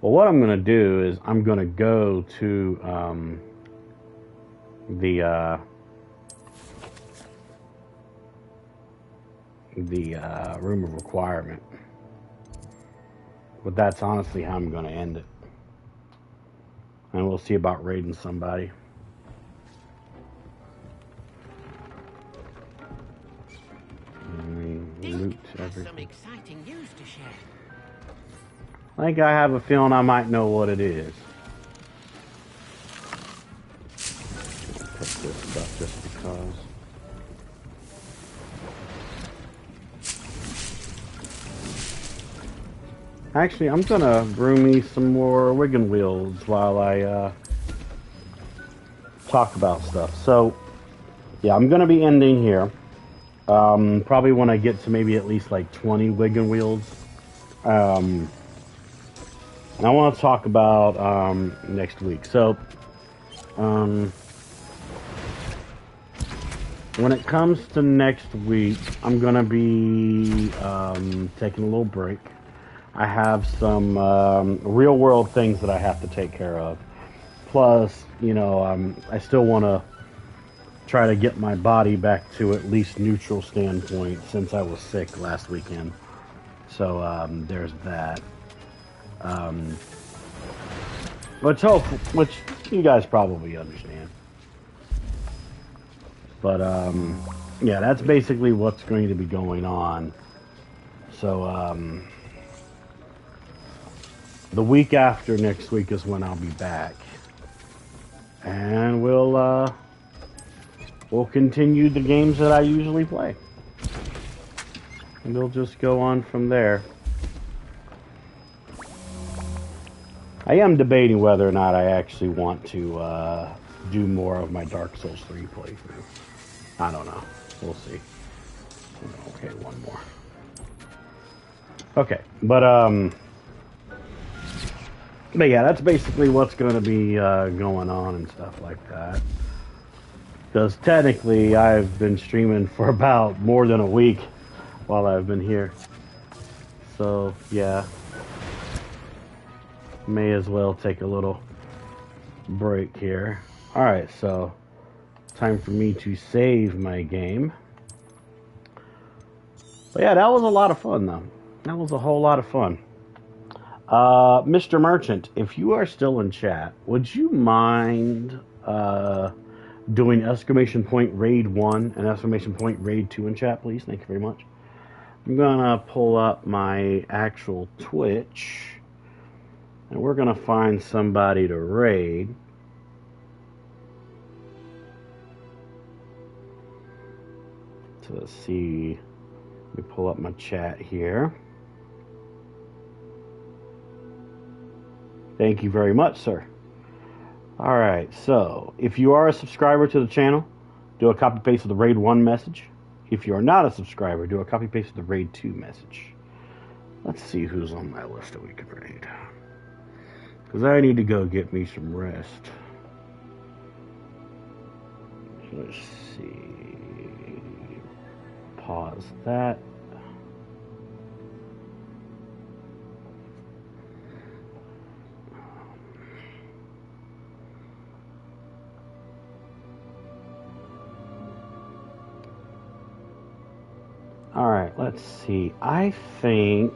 Well, what I'm going to do is I'm going to go to the room of requirement. But that's honestly how I'm going to end it. And we'll see about raiding somebody. Loot everything. Some exciting news to share. I think I have a feeling I might know what it is. Put this stuff just because. Actually, I'm gonna brew me some more Wigan Wheels while I talk about stuff. So, yeah, I'm gonna be ending here. Probably when I get to maybe at least like 20 Wigan Wheels. I want to talk about next week. So, when it comes to next week, I'm gonna be taking a little break. I have some real world things that I have to take care of. Plus, you know, I still want to try to get my body back to at least neutral standpoint since I was sick last weekend. So there's that. Which you guys probably understand. But yeah, that's basically what's going to be going on. So the week after next week is when I'll be back, and we'll continue the games that I usually play, and we'll just go on from there. I am debating whether or not I actually want to do more of my Dark Souls 3 playthrough. I don't know. We'll see. Okay, one more. Okay, but yeah, that's basically what's going to be going on and stuff like that. Because technically, I've been streaming for about more than a week while I've been here. So, yeah. May as well take a little break here. Alright, so time for me to save my game. But yeah, that was a lot of fun, though. That was a whole lot of fun. Mr. Merchant, if you are still in chat, would you mind doing exclamation point raid 1 and exclamation point raid 2 in chat, please? Thank you very much. I'm gonna pull up my actual Twitch, and we're gonna find somebody to raid. So let's see. Let me pull up my chat here. Thank you very much, sir. Alright, so if you are a subscriber to the channel, do a copy paste of the raid 1 message. If you are not a subscriber, do a copy paste of the raid 2 message. Let's see who's on my list that we can raid. Because I need to go get me some rest. Let's see. Pause that. Alright, let's see. I think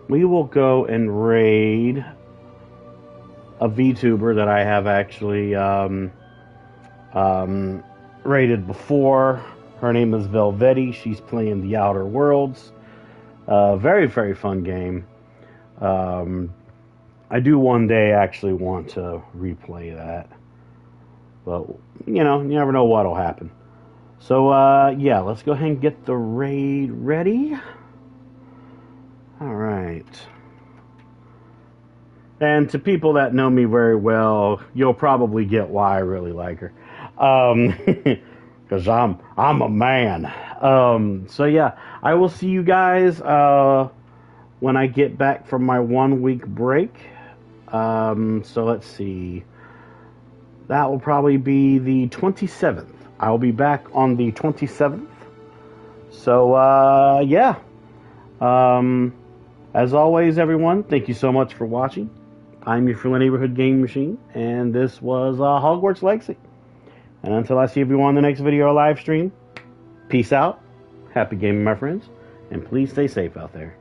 we will go and raid a VTuber that I have actually raided before. Her name is Velvetti. She's playing The Outer Worlds. Very, very fun game. I do one day actually want to replay that. But, you know, you never know what'll happen. So, yeah, let's go ahead and get the raid ready. Alright. And to people that know me very well, you'll probably get why I really like her. Because I'm a man. So, yeah, I will see you guys when I get back from my 1 week break. So let's see. That will probably be the 27th. I'll be back on the 27th. So, yeah. As always, everyone, thank you so much for watching. I'm your friendly neighborhood gaming machine, and this was Hogwarts Legacy. And until I see everyone in the next video or live stream, peace out, happy gaming, my friends, and please stay safe out there.